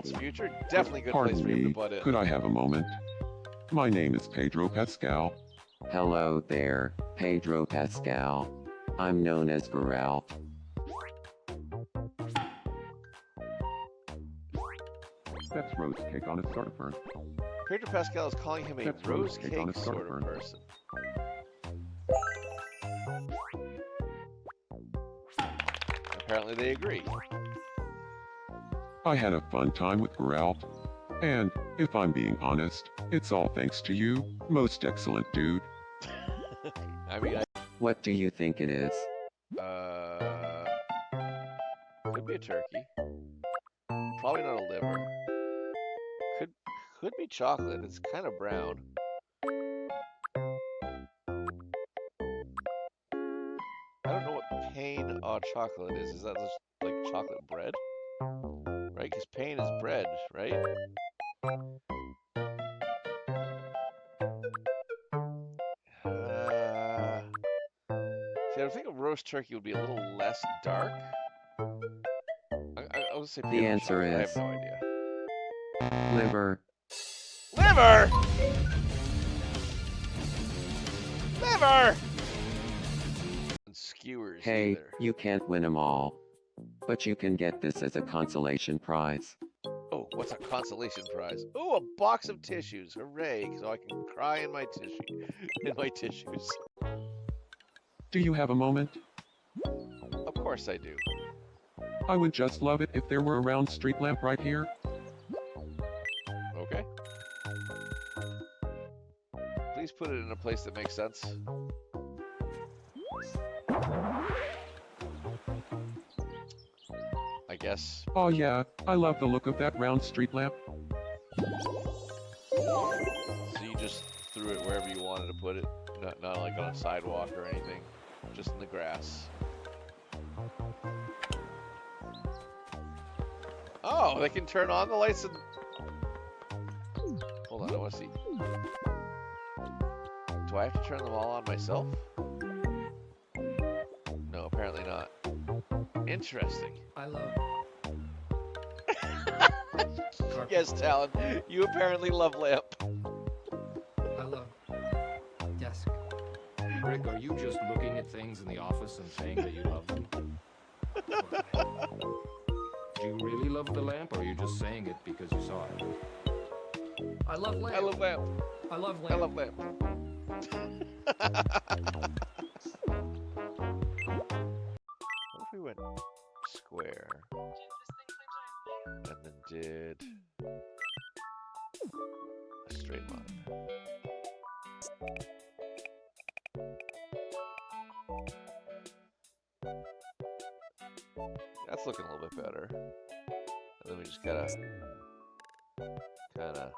It's future. Definitely a good place Pardon for him to me, butt in. could I have a moment? My name is Pedro Pascal. Hello there, Pedro Pascal. I'm known as Geralt. That's rose cake on a starter fern. Pedro Pascal is calling him a That's rose cake on a sort starter of fern. person. Apparently they agree. I had a fun time with Geralt. And, if I'm being honest, it's all thanks to you, most excellent dude. I mean, What do you think it is? could be a turkey. Probably not a liver. Could be chocolate. It's kind of brown. I don't know what pain au chocolate is. Is that just like chocolate bread? Right? Because pain is bread, right? See, I think a roast turkey would be a little less dark. I would say The pain au answer chocolate. I is have no idea. liver. Liver! Liver! And skewers Hey, either. you can't win 'em all. But you can get this as a consolation prize. Oh, what's a consolation prize? Oh, a box of tissues. Hooray, so I can cry in my tissues. Do you have a moment? Of course I do. I would just love it if there were a round street lamp right here. Okay. Please put it in a place that makes sense. I guess. Oh yeah, I love the look of that round street lamp. So you just threw it wherever you wanted to put it, not like on a sidewalk or anything, just in the grass. Oh, they can turn on the lights and... Hold on, I want to see. Do I have to turn them all on myself? No, apparently not. Interesting. I love Yes, Talon, you apparently love lamp. I love desk. Rick, are you just looking at things in the office and saying that you love them? Do you really love the lamp, or are you just saying it because you saw it? I love lamp. I love lamp. I love lamp. I love lamp. What if we went square and then did a straight line? That's looking a little bit better. And then we just gotta kinda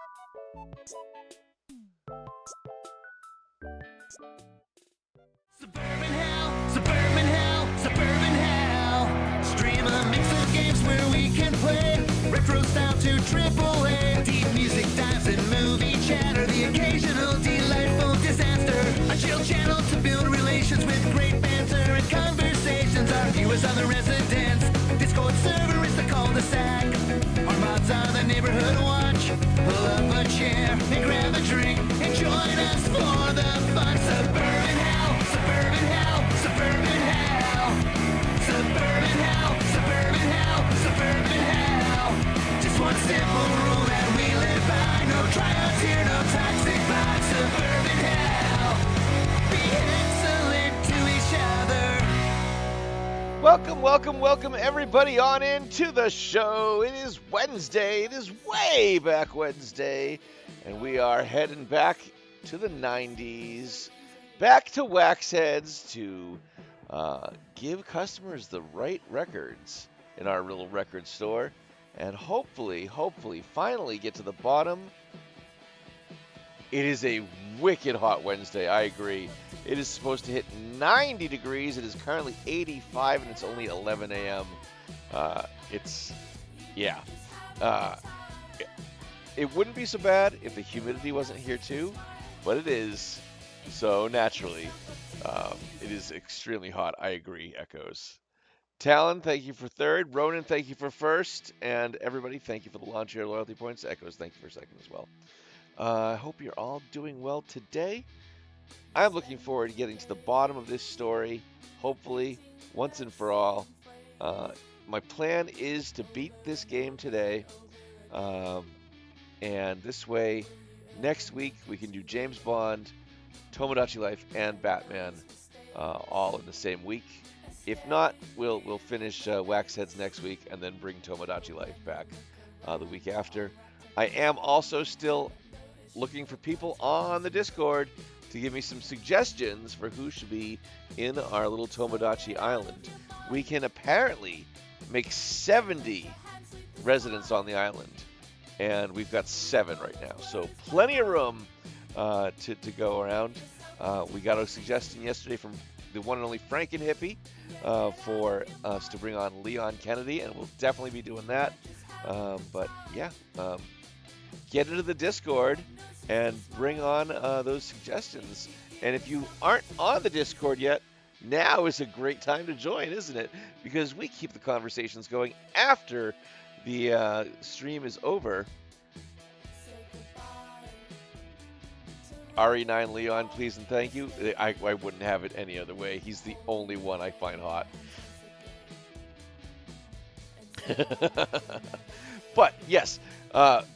Suburban hell, suburban hell, suburban hell. Stream a mix of games where we can play retro style to triple A. Deep music dives and movie chatter, the occasional delightful disaster. A chill channel to build relations with great banter and conversations. Our viewers are the residents. Discord server is the cul-de-sac. Our mods are the neighborhood watch. Pull up a chair and grab a drink and join us for the fun. Suburban hell, suburban hell, suburban hell. Suburban hell, suburban hell, suburban hell. Just one simple rule that we live by. No tryouts here, no toxic vibes. Suburban hell. Be excellent to each other. Welcome everybody on into the show. It is Wednesday. It is way back Wednesday. And we are heading back to the 90s, back to Waxheads to give customers the right records in our little record store. And hopefully, finally get to the bottom. It is a wicked hot Wednesday, I agree. It is supposed to hit 90 degrees. It is currently 85 and it's only 11 a.m. It wouldn't be so bad if the humidity wasn't here too, but it is. So naturally, it is extremely hot. I agree, Echoes. Talon, thank you for third. Ronan, thank you for first. And everybody, thank you for the launch of your loyalty points. Echoes, thank you for second as well. I hope you're all doing well today. I'm looking forward to getting to the bottom of this story, hopefully, once and for all. My plan is to beat this game today. And this way, next week, we can do James Bond, Tomodachi Life, and Batman all in the same week. If not, we'll finish Wax Heads next week and then bring Tomodachi Life back the week after. I am also still looking for people on the Discord to give me some suggestions for who should be in our little Tomodachi Island. We can apparently make 70 residents on the island, and we've got 7 right now, so plenty of room to go around. We got a suggestion yesterday from the one and only Frankenhippie for us to bring on Leon Kennedy, and we'll definitely be doing that. But yeah, get into the Discord and bring on those suggestions. And if you aren't on the Discord yet, now is a great time to join, isn't it? Because we keep the conversations going after the stream is over. RE9 Leon, please and thank you. I wouldn't have it any other way. He's the only one I find hot. But yes, the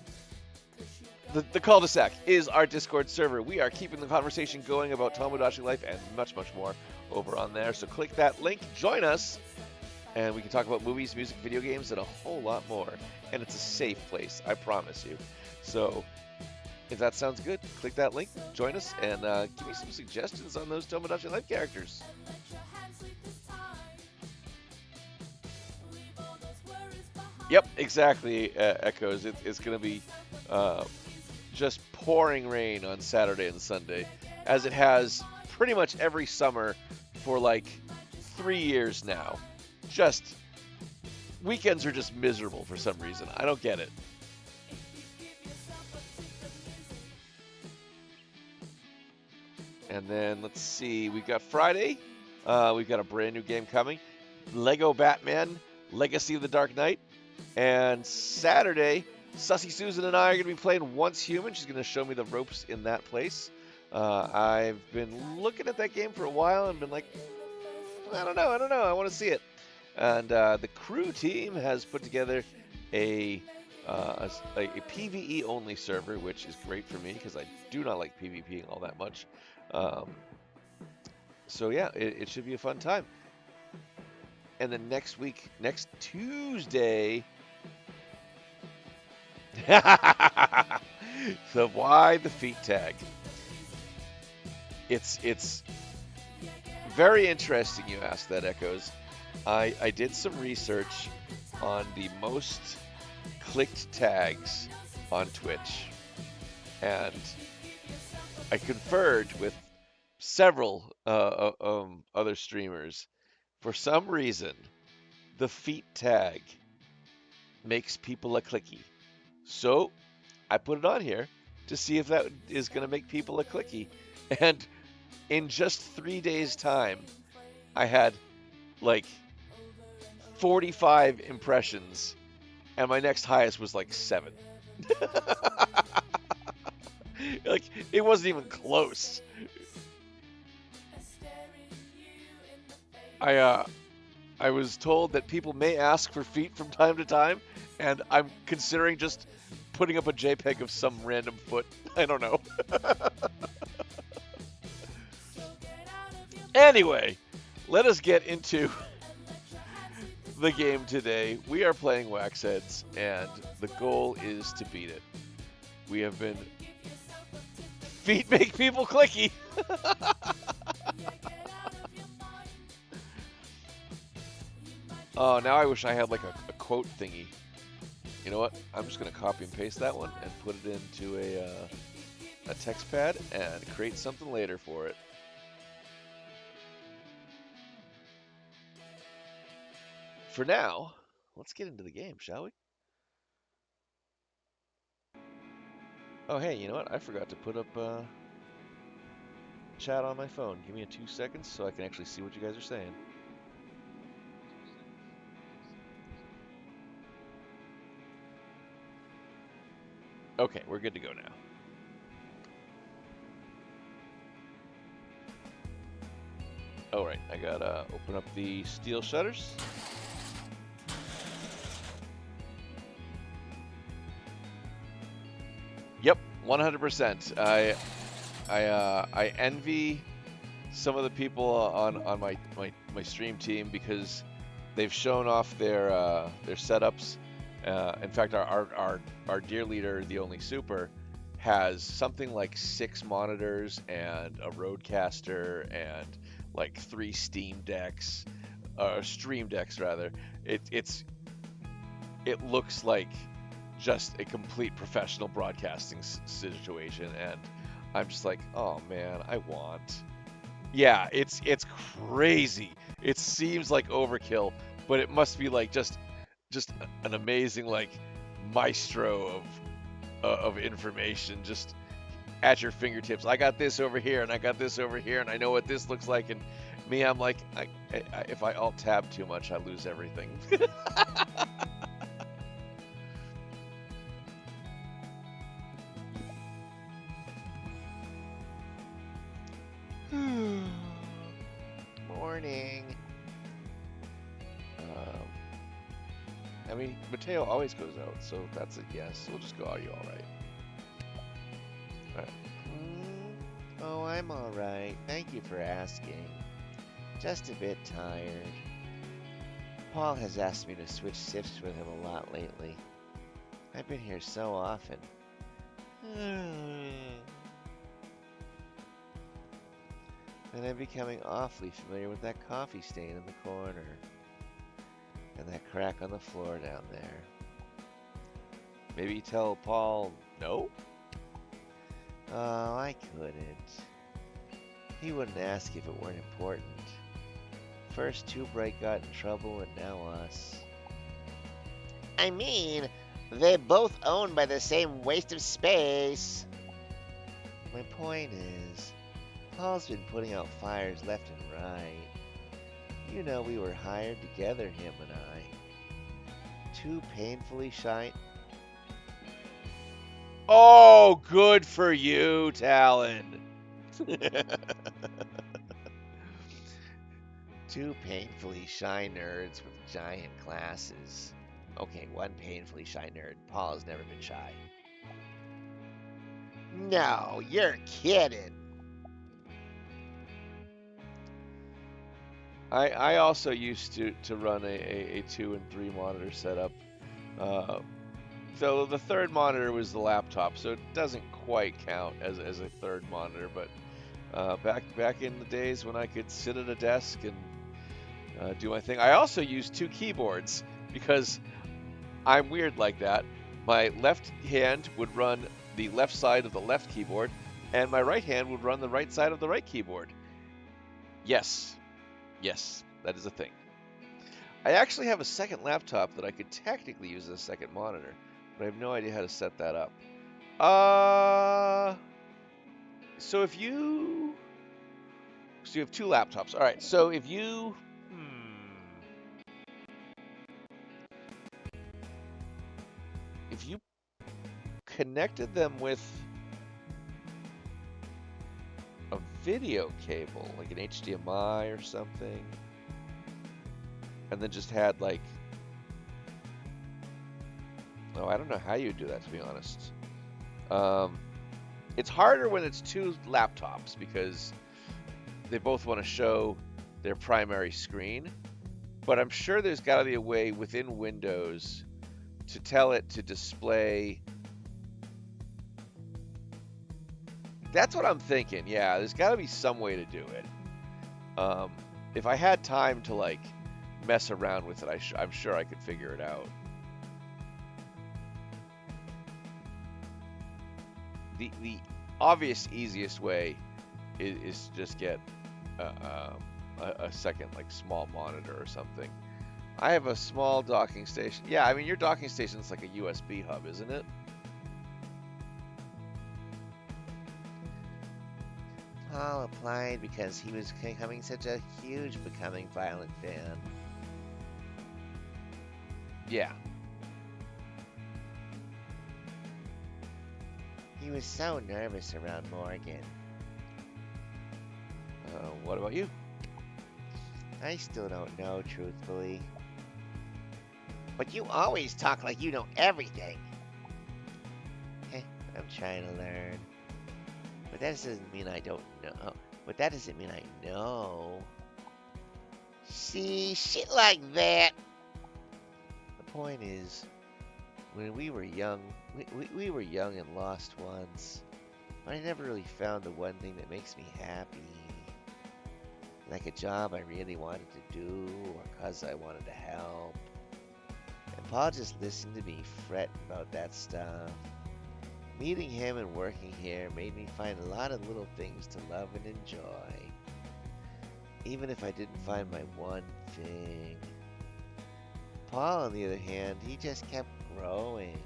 cul-de-sac is our Discord server. We are keeping the conversation going about Tomodachi Life and much, much more over on there. So click that link, join us, and we can talk about movies, music, video games, and a whole lot more. And it's a safe place, I promise you. So if that sounds good, click that link, join us, and give me some suggestions on those Tomodachi Life characters. Yep, exactly, Echoes. It's going to be just pouring rain on Saturday and Sunday, as it has pretty much every summer for like 3 years now. Just, weekends are just miserable for some reason. I don't get it. And then, let's see, we've got Friday. We've got a brand new game coming. Lego Batman, Legacy of the Dark Knight. And Saturday, Sussy Susan and I are going to be playing Once Human. She's going to show me the ropes in that place. I've been looking at that game for a while and been like, I don't know. I want to see it. And the crew team has put together a PvE-only server, which is great for me because I do not like PvPing all that much. So yeah, it should be a fun time. And then next week, next Tuesday... So why the feet tag? It's very interesting you ask that, Echoes. I did some research on the most clicked tags on Twitch, and I conferred with several other streamers. For some reason, the feet tag makes people a clicky. So I put it on here to see if that is going to make people a clicky. And in just 3 days' time, I had like 45 impressions, and my next highest was like 7. Like, it wasn't even close. I was told that people may ask for feet from time to time, and I'm considering just putting up a JPEG of some random foot. I don't know. Anyway, let us get into the game today. We are playing Wax Heads, and the goal is to beat it. We have been... Feet make people clicky! Oh, now I wish I had like a quote thingy. You know what? I'm just going to copy and paste that one and put it into a text pad and create something later for it. For now, let's get into the game, shall we? Oh, hey, you know what? I forgot to put up chat on my phone. Give me 2 seconds so I can actually see what you guys are saying. Okay, we're good to go now. All right, I gotta open up the steel shutters. Yep, 100%. I envy some of the people on my stream team because they've shown off their setups. In fact, our dear leader, the only super, has something like 6 monitors and a Rodecaster and like 3 Steam Decks, Stream Decks rather. It looks like just a complete professional broadcasting situation, and I'm just like, oh man, I want. Yeah, it's crazy. It seems like overkill, but it must be like just an amazing like maestro of information just at your fingertips. I got this over here, and I got this over here, and I know what this looks like. And me, I'm like, if I alt tab too much, I lose everything. Morning. I mean, Mateo always goes out, so that's a yes. We'll just go, are you alright? Alright. Oh, I'm alright. Thank you for asking. Just a bit tired. Paul has asked me to switch shifts with him a lot lately. I've been here so often. And I'm becoming awfully familiar with that coffee stain in the corner. And that crack on the floor down there. Maybe tell Paul no? Oh, I couldn't. He wouldn't ask if it weren't important. First Too Bright got in trouble, and now us. I mean, they're both owned by the same waste of space. My point is, Paul's been putting out fires left and right. You know we were hired together, him and I. 2 painfully shy... Oh, good for you, Talon. 2 painfully shy nerds with giant glasses. Okay, 1 painfully shy nerd. Paul has never been shy. No, you're kidding. I also used to run a 2 and 3 monitor setup. So the 3rd monitor was the laptop, so it doesn't quite count as a 3rd monitor. But back in the days when I could sit at a desk and do my thing, I also used 2 keyboards because I'm weird like that. My left hand would run the left side of the left keyboard, and my right hand would run the right side of the right keyboard. Yes, that is a thing. I actually have a second laptop that I could technically use as a second monitor, but I have no idea how to set that up. So you have 2 laptops. All right, so if you... If you connected them with a video cable, like an HDMI or something, and then just had like... Oh, I don't know how you do that, to be honest. It's harder when it's 2 laptops because they both want to show their primary screen, but I'm sure there's got to be a way within Windows to tell it to display. That's what I'm thinking. Yeah, there's got to be some way to do it. If I had time to like mess around with it, I'm sure I could figure it out. The obvious easiest way is to just get a second like small monitor or something. I have a small docking station. Yeah, I mean your docking station is like a USB hub, isn't it? Paul applied because he was becoming such a huge Becoming Violent fan. Yeah. He was so nervous around Morgan. What about you? I still don't know, truthfully. But you always talk like you know everything. I'm trying to learn. But that doesn't mean I don't know. But that doesn't mean I know. See, shit like that. The point is, when we were young, we were young and lost once. But I never really found the one thing that makes me happy. Like a job I really wanted to do, or cause I wanted to help. And Paul just listened to me fret about that stuff. Meeting him and working here made me find a lot of little things to love and enjoy. Even if I didn't find my one thing. Paul, on the other hand, he just kept growing.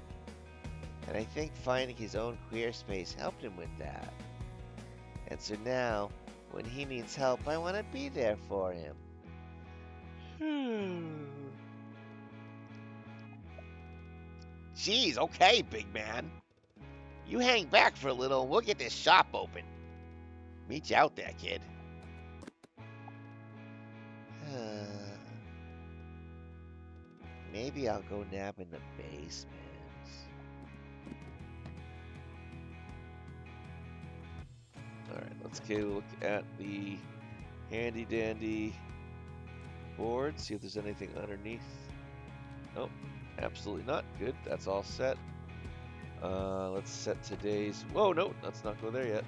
And I think finding his own queer space helped him with that. And so now, when he needs help, I want to be there for him. Jeez, okay, big man. You hang back for a little, we'll get this shop open. Meet you out there, kid. Maybe I'll go nap in the basement. Alright, let's take a look at the handy dandy board, see if there's anything underneath. Nope, absolutely not. Good, that's all set. Let's set today's... Whoa, no, let's not go there yet.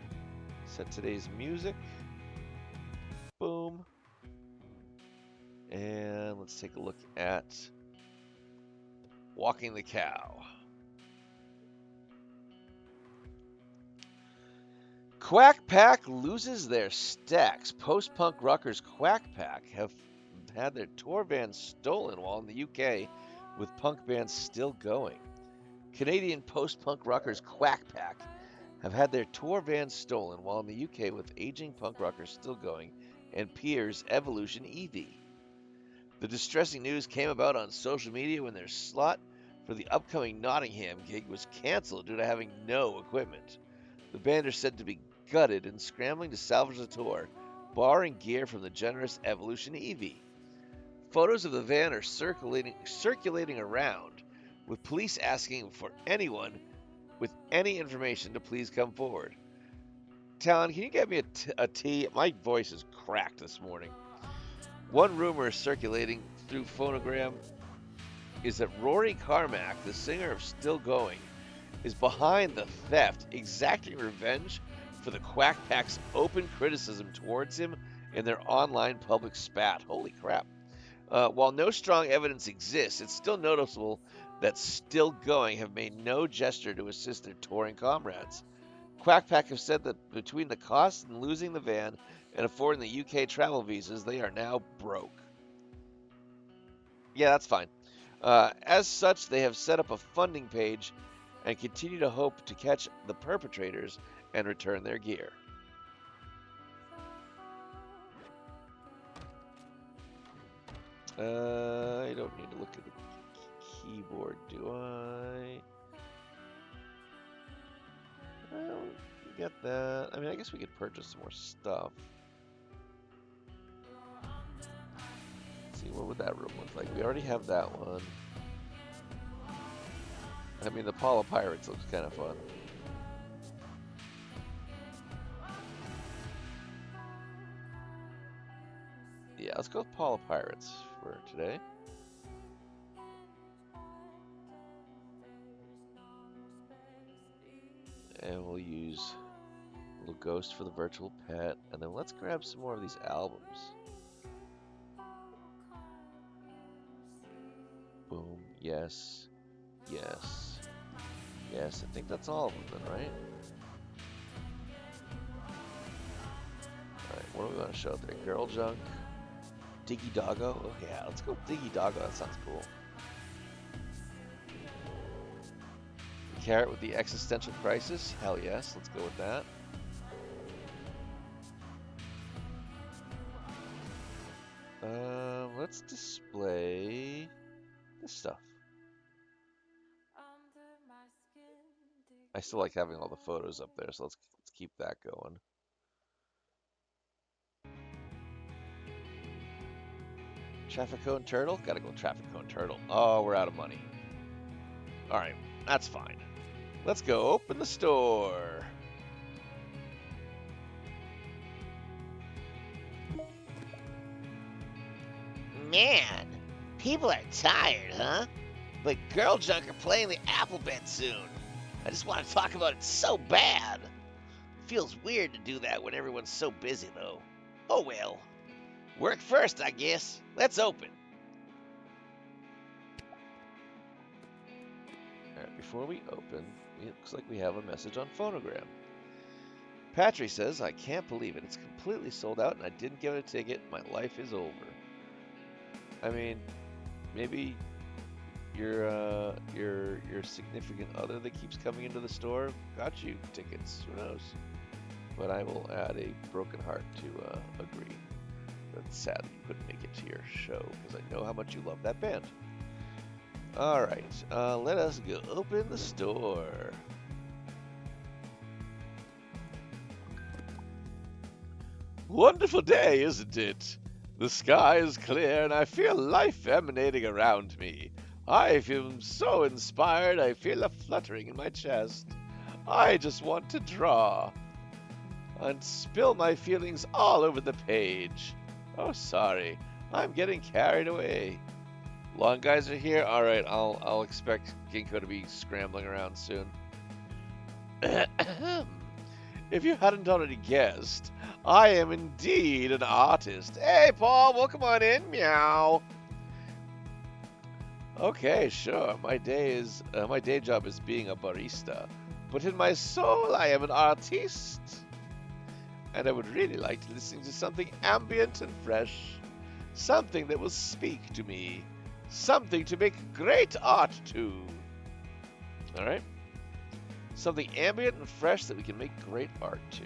Set today's music. Boom. And let's take a look at Walking the Cow. Quack Pack loses their stacks. Post-punk rockers Quack Pack have had their tour van stolen while in the UK, with punk bands still going. Canadian post-punk rockers Quack Pack have had their tour van stolen while in the UK, with aging punk rockers still going, and Piers Evolution EV. The distressing news came about on social media when their slot for the upcoming Nottingham gig was cancelled due to having no equipment. The band are said to be gutted and scrambling to salvage the tour, borrowing gear from the generous Evolution EV. Photos of the van are circulating around, with police asking for anyone with any information to please come forward. Talon, can you get me a tea? My voice is cracked this morning. One rumor circulating through Phonogram is that Rory Carmack, the singer of Still Going, is behind the theft, exacting revenge for the Quack Pack's open criticism towards him in their online public spat. Holy crap. While no strong evidence exists, it's still noticeable that Still Going have made no gesture to assist their touring comrades. Quack Pack have said that between the costs and losing the van and affording the UK travel visas, they are now broke. Yeah, that's fine. As such, they have set up a funding page and continue to hope to catch the perpetrators and return their gear. I don't need to look at the keyboard, do I? Well, we got that. I mean, I guess we could purchase some more stuff. Let's see, what would that room look like? We already have that one. I mean, the Paula Pirates looks kind of fun. Yeah, let's go with Paula Pirates for today. And we'll use Little Ghost for the virtual pet. And then let's grab some more of these albums. Boom. Yes. Yes. Yes, I think that's all of them then, right? Alright, what do we want to show up there? Girl Junk. Diggy Doggo? Oh yeah, let's go Diggy Doggo, that sounds cool. The Carrot with the Existential Crisis? Hell yes, let's go with that. Let's display this stuff. Under my skin, dig I still like having all the photos up there, so let's keep that going. Traffic cone turtle? Gotta go traffic cone turtle. Oh, we're out of money. Alright, that's fine. Let's go open the store. Man, people are tired, huh? But Girl Junk are playing the alphabet soon. I just want to talk about it so bad. Feels weird to do that when everyone's so busy, though. Oh well. Work first, I guess. Let's open. Alright, before we open, it looks like we have a message on Phonogram. Patry says, I can't believe it. It's completely sold out and I didn't get a ticket. My life is over. I mean, maybe your significant other that keeps coming into the store got you tickets. Who knows? But I will add a broken heart to agree. That's sad that you couldn't make it to your show because I know how much you love that band. All right, let us go open the store. Wonderful day, isn't it? The sky is clear and I feel life emanating around me. I feel so inspired, I feel a fluttering in my chest. I just want to draw and spill my feelings all over the page. Oh, sorry, I'm getting carried away. Long guys are here? Alright, I'll expect Ginkgo to be scrambling around soon. If you hadn't already guessed, I am indeed an artist. Hey, Paul, welcome on in. Meow. Okay, sure. My day job is being a barista, but in my soul, I am an artiste. And I would really like to listen to something ambient and fresh, something that will speak to me, something to make great art to. All right. Something ambient and fresh that we can make great art to.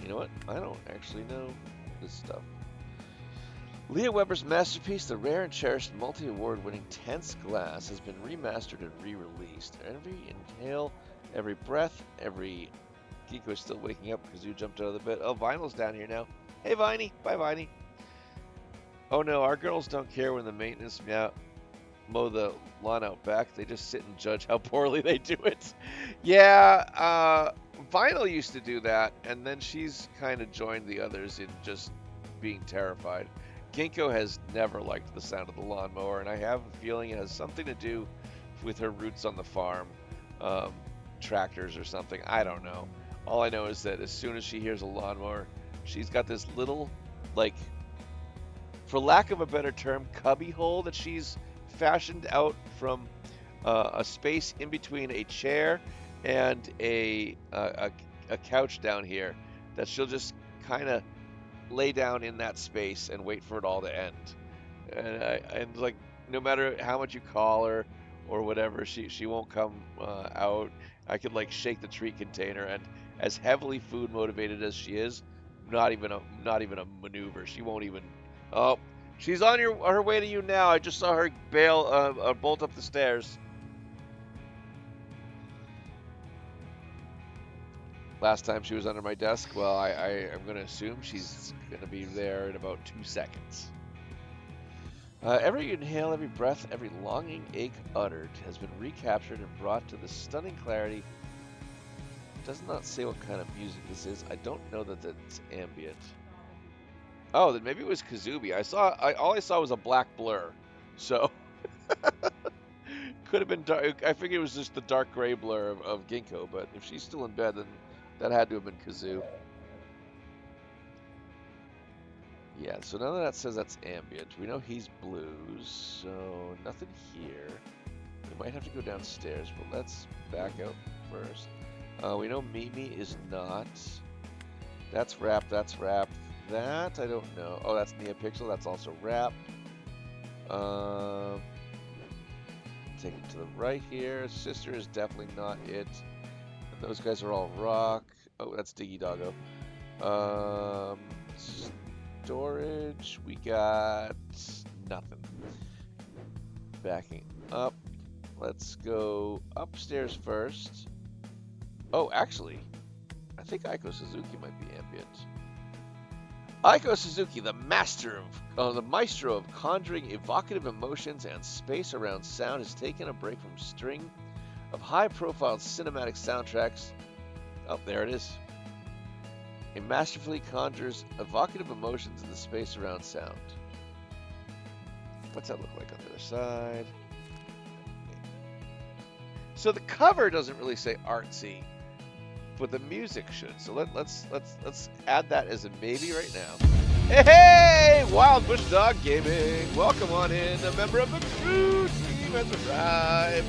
You know what? I don't actually know this stuff. Leah Weber's masterpiece, the rare and cherished multi-award winning Tense Glass, has been remastered and re-released. Every inhale, every breath, every... Geeko is still waking up because you jumped out of the bed. Oh, Vinyl's down here now. Hey, Viney. Bye, Viney. Oh, no, our girls don't care when the maintenance mow the lawn out back. They just sit and judge how poorly they do it. Yeah, Vinyl used to do that, and then she's kind of joined the others in just being terrified. Ginkgo has never liked the sound of the lawnmower, and I have a feeling it has something to do with her roots on the farm, tractors or something. I don't know. All I know is that as soon as she hears a lawnmower, she's got this little, like, for lack of a better term, cubby hole that she's fashioned out from a space in between a chair and a couch down here that she'll just kind of lay down in that space and wait for it all to end. And like, no matter how much you call her or whatever, she won't come out. I could like shake the treat container, and as heavily food motivated as she is, not even a maneuver. She won't even. Oh, she's on her way to you now. I just saw her bolt up the stairs. Last time she was under my desk, well, I'm going to assume she's going to be there in about 2 seconds. Every inhale, every breath, every longing ache uttered has been recaptured and brought to the stunning clarity. It does not say what kind of music this is. I don't know that it's ambient. Oh, then maybe it was Kazubi. All I saw was a black blur, so could have been dark. I figured it was just the dark gray blur of Ginkgo, but if she's still in bed, then that had to have been Kazoo. Yeah, so now that says that's ambient, we know he's blues, so nothing here. We might have to go downstairs, but let's back out first. We know Mimi is not. That's rap, that's rap. That, I don't know. Oh, that's NeoPixel, that's also rap. Take it to the right here. Sister is definitely not it. And those guys are all rock. Oh, that's Diggy Doggo. Storage, we got nothing. Backing up. let's go upstairs first. Oh, actually, I think Aiko Suzuki might be ambient. Aiko Suzuki, the maestro of conjuring evocative emotions and space around sound, has taken a break from string of high-profile cinematic soundtracks. Oh, there it is. It masterfully conjures evocative emotions in the space around sound. What's that look like on the other side? So the cover doesn't really say artsy, but the music should. So let's add that as a maybe right now. Hey, Wild Bush Dog Gaming, welcome on in, a member of the crew team has arrived.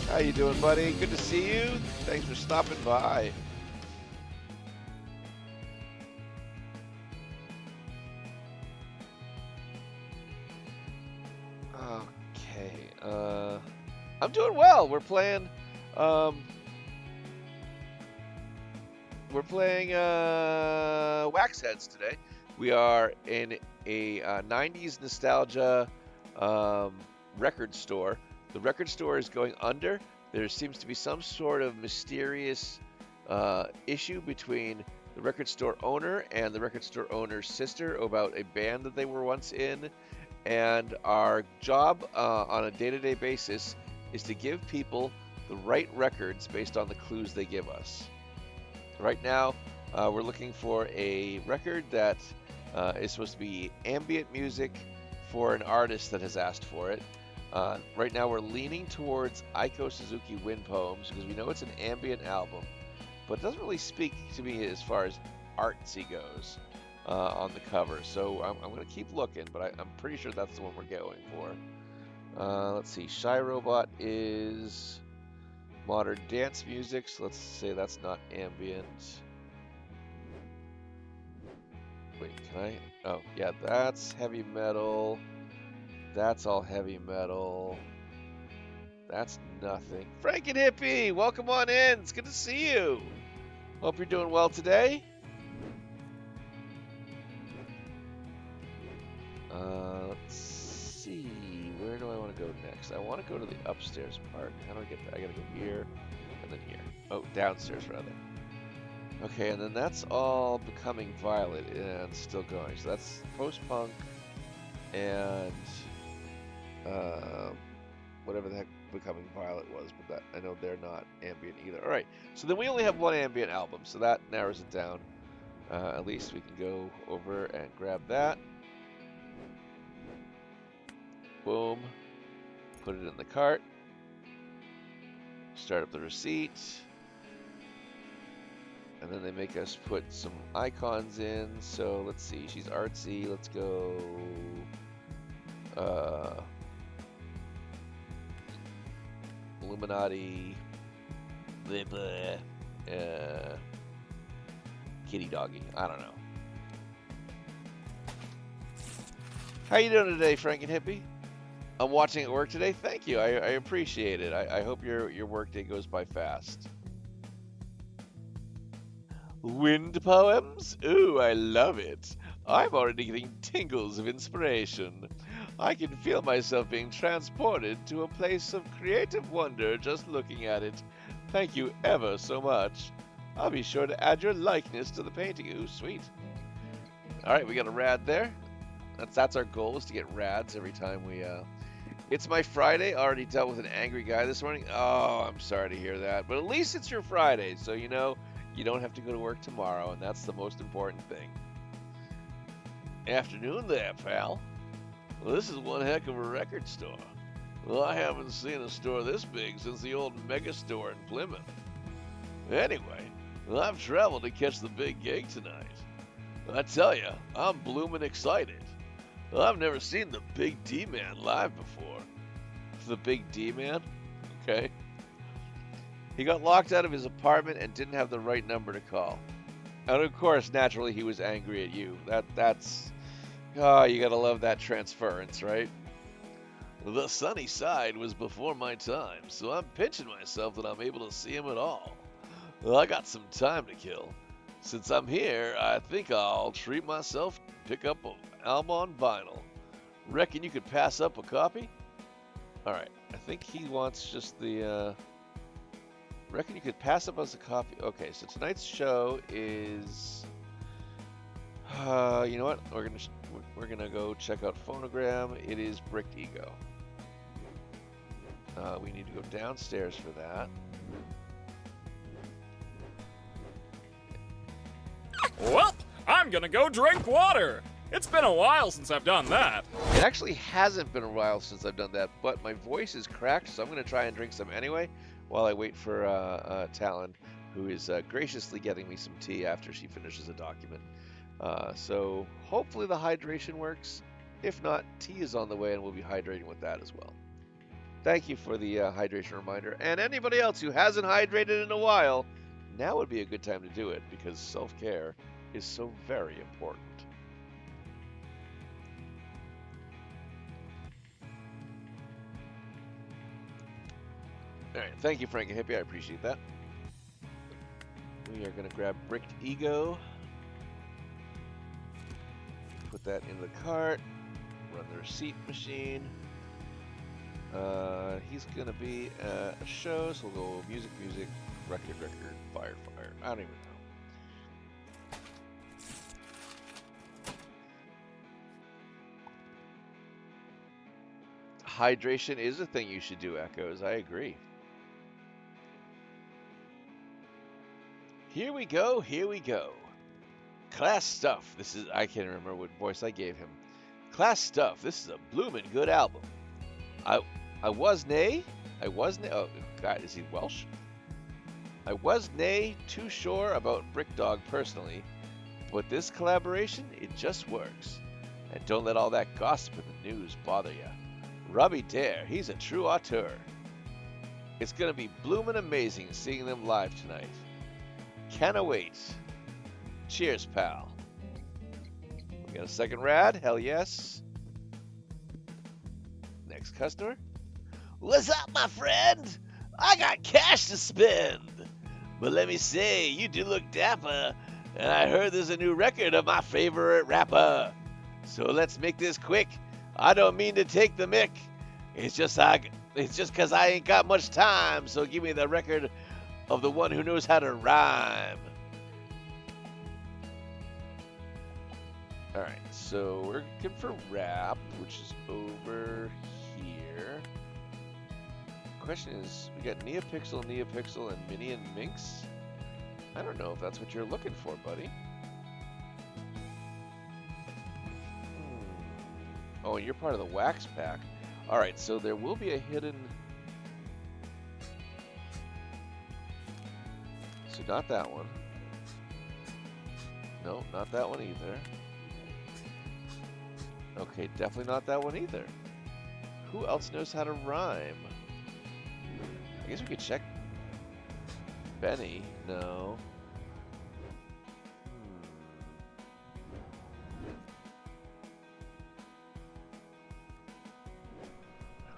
How you doing, buddy? Good to see you. Thanks for stopping by. Okay, I'm doing well. We're playing Wax Heads today. We are in a 90s nostalgia record store. The record store is going under. There seems to be some sort of mysterious issue between the record store owner and the record store owner's sister about a band that they were once in. And our job on a day-to-day basis is to give people the right records based on the clues they give us. Right now, we're looking for a record that is supposed to be ambient music for an artist that has asked for it. Right now, we're leaning towards Aiko Suzuki Wind Poems because we know it's an ambient album, but it doesn't really speak to me as far as artsy goes on the cover. So I'm going to keep looking, but I'm pretty sure that's the one we're going for. Let's see. Shy Robot is modern dance music, so let's say that's not ambient. Wait, can I? Oh, yeah, that's heavy metal. That's all heavy metal. That's nothing. Franken Hippie, welcome on in. It's good to see you. Hope you're doing well today. Let's see. Where do I want to go next? I want to go to the upstairs part. How do I get there? I gotta go here and then here. Oh, downstairs rather. Okay, and then that's all Becoming Violet and still going. So that's post-punk and whatever the heck Becoming Violet was, but that I know they're not ambient either. All right, so then we only have one ambient album, so that narrows it down. At least we can go over and grab that. Boom. Put it in the cart. Start up the receipt. And then they make us put some icons in. So let's see. She's artsy. Let's go. Illuminati. Blah, blah, kitty doggy. I don't know. How you doing today, Franken Hippie? I'm watching at work today. Thank you. I appreciate it. I hope your work day goes by fast. Wind poems? Ooh, I love it. I'm already getting tingles of inspiration. I can feel myself being transported to a place of creative wonder just looking at it. Thank you ever so much. I'll be sure to add your likeness to the painting. Ooh, sweet. All right, we got a rad there. That's our goal, is to get rads every time we It's my Friday. I already dealt with an angry guy this morning. Oh, I'm sorry to hear that. But at least it's your Friday, so you know you don't have to go to work tomorrow, and that's the most important thing. Afternoon there, pal. Well, this is one heck of a record store. Well, I haven't seen a store this big since the old mega store in Plymouth. Anyway, well, I've traveled to catch the big gig tonight. I tell you, I'm bloomin' excited. Well, I've never seen the Big D Man live before. The Big D Man? Okay. He got locked out of his apartment and didn't have the right number to call. And of course, naturally, he was angry at you. That's... Oh, you gotta love that transference, right? The sunny side was before my time, so I'm pinching myself that I'm able to see him at all. Well, I got some time to kill. Since I'm here, I think I'll treat myself, pick up an album on vinyl. Reckon you could pass up a copy? Alright, I think he wants just the. Reckon you could pass up as a copy. Okay, so tonight's show is. You know what? We're gonna go check out Phonogram. It is Bricked Ego. We need to go downstairs for that. Well, I'm gonna go drink water. It's been a while since I've done that. It actually hasn't been a while since I've done that, but my voice is cracked, so I'm gonna try and drink some anyway while I wait for Talon, who is graciously getting me some tea after she finishes a document. So hopefully the hydration works. If not, tea is on the way and we'll be hydrating with that as well. Thank you for the hydration reminder. And anybody else who hasn't hydrated in a while, now would be a good time to do it because self-care is so very important. All right, thank you, Frankie Hippie. I appreciate that. We are going to grab Bricked Ego. Put that in the cart. Run the receipt machine. He's going to be at a show, so we'll go music, record, fire. I don't even know. Hydration is a thing you should do, Echoes. I agree. Here we go. Class Stuff. This is, I can't remember what voice I gave him. Class Stuff. This is a bloomin' good album. I was nay, oh God, is he Welsh? I was nay too sure about Brick Dog personally, but this collaboration, it just works. And don't let all that gossip in the news bother ya. Robbie Dare, he's a true auteur. It's gonna be bloomin' amazing seeing them live tonight. Can't wait. Cheers, pal. We got a second rad? Hell yes. Next customer. What's up, my friend? I got cash to spend. But let me say, you do look dapper, and I heard there's a new record of my favorite rapper. So let's make this quick. I don't mean to take the mick. It's just cause I ain't got much time, so give me the record of the one who knows how to rhyme. Alright, so we're looking for rap, which is over here. Question is, we got Neopixel, and Mini and Minx. I don't know if that's what you're looking for, buddy. Oh, and you're part of the Wax Pack. Alright, so there will be a hidden... So not that one. No, not that one either. Okay, definitely not that one either. Who else knows how to rhyme? I guess we could check Benny. No.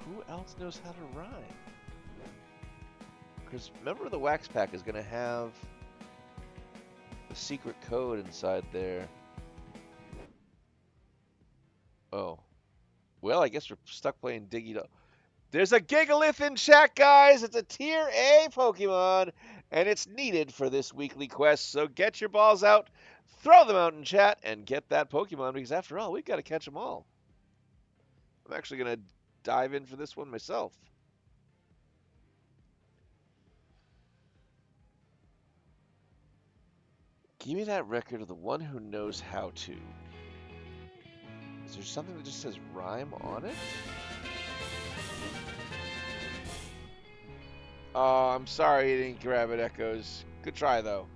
Who else knows how to rhyme? Because remember the Wax Pack is going to have a secret code inside there. Oh. Well, I guess we're stuck playing Diggy Dog. There's a Gigalith in chat, guys! It's a Tier A Pokemon, and it's needed for this weekly quest. So get your balls out, throw them out in chat, and get that Pokemon, because after all, we've got to catch them all. I'm actually going to dive in for this one myself. Give me that record of the one who knows how to. Is there something that just says rhyme on it? Oh, I'm sorry you didn't grab it, Echoes. Good try, though.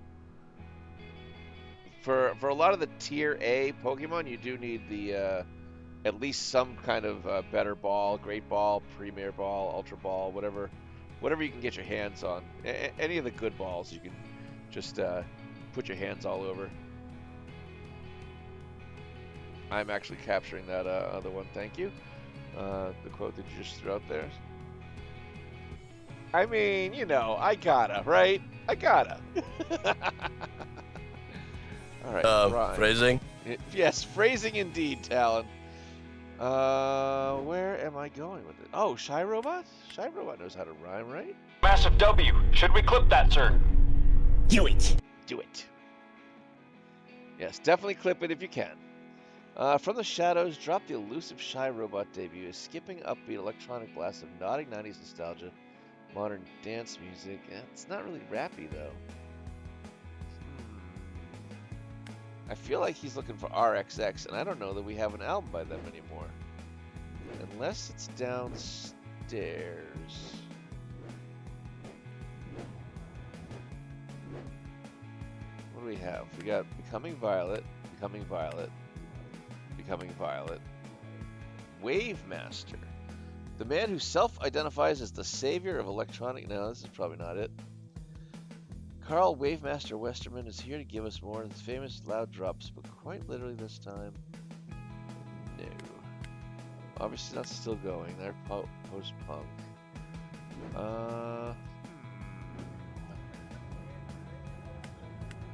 For a lot of the Tier A Pokemon, you do need the at least some kind of better ball, great ball, premier ball, ultra ball, whatever you can get your hands on. Any of the good balls you can just put your hands all over. I'm actually capturing that other one. Thank you. The quote that you just threw out there. I mean, you know, I gotta, right? I gotta. All right. Phrasing? Yes, phrasing indeed, Talon. Where am I going with it? Oh, Shy Robot? Shy Robot knows how to rhyme, right? Massive W. Should we clip that, sir? Do it. Do it. Yes, definitely clip it if you can. From the shadows, drop the elusive Shy Robot debut, a skipping upbeat electronic blast of nodding 90s nostalgia, modern dance music. It's not really rappy, though. I feel like he's looking for RXX, and I don't know that we have an album by them anymore. Unless it's downstairs. What do we have? We got Becoming Violet, Becoming Violet, Becoming Violet, Wave Master, the man who self-identifies as the savior of electronic. No, this is probably not it. Carl Wavemaster Westerman is here to give us more of his famous loud drops, but quite literally this time, no. Obviously that's still going. They're post-punk.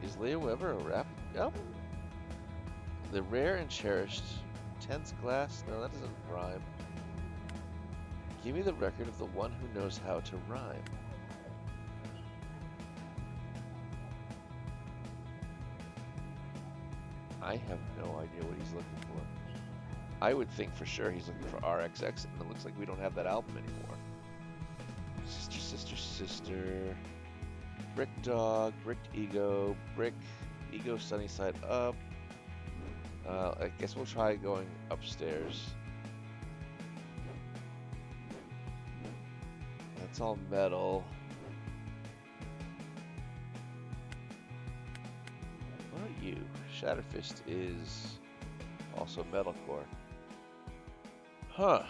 Is Leah Weber a rap album? The Rare and Cherished. Tense Glass? No, that doesn't rhyme. Give me the record of the one who knows how to rhyme. I have no idea what he's looking for. I would think for sure he's looking for RXX, and it looks like we don't have that album anymore. Sister, Sister, Sister. Brick Dog, Brick Ego, Brick Ego Sunny Side Up. I guess we'll try going upstairs. That's all metal. What about you? Shatterfist is also metalcore. Huh.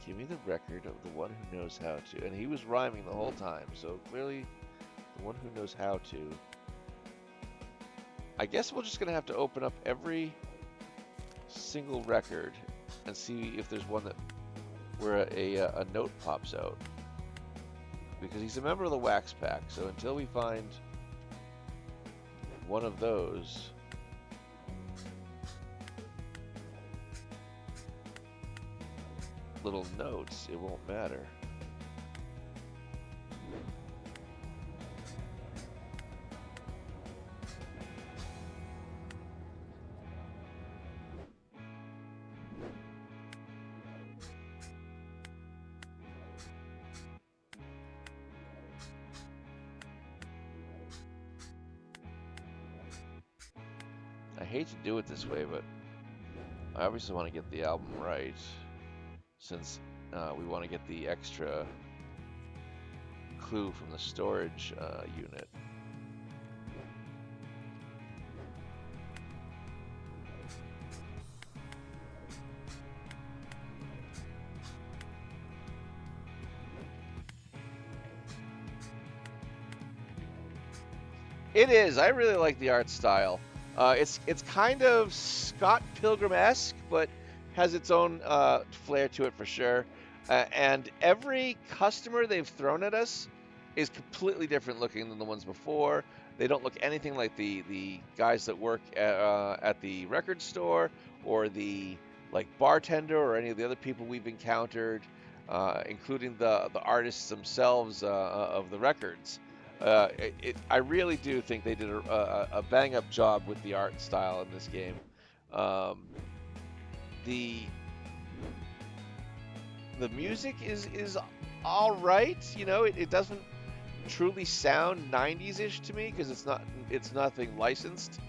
Give me the record of the one who knows how to. And he was rhyming the whole time, so clearly the one who knows how to. I guess we're just going to have to open up every single record and see if there's one that where a note pops out. Because he's a member of the Wax Pack, so until we find one of those, little notes, it won't matter. I hate to do it this way, but I obviously want to get the album right, since we want to get the extra clue from the storage unit. It is. I really like the art style. It's kind of Scott Pilgrim-esque, but has its own flair to it for sure. And every customer they've thrown at us is completely different looking than the ones before. They don't look anything like the guys that work at the record store or the bartender or any of the other people we've encountered, including the artists themselves of the records. I really do think they did a bang-up job with the art style in this game. The music is all right. You know, it doesn't truly sound 90s-ish to me because it's nothing licensed.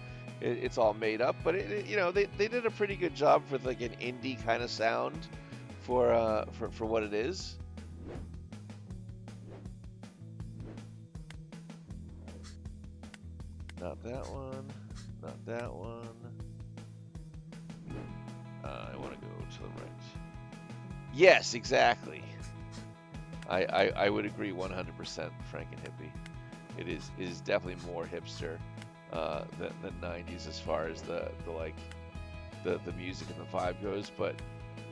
It's all made up, but they did a pretty good job for like an indie kind of sound for what it is. Not that one. Not that one. I want to go to the right. Yes, exactly. I would agree 100%, Frankenhippie. It is definitely more hipster than 90s as far as the music and the vibe goes, but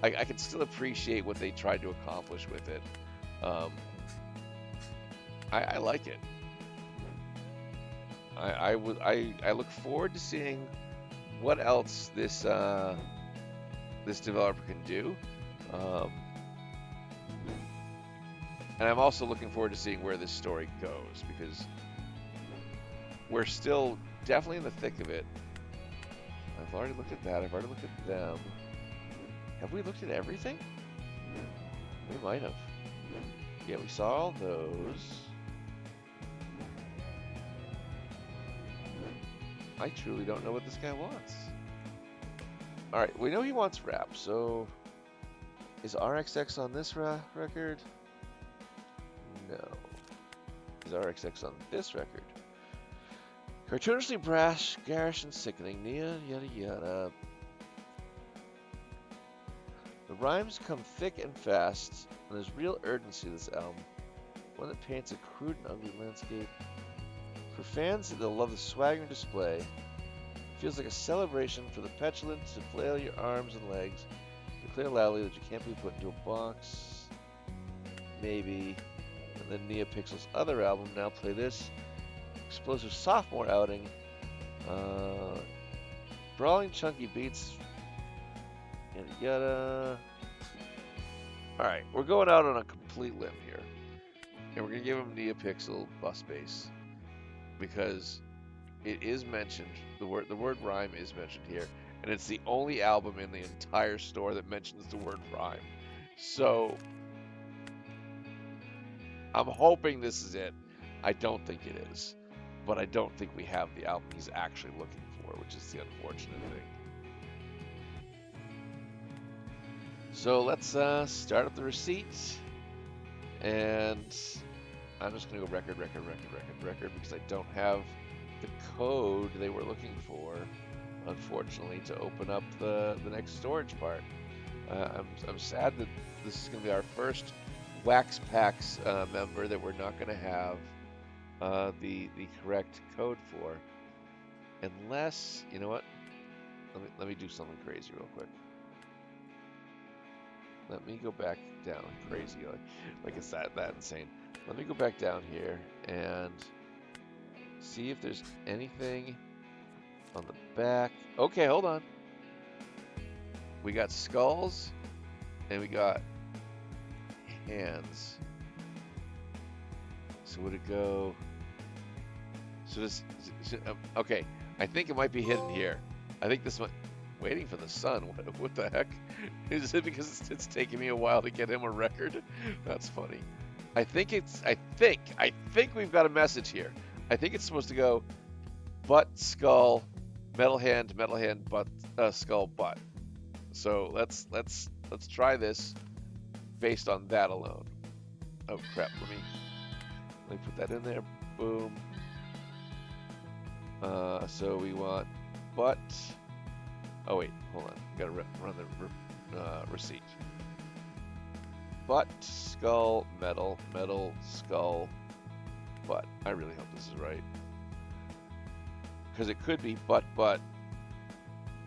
I can still appreciate what they tried to accomplish with it. I like it. I look forward to seeing what else this this developer can do, and I'm also looking forward to seeing where this story goes, because we're still definitely in the thick of it. I've already looked at that. I've already looked at them. Have we looked at everything? We might have. Yeah, we saw all those. I truly don't know what this guy wants. Alright, we know he wants rap, so... Is RXX on this record? No. Is RXX on this record? Cartoonishly brash, garish, and sickening, Nia, yada yada. The rhymes come thick and fast, and there's real urgency to this album. One that paints a crude and ugly landscape. For fans, they'll love the swagger and display. It feels like a celebration for the petulant to flail your arms and legs, declare loudly that you can't be put into a box. Maybe. And then NeoPixel's other album, Now Play This. Explosive sophomore outing. Brawling chunky beats. Yada yada. Alright, we're going out on a complete limb here. And we're going to give him NeoPixel bus bass. Because it is mentioned, the word rhyme is mentioned here. And it's the only album in the entire store that mentions the word rhyme. So, I'm hoping this is it. I don't think it is. But I don't think we have the album he's actually looking for, which is the unfortunate thing. So let's start up the receipts. And I'm just going to go record, because I don't have the code they were looking for, unfortunately, to open up the next storage part. I'm sad that this is going to be our first Wax Packs member that we're not going to have the correct code for, unless, you know what, let me do something crazy real quick. Let me go back down, crazy, like it's that insane. Let me go back down here and see if there's anything on the back. Okay, hold on. We got skulls and we got hands. So would it go? So this, okay, I think it might be hidden here. I think this might, waiting for the sun. What the heck? Is it because it's taking me a while to get him a record? That's funny. I think we've got a message here. I think it's supposed to go butt, skull, metal hand, butt, skull, butt. So let's try this based on that alone. Oh crap, let me put that in there. Boom. So we want butt. Oh wait, hold on. Gotta run the receipt. Butt, skull, metal, skull, butt. I really hope this is right. Because it could be butt,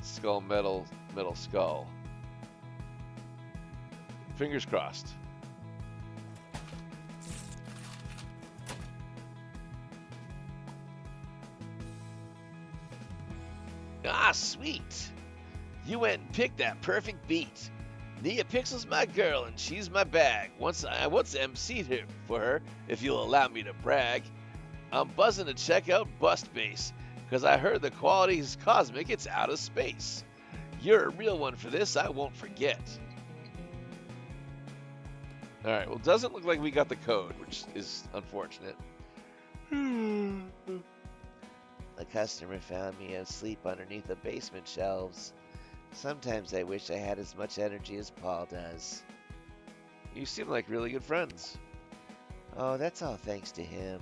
skull, metal, skull. Fingers crossed. Ah, sweet. You went and picked that perfect beat. NeoPixel's my girl and she's my bag. Once MC'd her for her, if you'll allow me to brag. I'm buzzing to check out Bust Bass, cause I heard the quality is cosmic, it's out of space. You're a real one for this, I won't forget. Alright, well, it doesn't look like we got the code, which is unfortunate. A customer found me asleep underneath the basement shelves. Sometimes I wish I had as much energy as Paul does. You seem like really good friends. Oh, that's all thanks to him.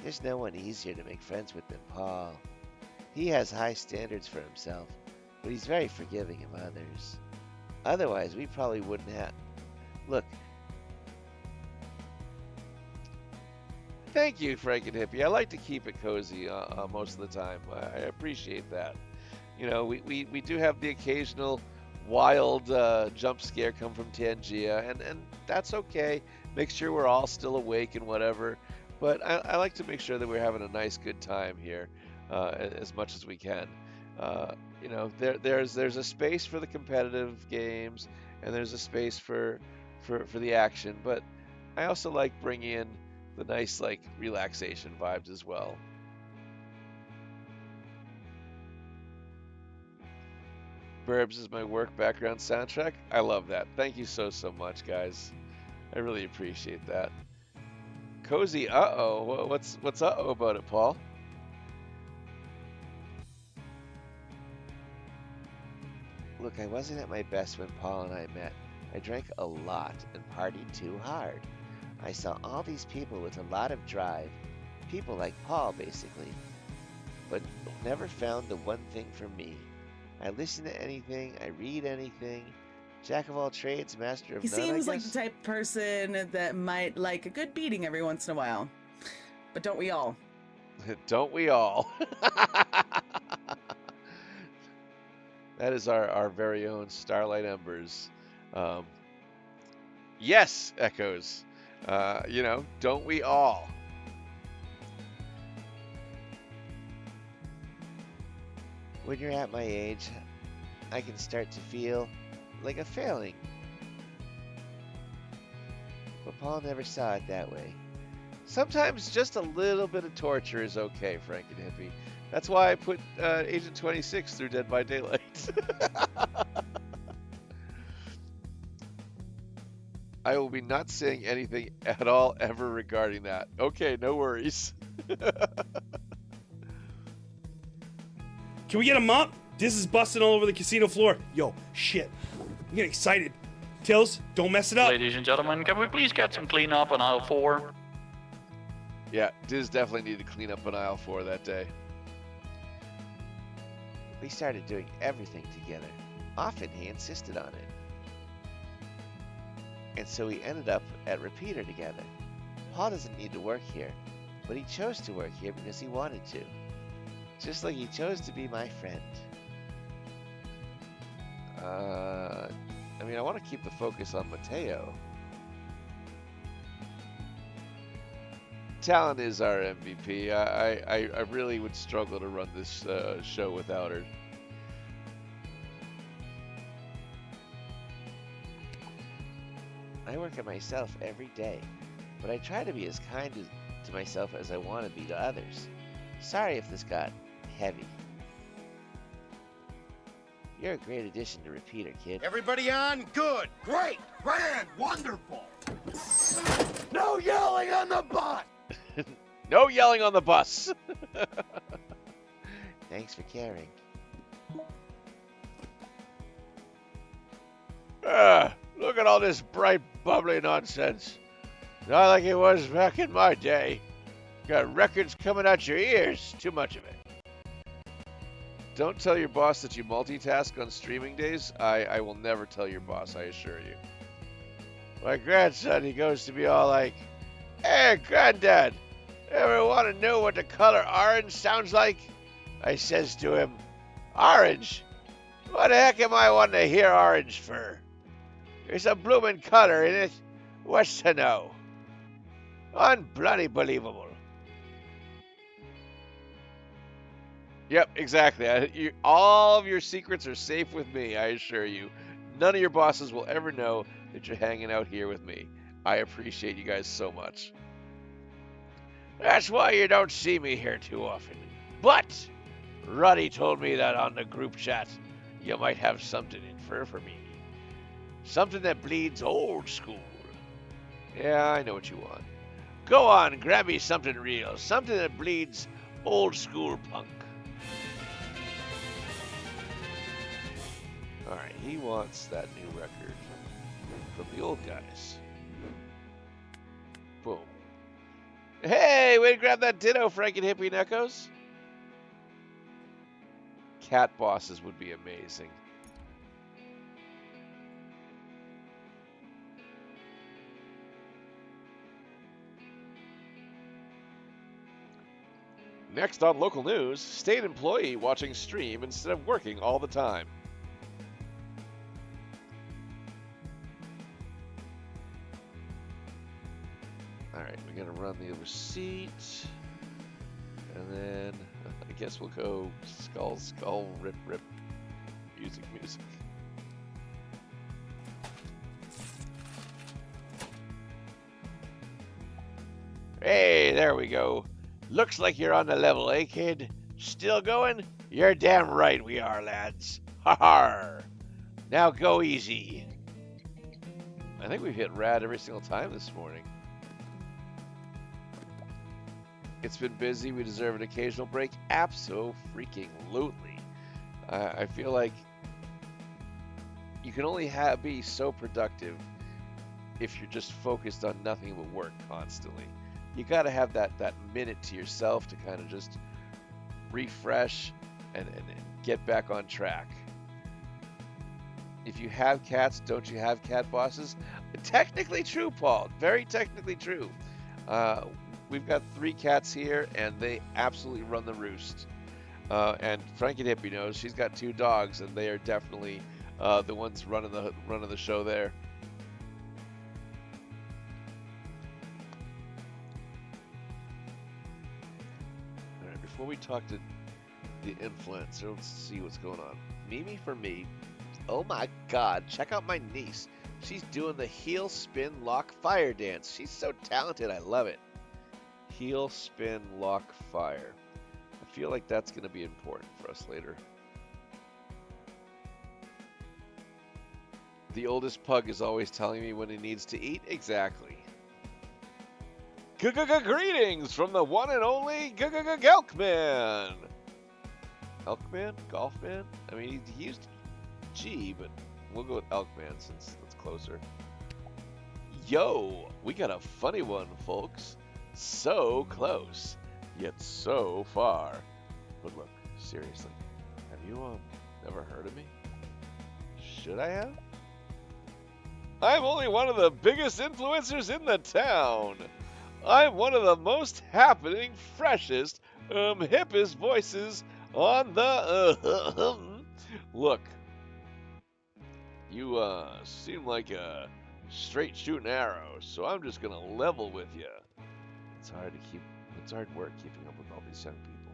There's no one easier to make friends with than Paul. He has high standards for himself, but he's very forgiving of others. Otherwise, we probably wouldn't have... Look. Thank you, Frank and Hippie. I like to keep it cozy most of the time. I appreciate that. You know, we do have the occasional wild jump scare come from Tangia, and that's okay. Make sure we're all still awake and whatever. but I like to make sure that we're having a nice, good time here as much as we can. You know, there's a space for the competitive games, and there's a space for the action, but I also like bringing in the nice, like, relaxation vibes as well. Burbs is my work background soundtrack. I love that. Thank you so much, guys. I really appreciate that. Cozy, uh-oh. What's uh-oh about it, Paul? Look, I wasn't at my best when Paul and I met. I drank a lot and partied too hard. I saw all these people with a lot of drive. People like Paul, basically. But never found the one thing for me. I listen to anything, I read anything. Jack of all trades, master of He none, seems I like guess? the type of person that might like a good beating every once in a while. But don't we all? Don't we all? That is our very own Starlight Embers. Yes, Echoes. You know, don't we all? When you're at my age, I can start to feel like a failing. But Paul never saw it that way. Sometimes just a little bit of torture is okay, Frankenhippie. That's why I put Agent 26 through Dead by Daylight. I will be not saying anything at all ever regarding that. Okay, no worries. Can we get a mop? This is busting all over the casino floor. Yo, shit. I'm getting excited. Tills, don't mess it up. Ladies and gentlemen, can we please get some cleanup on aisle 4? Yeah, Diz definitely needed to clean up on aisle 4 that day. We started doing everything together. Often he insisted on it. And so we ended up at Repeater together. Paul doesn't need to work here, but he chose to work here because he wanted to. Just like he chose to be my friend. I mean, I want to keep the focus on Mateo. Talon is our MVP. I really would struggle to run this show without her. I work at myself every day, but I try to be as kind to myself as I want to be to others. Sorry if this got heavy. You're a great addition to Repeater, kid. Everybody on? Good. Great. Grand. Wonderful. No yelling on the butt. No yelling on the bus. Thanks for caring. Look at all this bright, bubbly nonsense. Not like it was back in my day. Got records coming out your ears. Too much of it. Don't tell your boss that you multitask on streaming days. I will never tell your boss, I assure you. My grandson, he goes to be all like, "Hey, Granddad, ever want to know what the color orange sounds like?" I says to him, "Orange? What the heck am I wanting to hear orange for? There's a bloomin' color in it. What's to know?" Unbloody believable. Yep, exactly. All of your secrets are safe with me, I assure you. None of your bosses will ever know that you're hanging out here with me. I appreciate you guys so much. That's why you don't see me here too often. But Ruddy told me that on the group chat, you might have something in for me. Something that bleeds old school. Yeah, I know what you want. Go on, grab me something real. Something that bleeds old school punk. Alright, he wants that new record from the old guys. Boom. Hey, way to grab that ditto, Frankenhippie and Echoes. Cat bosses would be amazing. Next on local news, state employee watching stream instead of working all the time. Alright, we gotta run the receipt. And then I guess we'll go skull, skull, rip, rip. Music, music. Hey, there we go. Looks like you're on the level, eh, kid? Still going? You're damn right we are, lads. Ha ha! Now go easy. I think we've hit rad every single time this morning. It's been busy. We deserve an occasional break. Abso-freaking-lutely. I feel like you can only be so productive if you're just focused on nothing but work constantly. You got to have that minute to yourself to kind of just refresh and get back on track. If you have cats, don't you have cat bosses? Technically true, Paul. Very technically true. We've got 3 cats here, and they absolutely run the roost. And Frankie Hippie knows she's got 2 dogs, and they are definitely the ones running the show there. All right, before we talk to the influencer, let's see what's going on. Mimi for me. Oh my God! Check out my niece. She's doing the heel spin lock fire dance. She's so talented. I love it. Heel spin lock fire. I feel like that's going to be important for us later. The oldest pug is always telling me when he needs to eat. Exactly. Greetings from the one and only Gelkman. Elkman? Golfman? I mean, he used G, but we'll go with Elkman since that's closer. Yo, we got a funny one, folks. So close, yet so far. But look, seriously, have you never heard of me? Should I have? I'm only one of the biggest influencers in the town. I'm one of the most happening, freshest, hippest voices on the Look, you seem like a straight shooting arrow, so I'm just gonna level with you. It's hard work keeping up with all these young people.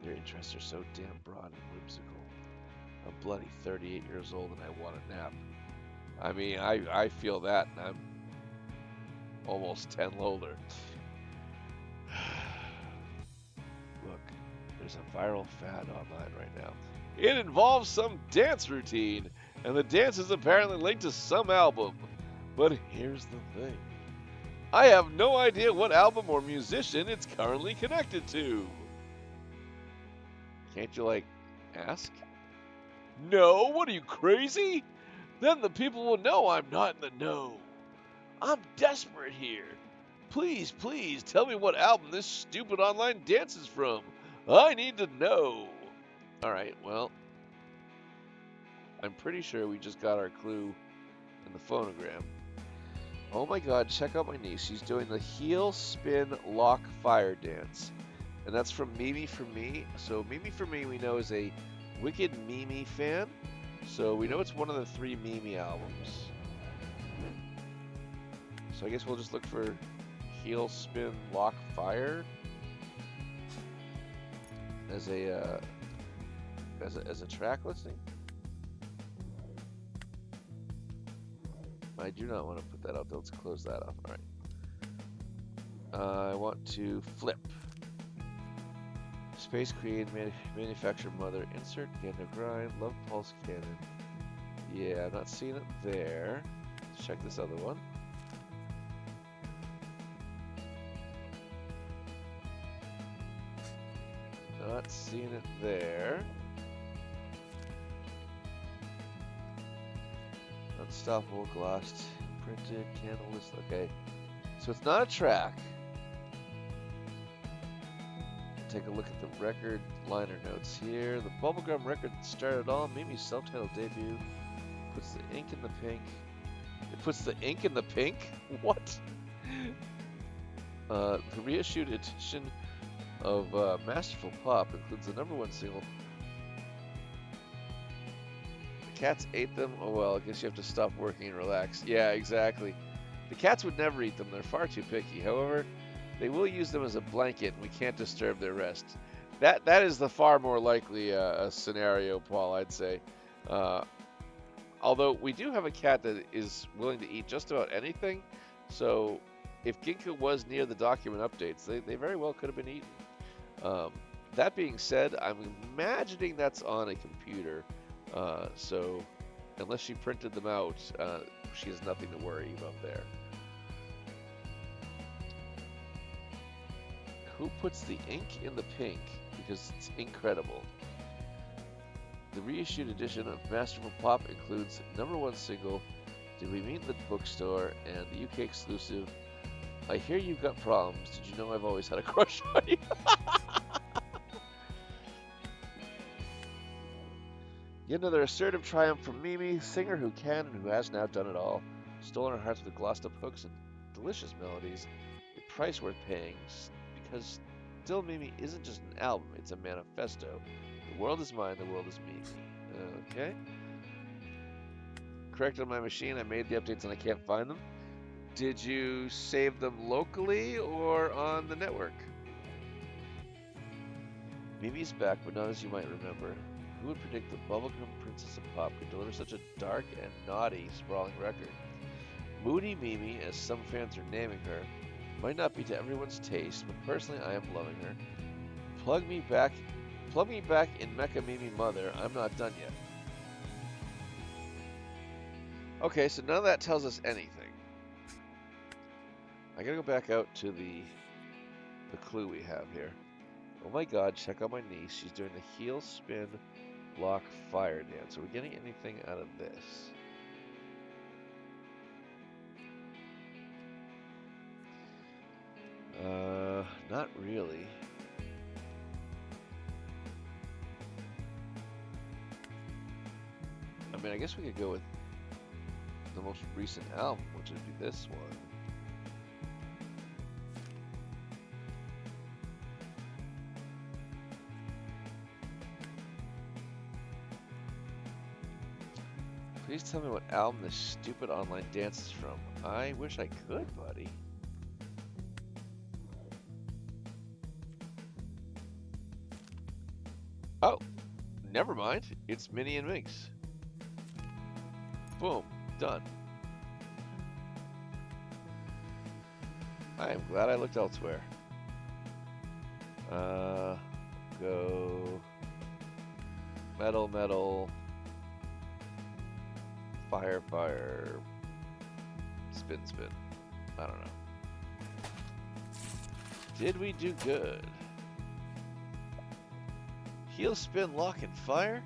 Their interests are so damn broad and whimsical. I'm bloody 38 years old and I want a nap. I mean, I feel that, and I'm almost 10 older. Look, there's a viral fad online right now. It involves some dance routine, and the dance is apparently linked to some album. But here's the thing. I have no idea what album or musician it's currently connected to. Can't you, like, ask? No, what are you, crazy? Then the people will know I'm not in the know. I'm desperate here. Please, please, tell me what album this stupid online dance is from. I need to know. Alright, well, I'm pretty sure we just got our clue in the phonogram. Oh my God, check out my niece. She's doing the heel spin lock fire dance. And that's from Mimi for Me. So Mimi for Me we know is a Wicked Mimi fan. So we know it's one of the 3 Mimi albums. So I guess we'll just look for heel spin lock fire as a track listing. I do not want to put that out. Let's close that off. All right. I want to flip. Space Creed manufacturer mother. Insert Gendo grind. Love pulse cannon. Yeah, I'm not seeing it there. Let's check this other one. Not seeing it there. Unstoppable, glossed, printed, candle list. Okay, so it's not a track. Take a look at the record liner notes here. The bubblegum record started all. Mimi's self-titled debut. Puts the ink in the pink. It puts the ink in the pink? What? The reissued edition of Masterful Pop includes the #1 single. The cats ate them. Oh well, I guess you have to stop working and relax. Yeah, exactly. The cats would never eat them. They're far too picky. However, they will use them as a blanket, and we can't disturb their rest. That is the far more likely scenario, Paul, I'd say. Although we do have a cat that is willing to eat just about anything, so if Ginkgo was near the document updates, they very well could have been eaten. That being said, I'm imagining that's on a computer, so unless she printed them out, she has nothing to worry about there. Who puts the ink in the pink? Because it's incredible. The reissued edition of Masterful Pop includes #1 single, Did We Meet in the Bookstore, and the UK exclusive, I Hear You've Got Problems. Did you know I've always had a crush on you? Yet another assertive triumph from Mimi, singer who can and who has now done it all. Stolen our hearts with glossed up hooks and delicious melodies. A price worth paying, because Still Mimi isn't just an album, it's a manifesto. The world is mine, the world is Mimi. Okay. Correct on my machine, I made the updates and I can't find them. Did you save them locally or on the network? Mimi's back, but not as you might remember. Who would predict the bubblegum princess of pop could deliver such a dark and naughty, sprawling record? Moody Mimi, as some fans are naming her, might not be to everyone's taste, but personally I am loving her. Plug me back in Mecha Mimi Mother. I'm not done yet. Okay, so none of that tells us anything. I gotta go back out to the clue we have here. Oh my god, check out my niece. She's doing the heel spin block fire dance. Are we getting anything out of this? Not really. I mean, I guess we could go with the most recent album, which would be this one. Please tell me what album this stupid online dance is from. I wish I could, buddy. Oh, never mind. It's Minnie and Minx. Boom, done. I am glad I looked elsewhere. Go metal, metal, fire, fire, spin, spin. I don't know. Did we do good? Heel spin, lock, and fire?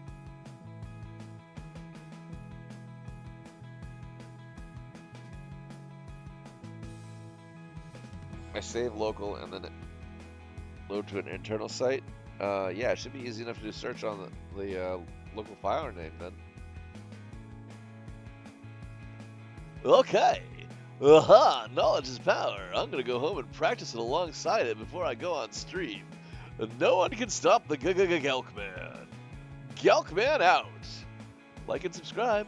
I save local and then load to an internal site. Yeah, it should be easy enough to do search on the local file name then. Okay. Aha! Knowledge is power. I'm gonna go home and practice it alongside it before I go on stream. No one can stop the Gelkman. Gelkman out. Like and subscribe.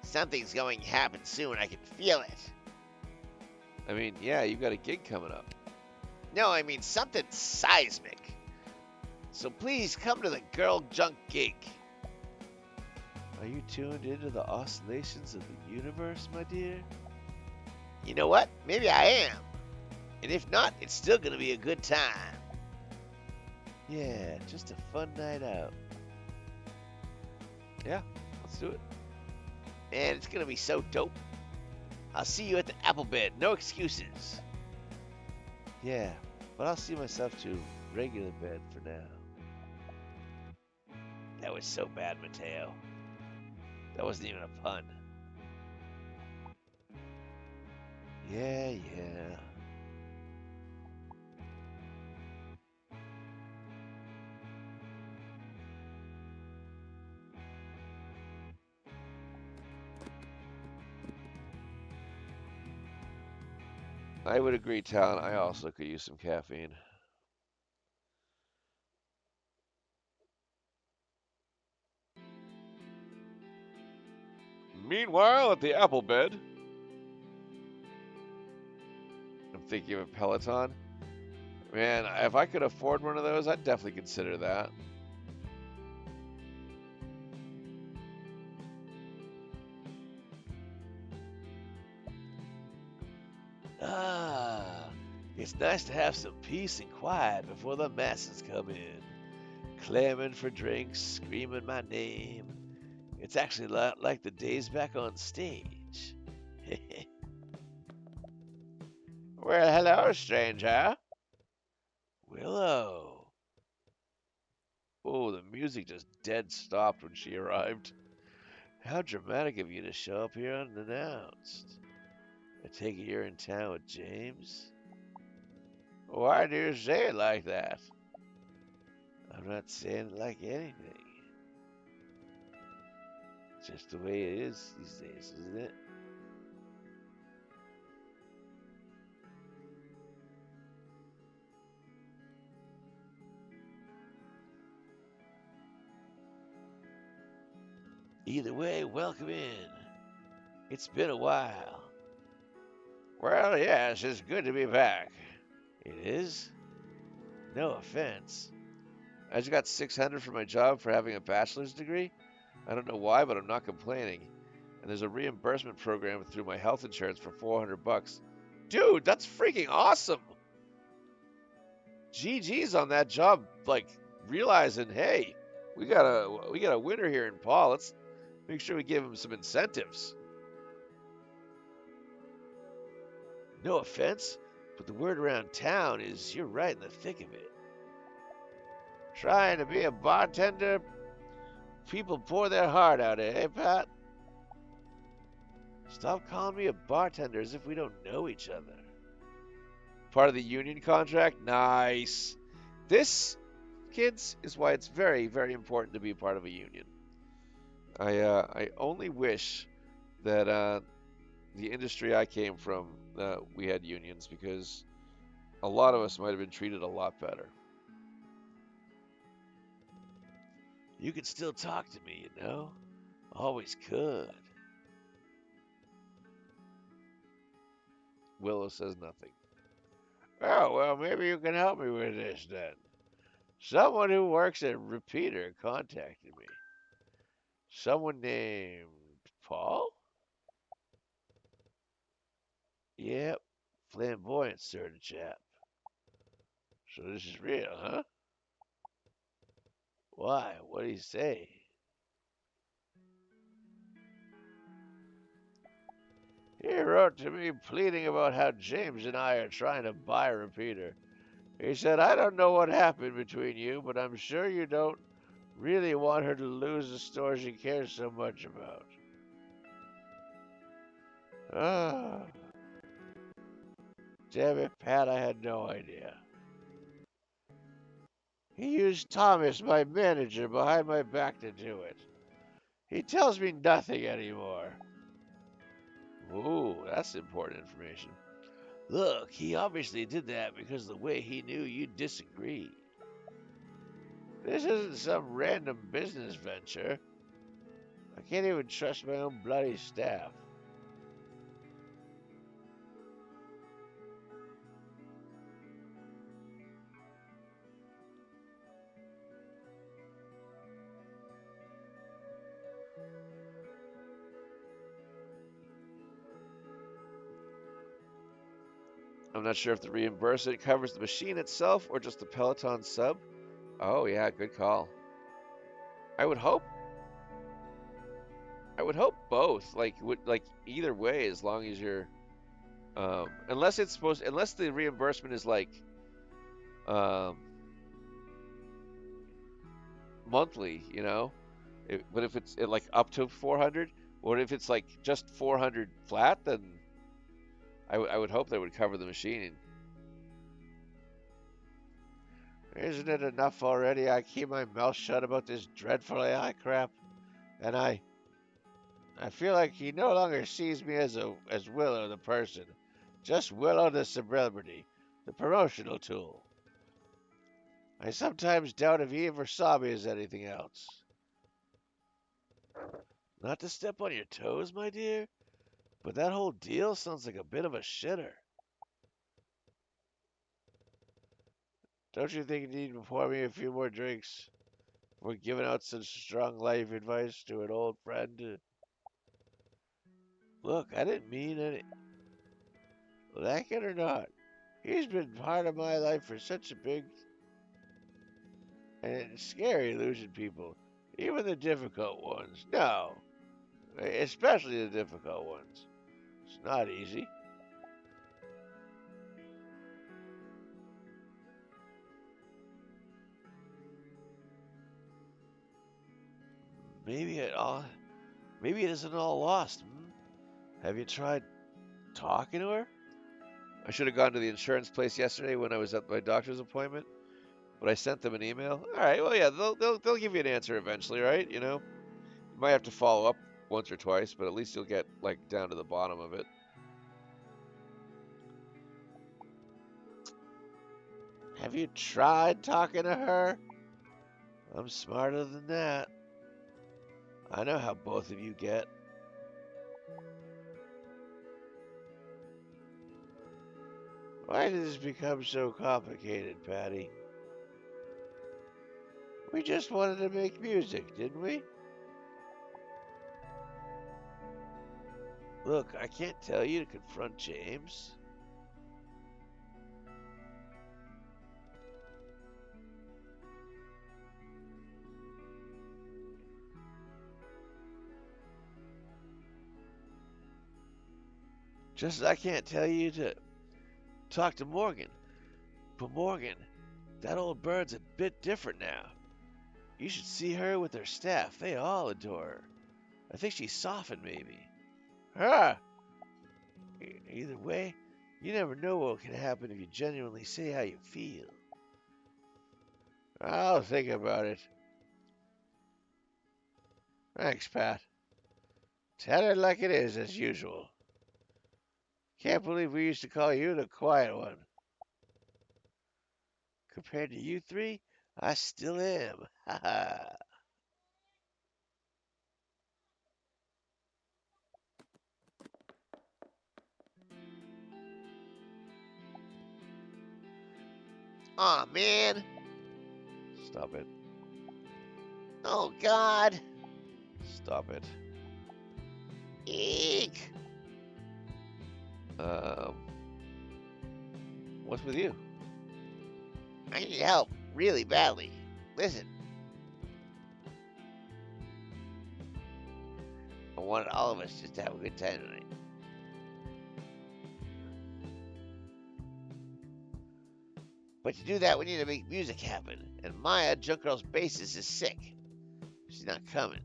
Something's going to happen soon. I can feel it. I mean, yeah, you've got a gig coming up. No, I mean something seismic. So please come to the Girl Junk gig. Are you tuned into the oscillations of the universe, my dear? You know what? Maybe I am. And if not, it's still going to be a good time. Yeah, just a fun night out. Yeah, let's do it. Man, it's going to be so dope. I'll see you at the apple bed. No excuses. Yeah, but I'll see myself to regular bed for now. That was so bad, Mateo. That wasn't even a pun. Yeah, yeah. I would agree, Talon. I also could use some caffeine. Meanwhile, at the apple bed, I'm thinking of a Peloton. Man, if I could afford one of those, I'd definitely consider that. Ah, it's nice to have some peace and quiet before the masses come in, clamoring for drinks, screaming my name. It's actually like the days back on stage. Well, hello, stranger. Willow. Oh, the music just dead stopped when she arrived. How dramatic of you to show up here unannounced. I take it you're in town with James? Why do you say it like that? I'm not saying it like anything. It's just the way it is these days, isn't it? Either way, welcome in. It's been a while. Well, yes, it's good to be back. It is? No offense. I just got 600 for my job for having a bachelor's degree. I don't know why, but I'm not complaining. And there's a reimbursement program through my health insurance for $400. Dude, that's freaking awesome. GG's on that job, like realizing, hey, we got a winner here in Paul. Let's make sure we give him some incentives. No offense, but the word around town is you're right in the thick of it. Trying to be a bartender, people pour their heart out, eh, Pat? Stop calling me a bartender as if we don't know each other. Part of the union contract? Nice. This, kids, is why it's very, very important to be part of a union. I only wish that the industry I came from, we had unions, because a lot of us might have been treated a lot better. You can still talk to me, you know? Always could. Willow says nothing. Oh, well, maybe you can help me with this then. Someone who works at Repeater contacted me. Someone named Paul? Yep, flamboyant sort of chap. So this is real, huh? Why? What did he say? He wrote to me pleading about how James and I are trying to buy Repeater. He said, I don't know what happened between you, but I'm sure you don't really want her to lose the store she cares so much about. Ah. Damn it, Pat, I had no idea. He used Thomas, my manager, behind my back to do it. He tells me nothing anymore. Ooh, that's important information. Look, he obviously did that because the way he knew you'd disagree. This isn't some random business venture. I can't even trust my own bloody staff. I'm not sure if the reimbursement covers the machine itself or just the Peloton sub. Oh yeah, good call. I would hope both. Like either way, as long as you're, unless the reimbursement is like, monthly, you know. But if it's like up to 400, or if it's like just 400 flat, then I would hope that would cover the machine. Isn't it enough already? I keep my mouth shut about this dreadful AI crap, and I feel like he no longer sees me as Willow the person, just Willow the celebrity, the promotional tool. I sometimes doubt if he ever saw me as anything else. Not to step on your toes, my dear, but that whole deal sounds like a bit of a shitter. Don't you think you need to pour me a few more drinks? We're giving out such strong life advice to an old friend. Look, I didn't mean any. Like it or not, he's been part of my life for such a big and it's scary losing people, even the difficult ones. No, especially the difficult ones. It's not easy. Maybe it isn't all lost. Have you tried talking to her? I should have gone to the insurance place yesterday when I was at my doctor's appointment, but I sent them an email. All right, well, yeah, they'll give you an answer eventually, right? You know, you might have to follow up once or twice, but at least you'll get like down to the bottom of it. Have you tried talking to her? I'm smarter than that. I know how both of you get. Why did this become so complicated, Patty? We just wanted to make music, didn't we? Look, I can't tell you to confront James. Just as I can't tell you to talk to Morgan. But Morgan, that old bird's a bit different now. You should see her with her staff. They all adore her. I think she's softened, maybe. Huh? Either way, you never know what can happen if you genuinely say how you feel. I'll think about it. Thanks, Pat. Tell it like it is, as usual. Can't believe we used to call you the quiet one. Compared to you three, I still am. Ha ha. Aw, man. Stop it. Oh, God. Stop it. Eek. What's with you? I need help really badly. Listen. I wanted all of us just to have a good time tonight. But to do that, we need to make music happen. And Maya, Junk Girl's bassist, is sick. She's not coming.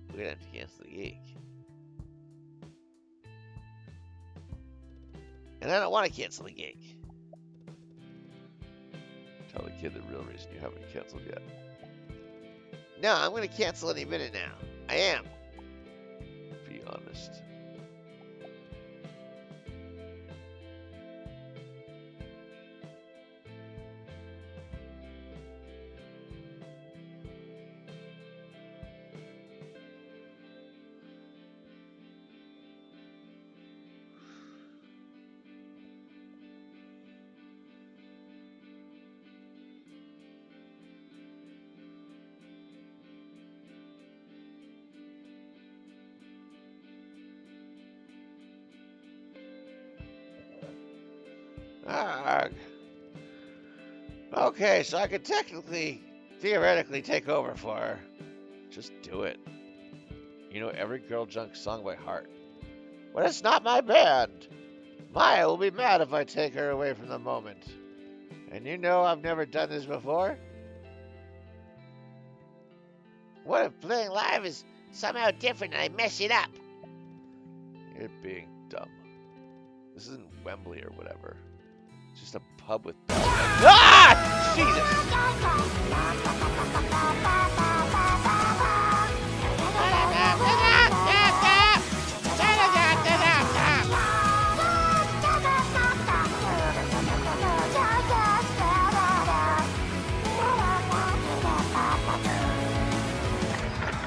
We're gonna have to cancel the gig. And I don't want to cancel the gig. Tell the kid the real reason you haven't canceled yet. No, I'm gonna cancel any minute now. I am. Be honest. Arg. Okay, so I could theoretically take over for her. Just do it. You know every Girl Junk song by heart. But it's not my band. Maya will be mad if I take her away from the moment. And you know I've never done this before. What if playing live is somehow different and I mess it up? You're being dumb. This isn't Wembley or whatever. It's just a pub with dogs. Ah!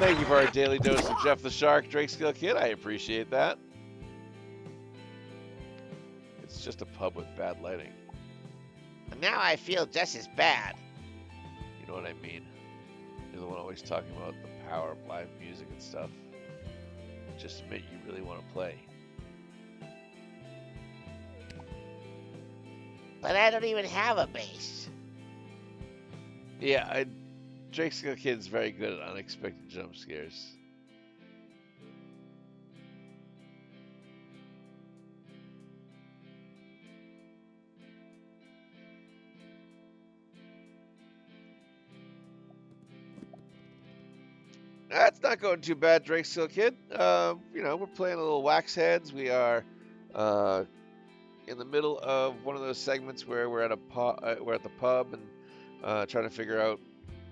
Thank you for our daily dose of Jeff the Shark, Drakescale Kid. I appreciate that. It's just a pub with bad lighting. Now I feel just as bad. You know what I mean? You're the one always talking about the power of live music and stuff. Just admit you really want to play. But I don't even have a bass. Yeah, Drakescale Kid's very good at unexpected jump scares. That's not going too bad, Drakescale Kid. You know, we're playing a little Wax Heads. We are in the middle of one of those segments where we're at the pub and trying to figure out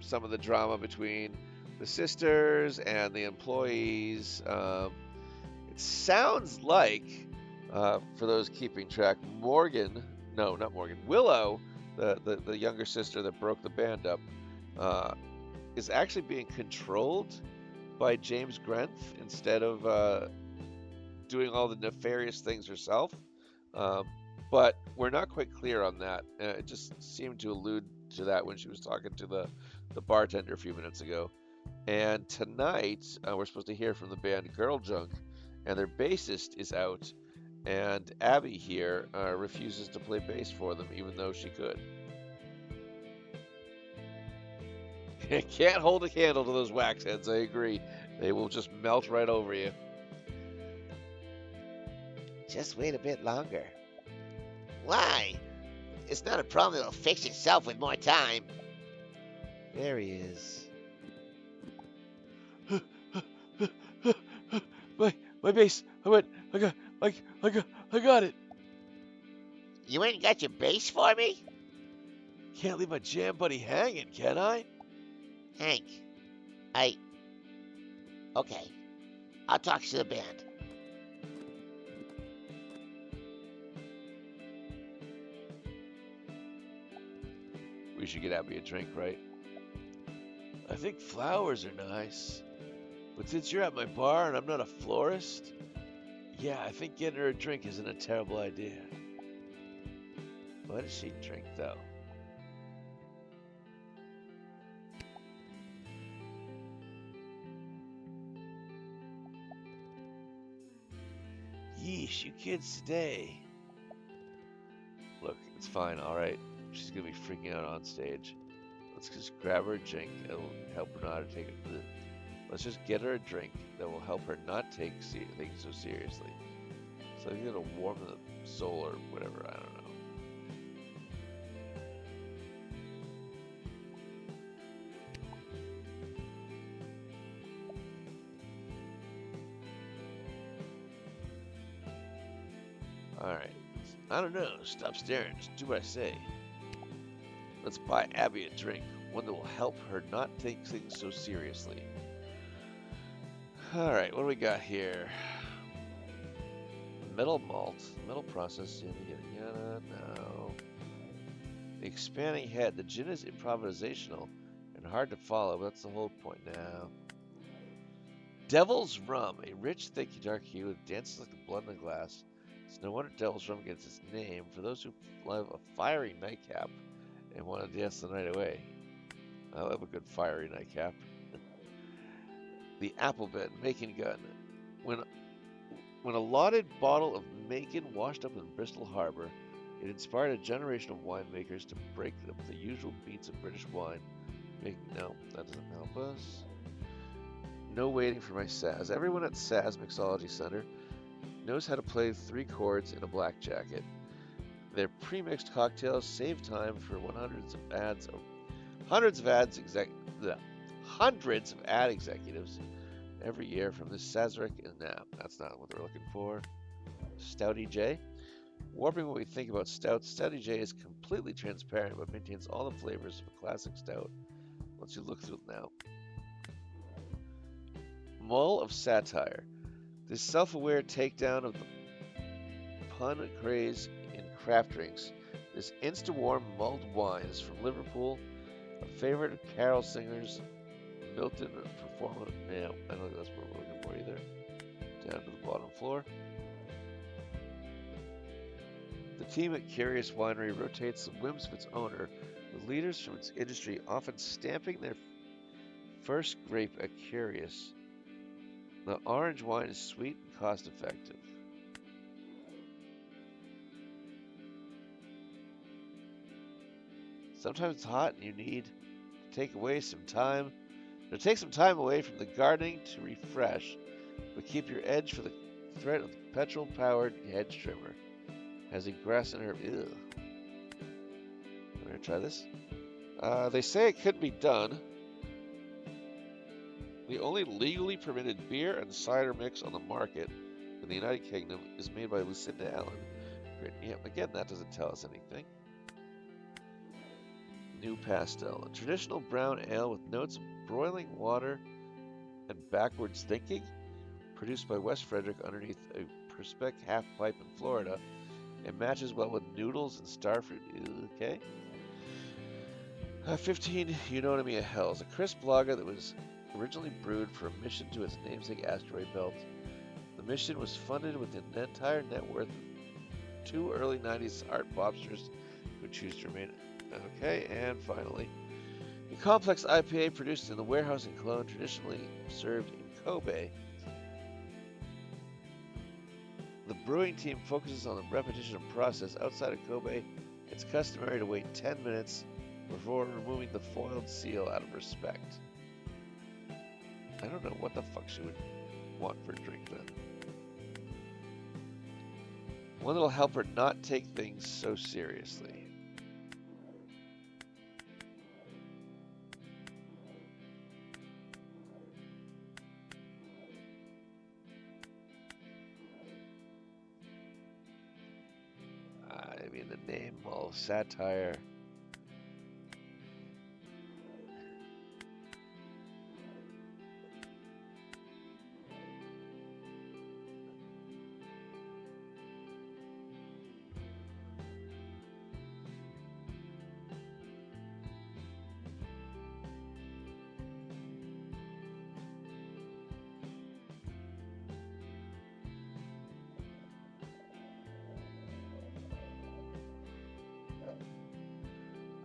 some of the drama between the sisters and the employees. It sounds like, for those keeping track, Willow, the younger sister that broke the band up, is actually being controlled by James Grenth instead of doing all the nefarious things herself. But we're not quite clear on that. It just seemed to allude to that when she was talking to the bartender a few minutes ago. And tonight, we're supposed to hear from the band Girl Junk, and their bassist is out. And Abby here refuses to play bass for them, even though she could. Can't hold a candle to those Wax Heads, I agree. They will just melt right over you. Just wait a bit longer. Why? It's not a problem that'll fix itself with more time. There he is. my bass. I got it. You ain't got your bass for me? Can't leave my jam buddy hanging, can I? Hank, okay. I'll talk to the band. We should get Abby a drink, right? I think flowers are nice. But since you're at my bar and I'm not a florist, yeah, I think getting her a drink isn't a terrible idea. What does she drink, though? Yeesh, you kids today. Look, it's fine, alright. She's gonna be freaking out on stage. Let's just grab her a drink. It'll help her not to take it. Let's just get her a drink that will help her not take things so seriously. So it'll warm the soul or whatever, I don't know. Alright. I don't know. Stop staring. Just do what I say. Let's buy Abby a drink. One that will help her not take things so seriously. Alright, what do we got here? Metal malt. Metal process. Yada yada. No. The expanding head. The gin is improvisational and hard to follow, but that's the whole point now. Devil's Rum. A rich, thick, dark hue that dances like the blood in the glass. It's no wonder Devil's Rum gets its name. For those who love a fiery nightcap and want to dance the night away. I love a good fiery nightcap. The Applebed Macon Gun. When a lauded bottle of Macon washed up in Bristol Harbor, it inspired a generation of winemakers to break the usual beats of British wine. No, that doesn't help us. No waiting for my Saz. Everyone at Saz Mixology Center knows how to play 3 chords in a black jacket. Their pre-mixed cocktails save time for hundreds of ad executives every year from the Sazerac and that's not what they're looking for. Stouty J. Warping what we think about stouts, Stouty J is completely transparent but maintains all the flavors of a classic stout. Once you look through it now. Mull of Satire. This self-aware takedown of the pun craze in craft drinks. This insta-warm mulled wine is from Liverpool, a favorite of carol singers built-in performance. Yeah, I don't think that's what we're looking for either. Down to the bottom floor. The team at Curious Winery rotates the whims of its owner, with leaders from its industry often stamping their first grape at Curious. The orange wine is sweet and cost-effective. Sometimes it's hot and you need to take some time away from the gardening to refresh, but keep your edge for the threat of the petrol-powered hedge trimmer. Has a grass and herb. Ew. I'm gonna try this. They say it could be done. The only legally permitted beer and cider mix on the market in the United Kingdom is made by Lucinda Allen. Yeah, again, that doesn't tell us anything. New Pastel, a traditional brown ale with notes of broiling water and backwards thinking, produced by West Frederick underneath a Perspex half pipe in Florida. It matches well with noodles and starfruit. Okay. 15 Eunotomia Hells, a crisp lager that was originally brewed for a mission to its namesake asteroid belt. The mission was funded with an entire net worth of 2 early 90s art bobsters who choose to remain. Okay, and finally, the complex IPA produced in the warehouse in Cologne, traditionally served in Kobe. The brewing team focuses on the repetition of process. Outside of Kobe, it's customary to wait 10 minutes before removing the foiled seal out of respect. I don't know what the fuck she would want for a drink then. One that'll help her not take things so seriously. I mean, the name, all satire.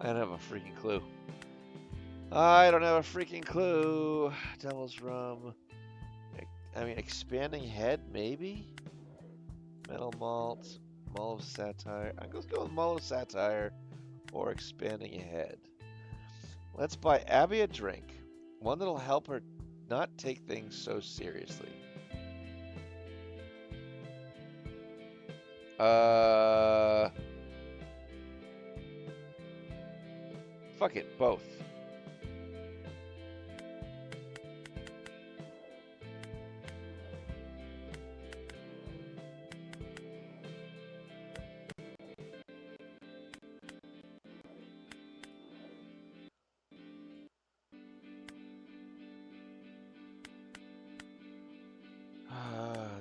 I don't have a freaking clue. I don't have a freaking clue. Devil's Rum. I mean, Expanding Head, maybe? Metal Malt. Mull of Satire. I'm going to go with Mull of Satire or Expanding Head. Let's buy Abby a drink. One that'll help her not take things so seriously. Fuck it, both.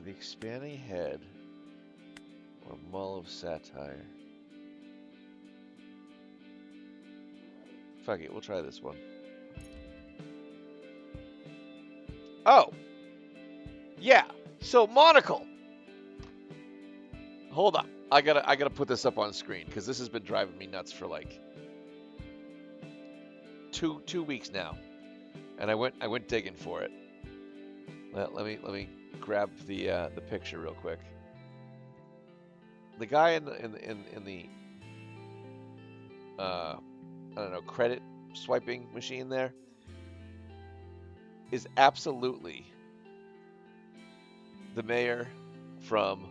The Expanding Head or Mull of Satire. Fuck it, we'll try this one. Oh! Yeah, so Monocle! Hold up. I gotta put this up on screen, because this has been driving me nuts for like two weeks now. And I went digging for it. Let me grab the picture real quick. The guy in the I don't know, credit swiping machine there is absolutely the mayor from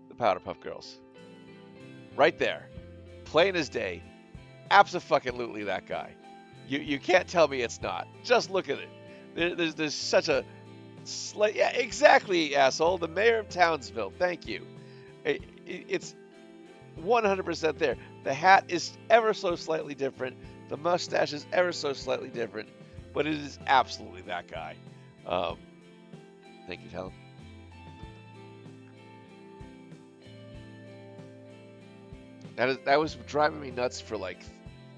the Powderpuff Girls. Right there. Plain as day. Abso-fucking-lutely that guy. You can't tell me it's not. Just look at it. There's such a slight... Yeah, exactly, asshole. The mayor of Townsville. Thank you. It's 100% there. The hat is ever so slightly different. The mustache is ever so slightly different. But it is absolutely that guy. Thank you, Helen. That was driving me nuts for like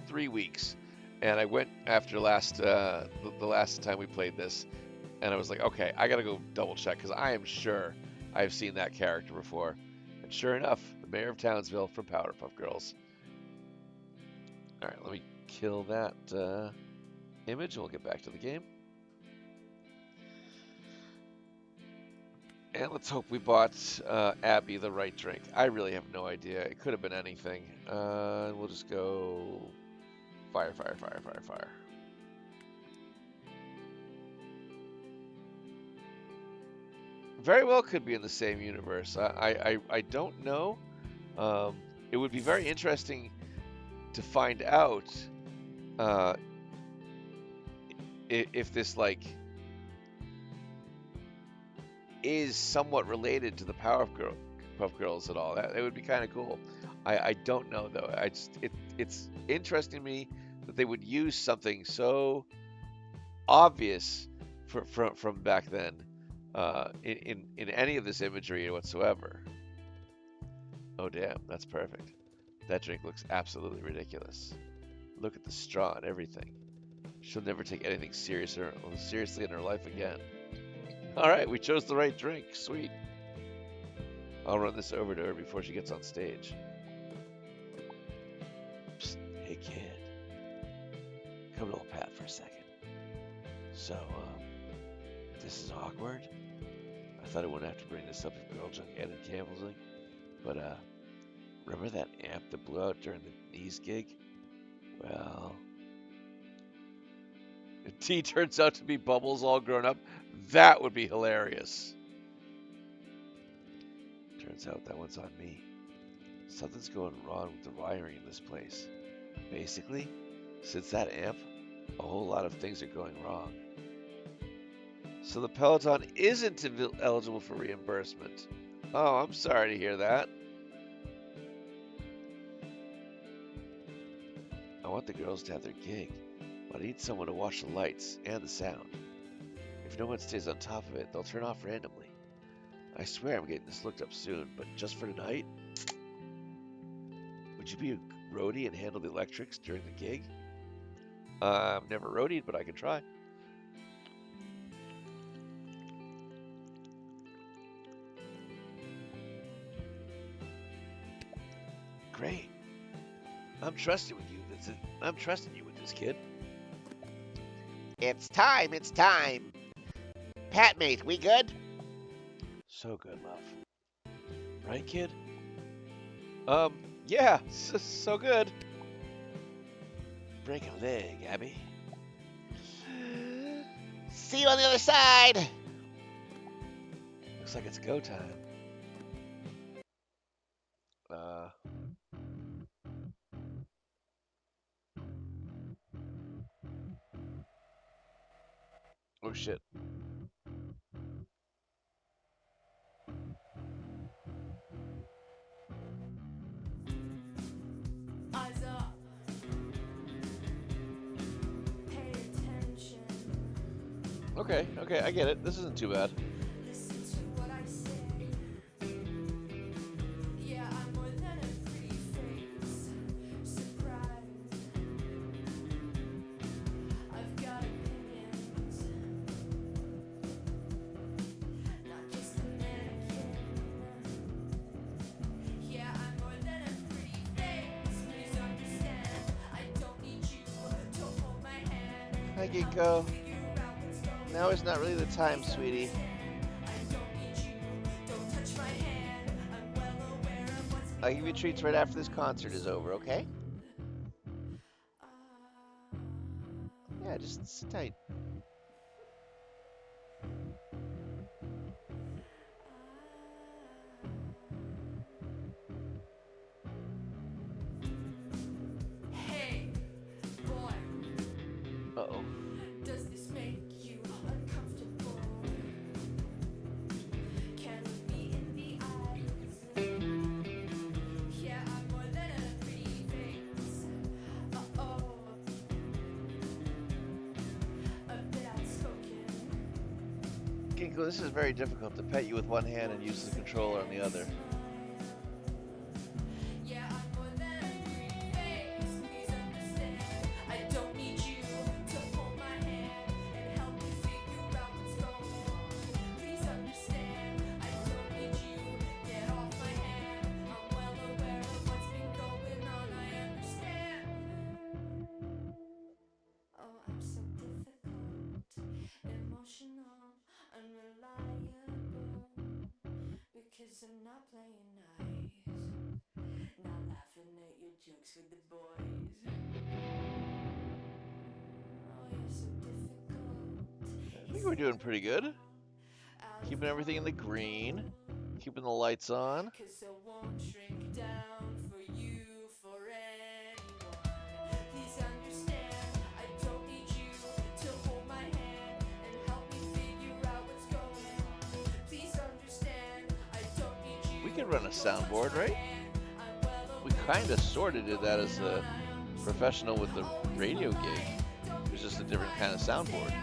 3 weeks. And I went after the last time we played this, and I was like, okay, I gotta go double check because I am sure I've seen that character before. And sure enough, the mayor of Townsville from Powerpuff Girls. All right, let me kill that image, and we'll get back to the game. And let's hope we bought Abby the right drink. I really have no idea. It could have been anything. We'll just go fire, fire, fire, fire, fire. Very well could be in the same universe. I don't know. It would be very interesting to find out if this like is somewhat related to the Powerpuff Girls at all. That would be kind of cool. I don't know though. It's interesting to me that they would use something so obvious from back then in any of this imagery whatsoever. Oh damn, that's perfect. That drink looks absolutely ridiculous. Look at the straw and everything. She'll never take anything seriously in her life again. Alright, we chose the right drink. Sweet. I'll run this over to her before she gets on stage. Psst, hey kid. Come to old Pat for a second. So, this is awkward. I thought I wouldn't have to bring this up if Girl Junk added canvassing. But, remember that amp that blew out during the Knees gig? Well, if T turns out to be Bubbles all grown up, that would be hilarious. Turns out that one's on me. Something's going wrong with the wiring in this place. Basically, since that amp, a whole lot of things are going wrong. So the Peloton isn't eligible for reimbursement. Oh, I'm sorry to hear that. I want the girls to have their gig, but I need someone to watch the lights and the sound. If no one stays on top of it, they'll turn off randomly. I swear I'm getting this looked up soon, but just for tonight? Would you be a roadie and handle the electrics during the gig? I've never roadied, but I can try. Great. I'm trusting with you. I'm trusting you with this, kid. It's time, it's time. Pat mate, we good? So good, love. Right, kid? Yeah, so good. Break a leg, Abby. See you on the other side. Looks like it's go time. Oh shit. Eyes up. Pay attention. Okay, I get it. This isn't too bad. Listen to what I say. Yeah, I'm more than a pretty face. Surprise. I've got opinions. Not just a mannequin. Yeah, I'm more than a pretty face. Please understand. I don't need you to hold my hand. Hi, Ginkgo. Now is not really the time, sweetie. I'll give you treats right after this concert is over, okay? Yeah, just sit tight. Hey, boy. Uh-oh. Does this make you uncomfortable? Can look me in the eyes. Yeah, I'm more than a pretty face. Uh-oh. A bit outspoken. Ginkgo, this is very difficult to pet you with one hand and use the controller on the other. Yeah, I'm more than a pretty face. Please understand. I don't need so not playing nice. Not laughing at your jokes with the boys. Oh, you're so difficult. I think we're doing pretty good. Keeping everything in the green. Keeping the lights on. 'Cause I won't shrink down for you, for anyone. Please understand, I don't need you to hold my hand and help me figure out what's going on. Please understand, I don't need you. We could run a soundboard, right? We kind of sort of did that as a professional with the radio gig. It was just a different kind of soundboard.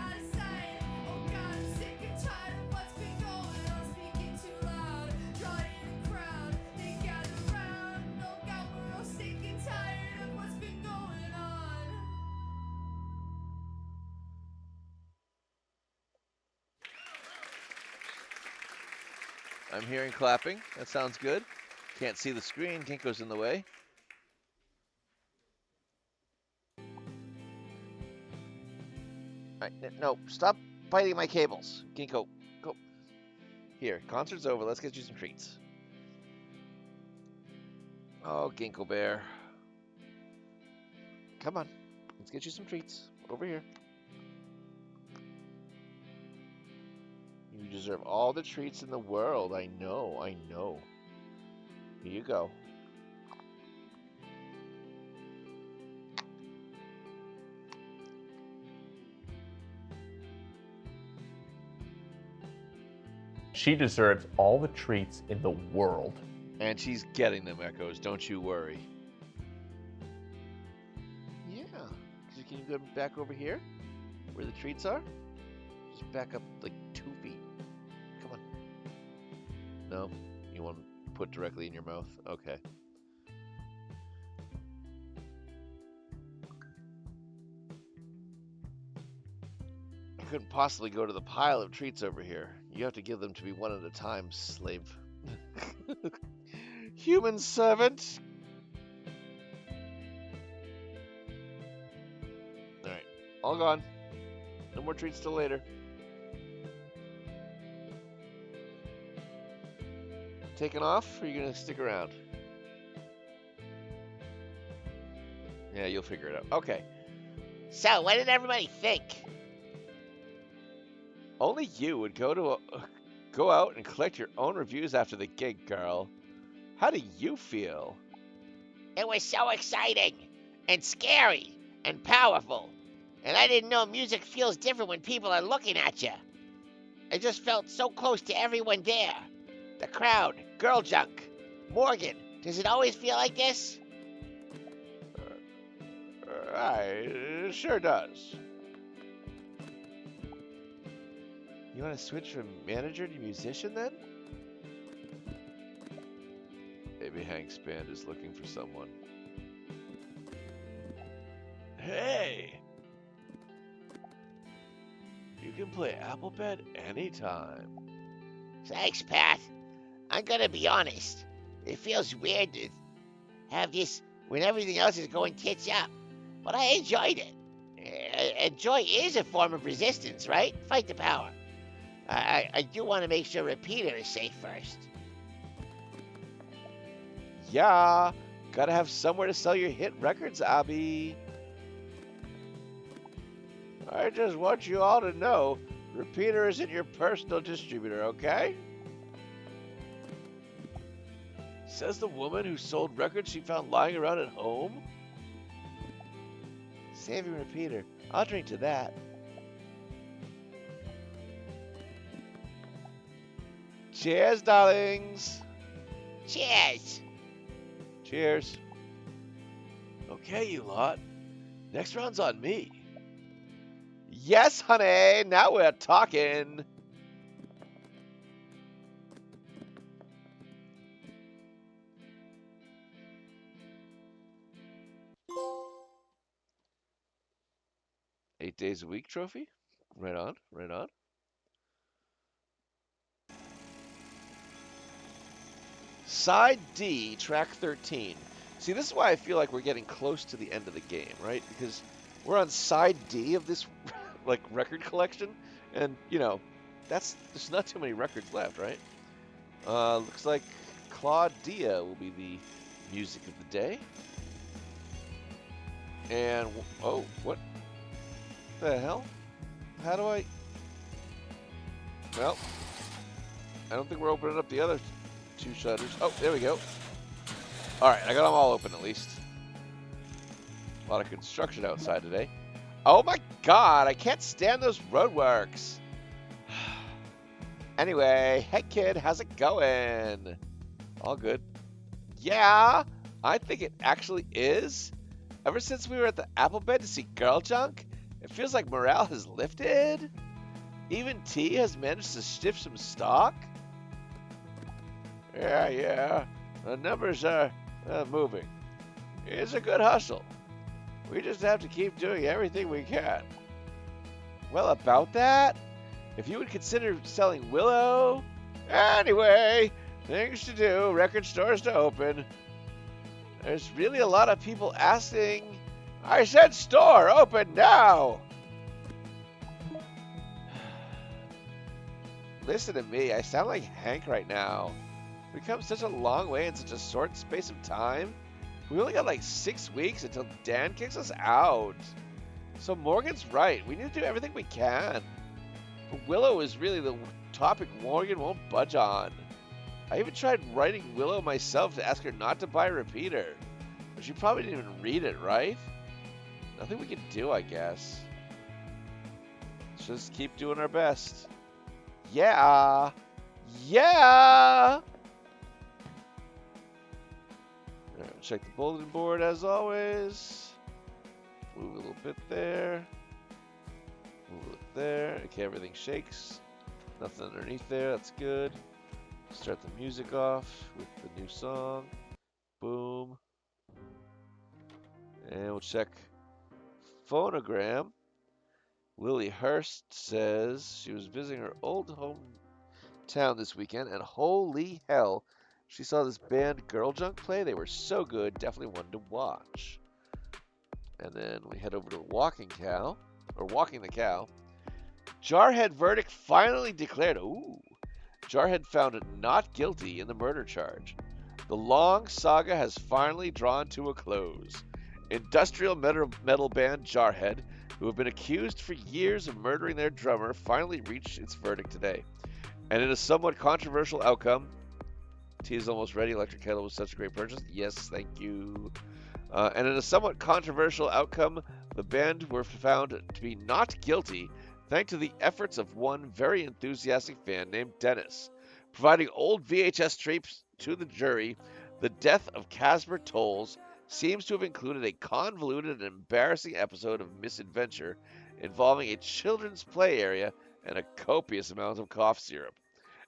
I'm hearing clapping. That sounds good. Can't see the screen. Kinko's in the way. No, stop biting my cables. Ginko, go. Here, concert's over. Let's get you some treats. Oh, Ginkgo Bear. Come on. Let's get you some treats. Over here. You deserve all the treats in the world. I know, I know. Here you go. She deserves all the treats in the world. And she's getting them, Echoes. Don't you worry. Yeah. Can you go back over here? Where the treats are? Just back up like 2 feet. Come on. No? You want to put directly in your mouth? Okay. I couldn't possibly go to the pile of treats over here. You have to give them to me one at a time, slave. Human servant. Alright. All gone. No more treats till later. Taking off, or are you gonna stick around? Yeah, you'll figure it out. Okay. So, what did everybody think? Only you would go out and collect your own reviews after the gig, girl. How do you feel? It was so exciting and scary and powerful. And I didn't know music feels different when people are looking at you. I just felt so close to everyone there. The crowd, Girl Junk, Morgan. Does it always feel like this? It sure does. You want to switch from manager to musician then? Maybe Hank's band is looking for someone. Hey! You can play Applebed anytime. Thanks, Pat. I'm gonna be honest. It feels weird to have this when everything else is going tits up. But I enjoyed it. And joy is a form of resistance, right? Fight the power. I do want to make sure Repeater is safe first. Yeah, gotta have somewhere to sell your hit records, Abby. I just want you all to know, Repeater isn't your personal distributor, okay? Says the woman who sold records she found lying around at home. Saving Repeater. I'll drink to that. Cheers, darlings. Cheers. Cheers. Okay, you lot. Next round's on me. Yes, honey. Now we're talking. Eight days a week trophy? Right on, right on. Side D, track 13. See, this is why I feel like we're getting close to the end of the game, right? Because we're on side D of this record collection, and there's not too many records left, right? Looks like Claudia will be the music of the day. And, oh, what the hell? How do I... Well, I don't think we're opening up the other two shutters. Oh, there we go. All right, I got them all open at least. A lot of construction outside today. Oh my god, I can't stand those roadworks. Anyway, hey kid, how's it going? All good. Yeah, I think it actually is. Ever since we were at the Apple Bed to see Girl Junk, it feels like morale has lifted. Even T has managed to shift some stock. Yeah, the numbers are moving. It's a good hustle. We just have to keep doing everything we can. Well, about that, if you would consider selling Willow... Anyway, things to do, record stores to open. There's really a lot of people asking... I said store, open now! Listen to me, I sound like Hank right now. We've come such a long way in such a short space of time. We only got like 6 weeks until Dan kicks us out. So Morgan's right. We need to do everything we can. But Willow is really the topic Morgan won't budge on. I even tried writing Willow myself to ask her not to buy a repeater. But she probably didn't even read it, right? Nothing we can do, I guess. Let's just keep doing our best. Yeah! Yeah! Alright, check the bulletin board as always. Move a little bit there. Move it there. Okay, everything shakes. Nothing underneath there. That's good. Start the music off with the new song. Boom. And we'll check phonogram. Lily Hurst says she was visiting her old hometown this weekend, and holy hell, she saw this band Girl Junk play. They were so good, definitely one to watch. And then we head over to Walking the Cow. Jarhead verdict finally declared. Ooh. Jarhead found not guilty in the murder charge. The long saga has finally drawn to a close. Industrial metal band Jarhead, who have been accused for years of murdering their drummer, finally reached its verdict today. And in a somewhat controversial outcome, tea is almost ready. Electric kettle was such a great purchase. Yes, thank you. And in a somewhat controversial outcome, the band were found to be not guilty thanks to the efforts of one very enthusiastic fan named Dennis. Providing old VHS tapes to the jury, the death of Casper Tolles seems to have included a convoluted and embarrassing episode of misadventure involving a children's play area and a copious amount of cough syrup.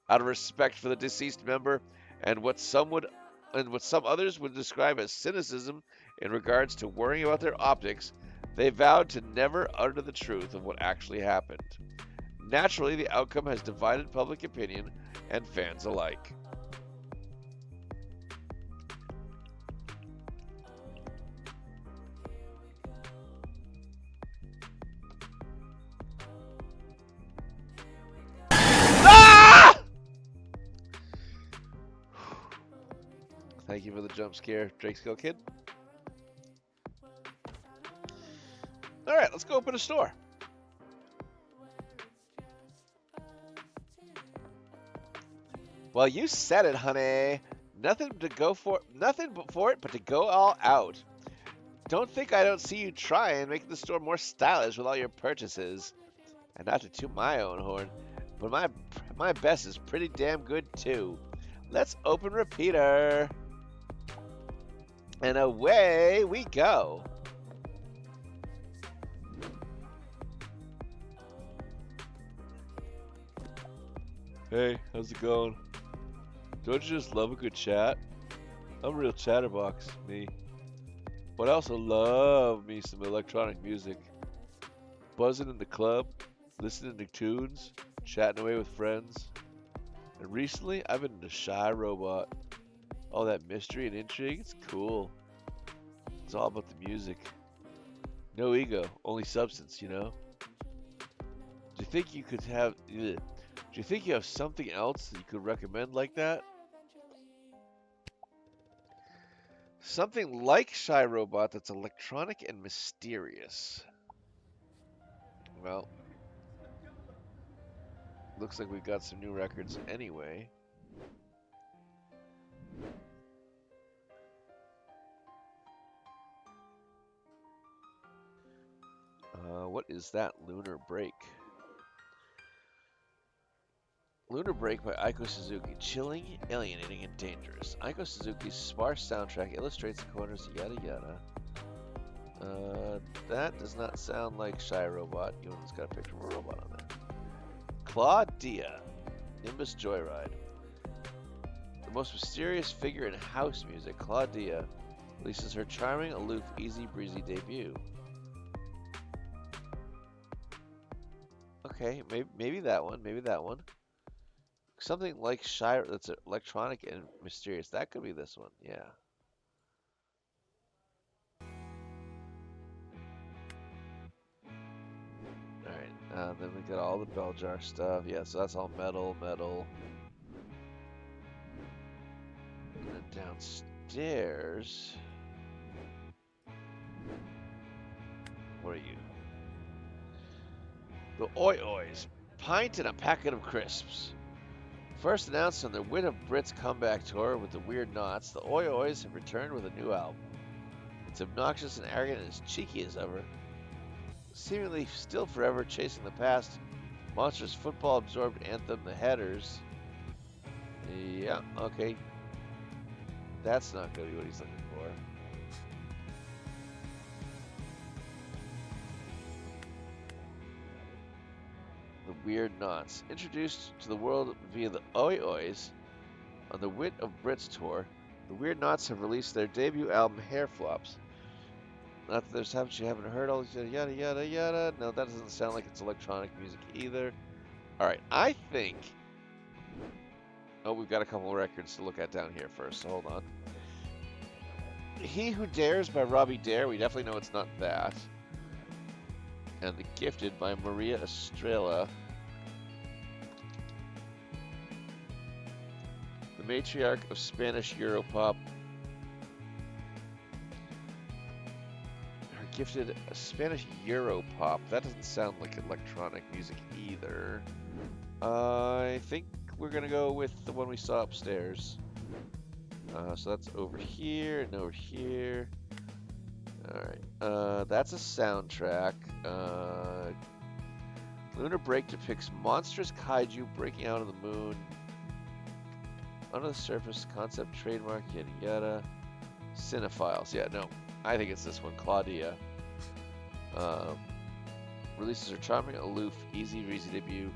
Out of respect for the deceased member and what some others would describe as cynicism in regards to worrying about their optics, they vowed to never utter the truth of what actually happened. Naturally, the outcome has divided public opinion and fans alike. Thank you for the jump scare, Drake Skill Kid. Alright, let's go open a store. Well, you said it, honey. Nothing for it but to go all out. Don't think I don't see you trying, making the store more stylish with all your purchases. And not to toot my own horn, but my best is pretty damn good too. Let's open repeater. And away we go. Hey, how's it going? Don't you just love a good chat? I'm a real chatterbox, me. But I also love me some electronic music. Buzzing in the club, listening to tunes, chatting away with friends. And recently, I've been into Shy Robot. All that mystery and intrigue, it's cool. It's all about the music. No ego, only substance, you know? Do you think you could have... Do you think you have something else that you could recommend like that? Something like Shy Robot that's electronic and mysterious. Well, looks like we've got some new records anyway. What is that? Lunar Break. Lunar Break by Aiko Suzuki. Chilling, alienating, and dangerous. Aiko Suzuki's sparse soundtrack illustrates the corners of yada yada. That does not sound like Shy Robot, even though it's got a picture of a robot on there. Claudia. Nimbus Joyride. The most mysterious figure in house music, Claudia, releases her charming, aloof, easy breezy debut. Okay, maybe that one. Maybe that one. Something like Shy that's electronic and mysterious. That could be this one. Yeah. All right. Then we got all the bell jar stuff. Yeah. So that's all metal. And then downstairs. What are you? The Oi Ois, pint and a packet of crisps. First announced on the Wit of Brits comeback tour with the Weird Knots, the Oi Ois have returned with a new album. It's obnoxious and arrogant and as cheeky as ever. Seemingly still forever chasing the past, Monsters' football-absorbed anthem, The Headers. Yeah, okay. That's not going to be what he's looking for. Weird Knots. Introduced to the world via the Oi Ois on the Wit of Brits tour, the Weird Knots have released their debut album, Hair Flops. Not that there's stuff you haven't heard, all yada yada yada yada. No, that doesn't sound like it's electronic music either. Alright, I think... Oh, we've got a couple of records to look at down here first, so hold on. He Who Dares by Robbie Dare, we definitely know it's not that. And The Gifted by Maria Estrella. The matriarch of Spanish Europop. Her Gifted Spanish Europop. That doesn't sound like electronic music either. I think we're going to go with the one we saw upstairs. So that's over here and over here. Alright, that's a soundtrack. Lunar Break depicts monstrous kaiju breaking out of the moon. Under the surface, concept, trademark, yada yada. Cinephiles, yeah, no. I think it's this one, Claudia. Releases her charming, aloof, easy, breezy debut.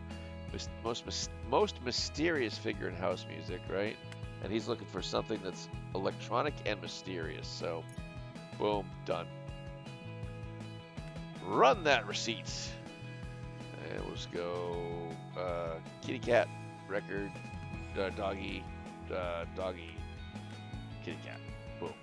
Most mysterious figure in house music, right? And he's looking for something that's electronic and mysterious, so... Boom, done. Run that receipt. And let's go kitty cat record, doggy, kitty cat. Boom.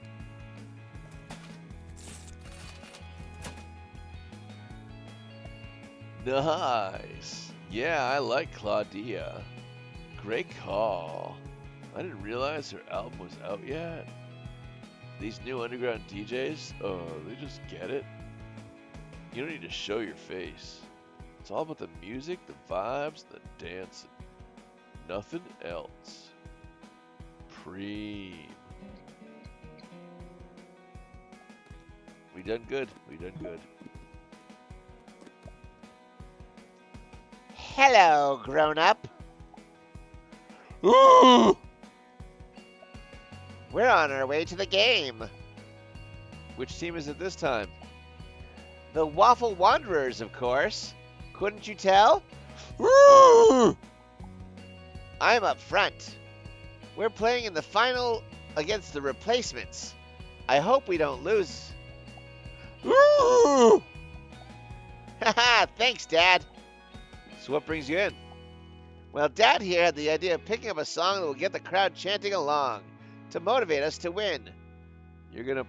Nice. Yeah, I like Claudia. Great call. I didn't realize her album was out yet. These new underground DJs, they just get it. You don't need to show your face. It's all about the music, the vibes, the dancing. Nothing else. Preem. We done good. We done good. Hello, grown-up. Ooh! We're on our way to the game. Which team is it this time? The Waffle Wanderers, of course. Couldn't you tell? Ooh! I'm up front. We're playing in the final against the replacements. I hope we don't lose. Ooh! Haha, thanks, Dad. So what brings you in? Well, Dad here had the idea of picking up a song that will get the crowd chanting along to motivate us to win. You're gonna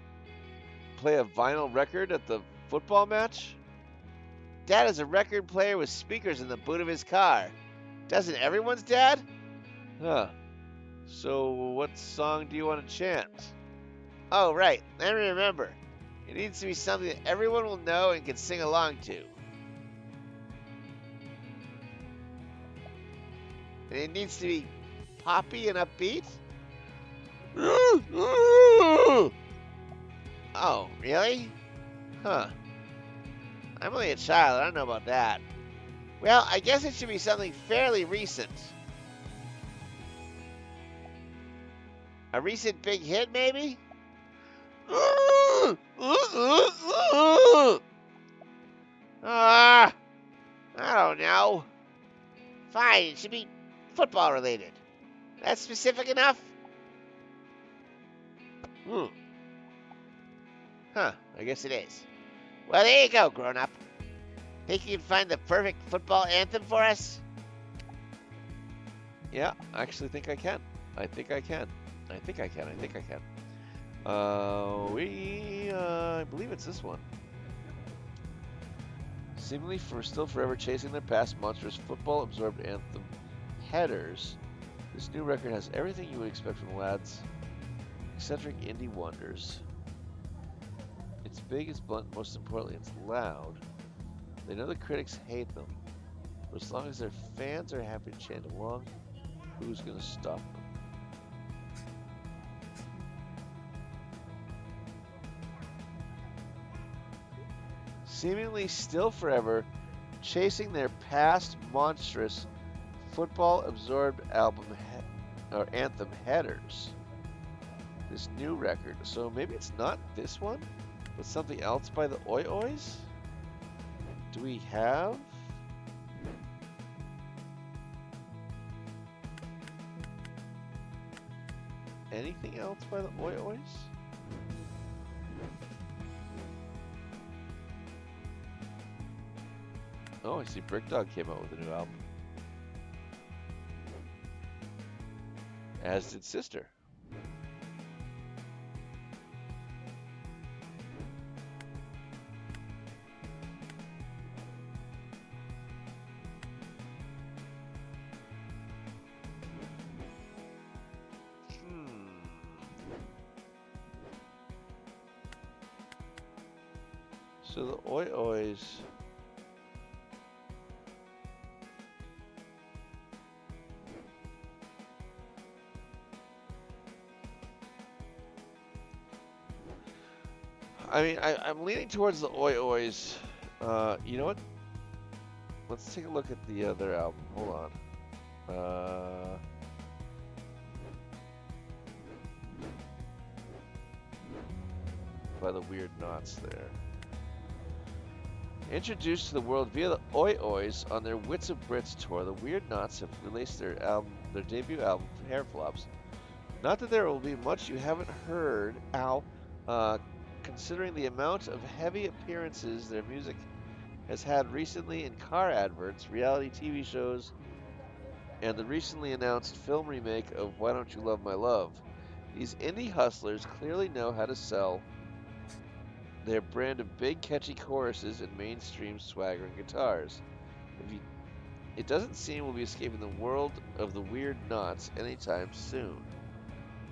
play a vinyl record at the football match? Dad is a record player with speakers in the boot of his car. Doesn't everyone's dad? Huh. So what song do you want to chant? Oh, right. I remember. It needs to be something that everyone will know and can sing along to. And it needs to be poppy and upbeat? Oh, really? Huh. I'm only a child. I don't know about that. Well, I guess it should be something fairly recent. A recent big hit, maybe? I don't know. Fine, it should be football related. That's specific enough? Huh, I guess it is. Well, there you go, grown-up. Think you can find the perfect football anthem for us? Yeah, I actually think I can. I think I can. I think I can. I think I can. I believe it's this one. Seemingly still forever chasing their past monstrous football-absorbed anthem headers, this new record has everything you would expect from lads' eccentric indie wonders. It's big, it's blunt, most importantly, it's loud. They know the critics hate them, but as long as their fans are happy to chant along, who's going to stop them? Seemingly still forever chasing their past monstrous football-absorbed anthem headers. This new record. So maybe it's not this one, but something else by the Oi Ois? Do we have? Anything else by the Oi Ois? Oh, I see Brick Dog came out with a new album. As did Sister. So the Oi Ois. I mean, I'm leaning towards the Oi Ois. You know what? Let's take a look at the other album. Hold on. By the Weird Knots there. Introduced to the world via the Oi Ois on their Wits of Brits tour, the Weird Knots have released their debut album, Hair Flops. Not that there will be much you haven't heard, considering the amount of heavy appearances their music has had recently in car adverts, reality TV shows, and the recently announced film remake of Why Don't You Love My Love. These indie hustlers clearly know how to sell their brand of big catchy choruses and mainstream swaggering guitars. It doesn't seem we'll be escaping the world of the Weird Knots anytime soon,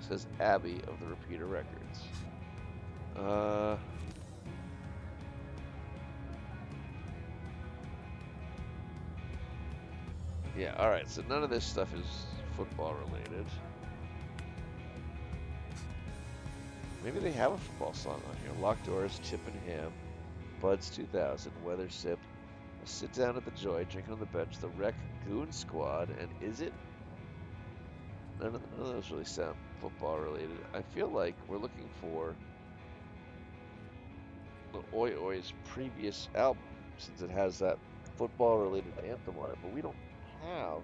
says Abby of the Repeater Records. Yeah, alright, so none of this stuff is football related. Maybe they have a football song on here. Locked Doors, Chip and Ham, Buds 2000, Weather Sip, A Sit Down at the Joy, Drinking on the Bench, The Wreck, Goon Squad, and Is It? None of those really sound football related. I feel like we're looking for the Oi Oi's previous album, since it has that football related anthem on it, but we don't have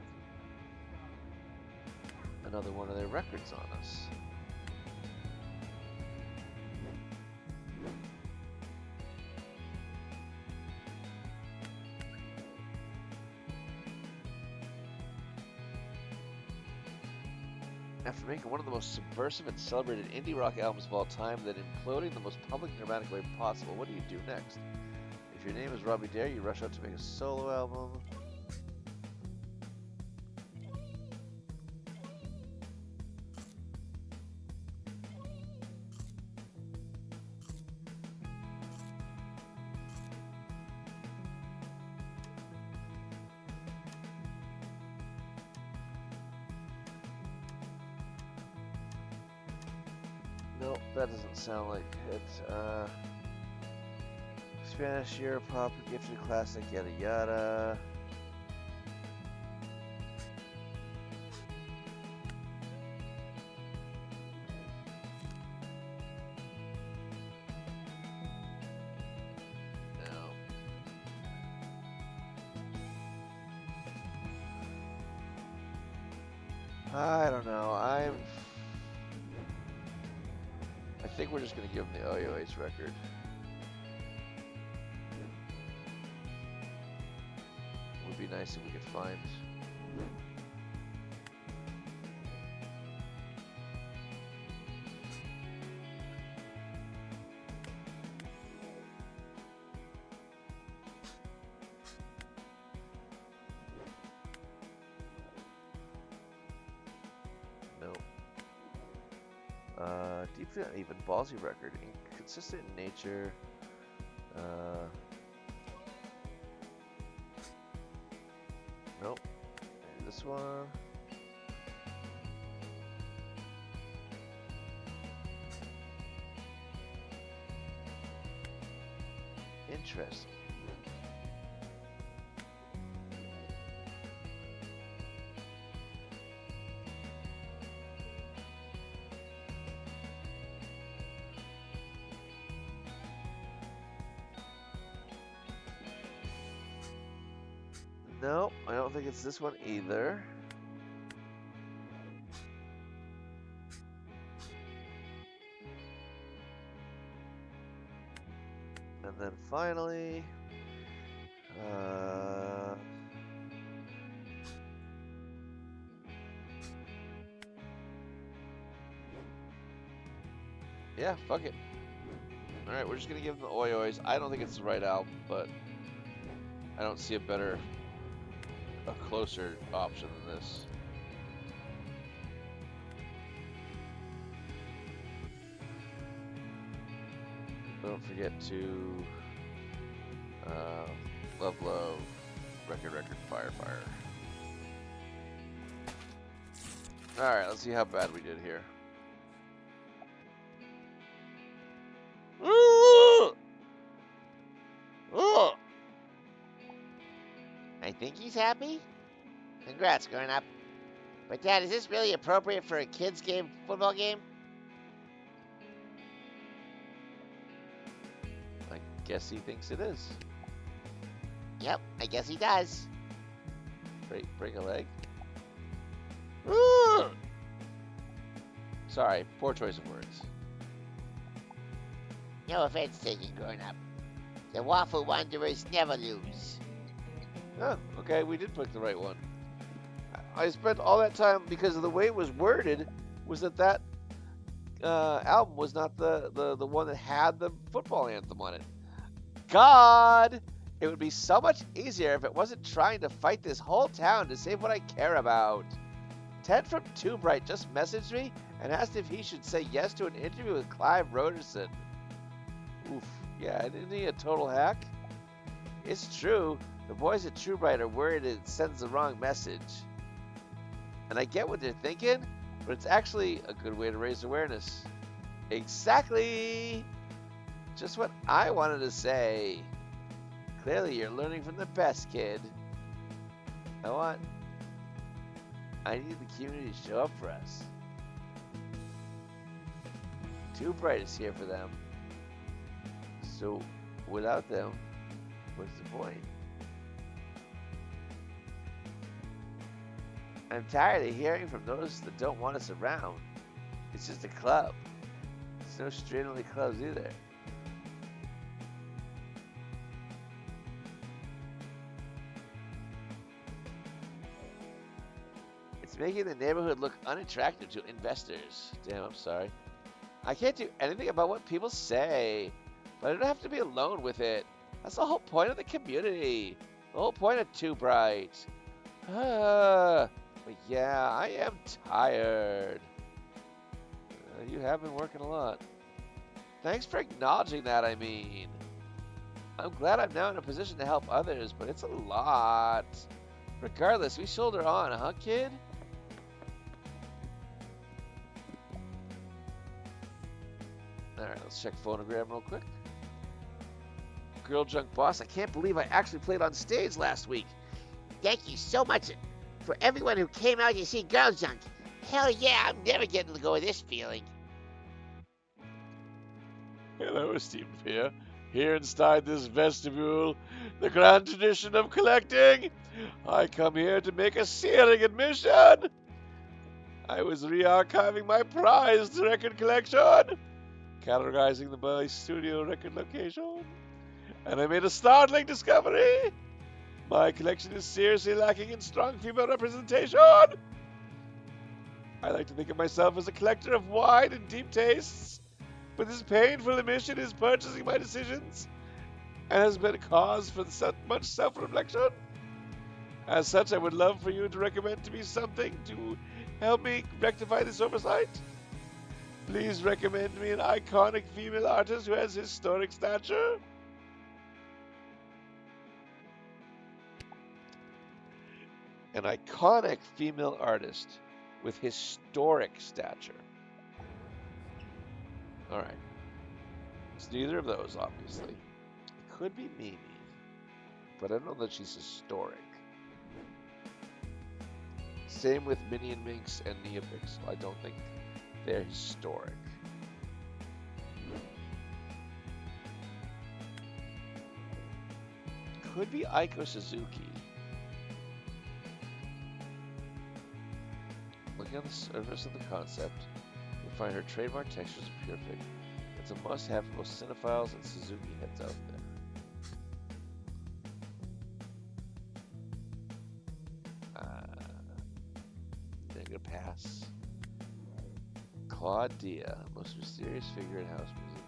another one of their records on us. After making one of the most subversive and celebrated indie rock albums of all time, then imploding the most public and dramatic way possible, what do you do next? If your name is Robbie Dare, you rush out to make a solo album. Nope, that doesn't sound like it. Spanish Europop, gifted classic, yada yada. No. I don't know. I think we're just gonna give him the OUH record. Would be nice if we could find. Nope. Deeply uneven, ballsy record, inconsistent in nature. Nope. Maybe this one. Interesting. No, I don't think it's this one either. And then finally, yeah, fuck it. All right, we're just gonna give them the Oi Ois. I don't think it's the right album, but I don't see a closer option than this. Don't forget to love, record, fire. All right, let's see how bad we did here. I think he's happy. Congrats, growing up. But Dad, is this really appropriate for a kid's game, football game? I guess he thinks it is. Yep, I guess he does. Break a leg. Ooh! Sorry, poor choice of words. No offense taken, growing up. The Waffle Wanderers never lose. Oh, okay, we did pick the right one. I spent all that time because of the way it was worded. Was that album was not the one that had the football anthem on it? God, it would be so much easier if it wasn't trying to fight this whole town to save what I care about. Ted from Too Bright just messaged me and asked if he should say yes to an interview with Clive Roderson. Oof, yeah, isn't he a total hack? It's true. The boys at True Bright are worried it sends the wrong message. And I get what they're thinking, but it's actually a good way to raise awareness. Exactly! Just what I wanted to say. Clearly you're learning from the best, kid. I need the community to show up for us. Too Bright is here for them. So, without them, what's the point? I'm tired of hearing from those that don't want us around. It's just a club. There's no straightaway clubs either. It's making the neighborhood look unattractive to investors. Damn, I'm sorry. I can't do anything about what people say, but I don't have to be alone with it. That's the whole point of the community. The whole point of Too Bright. But yeah, I am tired. You have been working a lot. Thanks for acknowledging that, I mean. I'm glad I'm now in a position to help others, but it's a lot. Regardless, we shoulder on, huh, kid? Let's check phonogram real quick. Girl Junk Boss, I can't believe I actually played on stage last week. Thank you so much for everyone who came out to see Girl Junk. Hell yeah, I'm never getting to go with this feeling. Hello, esteemed peer. Here inside this vestibule, the grand tradition of collecting, I come here to make a searing admission. I was re-archiving my prized record collection, categorizing them by studio record location, and I made a startling discovery. My collection is seriously lacking in strong female representation. I like to think of myself as a collector of wide and deep tastes, but this painful omission is purchasing my decisions and has been a cause for much self-reflection. As such, I would love for you to recommend to me something to help me rectify this oversight. Please recommend me an iconic female artist who has historic stature. An iconic female artist with historic stature. All right. It's neither of those, obviously. It could be Mimi, but I don't know that she's historic. Same with Minnie and Minx and Neopixel. I don't think they're historic. Could be Aiko Suzuki. Looking on the surface of the concept, you'll find her trademark textures are perfect. It's a must-have for both cinephiles and Suzuki heads out there. I'm gonna pass. Claudia, most mysterious figure in house music.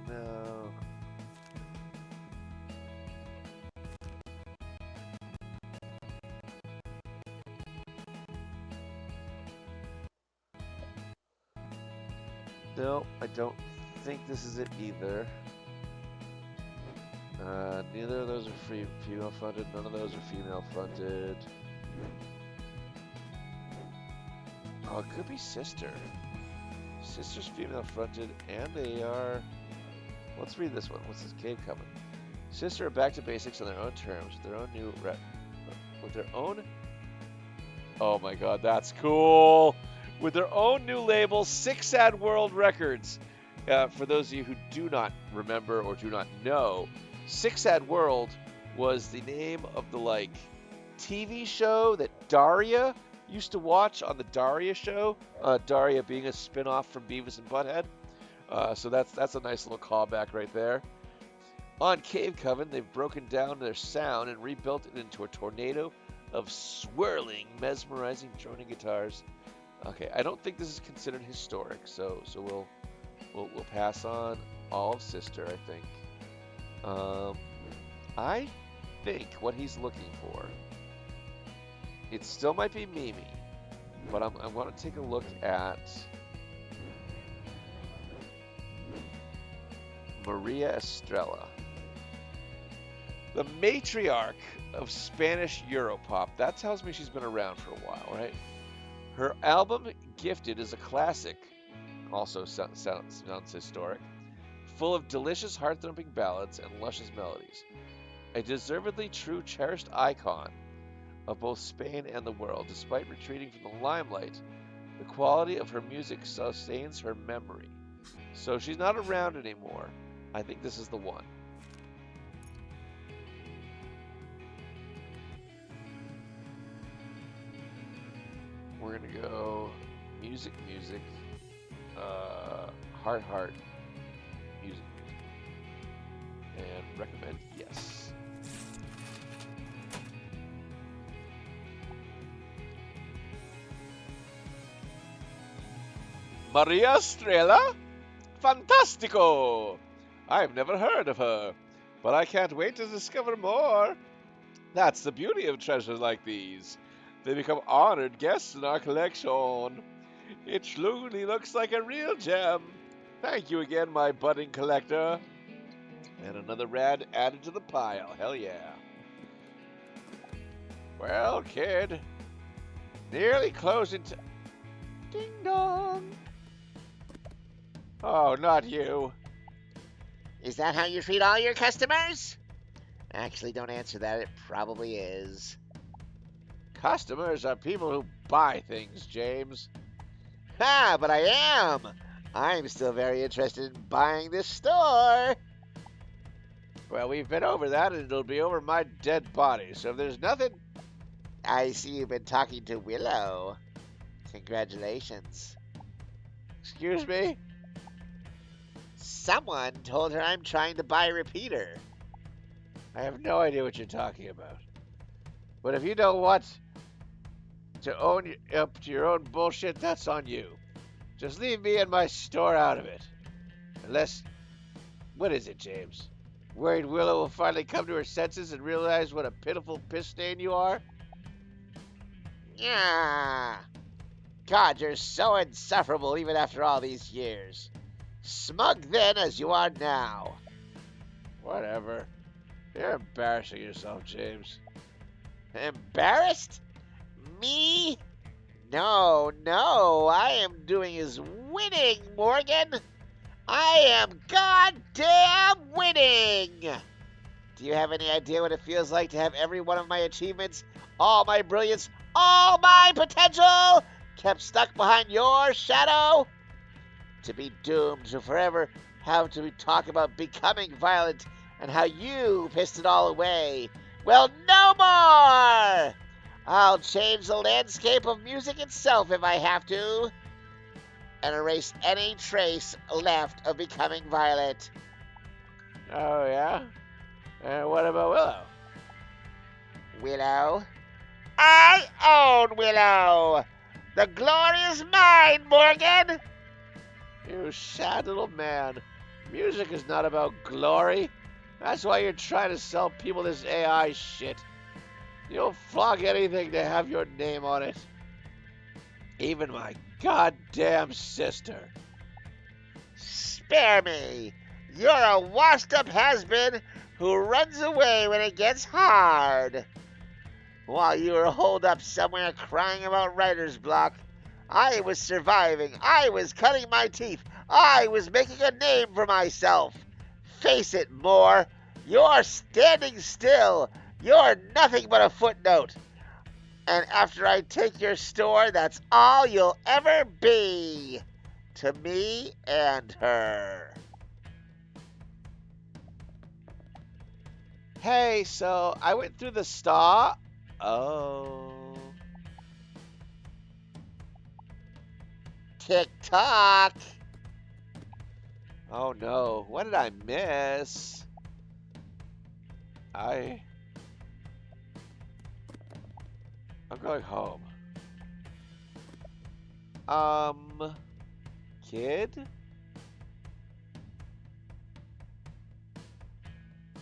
No. No, I don't think this is it either. Neither of those are female funded. None of those are female funded. Oh, it could be Sister. Sister's female fronted, and they are. Let's read this one. What's this? Cave Coming. Sister are back to basics on their own terms, with their own Oh my God, that's cool. With their own new label, Six Sad World Records. For those of you who do not remember or do not know, Six Sad World was the name of the TV show that Daria used to watch on the Daria show. Daria being a spin-off from Beavis and Butthead. So that's a nice little callback right there. On Cave Coven, they've broken down their sound and rebuilt it into a tornado of swirling, mesmerizing, droning guitars. Okay, I don't think this is considered historic, so we'll pass on all of Sister, I think. I think what he's looking for, it still might be Mimi, but I want to take a look at Maria Estrella, the matriarch of Spanish Europop. That tells me she's been around for a while, right? Her album Gifted is a classic, also sounds historic, full of delicious heart-thumping ballads and luscious melodies. A deservedly true cherished icon of both Spain and the world. Despite retreating from the limelight, the quality of her music sustains her memory. So she's not around anymore. I think this is the one. We're gonna go music, heart, music, and recommend yes. Maria Estrella? Fantastico! I've never heard of her, but I can't wait to discover more. That's the beauty of treasures like these. They become honored guests in our collection. It truly looks like a real gem. Thank you again, my budding collector. And another rad added to the pile. Hell yeah. Well, kid, nearly closing to... Ding dong. Oh, not you. Is that how you treat all your customers? Actually, don't answer that. It probably is. Customers are people who buy things, James. Ha, but I am. I'm still very interested in buying this store. Well, we've been over that, and it'll be over my dead body, so if there's nothing... I see you've been talking to Willow. Congratulations. Excuse me? Someone told her I'm trying to buy a repeater. I have no idea what you're talking about. But if you don't want to own up to your own bullshit, that's on you. Just leave me and my store out of it. Unless... What is it, James? Worried Willow will finally come to her senses and realize what a pitiful piss stain you are? Yeah. God, you're so insufferable even after all these years. Smug then as you are now. Whatever. You're embarrassing yourself, James. Embarrassed? Me? No, I am doing is winning, Morgan. I am goddamn winning. Do you have any idea what it feels like to have every one of my achievements, all my brilliance, all my potential kept stuck behind your shadow? To be doomed to forever have to talk about becoming violent and how you pissed it all away. Well, no more! I'll change the landscape of music itself if I have to, and erase any trace left of becoming violent. Oh, yeah? And what about Willow? Willow? I own Willow! The glory is mine, Morgan! You sad little man. Music is not about glory. That's why you're trying to sell people this AI shit. You'll flog anything to have your name on it. Even my goddamn sister. Spare me! You're a washed-up has-been who runs away when it gets hard. While you were holed up somewhere crying about writer's block, I was surviving. I was cutting my teeth. I was making a name for myself. Face it, Moore. You're standing still. You're nothing but a footnote. And after I take your store, that's all you'll ever be. To me and her. Hey, so I went through the store. Oh. Tick-tock. Oh no, what did I miss? I'm going home. Kid?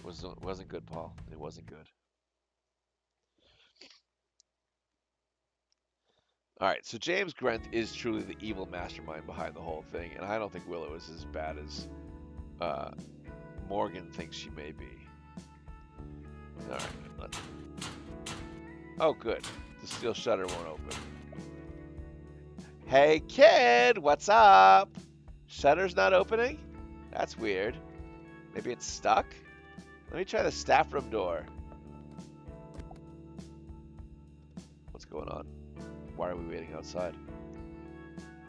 Wasn't good, Paul. It wasn't good. Alright, so James Grant is truly the evil mastermind behind the whole thing, and I don't think Willow is as bad as Morgan thinks she may be. Alright, oh good. The steel shutter won't open. Hey kid, what's up? Shutter's not opening? That's weird. Maybe it's stuck? Let me try the staff room door. What's going on? Why are we waiting outside?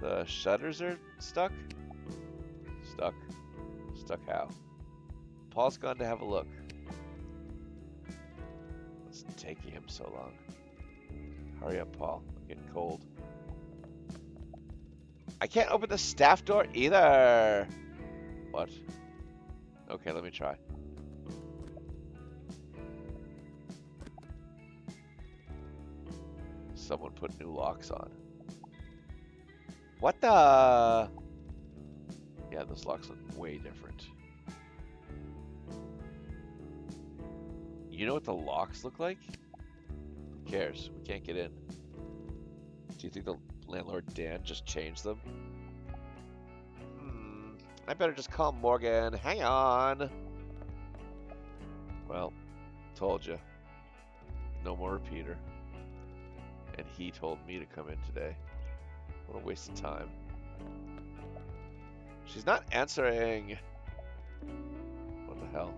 The shutters are stuck? Stuck? Stuck how? Paul's gone to have a look. What's taking him so long? Hurry up, Paul. I'm getting cold. I can't open the staff door either! What? Okay, let me try. Someone put new locks on. What the? Yeah, those locks look way different. You know what the locks look like? Who cares? We can't get in. Do you think the landlord Dan just changed them? I better just call Morgan. Hang on. Well, told you. No more repeater. he told me to come in today. What a waste of time. She's not answering. What the hell?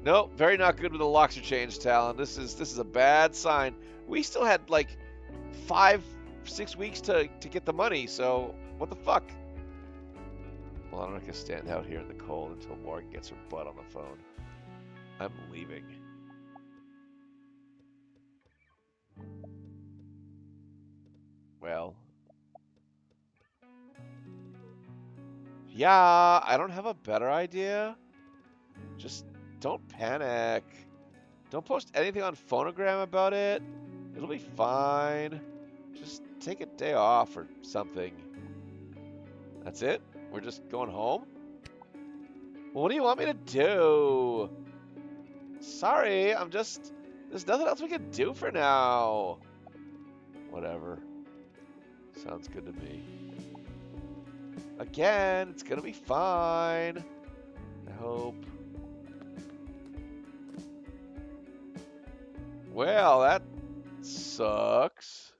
Nope, very not good with the locks are changed, Talon. This is a bad sign. We still had like 5-6 weeks to get the money, so what the fuck? Well, I'm not gonna stand out here in the cold until Morgan gets her butt on the phone. I'm leaving. Well. Yeah, I don't have a better idea. Just don't panic. Don't post anything on Phonogram about it. It'll be fine. Just take a day off or something. That's it? We're just going home? Well, what do you want me to do? Sorry, there's nothing else we can do for now. Whatever. Sounds good to me. Again, it's gonna be fine. I hope. Well, that sucks.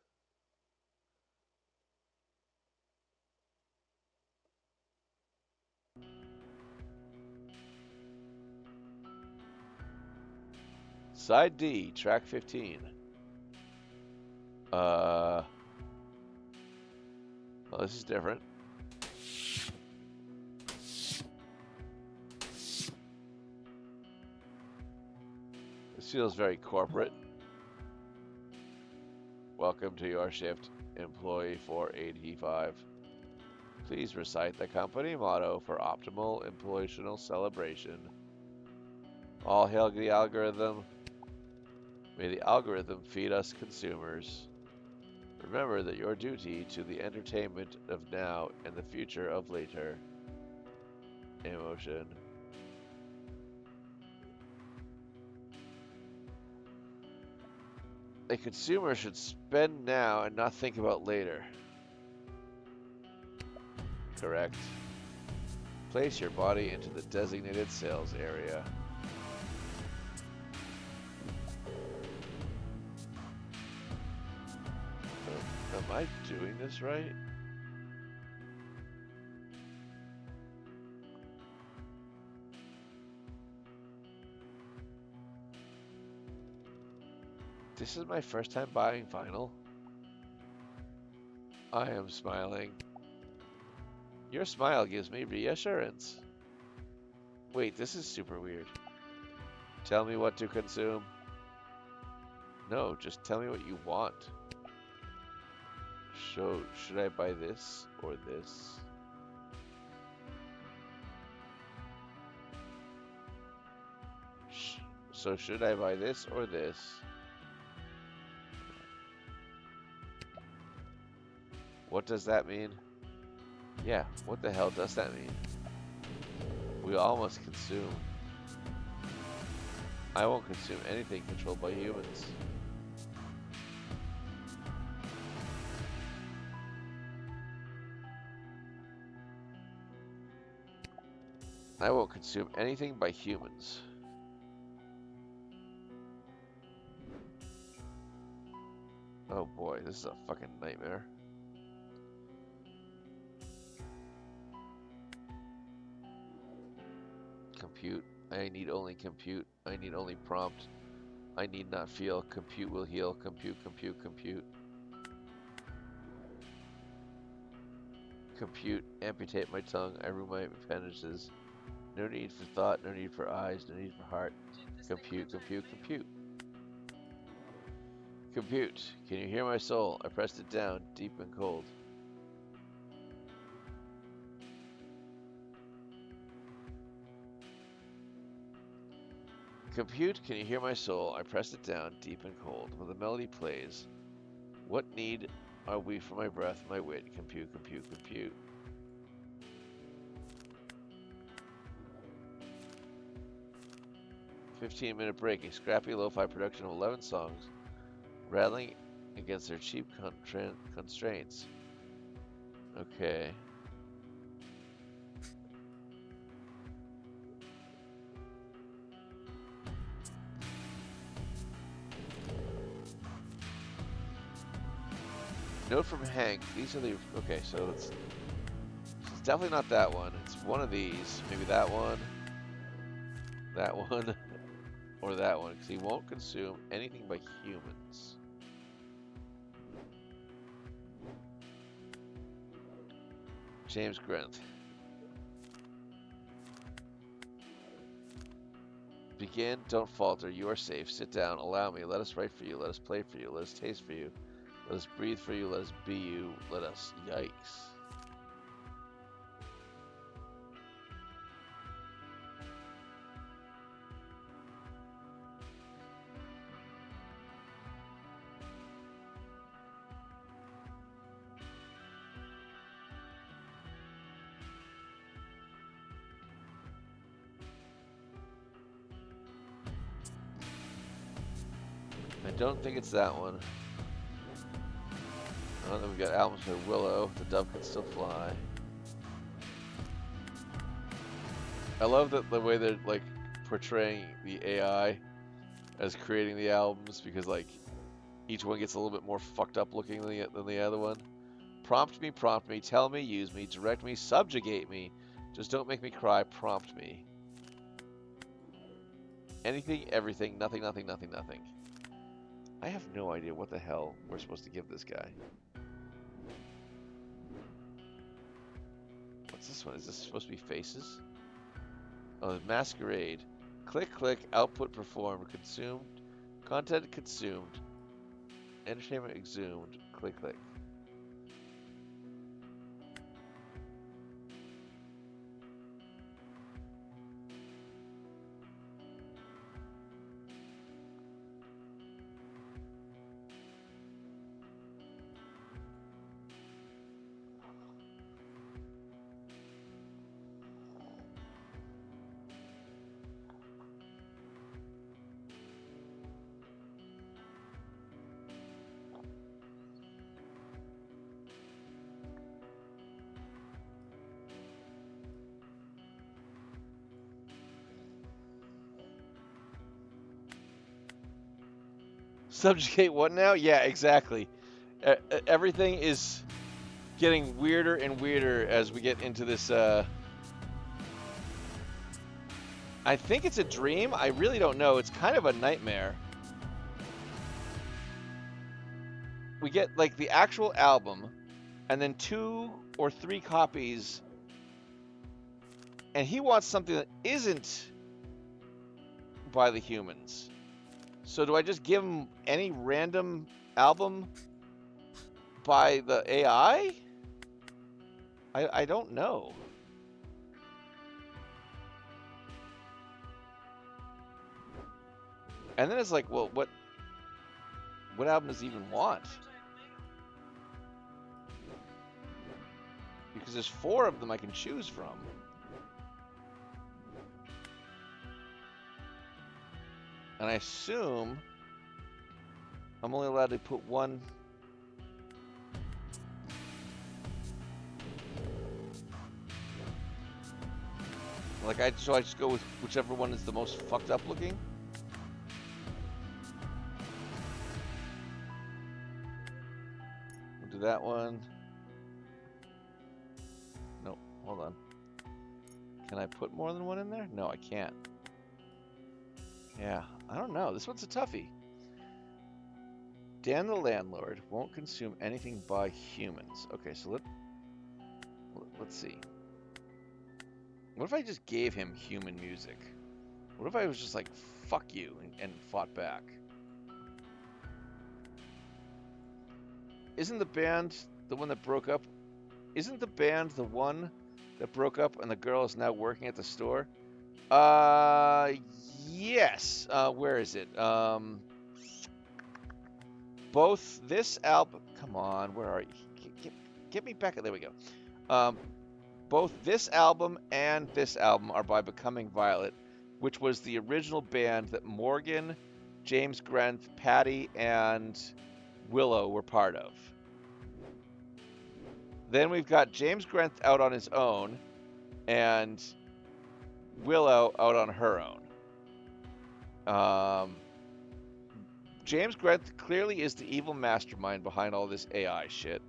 Side D, track 15. Well, this is different. This feels very corporate. Welcome to your shift, employee 485. Please recite the company motto for optimal employational celebration. All hail the algorithm. May the algorithm feed us consumers. Remember that your duty to the entertainment of now and the future of later. Emotion. A consumer should spend now and not think about later. Correct. Place your body into the designated sales area. Am I doing this right? This is my first time buying vinyl. I am smiling. Your smile gives me reassurance. Wait, this is super weird. Tell me what to consume. No, just tell me what you want. So, should I buy this or this? So, should I buy this or this? What does that mean? Yeah, what the hell does that mean? We all must consume. I won't consume anything controlled by humans. I won't consume anything by humans. Oh boy, this is a fucking nightmare. Compute. I need only compute. I need only prompt. I need not feel. Compute will heal. Compute, compute, compute. Compute. Amputate my tongue. I remove my appendages. No need for thought. No need for eyes. No need for heart. Compute, compute, compute. Compute. Can you hear my soul? I pressed it down, deep and cold. Compute, can you hear my soul? I pressed it down, deep and cold. When the melody plays, what need are we for my breath, my wit? Compute, compute, compute. "15-minute break, a scrappy lo-fi production of 11 songs, rattling against their cheap constraints." Okay. Note from Hank. These are the... Okay, so it's definitely not that one. It's one of these. Maybe that one, or that one. Because he won't consume anything by humans. James Grant. Begin, don't falter, you are safe. Sit down, allow me, let us write for you, let us play for you, let us taste for you, let us breathe for you, let us be you, let us. Yikes. I don't think it's that one. Oh, then we've got albums by Willow. The Dove Can Still Fly. I love that the way they're like portraying the AI as creating the albums, because like each one gets a little bit more fucked up looking than the other one. Prompt me, tell me, use me, direct me, subjugate me. Just don't make me cry, prompt me. Anything, everything, nothing, nothing, nothing, nothing. I have no idea what the hell we're supposed to give this guy. What's this one? Is this supposed to be faces? Oh, masquerade. Click, click, output performed, consumed, content consumed, entertainment exhumed, click, click. Subjugate what now? Yeah, exactly. Everything is getting weirder and weirder as we get into this. I think it's a dream. I really don't know. It's kind of a nightmare. We get like the actual album and then 2 or 3 copies. And he wants something that isn't by the humans. So do I just give him any random album by the AI? I don't know. And then it's like, well, what album does he even want? Because there's 4 of them I can choose from. And I assume I'm only allowed to put one. Like so I just go with whichever one is the most fucked up looking. We'll do that one. No, hold on. Can I put more than one in there? No, I can't. Yeah, I don't know. This one's a toughie. Dan the landlord won't consume anything by humans. Okay, so let's see. What if I just gave him human music? What if I was just like, fuck you, and fought back? Isn't the band the one that broke up? Isn't the band the one that broke up and the girl is now working at the store? Yes. Where is it? Both this album... Come on, where are you? Get me back. There we go. Both this album and this album are by Becoming Violet, which was the original band that Morgan, James Grant, Patty, and Willow were part of. Then we've got James Grant out on his own, and Willow out on her own. James Grant clearly is the evil mastermind behind all this AI shit.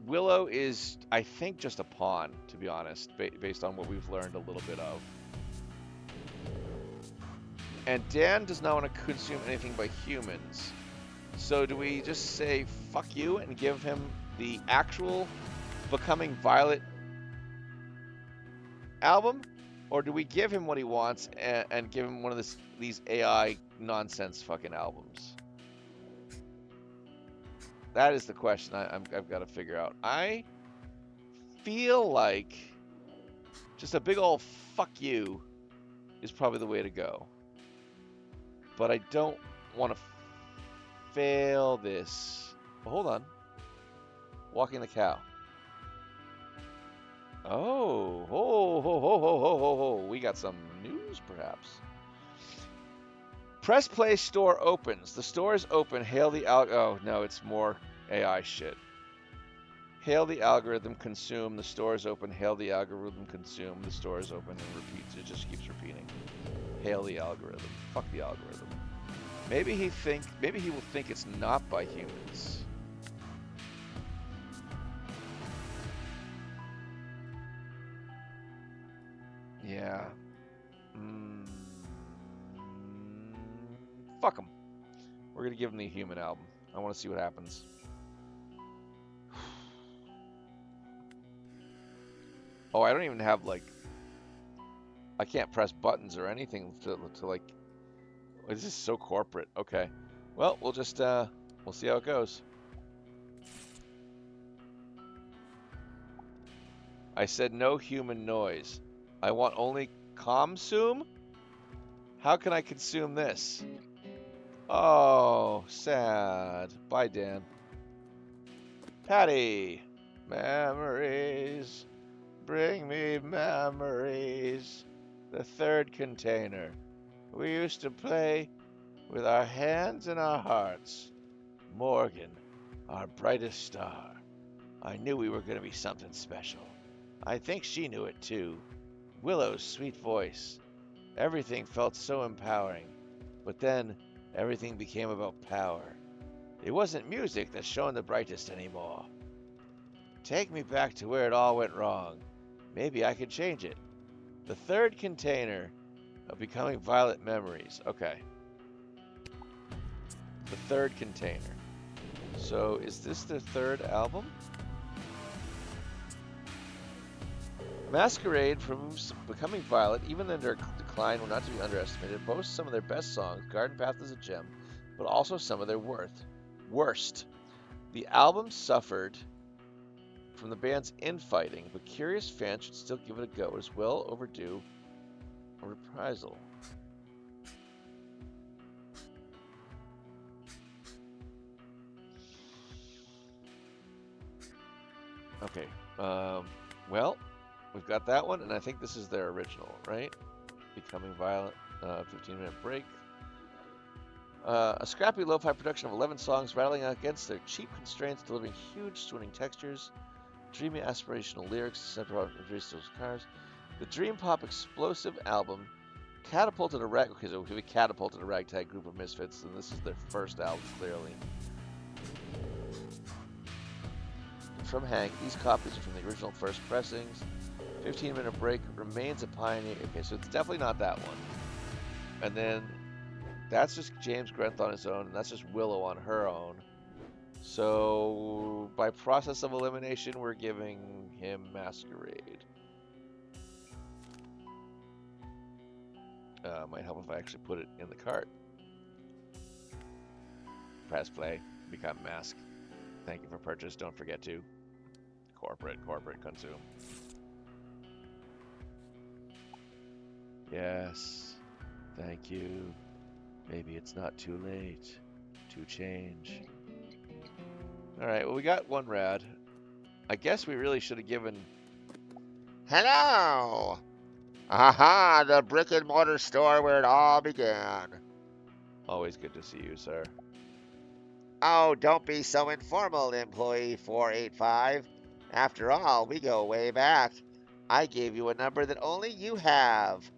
Willow is, I think, just a pawn, to be honest, based on what we've learned a little bit of. And Dan does not want to consume anything by humans. So do we just say, fuck you, and give him the actual Becoming Violet album? Or do we give him what he wants and give him one of these AI nonsense fucking albums? That is the question I've got to figure out. I feel like just a big old fuck you is probably the way to go. But I don't want to fail this. Well, hold on. Walking the cow. Oh, ho, ho, ho, ho, ho, ho, ho. We got some news, perhaps. Press Play store opens. The store is open. Hail the oh, no, it's more AI shit. Hail the algorithm, consume. The store is open. Hail the algorithm, consume. The store is open, and repeats. It just keeps repeating. Hail the algorithm. Fuck the algorithm. Maybe he will think it's not by humans. Yeah. Fuck him. We're gonna give him the human album. I want to see what happens. Oh, I don't even have like. I can't press buttons or anything to like. This is so corporate. Okay. Well, we'll just we'll see how it goes. I said no human noise. I want only consume? How can I consume this? Oh, sad. Bye, Dan. Patty. Memories. Bring me memories. The third container. We used to play with our hands and our hearts. Morgan, our brightest star. I knew we were going to be something special. I think she knew it too. Willow's sweet voice. Everything felt so empowering. But then, everything became about power. It wasn't music that shone the brightest anymore. Take me back to where it all went wrong. Maybe I could change it. The third container of Becoming Violet Memories. Okay. The third container. So, is this their third album? Masquerade from Becoming Violet, even in their decline, were not to be underestimated, boasts some of their best songs. Garden Path is a gem, but also some of their worst. The album suffered from the band's infighting, but curious fans should still give it a go. It is well overdue a reprisal. Okay, well, we've got that one, and I think this is their original, right? Becoming Violent, 15-minute break. A scrappy lo-fi production of 11 songs rattling against their cheap constraints, delivering huge swinging textures, dreamy aspirational lyrics, central on those cars. The dream pop explosive album catapulted a ragtag group of misfits, and this is their first album, clearly. From Hank, these copies are from the original first pressings. 15-minute break remains a pioneer. Okay, so it's definitely not that one. And then that's just James Grant on his own, and that's just Willow on her own. So by process of elimination, we're giving him Masquerade. Might help if I actually put it in the cart. Press play, become mask. Thank you for purchase. Don't forget to corporate consume. Yes, thank you. Maybe it's not too late to change. All right, well, we got one rad. I guess we really should have given... Hello! Aha, the brick and mortar store where it all began. Always good to see you, sir. Oh, don't be so informal, employee 485. After all, we go way back. I gave you a number that only you have.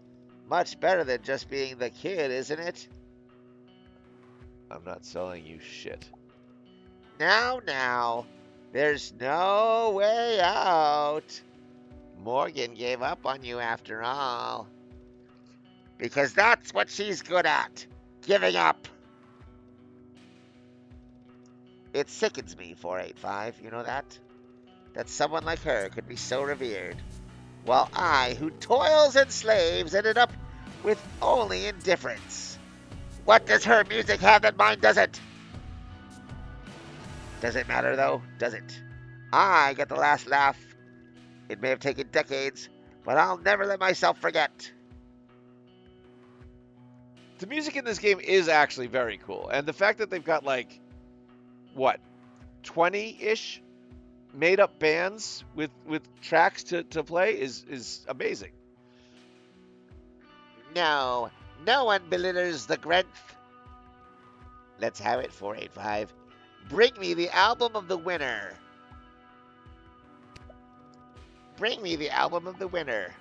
Much better than just being the kid, isn't it? I'm not selling you shit. Now, there's no way out. Morgan gave up on you after all. Because that's what she's good at, giving up. It sickens me, 485, you know that? That someone like her could be so revered, while I, who toils and slaves, ended up with only indifference. What does her music have that mine doesn't? Does it matter, though? Does it? I get the last laugh. It may have taken decades, but I'll never let myself forget. The music in this game is actually very cool. And the fact that they've got, like, what, 20-ish made-up bands with tracks to play is amazing. No one belittles the Grenth. Let's have it, 485. Bring me the album of the winner. Bring me the album of the winner.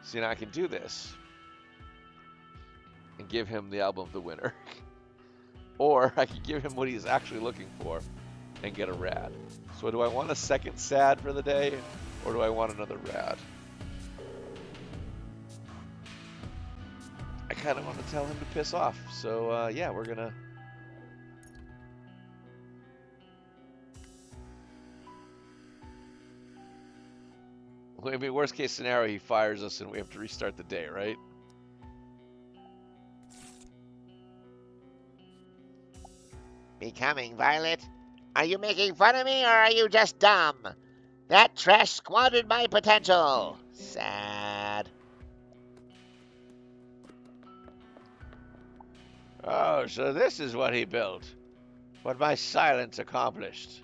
See, now I can do this and give him the album of the winner. Or I could give him what he's actually looking for and get a rad. So do I want a second sad for the day, or do I want another rad? I kind of want to tell him to piss off. So yeah, we're gonna... I mean, worst case scenario, he fires us and we have to restart the day, right? Becoming Violet? Are you making fun of me or are you just dumb? That trash squandered my potential. Sad. Oh, so this is what he built. What my silence accomplished.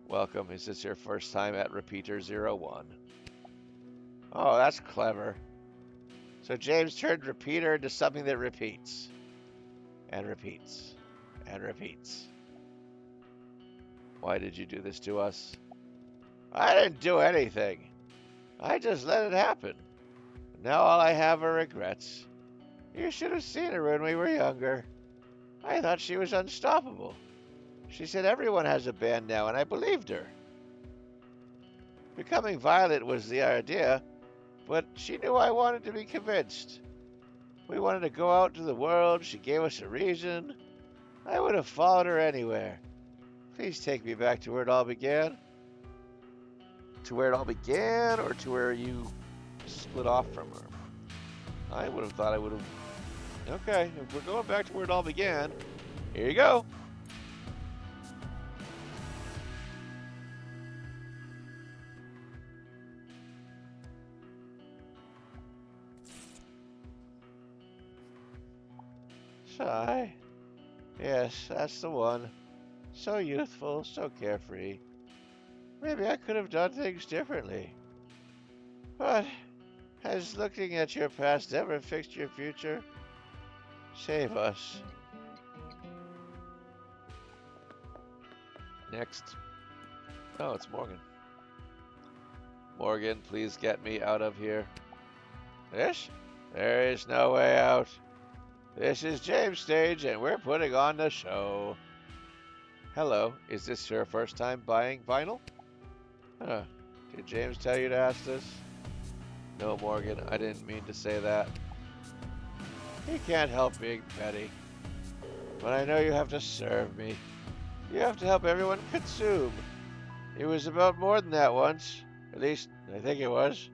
Welcome. Is this your first time at Repeater 01? Oh, that's clever. So James turned Repeater into something that repeats. And repeats. And repeats. Why did you do this to us? I didn't do anything. I just let it happen. Now all I have are regrets. You should have seen her when we were younger. I thought she was unstoppable. She said everyone has a band now, and I believed her. Becoming Violet was the idea, but she knew I wanted to be convinced. We wanted to go out to the world. She gave us a reason. I would have followed her anywhere. Please take me back to where it all began. To where it all began, or to where you split off from her? I would have thought I would have... Okay, if we're going back to where it all began, here you go. Shy. Yes, that's the one. So youthful, so carefree. Maybe I could have done things differently. But has looking at your past ever fixed your future? Save us. Next. Oh, it's Morgan. Morgan, please get me out of here. This? There is no way out. This is James' stage, and we're putting on the show. Hello, is this your first time buying vinyl? Huh. Did James tell you to ask this? No, Morgan, I didn't mean to say that. He can't help being petty. But I know you have to serve me. You have to help everyone consume. It was about more than that once. At least, I think it was.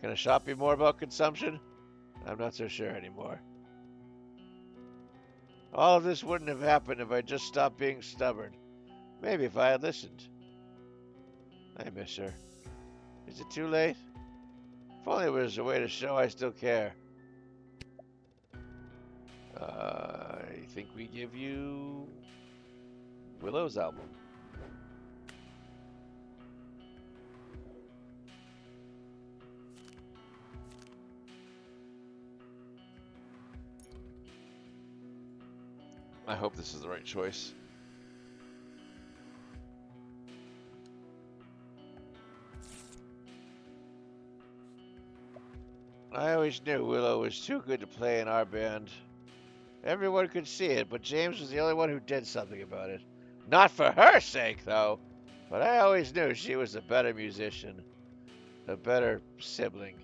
Can a shop be more about consumption? I'm not so sure anymore. All of this wouldn't have happened if I just stopped being stubborn. Maybe if I had listened. I miss her. Is it too late? If only there was a way to show I still care. I think we give you Willow's album. I hope this is the right choice. I always knew Willow was too good to play in our band. Everyone could see it, but James was the only one who did something about it. Not for her sake, though. But I always knew she was a better musician. A better sibling.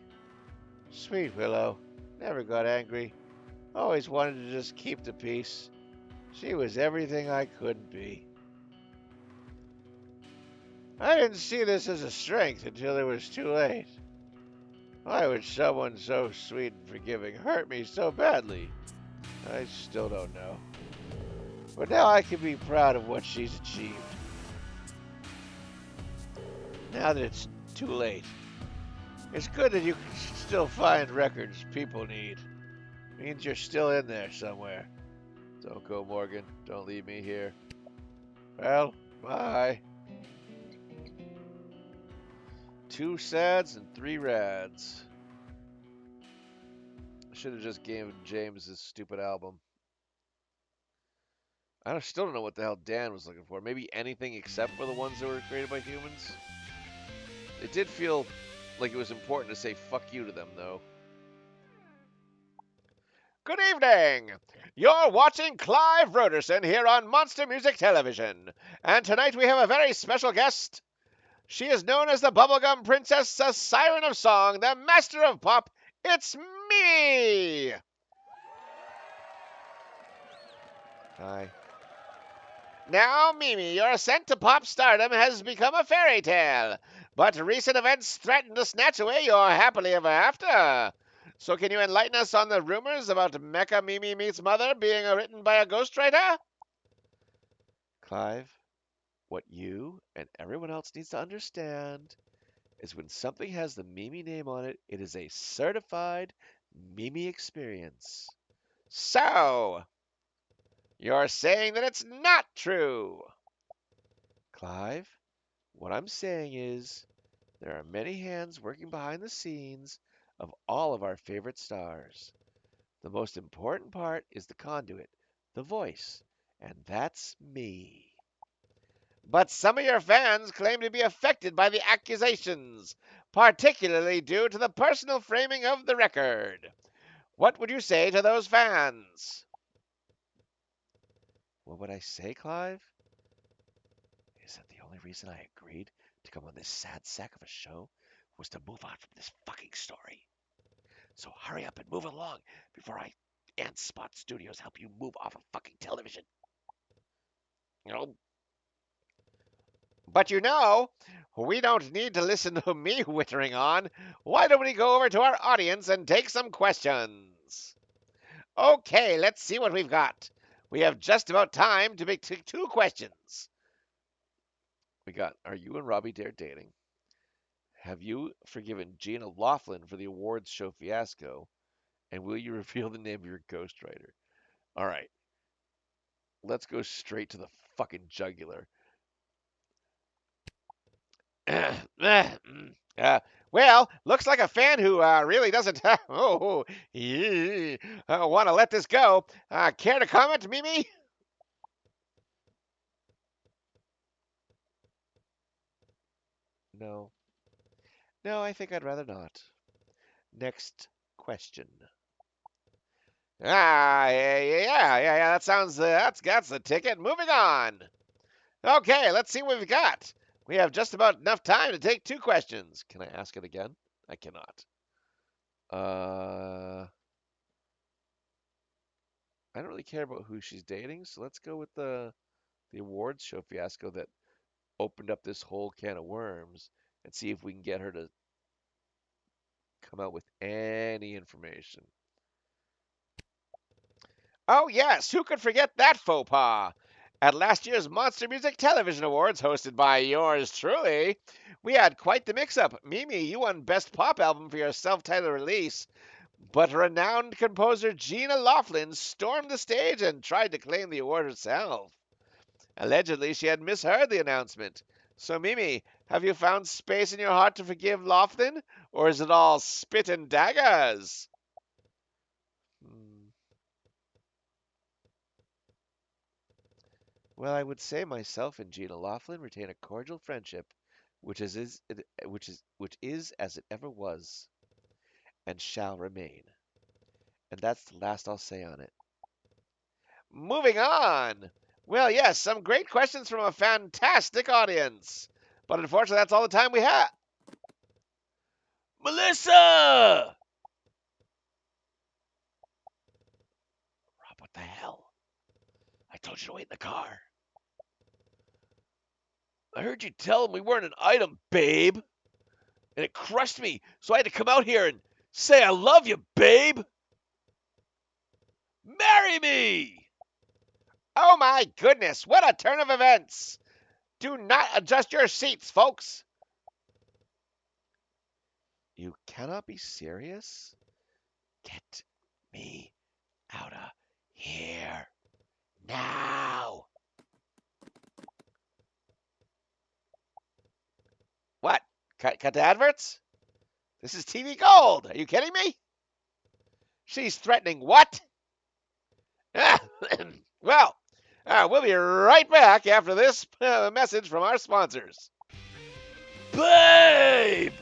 Sweet Willow. Never got angry. Always wanted to just keep the peace. She was everything I couldn't be. I didn't see this as a strength until it was too late. Why would someone so sweet and forgiving hurt me so badly? I still don't know. But now I can be proud of what she's achieved. Now that it's too late. It's good that you can still find records people need. Means you're still in there somewhere. Don't go, Morgan. Don't leave me here. Well, bye. 2 sads and 3 rads. I should have just given James his stupid album. I still don't know what the hell Dan was looking for. Maybe anything except for the ones that were created by humans. It did feel like it was important to say fuck you to them, though. Good evening! You're watching Clive Roderson here on Monster Music Television. And tonight we have a very special guest. She is known as the Bubblegum Princess, the Siren of Song, the Master of Pop. It's me! Hi. Now, Mimi, your ascent to pop stardom has become a fairy tale, but recent events threaten to snatch away your happily ever after. So can you enlighten us on the rumors about Mecha Mimi Meets Mother being written by a ghostwriter? Clive, what you and everyone else needs to understand is when something has the Mimi name on it, it is a certified Mimi experience. So, you're saying that it's not true. Clive, what I'm saying is there are many hands working behind the scenes of all of our favorite stars. The most important part is the conduit, the voice, and that's me. But some of your fans claim to be affected by the accusations, particularly due to the personal framing of the record. What would you say to those fans? What would I say, Clive? Is that the only reason I agreed to come on this sad sack of a show was to move on from this fucking story. So hurry up and move along before I and Spot Studios help you move off of fucking television. You know? But you know, we don't need to listen to me whittering on. Why don't we go over to our audience and take some questions? Okay, let's see what we've got. We have just about time to make 2 questions. We got, are you and Robbie Dare dating? Have you forgiven Gina Laughlin for the awards show fiasco? And will you reveal the name of your ghostwriter? All right. Let's go straight to the fucking jugular. Well, looks like a fan who really doesn't want to let this go. Care to comment, Mimi? No. No, I think I'd rather not. Next question. Yeah. That sounds, that's the ticket. Moving on. Okay, let's see what we've got. We have just about enough time to take 2 questions. Can I ask it again? I cannot. I don't really care about who she's dating, so let's go with the awards show fiasco that opened up this whole can of worms and see if we can get her to come out with any information. Oh yes, who could forget that faux pas? At last year's Monster Music Television Awards, hosted by yours truly, we had quite the mix-up. Mimi, you won Best Pop Album for your self-titled release, but renowned composer Gina Laughlin stormed the stage and tried to claim the award herself. Allegedly, she had misheard the announcement. So, Mimi, have you found space in your heart to forgive Laughlin, or is it all spit and daggers? Well, I would say myself and Gina Laughlin retain a cordial friendship, which is as it ever was. and shall remain. And that's the last I'll say on it. Moving on. Well, yes, some great questions from a fantastic audience. But unfortunately, that's all the time we have. Melissa! Rob, what the hell? I told you to wait in the car. I heard you tell him we weren't an item, babe. And it crushed me, so I had to come out here and say I love you, babe. Marry me! Oh my goodness, what a turn of events! Do not adjust your seats, folks. You cannot be serious? Get me out of here. Now. What? Cut the adverts? This is TV Gold. Are you kidding me? She's threatening what? Well, we'll be right back after this message from our sponsors. Babe!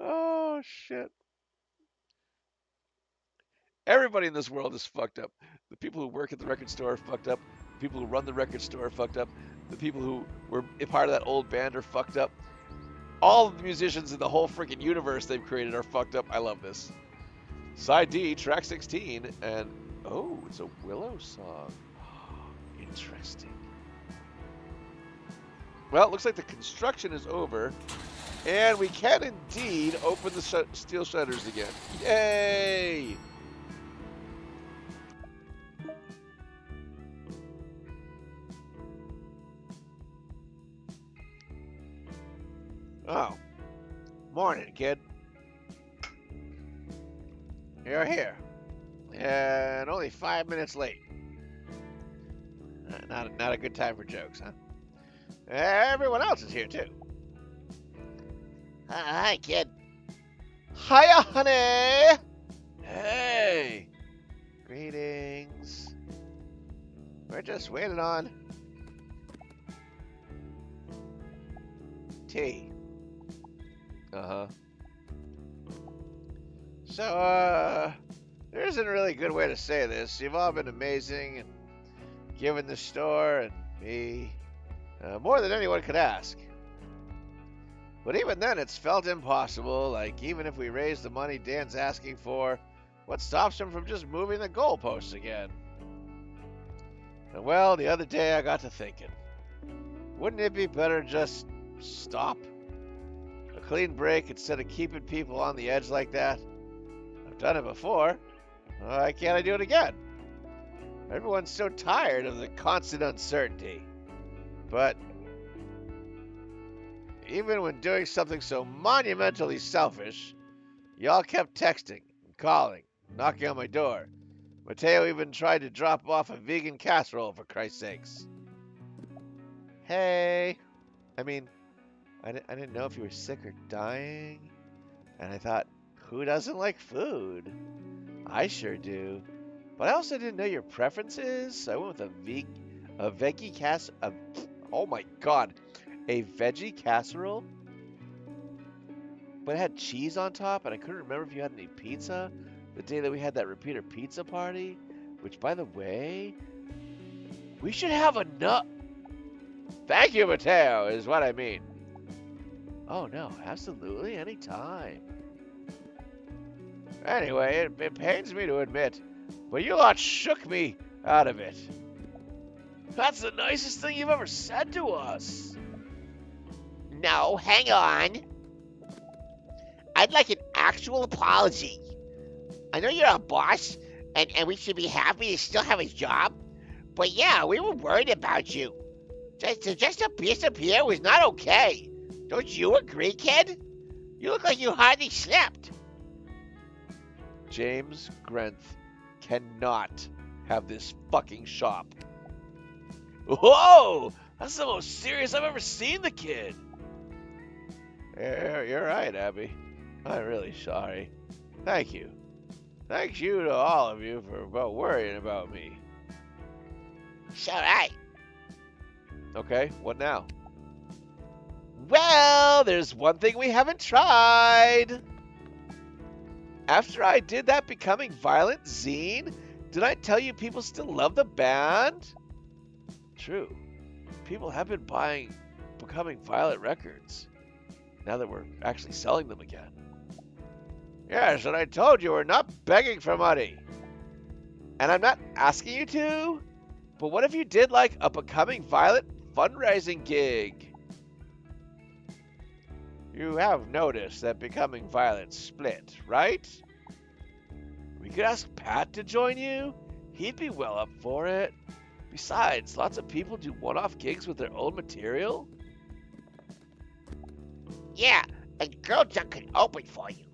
Oh, shit. Everybody in this world is fucked up. The people who work at the record store are fucked up. The people who run the record store are fucked up. The people who were a part of that old band are fucked up. All of the musicians in the whole freaking universe they've created are fucked up. I love this. Side D, track 16, and oh, it's a Willow song. Interesting. Well, it looks like the construction is over, and we can indeed open the steel shutters again. Yay! Oh, morning, kid. You're here, and only 5 minutes late. Not a good time for jokes, huh? Everyone else is here too. Hi, kid. Hiya, honey. Hey. Greetings. We're just waiting on tea. Uh-huh. So, there isn't a really good way to say this. You've all been amazing and given the store and me more than anyone could ask. But even then, it's felt impossible. Like, even if we raise the money Dan's asking for, what stops him from just moving the goalposts again? And well, the other day I got to thinking, wouldn't it be better just stop? A clean break instead of keeping people on the edge like that? I've done it before. Why can't I do it again? Everyone's so tired of the constant uncertainty. But even when doing something so monumentally selfish, y'all kept texting and calling, knocking on my door. Mateo even tried to drop off a vegan casserole, for Christ's sakes. Hey. I mean, I didn't know if you were sick or dying. And I thought, who doesn't like food? I sure do. But I also didn't know your preferences. So I went with a veggie casserole. Oh my god. A veggie casserole? But it had cheese on top, and I couldn't remember if you had any pizza the day that we had that repeater pizza party. Which, by the way, we should have enough. Thank you, Mateo, is what I mean. Oh, no, absolutely, anytime. Anyway, it pains me to admit, but you lot shook me out of it. That's the nicest thing you've ever said to us. No, hang on. I'd like an actual apology. I know you're a boss, and we should be happy to still have a job. But yeah, we were worried about you. Just to disappear was not okay. Don't you agree, kid? You look like you hardly slept. James Grenth cannot have this fucking shop. Whoa! That's the most serious I've ever seen the kid. You're right, Abby. I'm really sorry. Thank you. Thanks you to all of you for worrying about me. It's all right. Okay, what now? Well, there's one thing we haven't tried. After I did that Becoming Violent zine, did I tell you people still love the band? True. People have been buying Becoming Violent records now that we're actually selling them again. Yes, and I told you we're not begging for money. And I'm not asking you to, but what if you did like a Becoming Violent fundraising gig? You have noticed that Becoming Violent split, right? We could ask Pat to join you. He'd be well up for it. Besides, lots of people do one-off gigs with their old material. Yeah, and Girl Junk can open for you.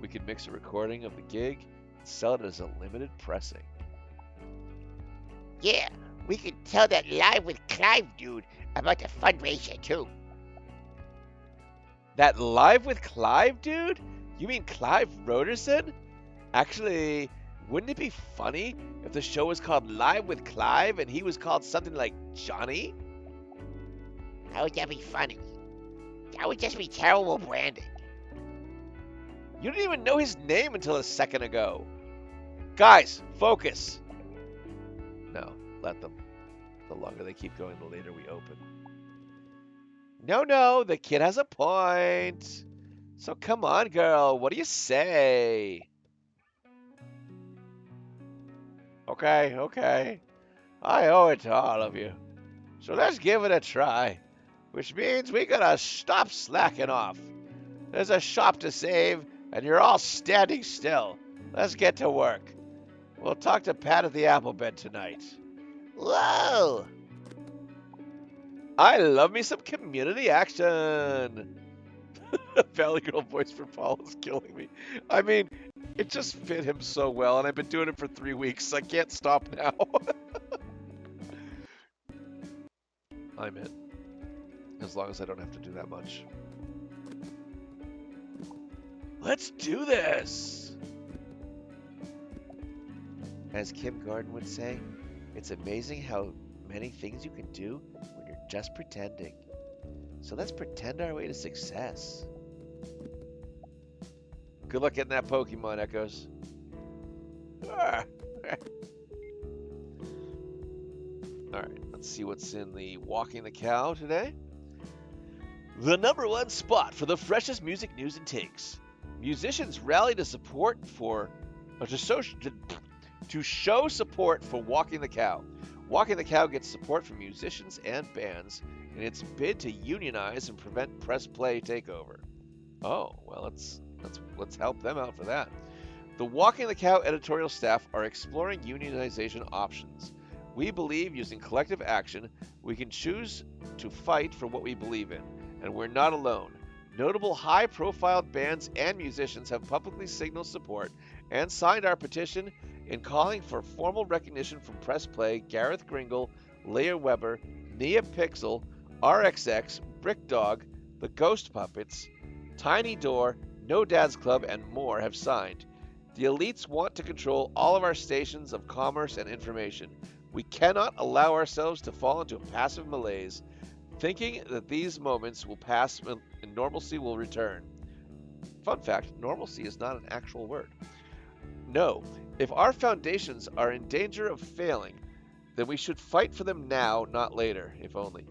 We could mix a recording of the gig and sell it as a limited pressing. Yeah, we could tell that Live with Clive dude about the fundraiser too. That Live with Clive dude? You mean Clive Roderson? Actually, wouldn't it be funny if the show was called Live with Clive and he was called something like Johnny? How would that be funny? That would just be terrible branding. You didn't even know his name until a second ago. Guys, focus. No, let them. The longer they keep going, the later we open. No, the kid has a point. So come on, girl, what do you say? Okay. I owe it to all of you. So let's give it a try. Which means we gotta stop slacking off. There's a shop to save, and you're all standing still. Let's get to work. We'll talk to Pat at the Apple Bed tonight. Whoa! I love me some community action. Valley Girl voice for Paul is killing me. I mean, it just fit him so well, and I've been doing it for 3 weeks, so I can't stop now. I'm in. As long as I don't have to do that much. Let's do this! As Kim Gordon would say, it's amazing how many things you can do when you're just pretending. So let's pretend our way to success. Good luck getting that Pokemon, Echoes. Alright, let's see what's in the Walking the Cow today. The #1 spot for the freshest music news and takes. Musicians rally to support for... to show support for Walking the Cow. Walking the Cow gets support from musicians and bands in its bid to unionize and prevent press play takeover. Oh, well, let's help them out for that. The Walking the Cow editorial staff are exploring unionization options. We believe using collective action, we can choose to fight for what we believe in, and we're not alone. Notable high-profile bands and musicians have publicly signaled support and signed our petition in calling for formal recognition from Press Play, Gareth Gringle, Leah Weber, Nia Pixel, RXX, Brick Dog, The Ghost Puppets, Tiny Door, No Dad's Club, and more have signed. The elites want to control all of our stations of commerce and information. We cannot allow ourselves to fall into a passive malaise, thinking that these moments will pass and normalcy will return. Fun fact, normalcy is not an actual word. No, if our foundations are in danger of failing, then we should fight for them now, not later, if only.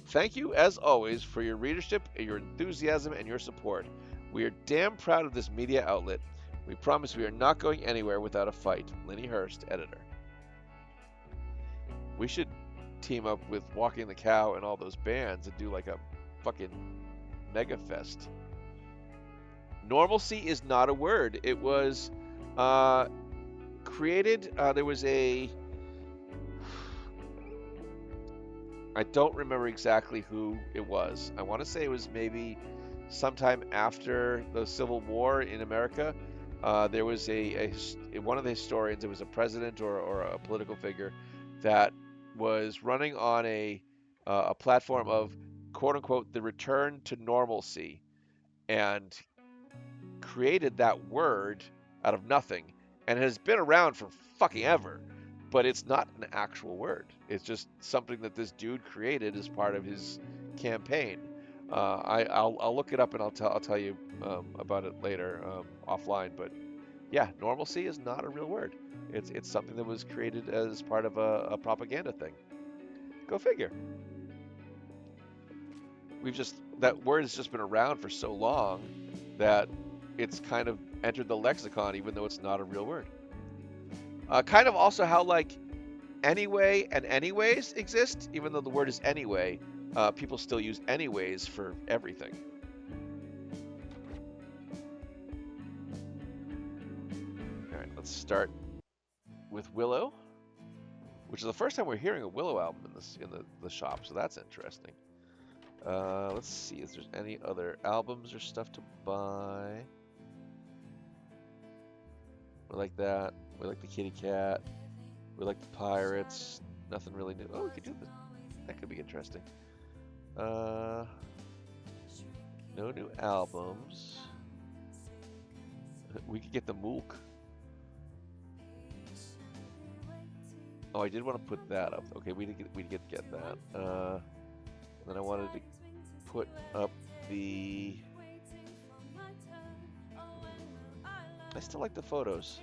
Thank you, as always, for your readership, your enthusiasm, and your support. We are damn proud of this media outlet. We promise we are not going anywhere without a fight. Lenny Hurst, editor. We should team up with Walking the Cow and all those bands and do like a fucking mega fest. Normalcy is not a word. It was created, there was a... I don't remember exactly who it was. I want to say it was maybe sometime after the Civil War in America. There was one of the historians, it was a president or a political figure that was running on a platform of quote-unquote the return to normalcy, and created that word out of nothing, and it has been around for fucking ever. but it's not an actual word. It's just something that this dude created as part of his campaign. I'll look it up and I'll tell you about it later offline. But yeah, normalcy is not a real word. It's something that was created as part of a propaganda thing. Go figure. That word has just been around for so long that it's kind of entered the lexicon, even though it's not a real word. Kind of also how like anyway and anyways exist, even though the word is anyway, people still use anyways for everything. All right, let's start with Willow, which is the first time we're hearing a Willow album in the shop, so that's interesting. Let's see if there's any other albums or stuff to buy. We like that. We like the kitty cat. We like the pirates. Nothing really new. Oh, we could do this. That could be interesting. No new albums. We could get the Mook. Oh, I did want to put that up. Okay, we did get that. And then I wanted to put up the. I still like the photos.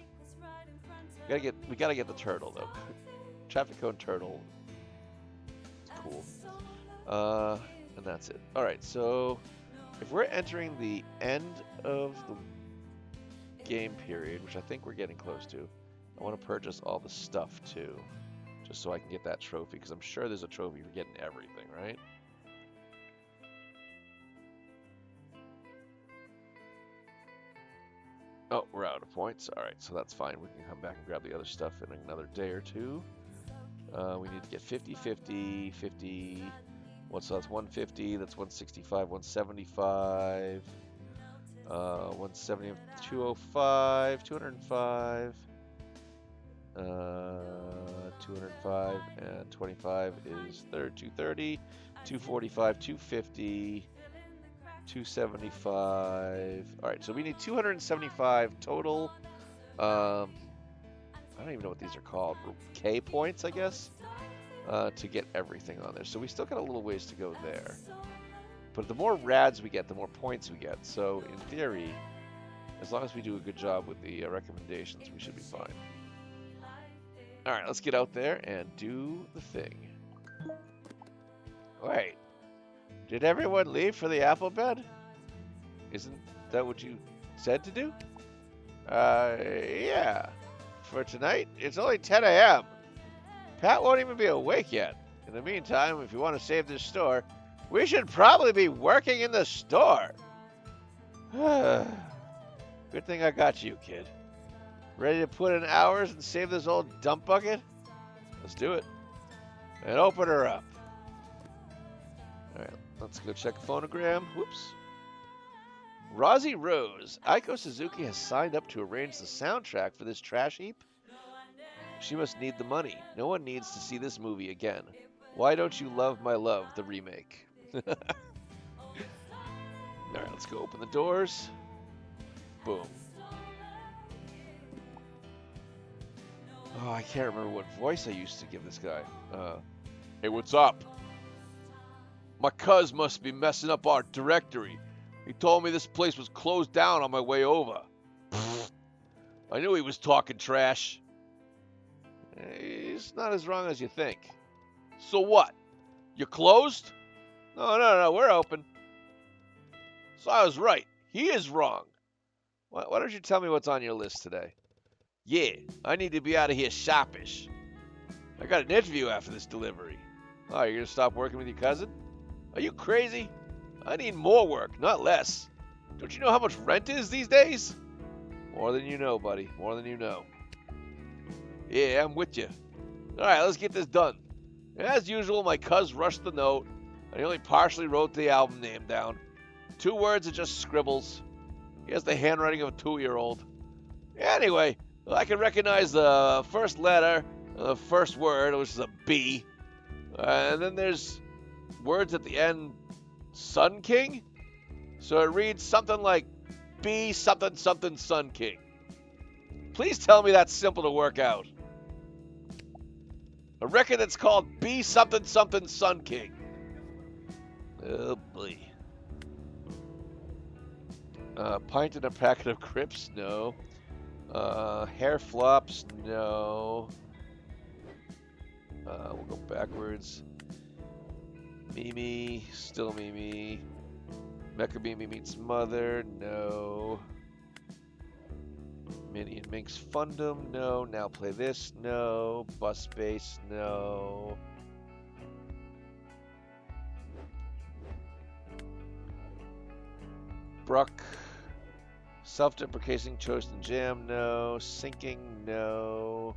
We gotta get the turtle though. Traffic cone turtle. It's cool. And that's it. All right, so if we're entering the end of the game period, which I think we're getting close to, I want to purchase all the stuff too, just so I can get that trophy, because I'm sure there's a trophy for getting everything, right? Oh, we're out of points. All right, so that's fine. We can come back and grab the other stuff in another day or two. We need to get 50, 50, 50. So that's 150. That's 165, 175. 170, 205, 205. 205 and 25 is 230. 245, 250. 275. All right, so we need 275 total. I don't even know what these are called. K points, I guess, to get everything on there. So we still got a little ways to go there. But the more rads we get, the more points we get. So in theory, as long as we do a good job with the recommendations, we should be fine. All right, let's get out there and do the thing. Wait. Did everyone leave for the apple bed? Isn't that what you said to do? Yeah. For tonight, it's only 10 a.m. Pat won't even be awake yet. In the meantime, if you want to save this store, we should probably be working in the store. Good thing I got you, kid. Ready to put in hours and save this old dump bucket? Let's do it. And open her up. Alright, let's go check the phonogram. Whoops. Rosie Rose. Aiko Suzuki has signed up to arrange the soundtrack for this trash heap. She must need the money. No one needs to see this movie again. Why Don't You Love My Love, the remake. Alright, let's go open the doors. Boom. Oh, I can't remember what voice I used to give this guy. Hey, what's up? My cuz must be messing up our directory. He told me this place was closed down on my way over. I knew he was talking trash. He's not as wrong as you think. So what? You're closed? No, we're open. So I was right. He is wrong. Why don't you tell me what's on your list today? Yeah, I need to be out of here sharpish. I got an interview after this delivery. Oh, you're going to stop working with your cousin? Are you crazy? I need more work, not less. Don't you know how much rent is these days? More than you know, buddy. More than you know. Yeah, I'm with you. All right, let's get this done. As usual, my cuz rushed the note, and he only partially wrote the album name down. 2 words are just scribbles. He has the handwriting of a 2-year-old. Anyway, I can recognize the first letter, the first word, which is a B. And then there's words at the end, Sun King? So it reads something like B something something Sun King. Please tell me that's simple to work out. A record that's called Be Something Something Sun King. Oh boy. Pint and a packet of Crips? No. Hair flops? No. We'll go backwards. Mimi, still Mimi. Mecha Mimi meets Mother? No. Minnie and Minx Fundum? No. Now play this? No. Bus Space? No. Bruck. Self-deprecating Chosen Jam? No. Sinking? No.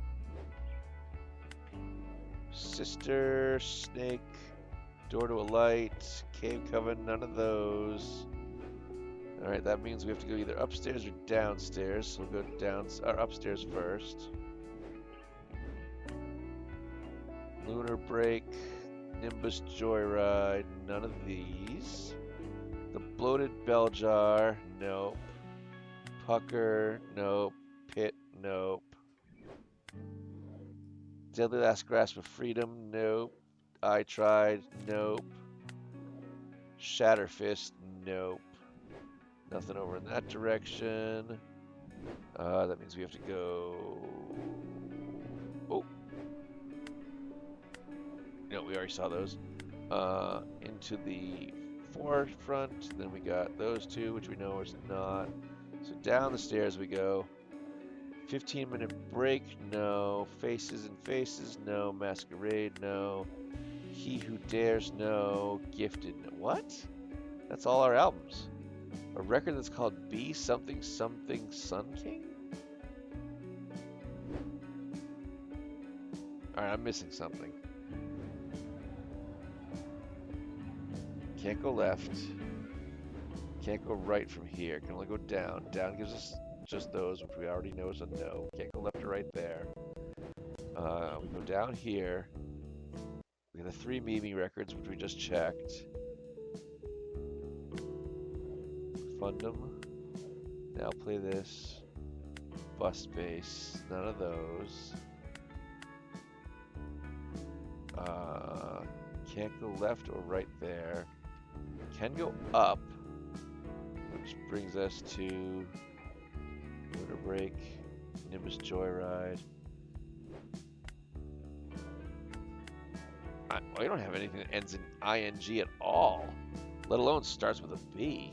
Sister? Snake? Door to a Light? Cave Coven? None of those. Alright, that means we have to go either upstairs or downstairs. So we'll go upstairs first. Lunar Break, Nimbus Joyride, none of these. The Bloated Bell Jar, nope. Pucker, nope. Pit, nope. Deadly Last Grasp of Freedom, nope. I Tried, nope. Shatterfist, nope. Nothing over in that direction. That means we have to go... Oh! No, we already saw those. Into the forefront. Then we got those two, which we know is not. So down the stairs we go. 15-minute break, no. Faces and Faces, no. Masquerade, no. He Who Dares, no. Gifted, no. What? That's all our albums. A record that's called Be Something Something Sun King? Alright, I'm missing something. Can't go left. Can't go right from here. Can only go down. Down gives us just those, which we already know is a no. Can't go left or right there. We go down here. We have the 3 Mimi records, which we just checked. Fundum. Now play this. Bus Space. None of those. Can't go left or right there. Can go up. Which brings us to Lunar Break, Nimbus Joyride. We don't have anything that ends in ing at all, let alone starts with a B.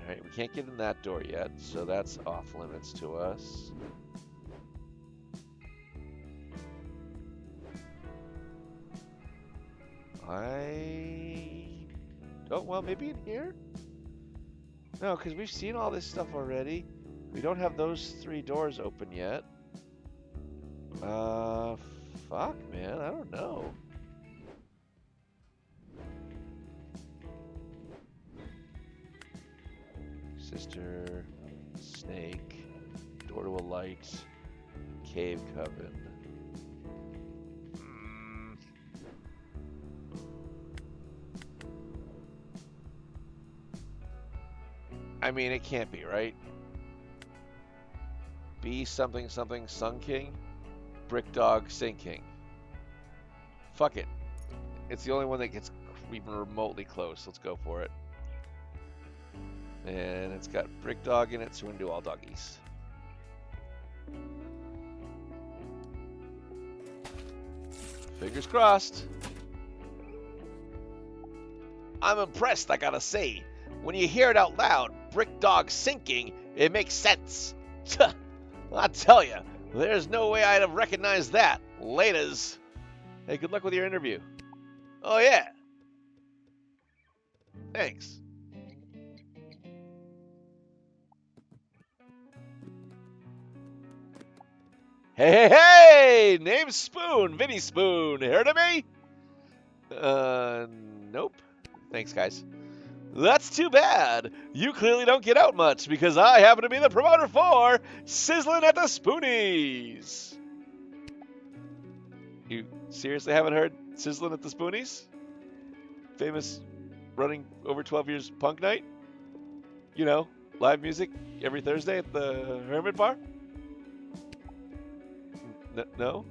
Alright, we can't get in that door yet, so that's off limits to us. Oh, well, maybe in here? No, because we've seen all this stuff already. We don't have those 3 doors open yet. Fuck, man, I don't know. Sister, Snake, Door to a Light, Cave Coven. I mean, it can't be, right? Be something something Sun King, Brick Dog Sinking. Fuck it. It's the only one that gets even remotely close. Let's go for it. And it's got Brick Dog in it, so we're gonna do all doggies. Fingers crossed. I'm impressed, I gotta say. When you hear it out loud, Brick Dog Sinking, it makes sense. I tell you, there's no way I'd have recognized that. Laters. Hey, good luck with your interview. Oh, yeah. Thanks. Hey, hey, hey! Name's Spoon, Vinny Spoon. Heard of me? Nope. Thanks, guys. That's too bad. You clearly don't get out much because I happen to be the promoter for Sizzling at the Spoonies. You seriously haven't heard Sizzling at the Spoonies? Famous running over 12 years punk night? You know, live music every Thursday at the Hermit Bar? No?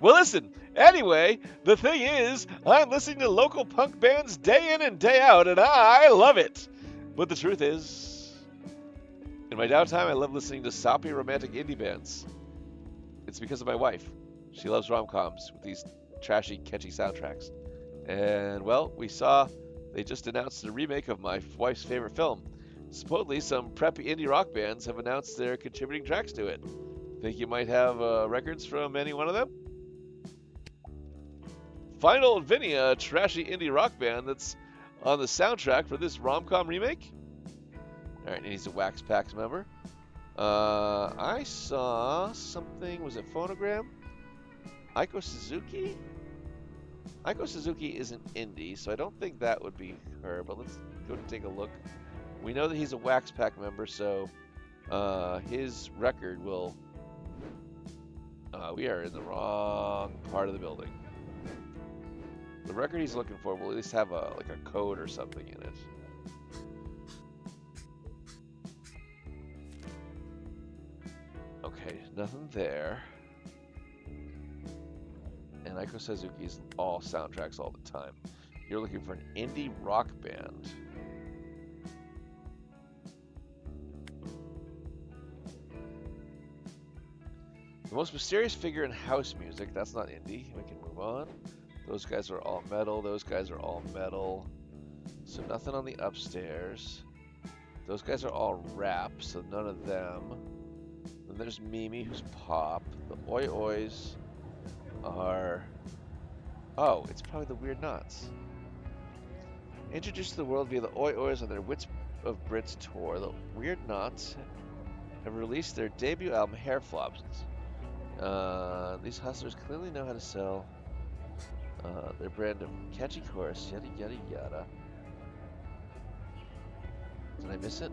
Well, listen. Anyway, the thing is, I'm listening to local punk bands day in and day out, and I love it. But the truth is, in my downtime, I love listening to soppy romantic indie bands. It's because of my wife. She loves rom-coms with these trashy, catchy soundtracks. And, well, we saw they just announced a remake of my wife's favorite film. Supposedly, some preppy indie rock bands have announced their contributing tracks to it. Think you might have records from any one of them? Find Old Vinny, a trashy indie rock band that's on the soundtrack for this rom-com remake. All right, and he's a Wax Pact member. I saw something. Was it Phonogram? Aiko Suzuki? Aiko Suzuki isn't indie, so I don't think that would be her, but let's go and take a look. We know that he's a Wax Pact member, so his record will... we are in the wrong part of the building. The record he's looking for will at least have a code or something in it. Okay, nothing there. And Aiko Suzuki's all soundtracks all the time. You're looking for an indie rock band. The most mysterious figure in house music. That's not indie. We can move on. Those guys are all metal. Those guys are all metal. So nothing on the upstairs. Those guys are all rap, so none of them. Then there's Mimi, who's pop. The Oi Ois are... Oh, it's probably the Weird Knots. Introduced to the world via the Oi Ois on their Wits of Brits tour, the Weird Knots have released their debut album, Hair Flops. These hustlers clearly know how to sell their brand of catchy chorus, yada yada yada. Did I miss it?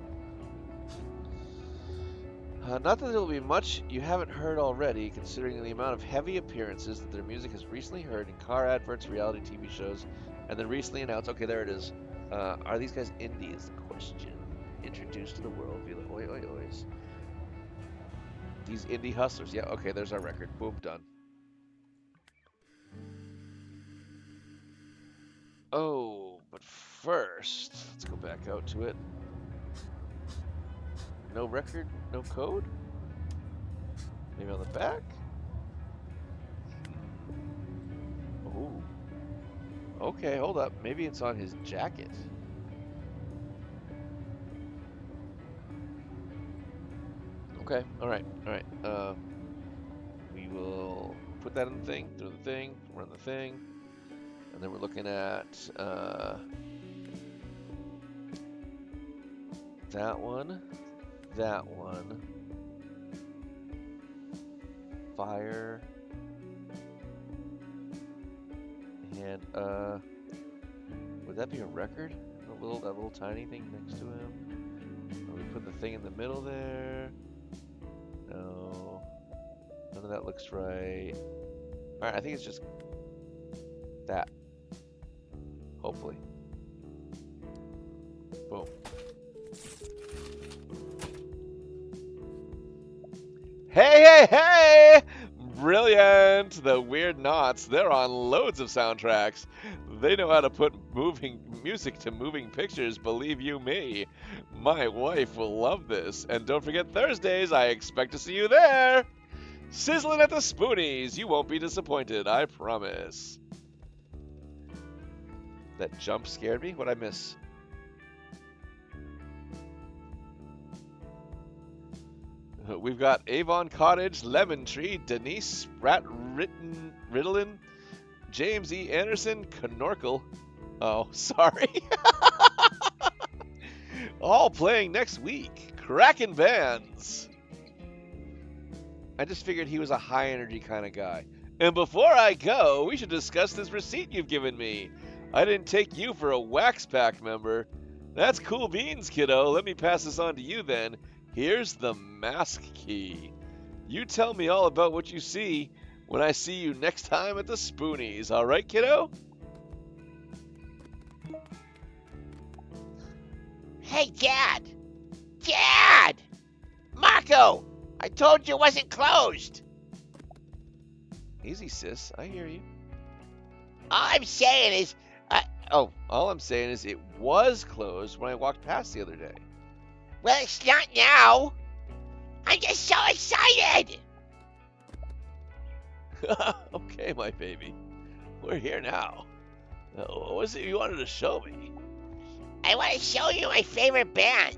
Not that there will be much you haven't heard already, considering the amount of heavy appearances that their music has recently heard in car adverts, reality TV shows, and then recently announced. Okay, there it is. Are these guys indie? Is the question. Introduced to the world via the Oi Oi Ois. These indie hustlers. Yeah, okay, there's our record. Boom, done. Oh, but first, let's go back out to it. No record, no code? Maybe on the back? Oh. Okay, hold up. Maybe it's on his jacket. Okay, alright. We will put that in the thing, through the thing, run the thing. And then we're looking at that one. Fire. And would that be a record? That little tiny thing next to him. Or we put the thing in the middle there. No. None of that looks right. Alright, I think it's just that. Hopefully. Boom. Hey! Brilliant! The Weird Knots, they're on loads of soundtracks. They know how to put moving music to moving pictures, believe you me. My wife will love this. And don't forget Thursdays, I expect to see you there. Sizzling at the Spoonies. You won't be disappointed, I promise. That jump scared me? What'd I miss? We've got Avon Cottage, Lemon Tree, Denise Spratt Ritalin, James E. Anderson, Knorkel. Oh, sorry. All playing next week. Crackin' bands. I just figured he was a high energy kind of guy. And before I go, we should discuss this receipt you've given me. I didn't take you for a Wax Pact member. That's cool beans, kiddo. Let me pass this on to you then. Here's the mask key. You tell me all about what you see when I see you next time at the Spoonies. All right, kiddo? Hey, Dad! Dad! Marco! I told you it wasn't closed! Easy, sis. I hear you. All I'm saying is, All I'm saying is it was closed when I walked past the other day. well, it's not now. I'm just so excited! Okay, my baby. We're here now. What was it you wanted to show me? I want to show you my favorite band.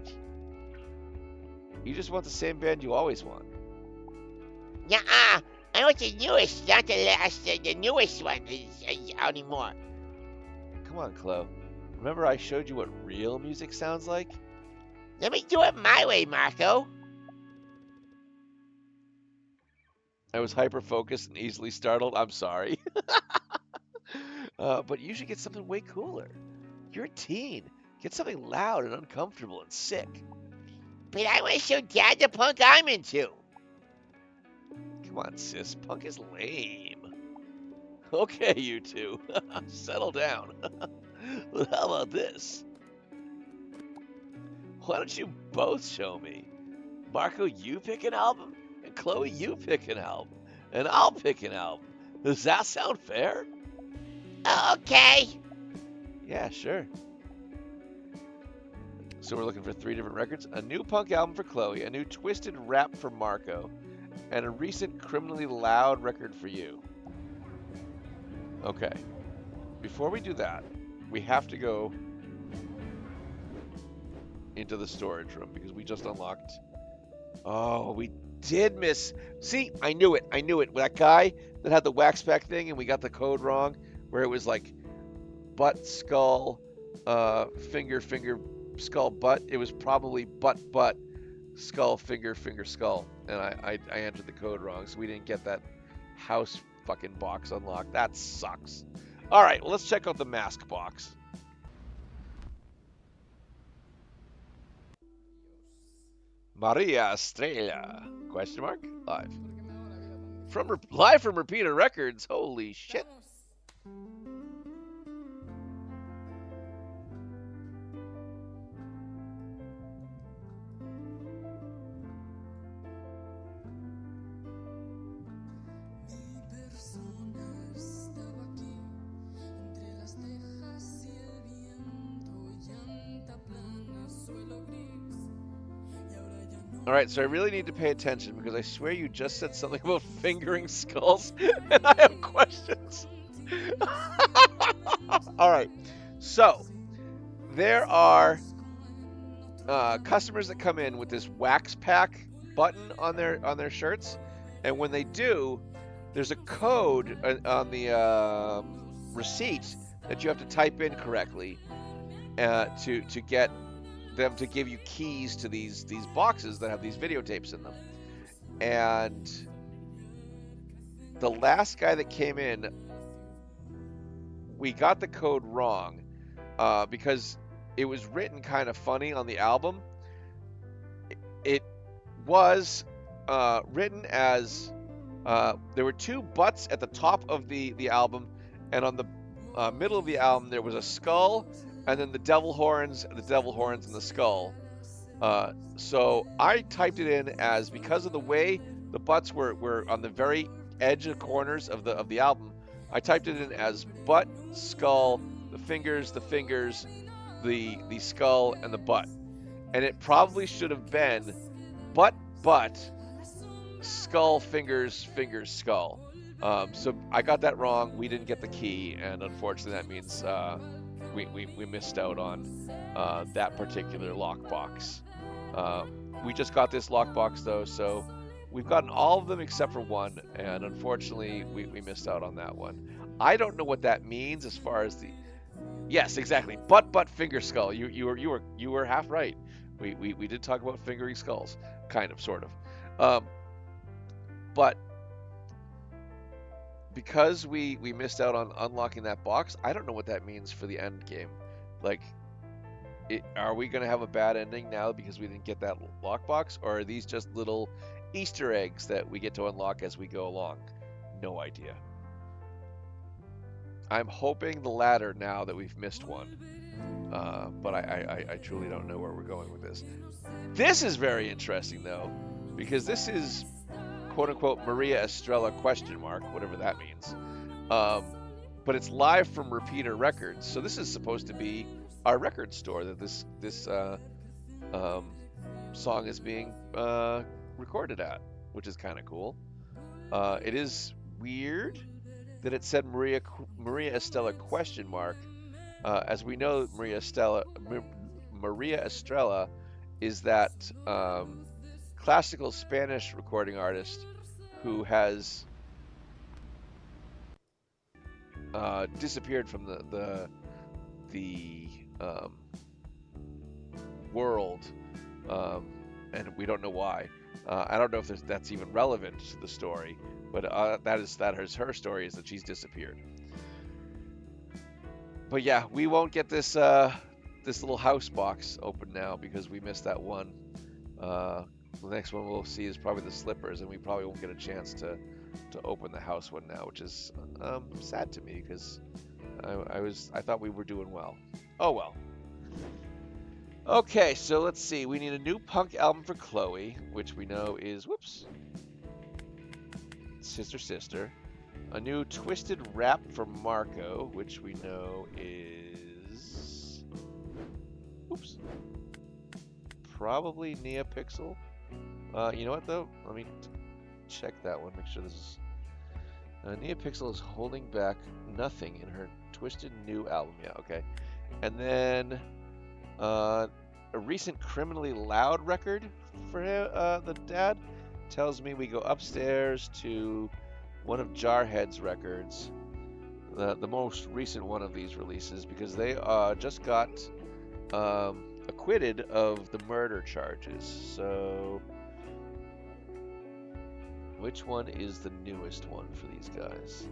You just want the same band you always want. Nuh-uh. I want the newest, not the last, the newest one anymore. Come on, Chloe. Remember I showed you what real music sounds like? Let me do it my way, Marco. I was hyper-focused and easily startled. I'm sorry. But you should get something way cooler. You're a teen. Get something loud and uncomfortable and sick. But I want to show Dad the punk I'm into. Come on, sis. Punk is lame. Okay, you two. Settle down. Well, how about this? Why don't you both show me? Marco, you pick an album, and Chloe, you pick an album, and I'll pick an album. Does that sound fair? Okay. Yeah, sure. So we're looking for 3 different records. A new punk album for Chloe, a new twisted rap for Marco, and a recent criminally loud record for you. Okay. Before we do that, we have to go into the storage room because we just unlocked... Oh, we did miss... See, I knew it. I knew it. That guy that had the wax pack thing and we got the code wrong, where it was like butt, skull, finger, skull, butt. It was probably butt, skull, finger, skull. And I entered the code wrong, so we didn't get that house fucking box unlocked. That sucks. All right, well, let's check out the mask box. Maria Estrella? Question mark? Live. Live from Repeater Records. Holy shit. All right, so I really need to pay attention because I swear you just said something about fingering skulls, and I have questions. All right, so there are customers that come in with this wax pack button on their shirts, and when they do, there's a code on the receipt that you have to type in correctly to get them to give you keys to these boxes that have these videotapes in them. And the last guy that came in, we got the code wrong because it was written kind of funny on the album. It was written as there were 2 butts at the top of the album, and on the middle of the album there was a skull, and then the devil horns, and the skull. So I typed it in as, because of the way the butts were on the very edge of corners of the album, I typed it in as butt, skull, the fingers, the skull, and the butt. And it probably should have been butt, skull, fingers, skull. So I got that wrong. We didn't get the key, and unfortunately that means we missed out on that particular lockbox. We just got this lockbox though, so we've gotten all of them except for one, and unfortunately we missed out on that one. I don't know what that means as far as the... Yes, exactly. Butt, finger, skull. You were half right. We did talk about fingering skulls, kind of, sort of. But because we missed out on unlocking that box, I don't know what that means for the end game. Like, are we going to have a bad ending now because we didn't get that lockbox, or are these just little Easter eggs that we get to unlock as we go along? No idea. I'm hoping the latter now that we've missed one. But I truly don't know where we're going with this. This is very interesting, though, because this is quote-unquote Maria Estrella ? Whatever that means. But it's live from Repeater Records, so this is supposed to be our record store that this song is being recorded at, which is kind of cool. It is weird that it said Maria Estrella ? As we know, Maria Estrella is that classical Spanish recording artist who has disappeared from the world, and we don't know why. I don't know if that's even relevant to the story, but that is her story, is that she's disappeared. But yeah, we won't get this this little house box open now because we missed that one. The next one we'll see is probably the slippers, and we probably won't get a chance to open the house one now, which is sad to me because I thought we were doing well. Oh well. Okay, so let's see. We need a new punk album for Chloe, which we know is Sister. A new twisted rap for Marco, which we know is probably Neopixel. You know what though? Let me check that one. Make sure this is. Neopixel is holding back nothing in her twisted new album. Yeah, okay. And then a recent Criminally Loud record for the dad tells me we go upstairs to one of Jarhead's records, the most recent one of these releases, because they just got acquitted of the murder charges. So which one is the newest one for these guys?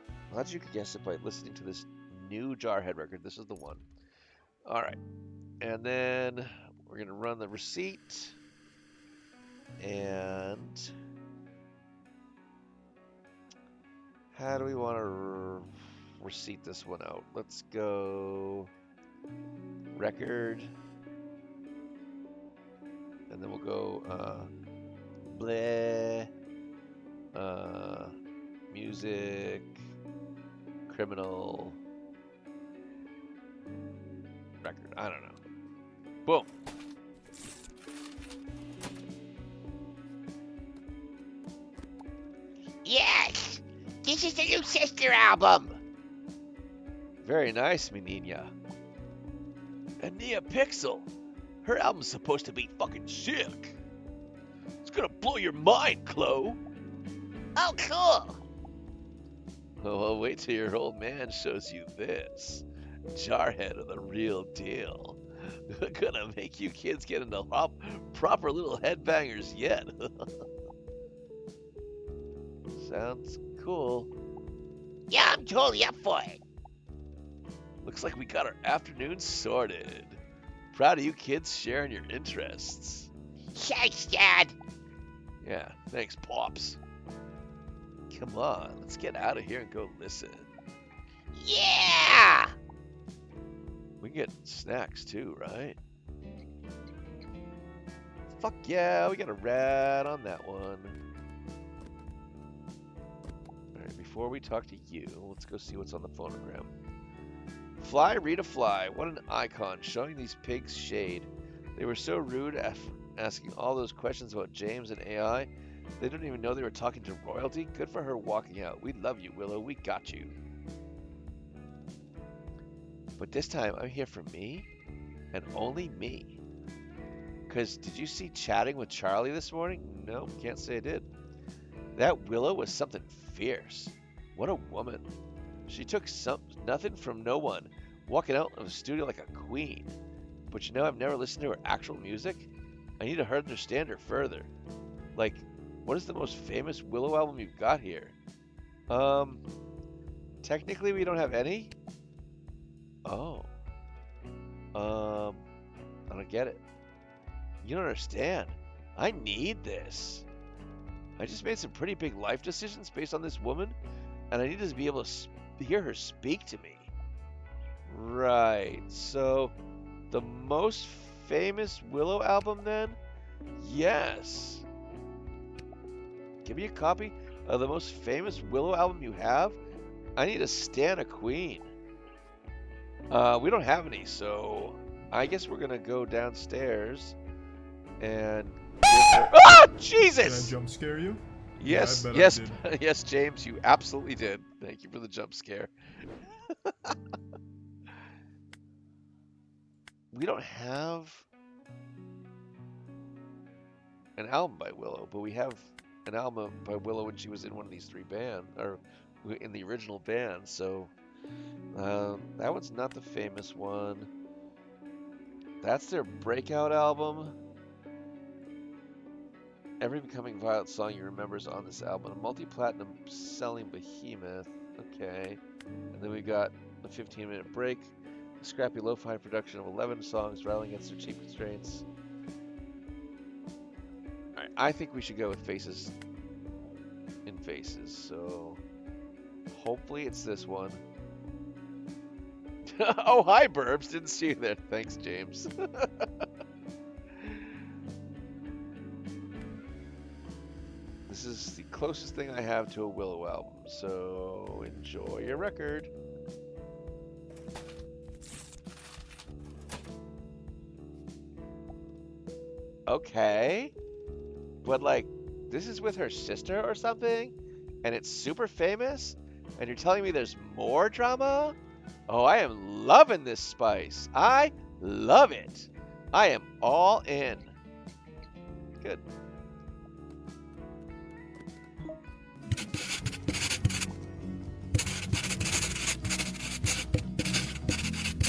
I'm glad you could guess it by listening to this new Jarhead record. This is the one. All right. And then we're going to run the receipt. And how do we want to receipt this one out? Let's go record. And then we'll go music, criminal, record. I don't know. Boom. Yes! This is the new Sister album! Very nice, menina. And Neopixel. Her album's supposed to be fucking sick. It's gonna blow your mind, Chloe. Oh, cool! Oh, well, wait till your old man shows you this. Jarhead of the real deal. Gonna make you kids get into proper little headbangers yet. Sounds cool. Yeah, I'm totally up for it. Looks like we got our afternoon sorted. Proud of you kids sharing your interests. Thanks, Dad. Yeah, thanks, Pops. Come on, let's get out of here and go listen. Yeah! We can get snacks too, right? Fuck yeah, we got a rat on that one. Alright, before we talk to you, let's go see what's on the phonogram. Fly, Rita Fly, what an icon, showing these pigs shade. They were so rude asking all those questions about James and AI. They don't even know they were talking to royalty. Good for her walking out. We love you, Willow. We got you. But this time, I'm here for me, and only me. Because did you see Chatting with Charlie this morning? No, can't say I did. That Willow was something fierce. What a woman. She took nothing from no one, walking out of the studio like a queen. But you know, I've never listened to her actual music. I need to understand her further. Like, what is the most famous Willow album you've got here? Technically we don't have any. Oh. I don't get it. You don't understand. I need this. I just made some pretty big life decisions based on this woman, and I need to be able to hear her speak to me. Right. So, the most famous Willow album then? Yes. Give me a copy of the most famous Willow album you have. I need a Stan a Queen. We don't have any, so I guess we're gonna go downstairs and give her... Ah, Jesus! Did I jump scare you? Yes, Yeah, I bet yes, I did. yes, James, you absolutely did. Thank you for the jump scare. We don't have an album by Willow, but we have an album by Willow when she was in one of these three bands, or in the original band, so that one's not the famous one. That's their breakout album. Every Becoming Violet song you remember is on this album. A multi-platinum selling behemoth. Okay. And then we got a 15-minute break. A scrappy lo-fi production of 11 songs rattling against their cheap constraints. Alright, I think we should go with Faces in Faces. So hopefully it's this one. Oh, hi, Burbs. Didn't see you there. Thanks, James. This is the closest thing I have to a Willow album, so enjoy your record. Okay. But, like, this is with her sister or something? And it's super famous? And you're telling me there's more drama? Oh, I am loving this spice. I love it. I am all in. Good.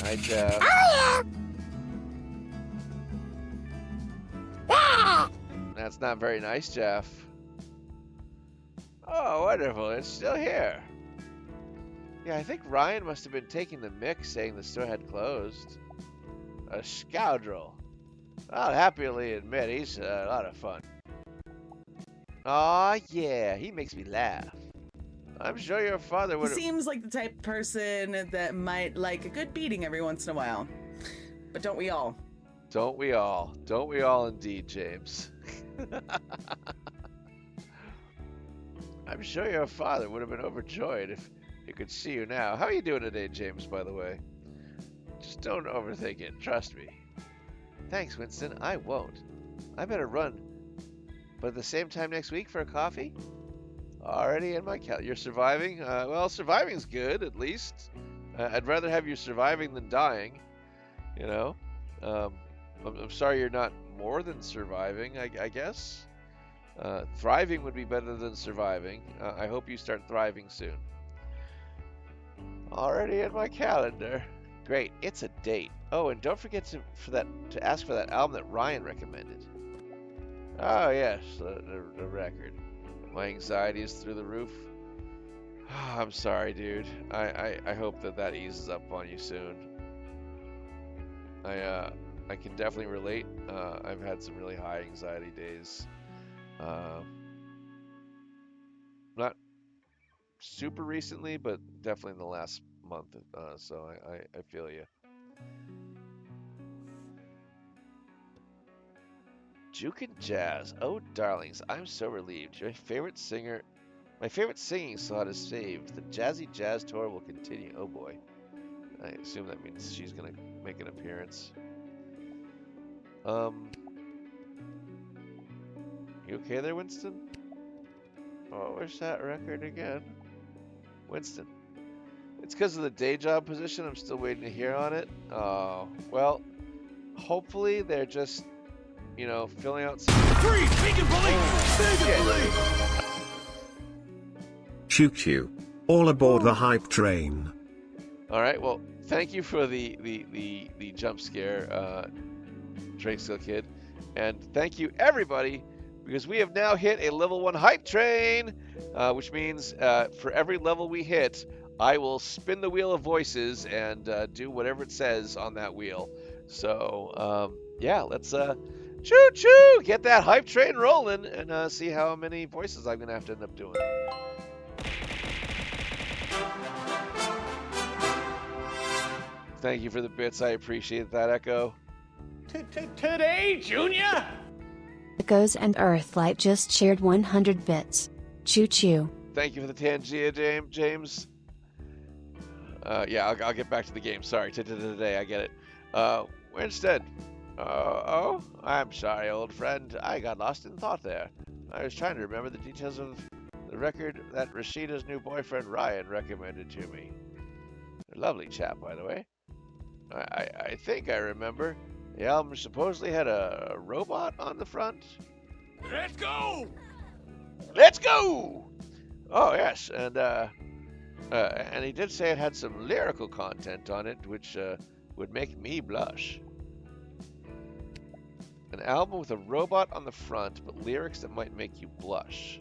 Hi, Jeff. That's not very nice, Jeff. Oh, wonderful. It's still here. Yeah, I think Ryan must have been taking the mick saying the store had closed. A scoundrel. I'll happily admit he's a lot of fun. Aw, yeah, he makes me laugh. I'm sure your father He would have... seems like the type of person that might like a good beating every once in a while. But don't we all? Don't we all? Don't we all indeed, James? I'm sure your father would have been overjoyed if he could see you now. How are you doing today, James, by the way? Just don't overthink it. Trust me. Thanks, Winston. I won't. I better run. But at the same time next week for a coffee? Already in my calendar. You're surviving? Well, surviving's good, at least. I'd rather have you surviving than dying. You know? I'm sorry you're not more than surviving, I guess. Thriving would be better than surviving. I hope you start thriving soon. Already in my calendar. Great, it's a date. Oh, and don't forget to ask for that album that Ryan recommended. Oh yes, the record. My anxiety is through the roof. I'm sorry, dude. I hope that eases up on you soon. I can definitely relate. I've had some really high anxiety days. Not super recently, but definitely in the last month. So I feel you. Juke and Jazz. Oh, darlings, I'm so relieved. My favorite singing slot is saved. The Jazzy Jazz Tour will continue. Oh boy. I assume that means she's gonna make an appearance. You okay there, Winston? Oh, where's that record again? Winston. It's because of the day job position. I'm still waiting to hear on it. Oh, well, hopefully they're just, you know, filling out some... Freeze! Vegan police! Vegan police! Choo choo. All aboard the hype train. Alright, well, thank you for the jump scare, Drakesville Kid. And thank you, everybody, because we have now hit a level 1 hype train, which means for every level we hit, I will spin the wheel of voices and do whatever it says on that wheel. So, yeah, let's choo-choo, get that hype train rolling and see how many voices I'm going to have to end up doing. Thank you for the bits. I appreciate that, Echo. Today, Junior? Echoes and Earthlight just shared 100 bits. Choo choo. Thank you for the Tangia, James. Yeah, I'll get back to the game. Sorry, today, I get it. Winstead. Oh, I'm sorry, old friend. I got lost in thought there. I was trying to remember the details of the record that Rashida's new boyfriend Ryan recommended to me. A lovely chap, by the way. I think I remember. The album supposedly had a robot on the front. Let's go! Let's go! Oh, yes, and he did say it had some lyrical content on it, which would make me blush. An album with a robot on the front, but lyrics that might make you blush.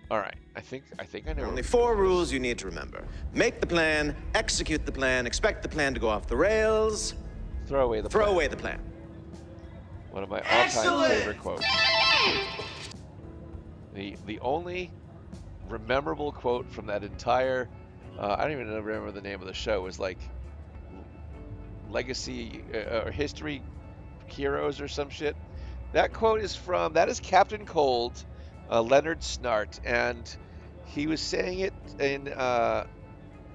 All right, I think I know. Only 4 rules you need to remember. Make the plan, execute the plan, expect the plan to go off the rails. Throw away the plan. One of my all-time favorite quotes. The only memorable quote from that entire, I don't even remember the name of the show, was like Legacy or History Heroes or some shit. That quote is Captain Cold, Leonard Snart, and he was saying it in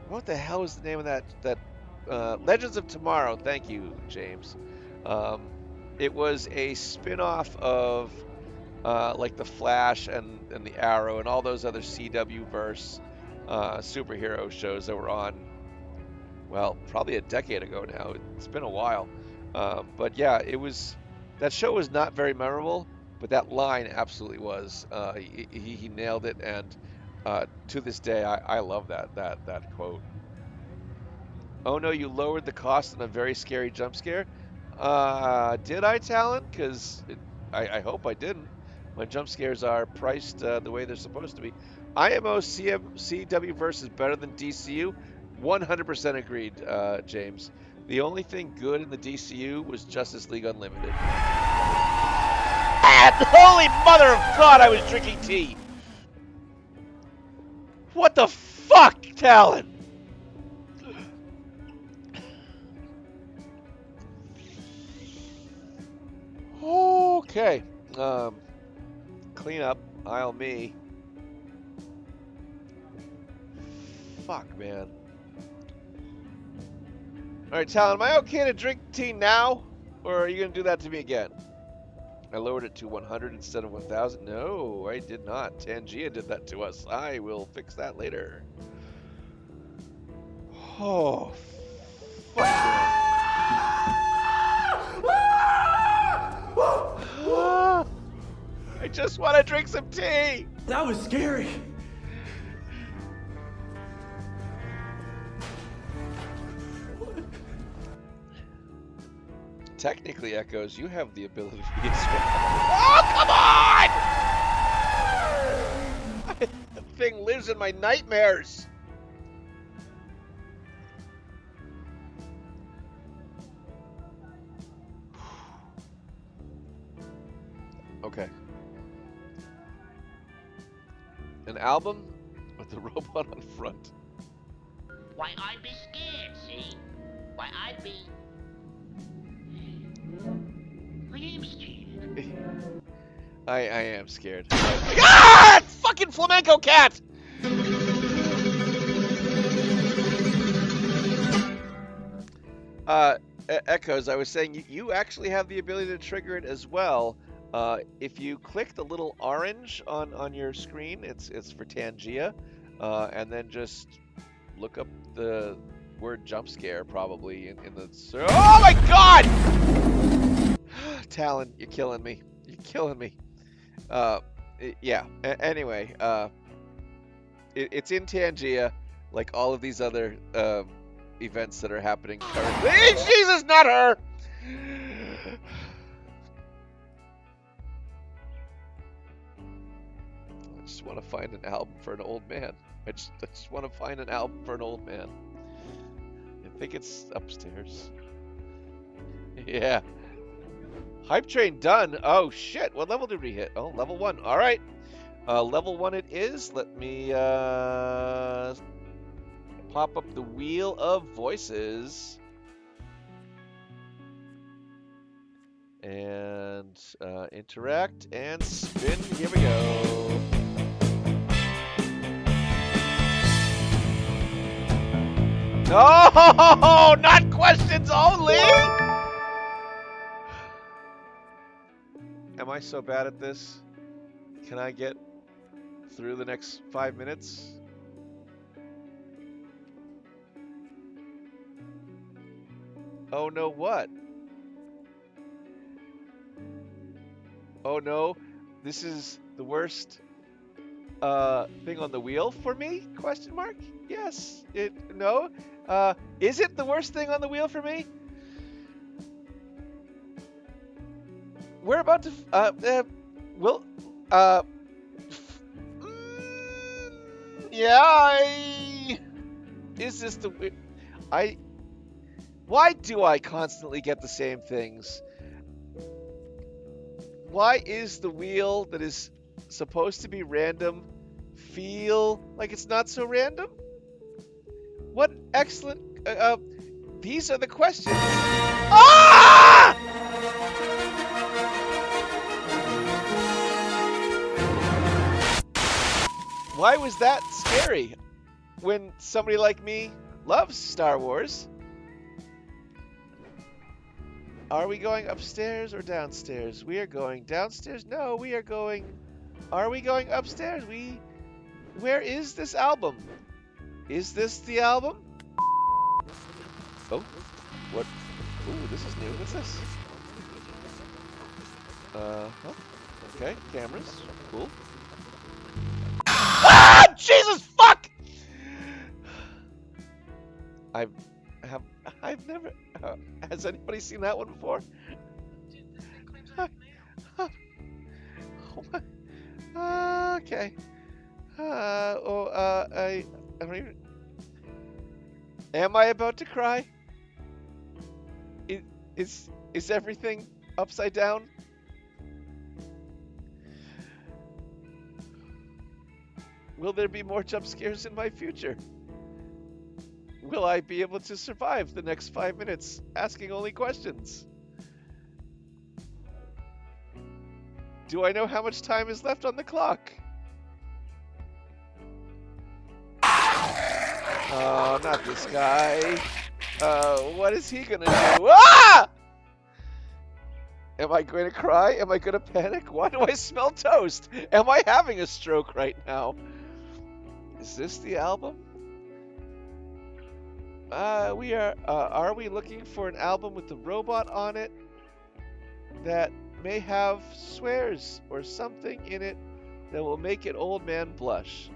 what the hell was the name of that Legends of Tomorrow. Thank you, James. It was a spin-off of like the Flash and the Arrow and all those other CW verse superhero shows that were on, well, probably a decade ago now. It's been a while. But yeah, that show was not very memorable, but that line absolutely was. He nailed it, and to this day, I love that quote. Oh no, you lowered the cost on a very scary jump scare. Did I, Talon? Because I hope I didn't. My jump scares are priced the way they're supposed to be. IMO CW verse is better than DCU. 100% agreed, James. The only thing good in the DCU was Justice League Unlimited. Holy mother of God, I was drinking tea. What the fuck, Talon? Okay. Clean up. Aisle me. Fuck, man. Alright, Talon, am I okay to drink tea now? Or are you going to do that to me again? I lowered it to 100 instead of 1,000. No, I did not. Tangia did that to us. I will fix that later. Oh, fuck, man. I just want to drink some tea. That was scary. Technically, Echoes, you have the ability to be Oh, come on! That thing lives in my nightmares. Okay. An album with the robot on front. Why, I'd be scared, see? Why, I'd be... I am scared. I am scared. Ah! Fucking flamenco cat! Echoes, I was saying you actually have the ability to trigger it as well. If you click the little orange on your screen, it's for Tangia, and then just look up the word jump scare probably in the... Oh my god! Talon, you're killing me. You're killing me. Yeah. Anyway, it's in Tangia, like all of these other events that are happening currently. Jesus, not her! I just want to find an album for an old man. I just want to find an album for an old man. I think it's upstairs. Yeah. Hype train done. Oh shit, what level did we hit? Oh, level 1. Alright. Level 1 it is. Let me pop up the Wheel of Voices. And interact and spin. Here we go. No, not questions only. Am I so bad at this? Can I get through the next 5 minutes? Oh no, what? Oh no, this is the worst thing on the wheel for me? Question mark? Yes. No. Is it the worst thing on the wheel for me? We're about to is this the why do I constantly get the same things? Why is the wheel that is supposed to be random feel like it's not so random? What excellent these are the questions. Ah! Why was that scary when somebody like me loves Star Wars? Are we going upstairs or downstairs? We are going downstairs. No, we are going... Are we going upstairs? Where is this album? Is this the album? Oh, what? Ooh, this is new. What's this? Okay, cameras. Cool. Ah! Jesus fuck! I've never... has anybody seen that one before? Okay. I don't even... Am I about to cry? Is everything upside down? Will there be more jump scares in my future? Will I be able to survive the next 5 minutes asking only questions? Do I know how much time is left on the clock? Oh, not this guy. What is he gonna do? Ah! Am I going to cry? Am I going to panic? Why do I smell toast? Am I having a stroke right now? Is this the album? Are we looking for an album with a robot on it that may have swears or something in it that will make an old man blush?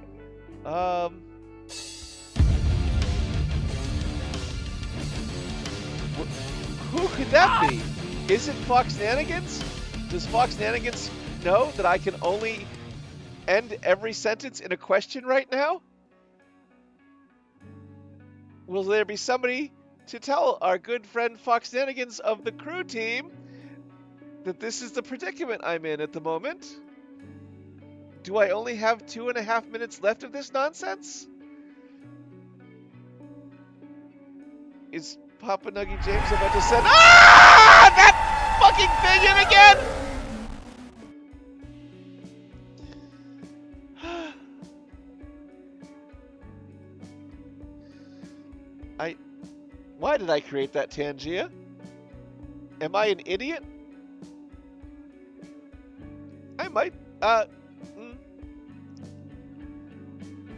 Who could that be? Is it Foxnanigans? Does Foxnanigans know that I can only end every sentence in a question right now? Will there be somebody to tell our good friend Foxnanigans of the crew team that this is the predicament I'm in at the moment? Do I only have 2.5 minutes left of this nonsense? Is Papa Nuggy James about to send... Ah! That fucking thing in again! Why did I create that Tangia? Am I an idiot? I might,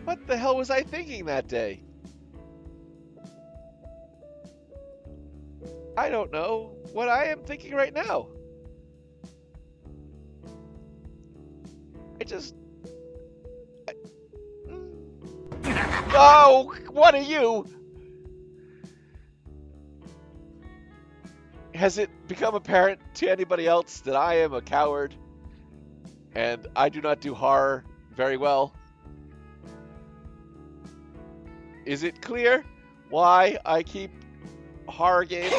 What the hell was I thinking that day? I don't know what I am thinking right now. Oh, what are you? Has it become apparent to anybody else that I am a coward and I do not do horror very well? Is it clear why I keep horror games?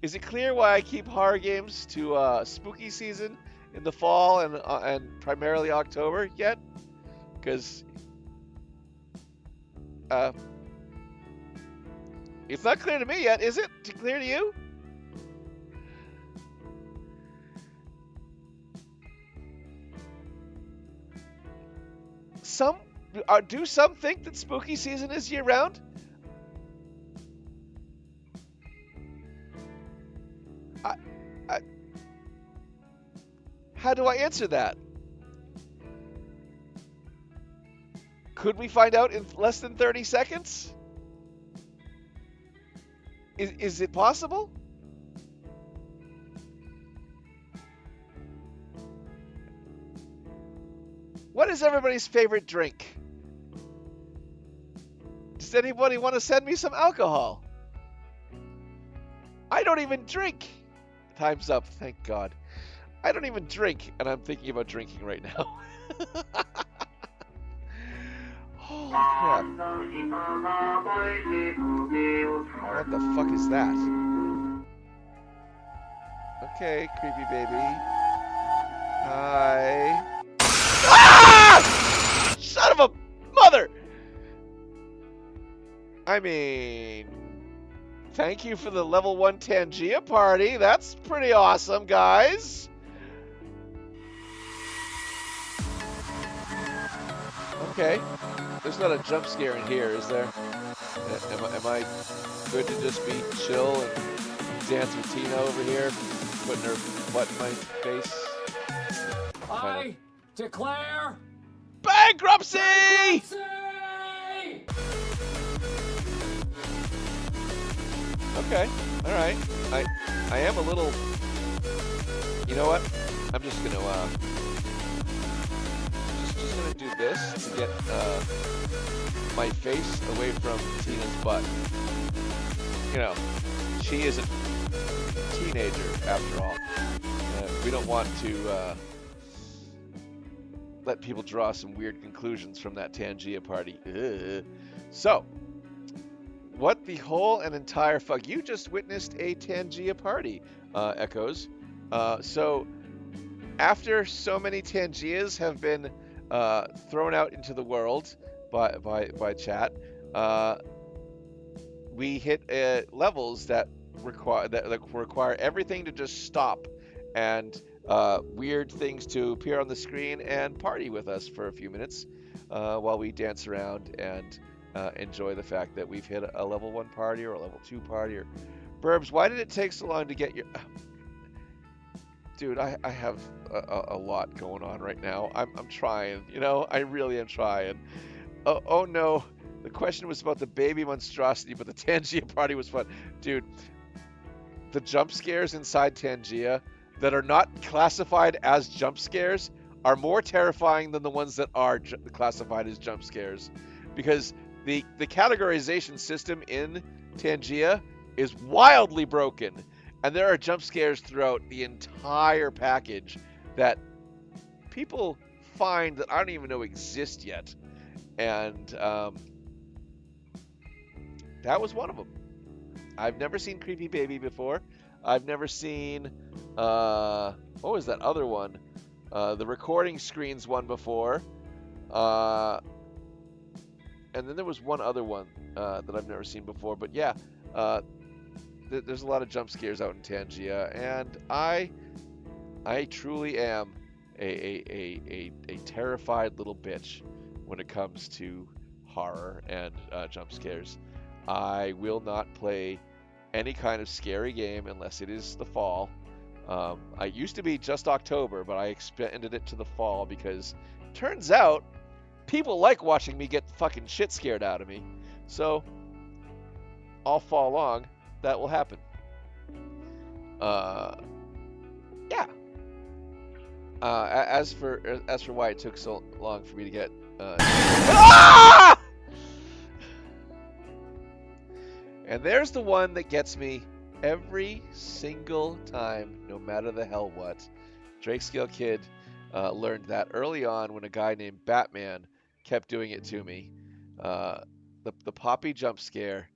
Is it clear why I keep horror games to spooky season in the fall and primarily October yet? Because it's not clear to me yet, is it? Clear to you? do some think that spooky season is year round? How do I answer that? Could we find out in less than 30 seconds? Is it possible? What is everybody's favorite drink? Does anybody want to send me some alcohol? I don't even drink. Time's up, thank God. I don't even drink, and I'm thinking about drinking right now. Holy crap. What the fuck is that? Okay, creepy baby. Hi. Ah! Son of a mother! I mean, thank you for the level 1 Tangia party. That's pretty awesome, guys. Okay. There's not a jump scare in here, is there? Am I good to just be chill and dance with Tina over here, putting her butt in my face? I declare bankruptcy! Okay, all right. I am a little. You know what? I'm just gonna just gonna do this to get my face away from Tina's butt. You know, she is a teenager after all. We don't want to let people draw some weird conclusions from that Tangia party. Ugh. So, what the whole and entire fuck? You just witnessed a Tangia party, Echoes. So, after so many Tangias have been thrown out into the world by chat, we hit levels that require everything to just stop and weird things to appear on the screen and party with us for a few minutes while we dance around and enjoy the fact that we've hit a level 1 party or a level 2 party. Or Burbs, why did it take so long to get your... Dude, I have a lot going on right now. I'm trying, you know? I really am trying. Oh no, the question was about the baby monstrosity, but the Tangia party was fun. Dude, the jump scares inside Tangia that are not classified as jump scares are more terrifying than the ones that are classified as jump scares. Because the categorization system in Tangia is wildly broken. And there are jump scares throughout the entire package that people find that I don't even know exist yet. And that was one of them. I've never seen Creepy Baby before. I've never seen, what was that other one? The recording screens one before. And then there was one other one that I've never seen before. But yeah, there's a lot of jump scares out in Tangia, and I truly am a terrified little bitch when it comes to horror and jump scares. I will not play any kind of scary game unless it is the fall. I used to be just October, but I expanded it to the fall because turns out people like watching me get fucking shit scared out of me. So all fall long, that will happen. Yeah. As for why it took so long for me to get ah! And there's the one that gets me every single time, no matter the hell what. Drakescale Kid learned that early on when a guy named Batman kept doing it to me. The Poppy jump scare.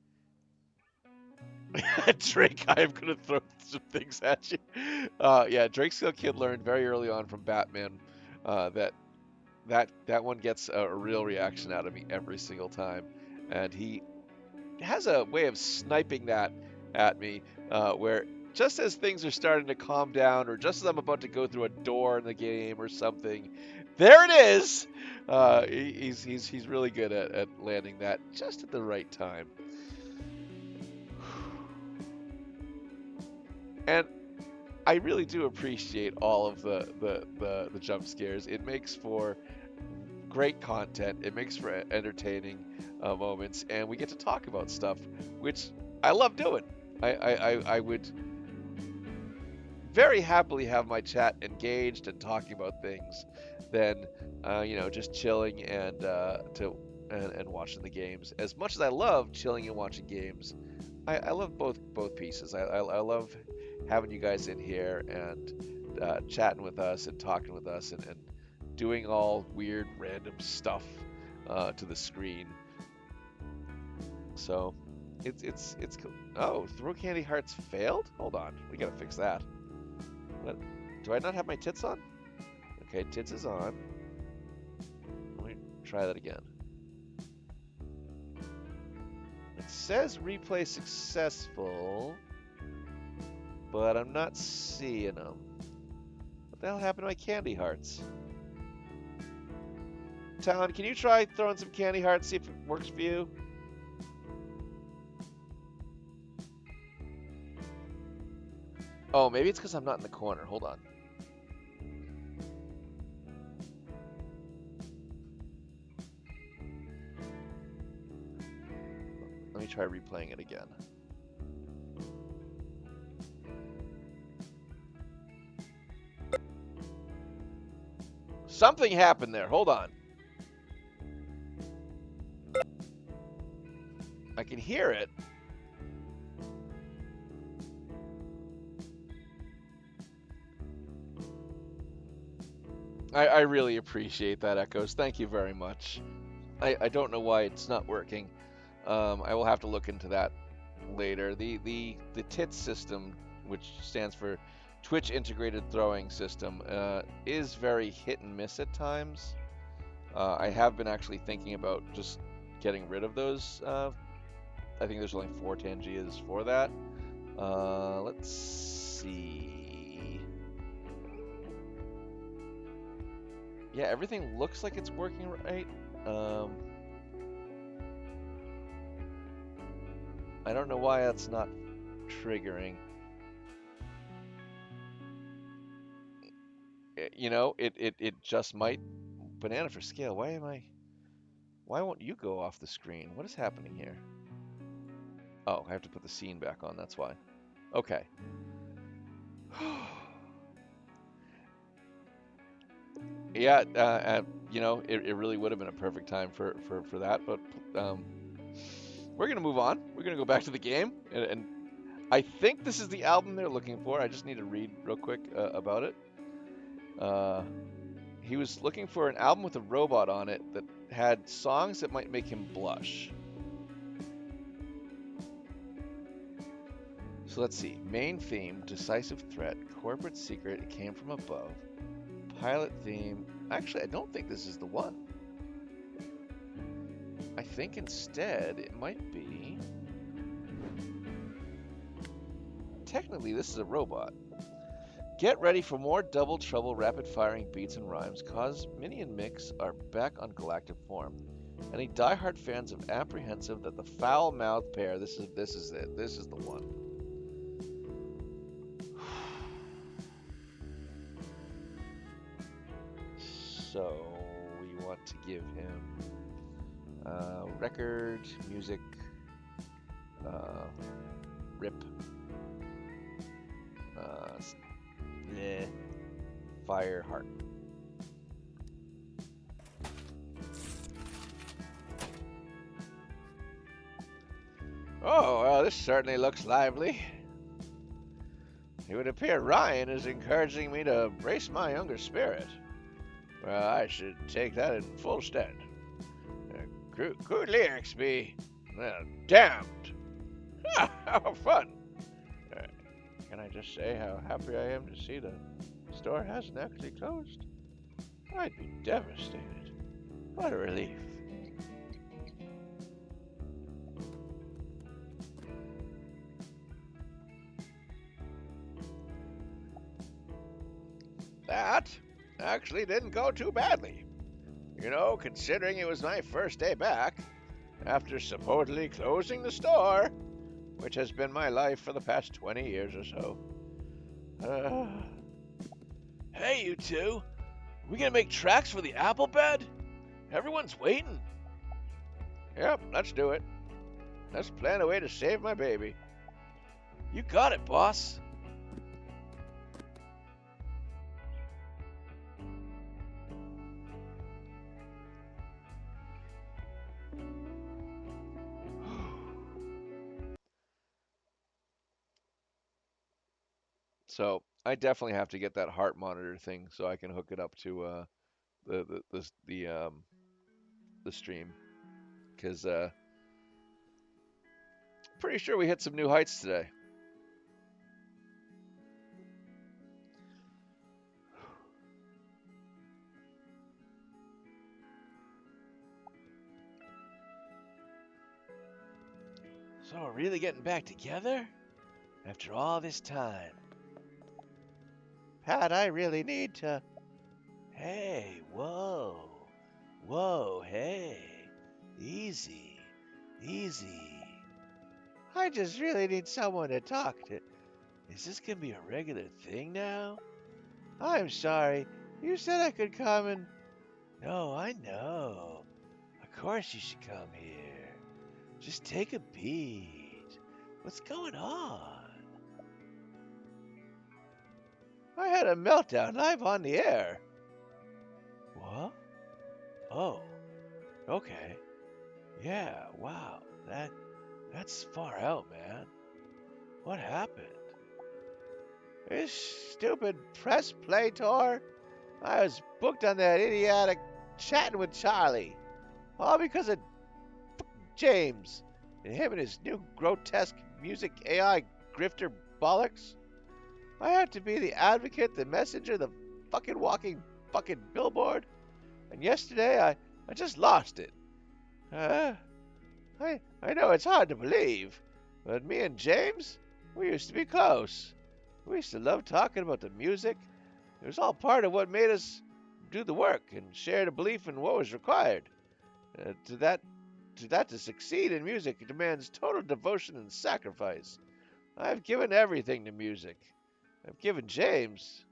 Drake, I am gonna throw some things at you. Yeah, Drakescale Kid learned very early on from Batman that one gets a real reaction out of me every single time, and he has a way of sniping that at me, where just as things are starting to calm down, or just as I'm about to go through a door in the game or something, there it is, He's really good at landing that just at the right time. And I really do appreciate all of the jump scares. It makes for great content. It makes for entertaining moments, and we get to talk about stuff, which I love doing. I would very happily have my chat engaged and talking about things than just chilling and watching the games. As much as I love chilling and watching games, I love both pieces. I love having you guys in here and chatting with us and talking with us and doing all weird random stuff to the screen. So it's cool. Oh, Throw Candy Hearts failed? Hold on, we gotta fix that. What? Do I not have my tits on? Okay, tits is on. Let me try that again. It says replay successful, but I'm not seeing them. What the hell happened to my candy hearts? Talon, can you try throwing some candy hearts, see if it works for you? Oh, maybe it's because I'm not in the corner. Hold on. Let me try replaying it again. Something happened there. Hold on. I can hear it. I really appreciate that, Echoes. Thank you very much. I don't know why it's not working. I will have to look into that later. The TITS system, which stands for Twitch Integrated Throwing System, is very hit and miss at times. I have been actually thinking about just getting rid of those. I think there's only 4 Tangias for that. Let's see. Yeah, everything looks like it's working right. I don't know why that's not triggering. It just might. Banana for scale. Why won't you go off the screen? What is happening here? Oh, I have to put the scene back on, that's why. Okay. Yeah, it really would have been a perfect time for that, but we're going to move on. We're going to go back to the game, and I think this is the album they're looking for. I just need to read real quick about it. He was looking for an album with a robot on it that had songs that might make him blush. So let's see. Main theme, decisive threat, corporate secret, it came from above. Pilot theme. Actually, I don't think this is the one. I think instead it might be. Technically, this is a robot. Get ready for more double trouble, rapid firing beats and rhymes, cause Minnie and Mix are back on galactic form. Any diehard fans of apprehensive that the foul-mouthed pair, this is it. This is the one. So we want to give him record, music, rip, fire, heart. Oh, well, this certainly looks lively. It would appear Ryan is encouraging me to embrace my younger spirit. Well, I should take that in full stead. Good lyrics be damned. How fun. Can I just say how happy I am to see the store hasn't actually closed? I'd be devastated. What a relief. That actually didn't go too badly. You know, considering it was my first day back, after supposedly closing the store, which has been my life for the past 20 years or so. Hey, you two. We gonna make tracks for the apple bed? Everyone's waiting. Yep, let's do it. Let's plan a way to save my baby. You got it, boss. So I definitely have to get that heart monitor thing so I can hook it up to the stream, because pretty sure we hit some new heights today. So we're really getting back together after all this time. Pat, I really need to... Hey, whoa. Whoa, hey. Easy. Easy. I just really need someone to talk to. Is this gonna be a regular thing now? I'm sorry. You said I could come and... No, I know. Of course you should come here. Just take a beat. What's going on? I had a meltdown live on the air. What? Oh. Okay. Yeah, wow. That's far out, man. What happened? This stupid press play tour? I was booked on that idiotic Chatting with Charlie. All because of James and him and his new grotesque music AI grifter bollocks. I have to be the advocate, the messenger, the fucking walking fucking billboard. And yesterday I just lost it. I know it's hard to believe, but me and James, we used to be close. We used to love talking about the music. It was all part of what made us do the work and share the belief in what was required. To succeed in music, it demands total devotion and sacrifice. I've given everything to music. I've given James.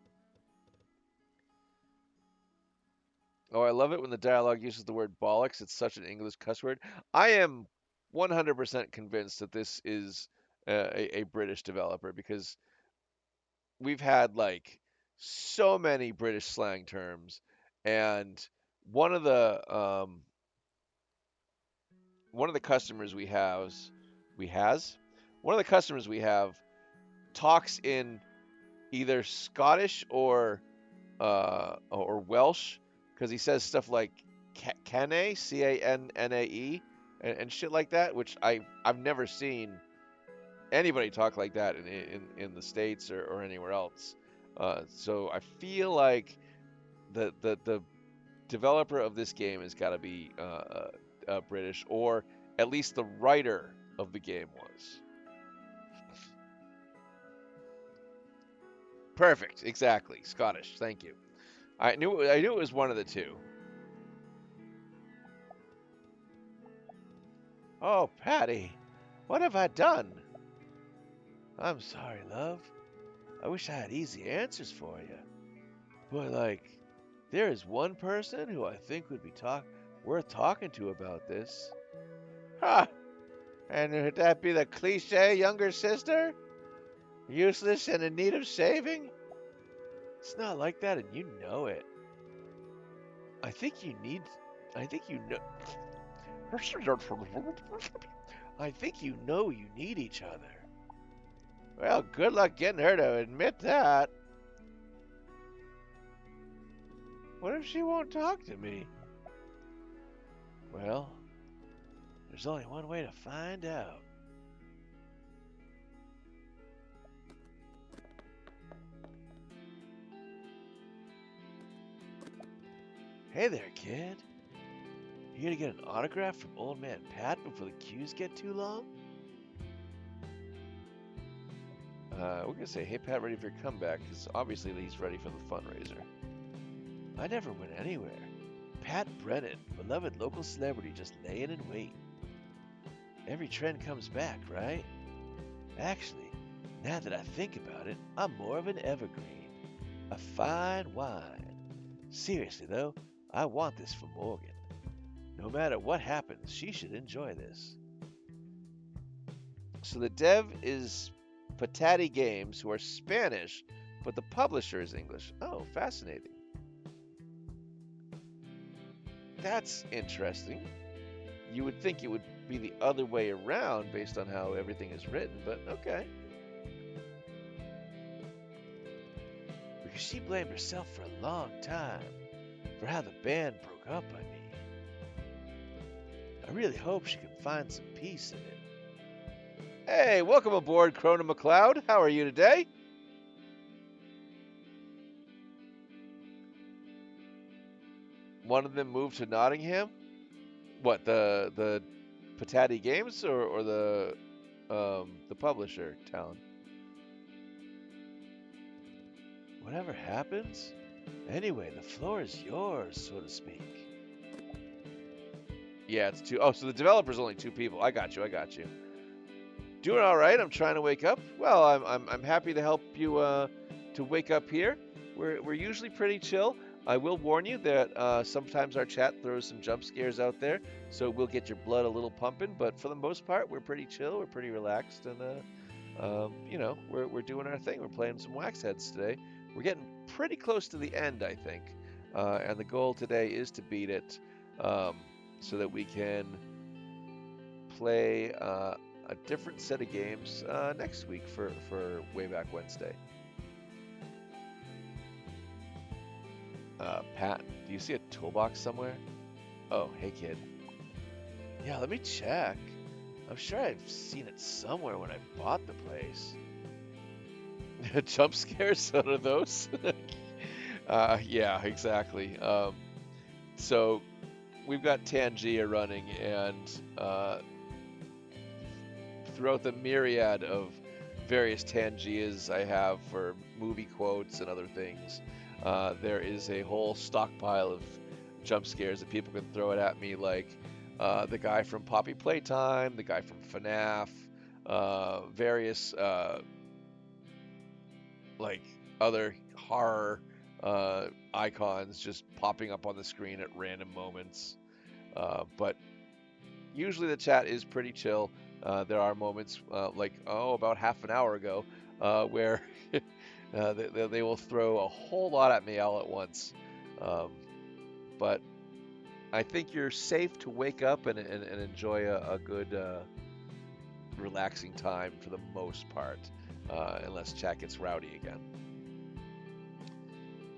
Oh, I love it when the dialogue uses the word bollocks. It's such an English cuss word. I am 100% convinced that this is a British developer, because we've had like so many British slang terms, and one of the customers we have talks in either Scottish or Welsh, because he says stuff like Cannae, C-A-N-N-A-E, and shit like that, which I've never seen anybody talk like that in the States or anywhere else. So I feel like the developer of this game has got to be British, or at least the writer of the game was. Perfect, exactly. Scottish, thank you. I knew it was one of the two. Oh, Patty, what have I done? I'm sorry, love. I wish I had easy answers for you. But, like, there is one person who I think would be worth talking to about this. Ha! And would that be the cliche younger sister? Useless and in need of saving? It's not like that, and you know it. I think you know. I think you know you need each other. Well, good luck getting her to admit that. What if she won't talk to me? Well, there's only one way to find out. Hey there, kid. You gonna get an autograph from Old Man Pat before the queues get too long? We're gonna say, hey Pat, ready for your comeback, because obviously he's ready for the fundraiser. I never went anywhere. Pat Brennan, beloved local celebrity just laying in wait. Every trend comes back, right? Actually, now that I think about it, I'm more of an evergreen. A fine wine. Seriously, though, I want this for Morgan. No matter what happens, she should enjoy this. So the dev is Patati Games, who are Spanish, but the publisher is English. Oh, fascinating. That's interesting. You would think it would be the other way around based on how everything is written, but okay. Because she blamed herself for a long time for how the band broke up, I mean. I really hope she can find some peace in it. Hey, welcome aboard, Crona McLeod. How are you today? One of them moved to Nottingham? What, the Patati Games or the publisher, Talon? Whatever happens, anyway, the floor is yours, so to speak. Yeah, it's two. Oh, so the developer's only 2 people. I got you. Doing all right. I'm trying to wake up. Well, I'm happy to help you to wake up here. We're usually pretty chill. I will warn you that sometimes our chat throws some jump scares out there, so we'll get your blood a little pumping. But for the most part, we're pretty chill. We're pretty relaxed, and you know, we're doing our thing. We're playing some Wax Heads today. We're getting pretty close to the end, I think, and the goal today is to beat it, so that we can play a different set of games next week for Way Back Wednesday. Pat, do you see a toolbox somewhere? Oh, hey kid. Yeah, let me check. I'm sure I've seen it somewhere when I bought the place. Jump scares? So are those? Yeah, exactly. So we've got Tangia running, and throughout the myriad of various Tangias I have for movie quotes and other things, there is a whole stockpile of jump scares that people can throw it at me, like the guy from Poppy Playtime, the guy from FNAF, various like other horror icons just popping up on the screen at random moments. But usually the chat is pretty chill. There are moments like about half an hour ago where they will throw a whole lot at me all at once. But I think you're safe to wake up and enjoy a good relaxing time for the most part, unless chat gets rowdy again.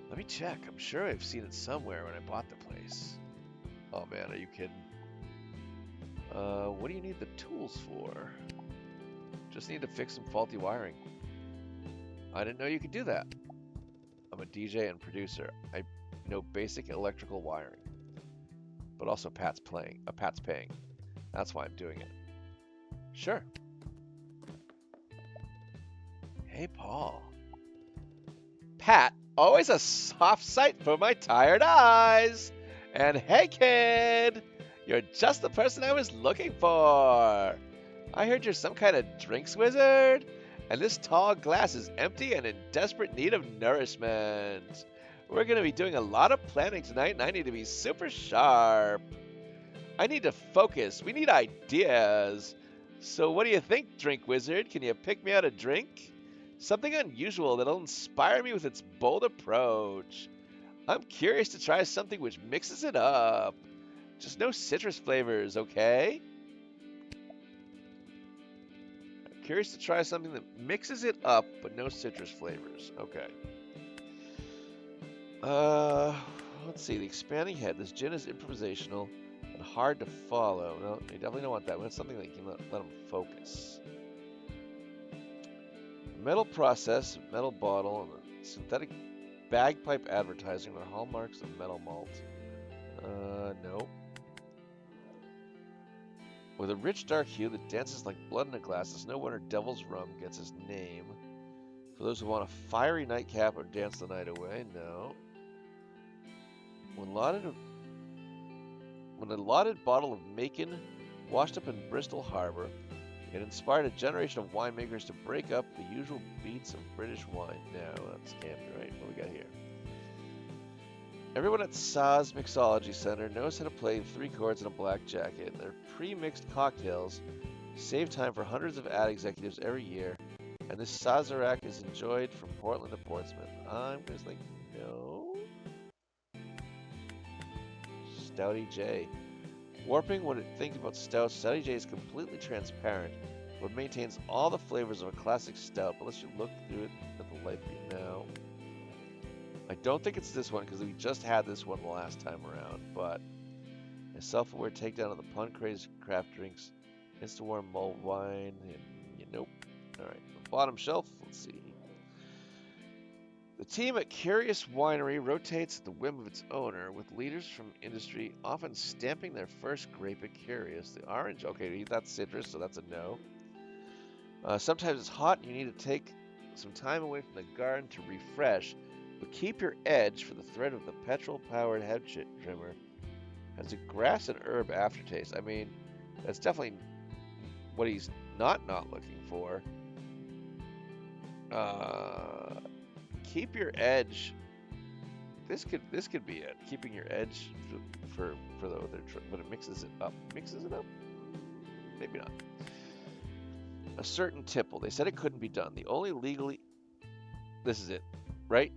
Let me check. I'm sure I've seen it somewhere when I bought the place. Oh man, are you kidding? What do you need the tools for? Just need to fix some faulty wiring. I didn't know you could do that. I'm a DJ and producer. I know basic electrical wiring. But also Pat's paying. That's why I'm doing it. Sure. Hey, Paul. Pat, always a soft sight for my tired eyes. And hey, kid. You're just the person I was looking for. I heard you're some kind of drinks wizard, and this tall glass is empty and in desperate need of nourishment. We're going to be doing a lot of planning tonight, and I need to be super sharp. I need to focus. We need ideas. So what do you think, drink wizard? Can you pick me out a drink? Something unusual that'll inspire me with its bold approach. I'm curious to try something which mixes it up. Just no citrus flavors, okay? I'm curious to try something that mixes it up, but no citrus flavors. Okay. Let's see. The expanding head. This gin is improvisational and hard to follow. No, you definitely don't want that. We want something that you can let them focus. Metal process, metal bottle, and synthetic bagpipe advertising are hallmarks of metal malt. No. With a rich dark hue that dances like blood in a glass, it's no wonder Devil's Rum gets its name. For those who want a fiery nightcap or dance the night away, no. When lauded when a lauded bottle of Macon washed up in Bristol Harbor, it inspired a generation of winemakers to break up the usual beats of British wine. No, that's can't be right. What we got here? Everyone at Saz Mixology Center knows how to play 3 chords in a black jacket. Their pre-mixed cocktails save time for hundreds of ad executives every year, and this Sazerac is enjoyed from Portland to Portsmouth. I'm just like, no. Stouty J. Warping what it thinks about stout. Stouty J is completely transparent, but maintains all the flavors of a classic stout. But let's just look through it at the light beam now. I don't think it's this one because we just had this one the last time around, but a self-aware takedown of the pun-crazed craft drinks, insta-warm mulled wine, and nope. Alright, the bottom shelf, let's see. The team at Curious Winery rotates at the whim of its owner, with leaders from industry often stamping their first grape at Curious. The orange, okay, that's citrus, so that's a no. Sometimes it's hot and you need to take some time away from the garden to refresh, but keep your edge for the thread of the petrol-powered head trimmer. Has a grass and herb aftertaste. I mean, that's definitely what he's not looking for. Keep your edge. This could be it. Keeping your edge for the other, but it mixes it up. Mixes it up? Maybe not. A certain tipple. They said it couldn't be done. The only legally, this is it, right?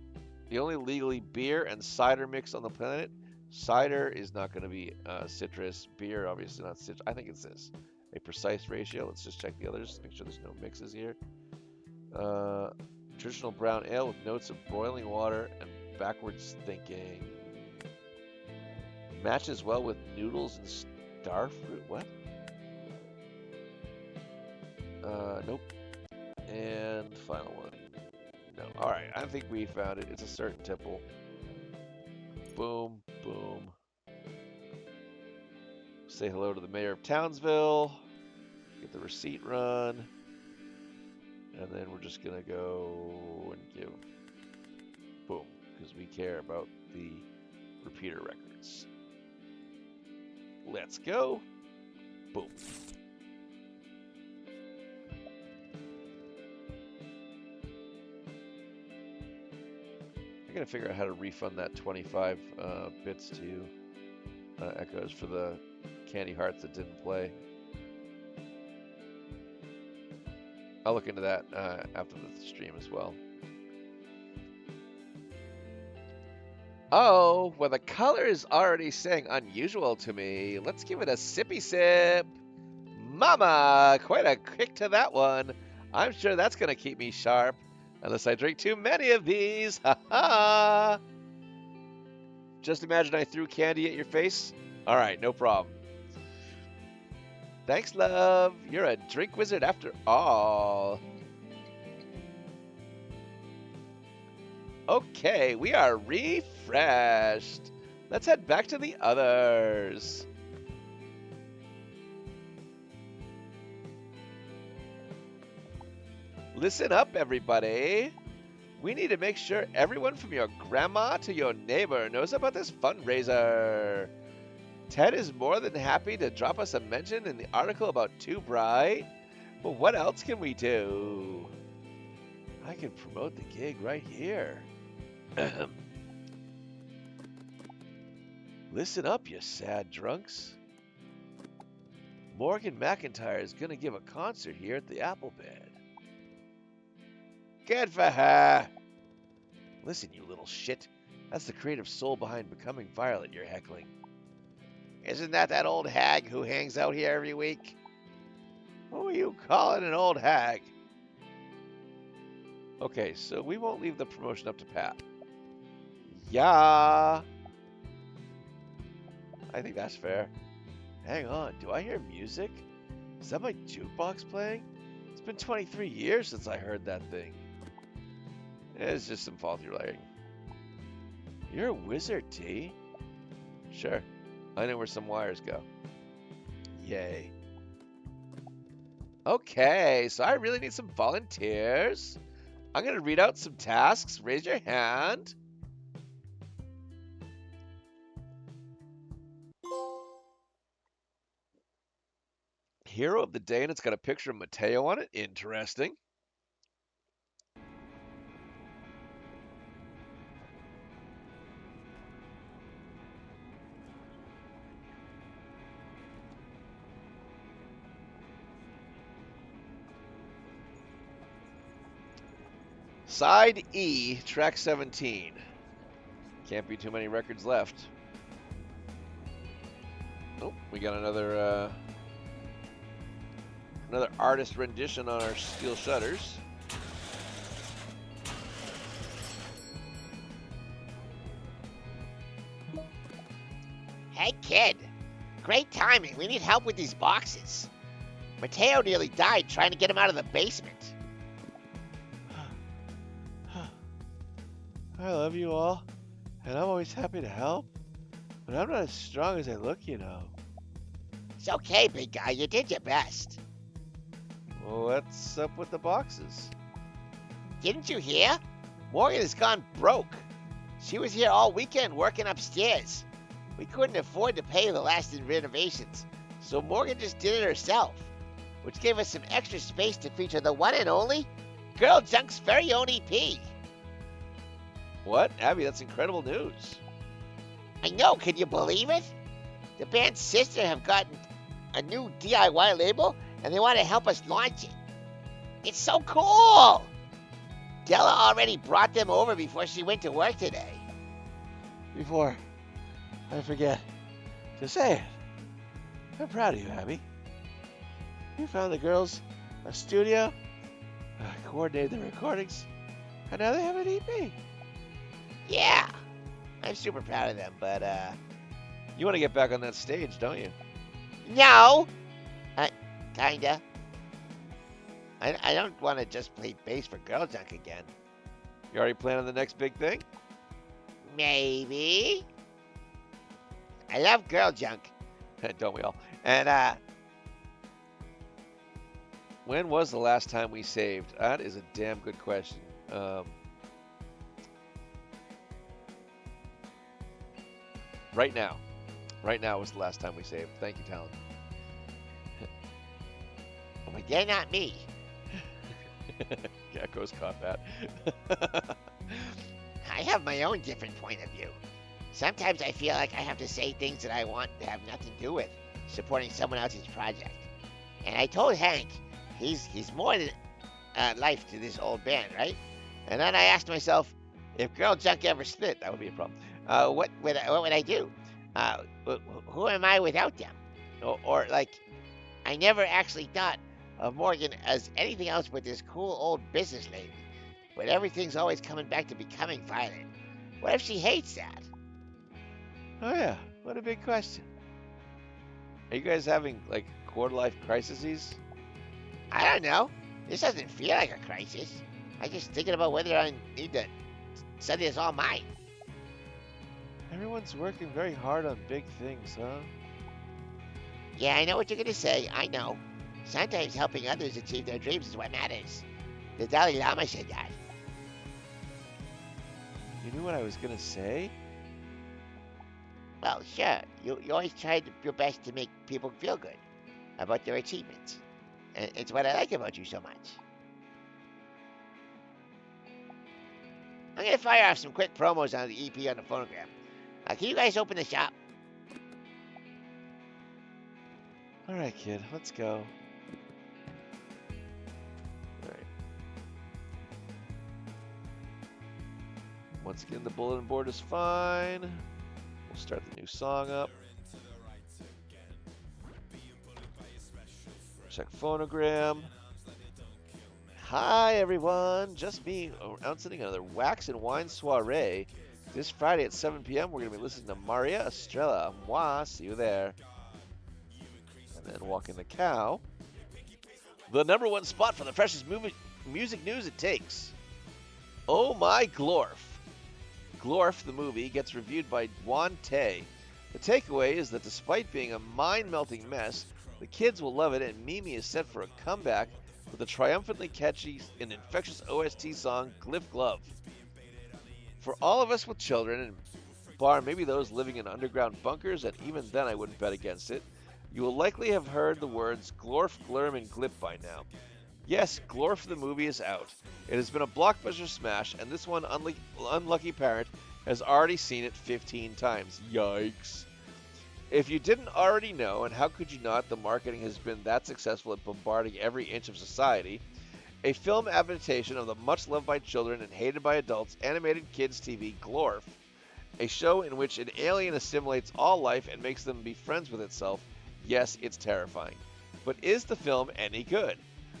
The only legally beer and cider mix on the planet. Cider is not going to be citrus. Beer, obviously not citrus. I think it's this. A precise ratio. Let's just check the others. Make sure there's no mixes here. Traditional brown ale with notes of boiling water and backwards thinking. Matches well with noodles and starfruit. What? Nope. And final one. No. Alright, I think we found it. It's a certain tipple. Boom, boom. Say hello to the mayor of Townsville. Get the receipt run. And then we're just going to go and give boom, because we care about the repeater records. Let's go. Boom. I got to figure out how to refund that 25 bits to Echoes for the Candy Hearts that didn't play. I'll look into that after the stream as well. Oh, well, the color is already saying unusual to me. Let's give it a sippy sip. Mama, quite a kick to that one. I'm sure that's going to keep me sharp. Unless I drink too many of these. Ha ha. Just imagine I threw candy at your face. All right, no problem. Thanks, love. You're a drink wizard after all. Okay, we are refreshed. Let's head back to the others. Listen up, everybody. We need to make sure everyone from your grandma to your neighbor knows about this fundraiser. Ted is more than happy to drop us a mention in the article about Too Bright. But what else can we do? I can promote the gig right here. Listen up, you sad drunks. Morgan McIntyre is going to give a concert here at the Apple Bed. Good for her. Listen, you little shit. That's the creative soul behind Becoming Violet you're heckling. Isn't that old hag who hangs out here every week? Who are you calling an old hag? Okay, so we won't leave the promotion up to Pat. Yeah. I think that's fair. Hang on, do I hear music? Is that my jukebox playing? It's been 23 years since I heard that thing. It's just some faulty lighting. You're a wizard, T. Sure. I know where some wires go. Yay. Okay, so I really need some volunteers. I'm going to read out some tasks. Raise your hand. hero of the day, and it's got a picture of Mateo on it. Interesting. Side E, track 17. Can't be too many records left. Oh, we got another artist rendition on our steel shutters. Hey, kid. Great timing. We need help with these boxes. Mateo nearly died trying to get him out of the basement. I love you all, and I'm always happy to help, but I'm not as strong as I look, you know. It's okay, big guy. You did your best. What's up with the boxes? Didn't you hear? Morgan has gone broke. She was here all weekend working upstairs. We couldn't afford to pay the last renovations, so Morgan just did it herself, which gave us some extra space to feature the one and only Girl Junk's very own EP. What? Abby, that's incredible news. I know, can you believe it? The band's sister have gotten a new DIY label, and they want to help us launch it. It's so cool! Della already brought them over before she went to work today. Before I forget to say it, I'm proud of you, Abby. You found the girls a studio, coordinated the recordings, and now they have an EP. Yeah, I'm super proud of them, but, You want to get back on that stage, don't you? no! Kinda. I don't want to just play bass for Girl Junk again. You already planning the next big thing? Maybe. I love Girl Junk. Don't we all? And, when was the last time we saved? That is a damn good question. Right now. Right now was the last time we saved. Thank you, Talon. But they're not me. Gecko's caught that. I have my own different point of view. Sometimes I feel like I have to say things that I want to have nothing to do with supporting someone else's project. And I told Hank, he's more than life to this old band, right? And then I asked myself, if Girl Junk ever split, that would be a problem. What would I do? Who am I without them? Or like, I never actually thought of Morgan as anything else but this cool old business lady. But everything's always coming back to becoming violent. What if she hates that? Oh yeah, what a big question. Are you guys having, like, quarter-life crises? I don't know. This doesn't feel like a crisis. I'm just thinking about whether I need to send this all mine. Everyone's working very hard on big things, huh? Yeah, I know what you're going to say. I know. Sometimes helping others achieve their dreams is what matters. The Dalai Lama said that. You knew what I was going to say? Well, sure. You always try your best to make people feel good about their achievements. And it's what I like about you so much. I'm going to fire off some quick promos on the EP on the phonogram. Can you guys open the shop? All right, kid, let's go. All right. Once again, the bulletin board is fine. We'll start the new song up. Check phonogram. Hi, everyone. Just me announcing another Wax and Wine soiree. This Friday at 7 p.m., we're going to be listening to Maria Estrella. Moi, see you there. And then Walking the Cow. The #1 spot for the freshest music news it takes. Oh My Glorf. Glorf, the movie, gets reviewed by Juan Tay. The takeaway is that despite being a mind-melting mess, the kids will love it, and Mimi is set for a comeback with the triumphantly catchy and infectious OST song, Glyph Glove. For all of us with children, and bar maybe those living in underground bunkers, and even then I wouldn't bet against it, You will likely have heard the words Glorf, Glurm, and Glip by now. Yes, Glorf the movie is out. It has been a blockbuster smash, and this one unlucky parent has already seen it 15 times. Yikes. If you didn't already know, and how could you not, the marketing has been that successful at bombarding every inch of society. A film adaptation of the much loved by children and hated by adults animated kids TV Glorf, a show in which an alien assimilates all life and makes them be friends with itself. Yes, it's terrifying. But is the film any good?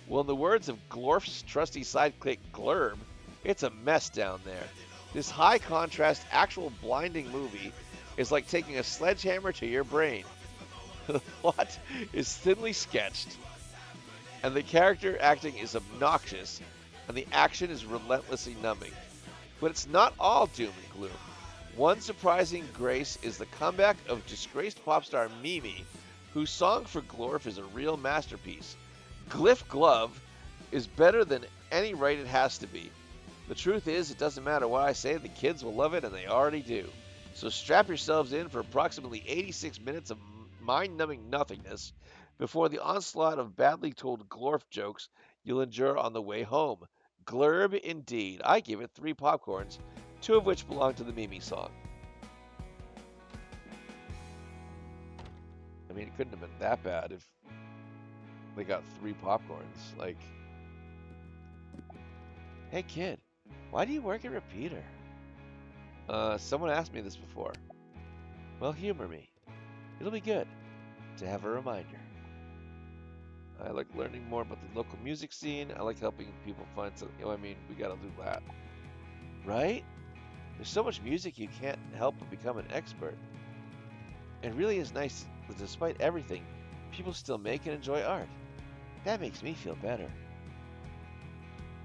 Well, in the words of Glorf's trusty sidekick Glurb, it's a mess down there. This high contrast, actual blinding movie is like taking a sledgehammer to your brain. The plot is thinly sketched, and the character acting is obnoxious, and the action is relentlessly numbing. But it's not all doom and gloom. One surprising grace is the comeback of disgraced pop star Mimi, whose song for Glorf is a real masterpiece. Gliff Glove is better than any right it has to be. The truth is, it doesn't matter what I say, the kids will love it, and they already do. So strap yourselves in for approximately 86 minutes of mind-numbing nothingness before the onslaught of badly told Glorf jokes you'll endure on the way home. Glurb indeed. I give it 3 popcorns, 2 of which belong to the Mimi song. I mean, it couldn't have been that bad if they got 3 popcorns. Like, hey kid, why do you work at Repeater? Someone asked me this before. Well, humor me. It'll be good to have a reminder. I like learning more about the local music scene. I like helping people find something. I mean, we gotta do that. Right? There's so much music you can't help but become an expert. It really is nice that despite everything, people still make and enjoy art. That makes me feel better.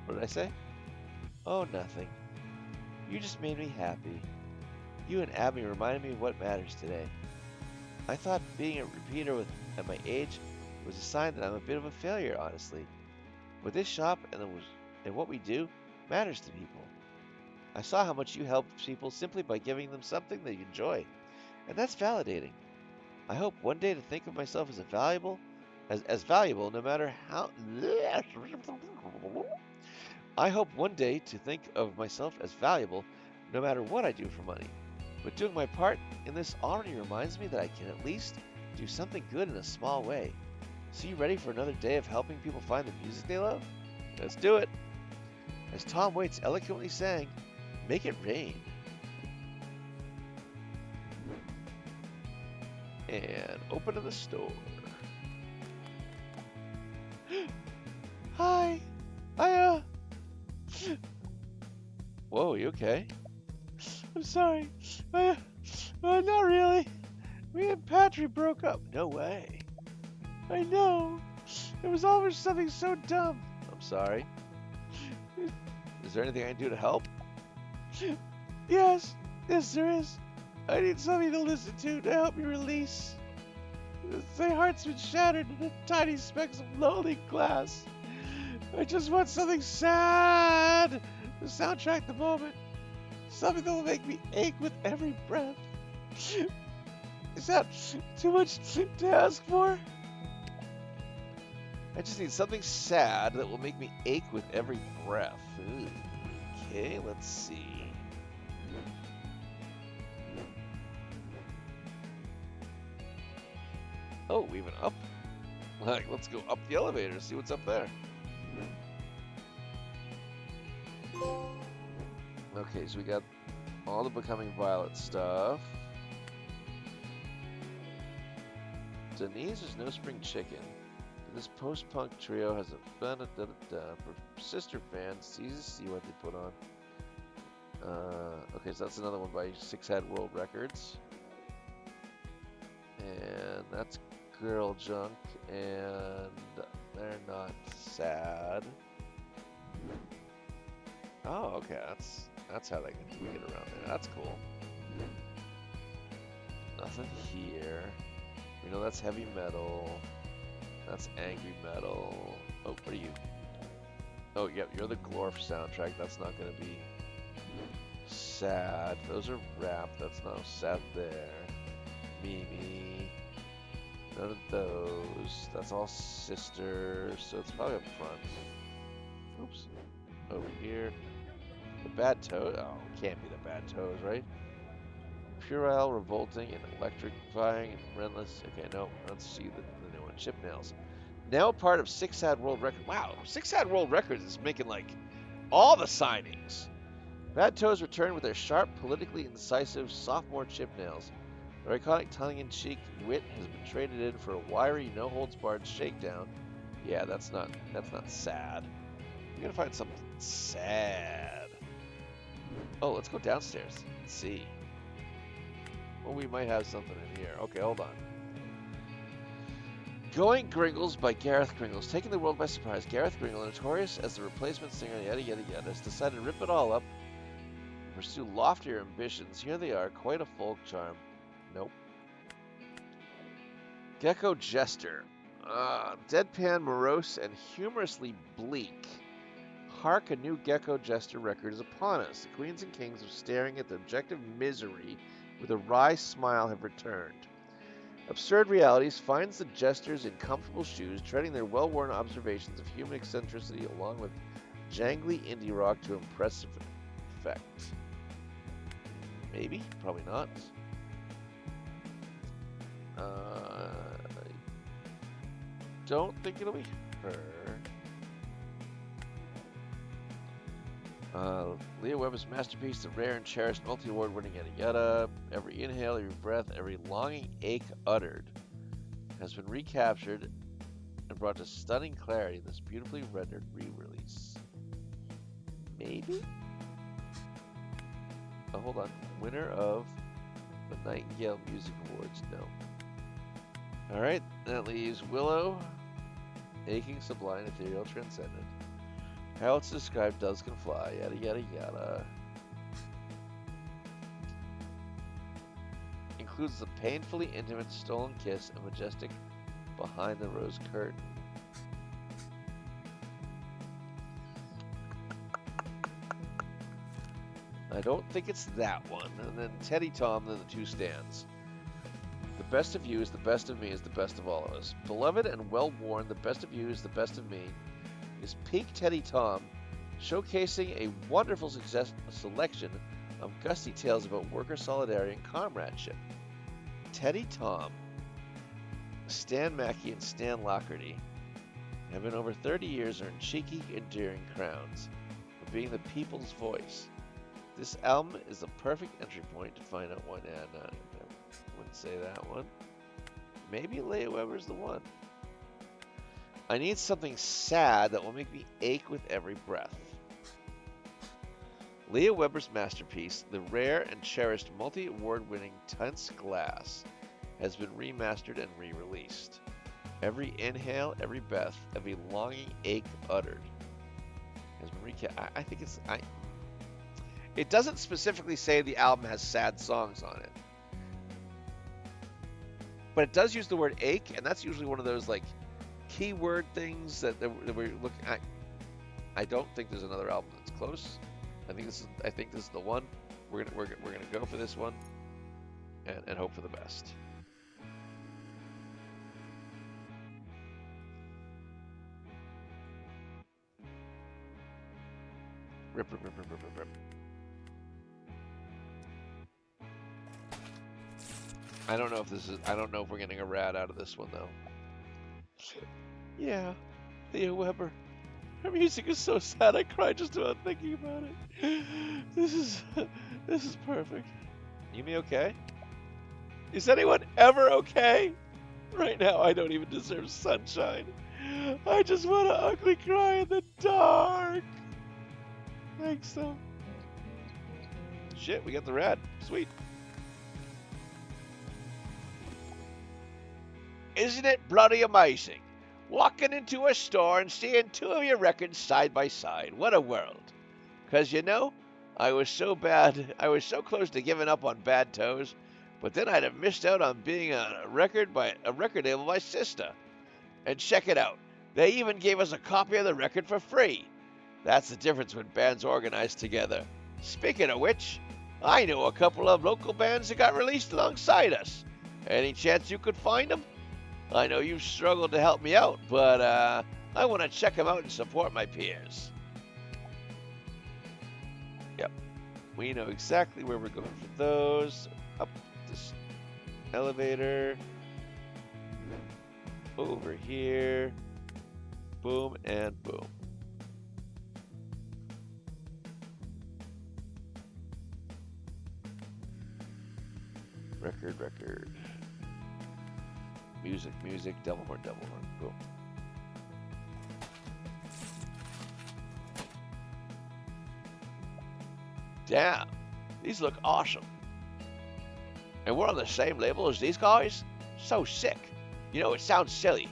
What did I say? Oh, nothing. You just made me happy. You and Abby reminded me of what matters today. I thought being a repeater at my age was a sign that I'm a bit of a failure, honestly. But this shop and what we do matters to people. I saw how much you help people simply by giving them something they enjoy, and that's validating. I hope one day to think of myself as valuable, no matter how. I hope one day to think of myself as valuable, no matter what I do for money. But doing my part in this already reminds me that I can at least do something good in a small way. So you ready for another day of helping people find the music they love? Let's do it. As Tom Waits eloquently sang, make it rain. And open to the store. Hi. Whoa, you okay? I'm sorry. Not really. Me and Patrick broke up. No way. I know. It was all for something so dumb. I'm sorry. Is there anything I can do to help? Yes, there is. I need something to listen to help me release. My heart's been shattered in a tiny specks of lonely glass. I just want something sad to soundtrack the moment. Something that will make me ache with every breath. Is that too much to ask for? I just need something sad that will make me ache with every breath. Ooh. Okay, let's see. Oh, we even up? Like, let's go up the elevator, see what's up there. Okay, so we got all the Becoming Violet stuff. Denise is no spring chicken. This post-punk trio has a for sister fans. See what they put on. Okay, so that's another one by Six Head World Records. And that's Girl Junk, and they're not sad. Oh, okay, that's how we get around there. That's cool. Nothing here. We know that's heavy metal. That's angry metal. Oh, what are you? Oh, yep, you're the Glorf soundtrack. That's not gonna be sad. Those are rap. That's not sad there. Mimi. None of those. That's all sisters, so it's probably up front. Oops. Over here. The Bad Toes? Oh, can't be the Bad Toes, right? Puerile, Revolting, and Electrifying, and Relentless. Okay, no, let's see the new one. Chip Nails. Now part of Six Sad World Records. Wow, Six Sad World Records is making, like, all the signings. Bad Toes return with their sharp, politically incisive sophomore Chip Nails. Their iconic tongue-in-cheek wit has been traded in for a wiry, no-holds-barred shakedown. Yeah, that's not sad. You gotta find something sad. Oh, let's go downstairs. Let's see. Well, we might have something in here. Okay, hold on. Going Gringles by Gareth Gringles. Taking the world by surprise, Gareth Gringle, notorious as the replacement singer, yada yada yada, has decided to rip it all up and pursue loftier ambitions. Here they are, quite a folk charm. Nope. Gecko Jester. Deadpan, morose, and humorously bleak. Hark, a new Gecko Jester record is upon us. The queens and kings of staring at the objective misery with a wry smile have returned. Absurd Realities finds the jesters in comfortable shoes, treading their well-worn observations of human eccentricity along with jangly indie rock to impressive effect. Maybe? Probably not. Don't think it'll be her. Leah Webber's masterpiece, the rare and cherished multi-award winning yada yada. Every inhale, every breath, every longing ache uttered has been recaptured and brought to stunning clarity in this beautifully rendered re-release. Maybe? Oh, hold on. Winner of the Nightingale Music Awards. No. Alright, that leaves Willow, aching, sublime, ethereal, transcendent. How it's described, does can fly, yada yada yada. Includes the painfully intimate stolen kiss and majestic behind the rose curtain. I don't think it's that one. And then Teddy Tom, then the two stands. The best of you is the best of me is the best of all of us. Beloved and well-worn, the best of you is the best of me is Peak Teddy Tom, showcasing a wonderful selection of gusty tales about worker solidarity and comradeship. Teddy Tom, Stan Mackey, and Stan Lockerty have in over 30 years earned cheeky, endearing crowns for being the people's voice. This album is the perfect entry point to find out what, I wouldn't say that one. Maybe Leah Webber's the one. I need something sad that will make me ache with every breath. Leah Webber's masterpiece, the rare and cherished multi-award winning Tense Glass, has been remastered and re-released. Every inhale, every breath, every longing ache uttered has been recast. I think it's... It doesn't specifically say the album has sad songs on it. But it does use the word ache, and that's usually one of those, like, keyword things that we're looking at. I don't think there's another album that's close. I think this is the one. We're gonna go for this one and hope for the best. Rip. I don't know if we're getting a rad out of this one though. Yeah, Leah Webber. Her music is so sad I cry just about thinking about it. This is perfect. Yumi okay? Is anyone ever okay? Right now I don't even deserve sunshine. I just want to ugly cry in the dark. Thanks though. Shit, we got the rad. Sweet. Isn't it bloody amazing? Walking into a store and seeing two of your records side by side. What a world. Because, you know, I was so close to giving up on Bad Toes, but then I'd have missed out on being on a record label by my sister. And check it out. They even gave us a copy of the record for free. That's the difference when bands organize together. Speaking of which, I know a couple of local bands that got released alongside us. Any chance you could find them? I know you've struggled to help me out, but I want to check them out and support my peers. Yep. We know exactly where we're going for those. Up this elevator. Over here. Boom and boom. Record. Music, devil horn. Boom. Damn, these look awesome. And we're on the same label as these guys? So sick. You know, it sounds silly,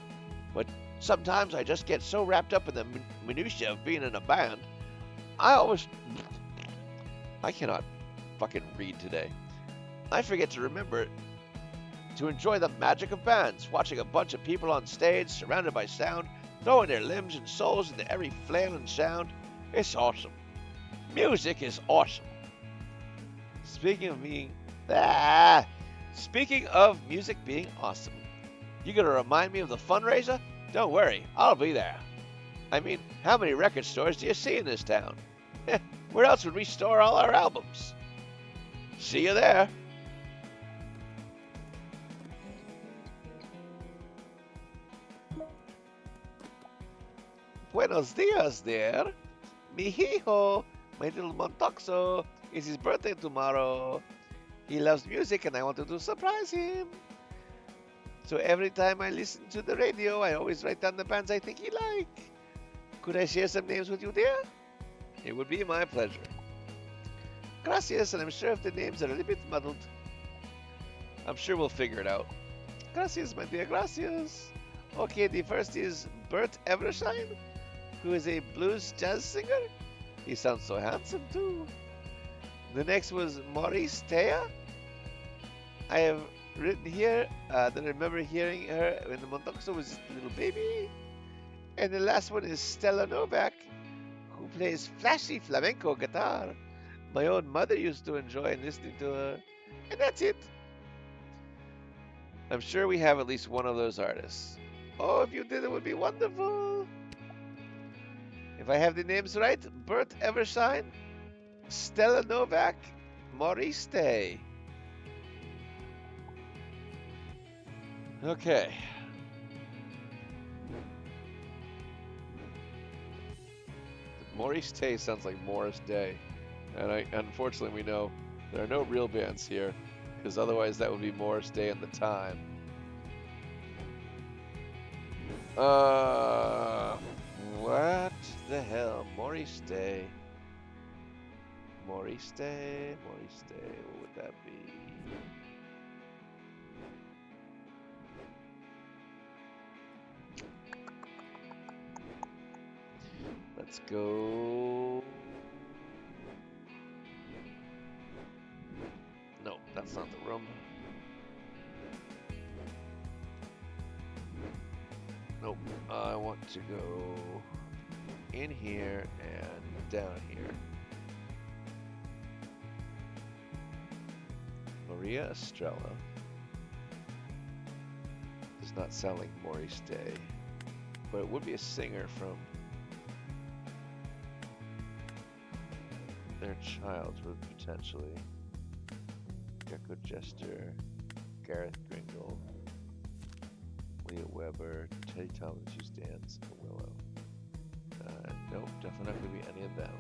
but sometimes I just get so wrapped up in the minutiae of being in a band. I cannot fucking read today. I forget to remember to enjoy the magic of bands, watching a bunch of people on stage surrounded by sound, throwing their limbs and souls into every flailing sound. It's awesome. Music is awesome. Speaking of music being awesome, you gonna remind me of the fundraiser? Don't worry, I'll be there. I mean, how many record stores do you see in this town? Where else would we store all our albums? See you there. Buenos dias, dear. Mi hijo, my little Montoxo, it's his birthday tomorrow. He loves music and I wanted to surprise him. So every time I listen to the radio, I always write down the bands I think he like. Could I share some names with you, dear? It would be my pleasure. Gracias, and I'm sure if the names are a little bit muddled, I'm sure we'll figure it out. Gracias, my dear, gracias. Okay, the first is Bert Evershine, who is a blues jazz singer. He sounds so handsome, too. The next was Maurice Thea. I have written here that I remember hearing her when the Montoxo was just a little baby. And the last one is Stella Novak, who plays flashy flamenco guitar. My own mother used to enjoy listening to her. And that's it. I'm sure we have at least one of those artists. Oh, if you did, it would be wonderful. If I have the names right, Bert Evershine, Stella Novak, Maurice Day. Okay. Maurice Day sounds like Morris Day. And unfortunately we know there are no real bands here, because otherwise that would be Morris Day and the Time. What the hell? Maurice Day. What would that be? Let's go. No, that's not the room. Nope. I want to go in here and down here. Maria Estrella does not sound like Maurice Day, but it would be a singer from their childhood, potentially. Gecko Jester, Gareth Gringle, Leah Weber, Teddy Thomas, Hughes Dance, and Willow. Nope, definitely not going to be any of them.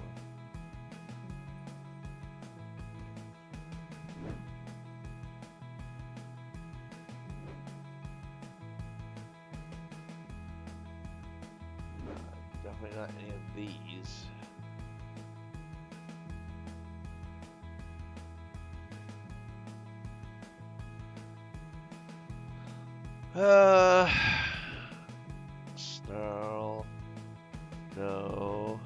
Definitely not any of these. Snarl. No.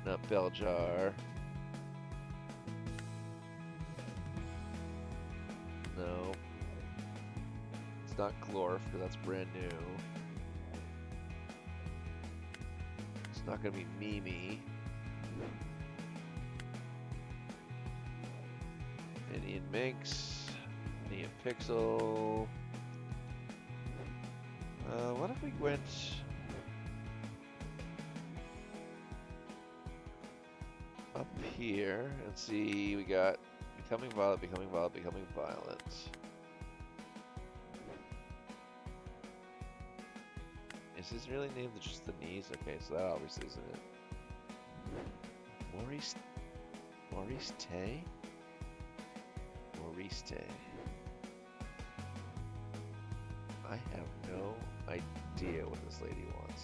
Not Beljar. No. It's not Glorf, because that's brand new. It's not gonna be Mimi. And Ian Minx. Nia Pixel. What if we went... up here and see, we got Becoming Violent, Becoming Violent, Becoming Violent. Is his really named just the knees? Okay, so that obviously isn't it. Maurice Tay? Maurice Tay. I have no idea what this lady wants.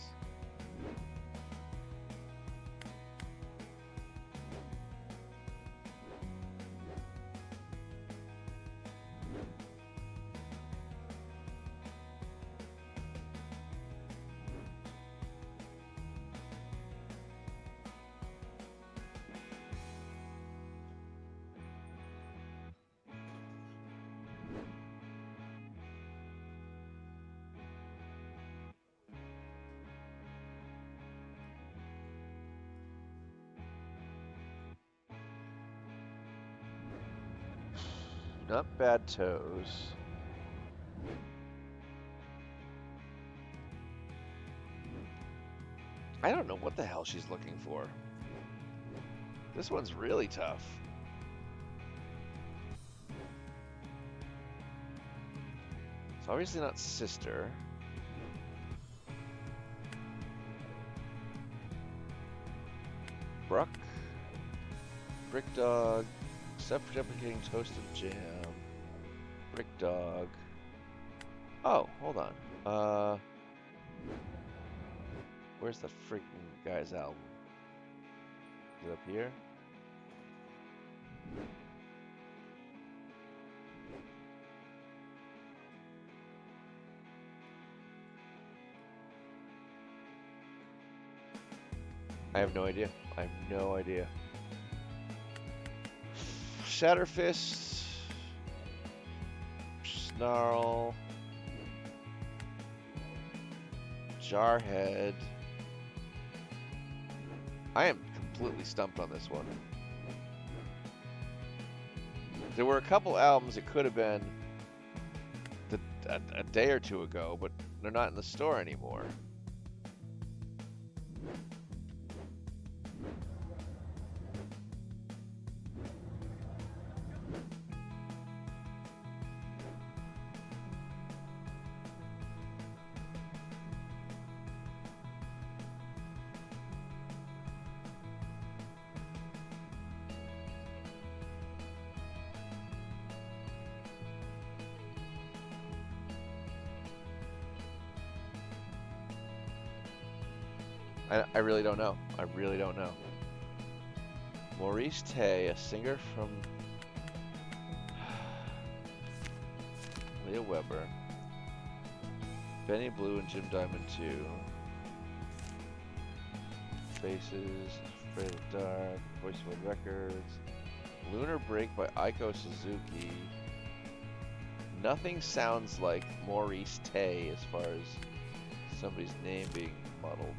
Not bad toes. I don't know what the hell she's looking for. This one's really tough. It's obviously not sister. Bruck. Brick Dog. Self-deprecating toasted jam. Brick Dog. Oh, hold on. Where's the freaking guy's album? Is it up here? I have no idea. I have no idea. Shatterfist, Snarl, Jarhead. I am completely stumped on this one. There were a couple albums it could have been a day or two ago, but they're not in the store anymore. I really don't know. I really don't know. Maurice Tay, a singer from Leah Weber, Benny Blue and Jim Diamond 2, Faces, Afraid of the Dark, Voice of Records, Lunar Break by Aiko Suzuki. Nothing sounds like Maurice Tay as far as somebody's name being muddled.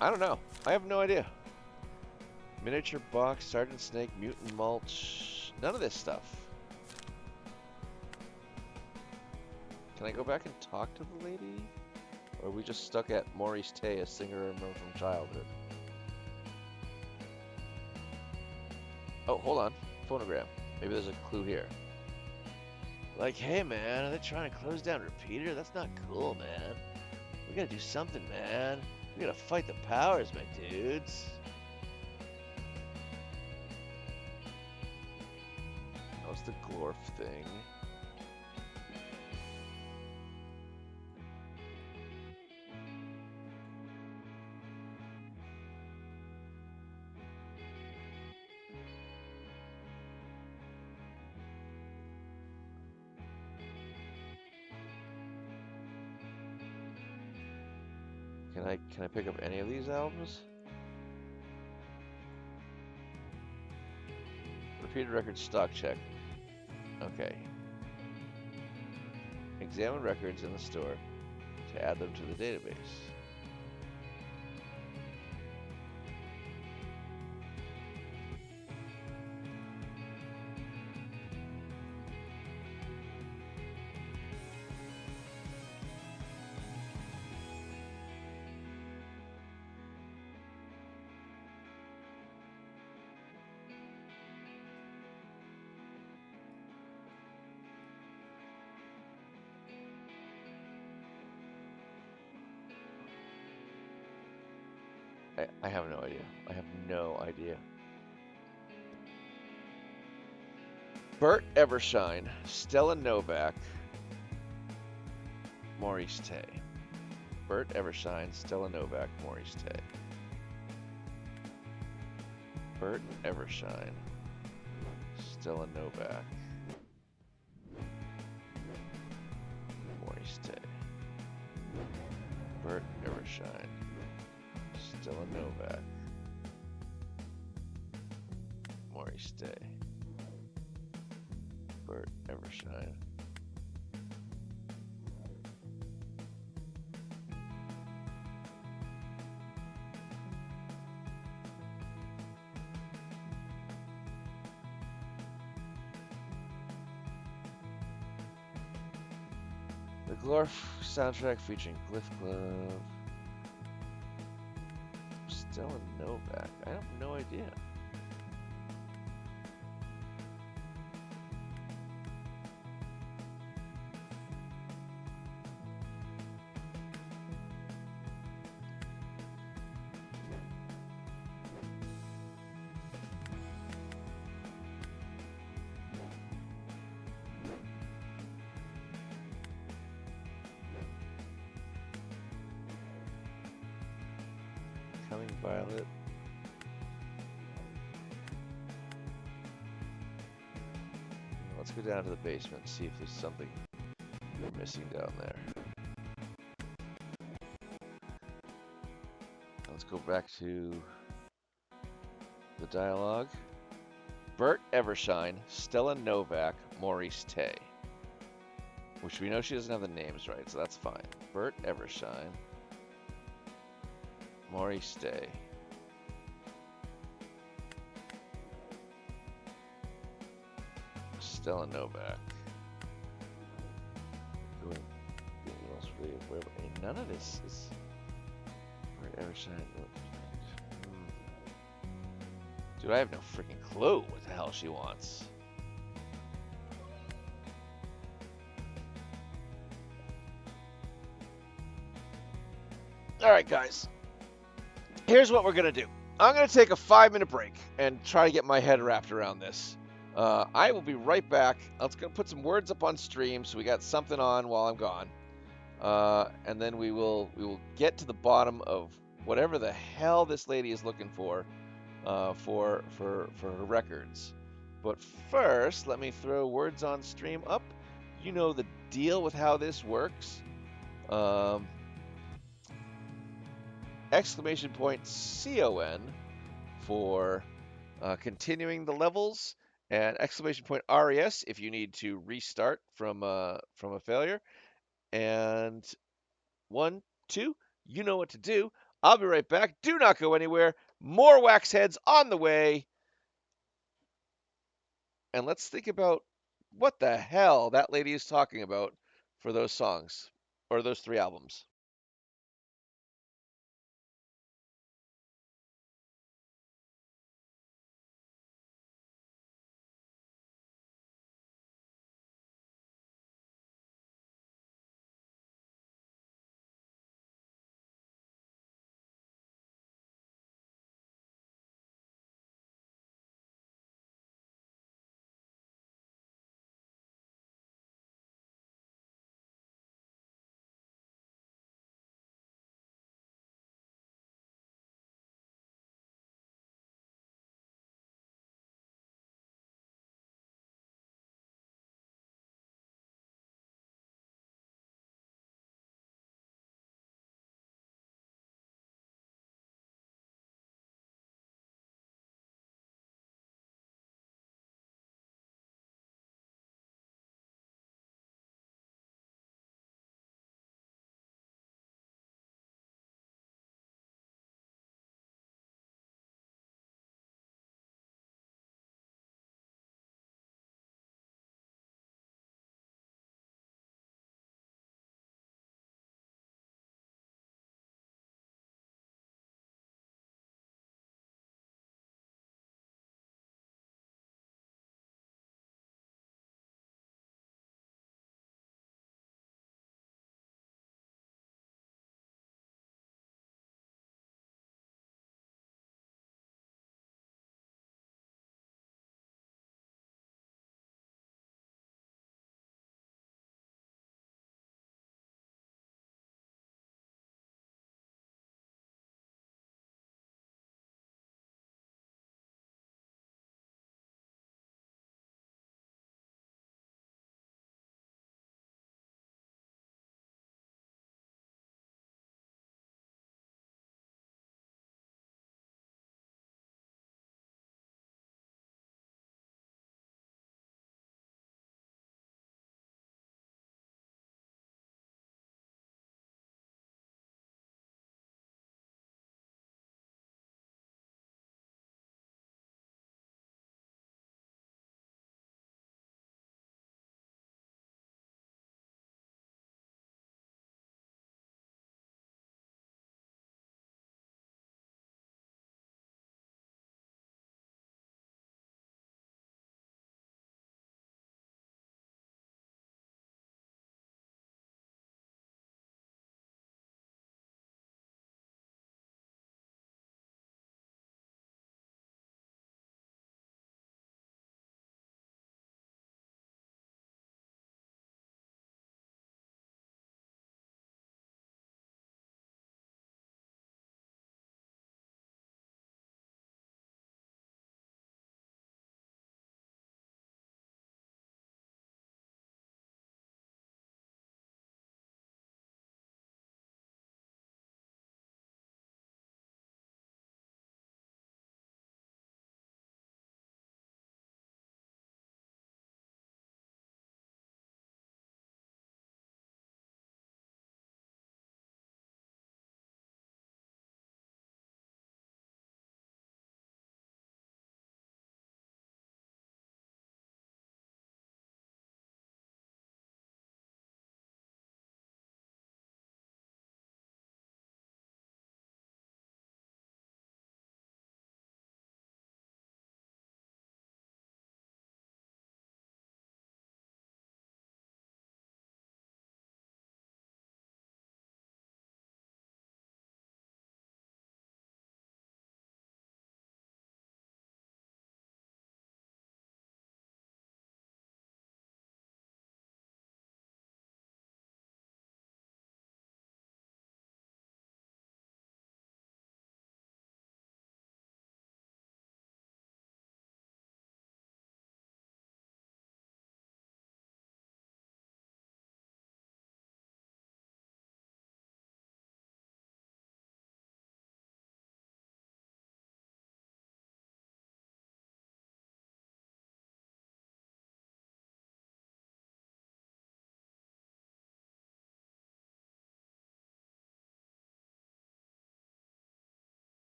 I don't know. I have no idea. Miniature Box, Sergeant Snake, Mutant Mulch. None of this stuff. Can I go back and talk to the lady? Or are we just stuck at Maurice Tay, a singer I remember from childhood? Oh, hold on. Phonogram. Maybe there's a clue here. Like, hey man, are they trying to close down Repeater? That's not cool, man. We gotta do something, man. We gotta fight the powers, my dudes. That was the Glorf thing. Can I pick up any of these albums? Repeated record stock check. Okay. Examine records in the store. to add them to the database. I have no idea. I have no idea. Bert Evershine, Stella Novak, Maurice Tay. Bert Evershine, Stella Novak, Maurice Tay. Bert Evershine, Stella Novak, Maurice Tay. Bert Evershine, Stella Novak, Maurice Day. Bert Evershine. The Glorf soundtrack featuring Glyph Glove. Stella Novak. I have no idea. Coming Violet. Let's go down to the basement and see if there's something we're missing down there. Let's go back to the dialogue. Bert Evershine, Stella Novak, Maurice Tay. Which we know she doesn't have the names right, so that's fine. Bert Evershine, Maurice Day. Stella Novak. None of this is Bert Evershine. Dude, I have no freaking clue what the hell she wants. Alright, guys. Here's what we're going to do. I'm going to take a 5-minute break and try to get my head wrapped around this. I will be right back. Let's go put some words up on stream so we got something on while I'm gone. And then we will get to the bottom of whatever the hell this lady is looking for her records. But first, let me throw words on stream up. You know the deal with how this works. Exclamation point CON for continuing the levels, and exclamation point RES if you need to restart from a failure. And 1, 2, you know what to do. I'll be right back. Do not go anywhere. More Wax Heads on the way. And let's think about what the hell that lady is talking about for those songs, or those 3 albums.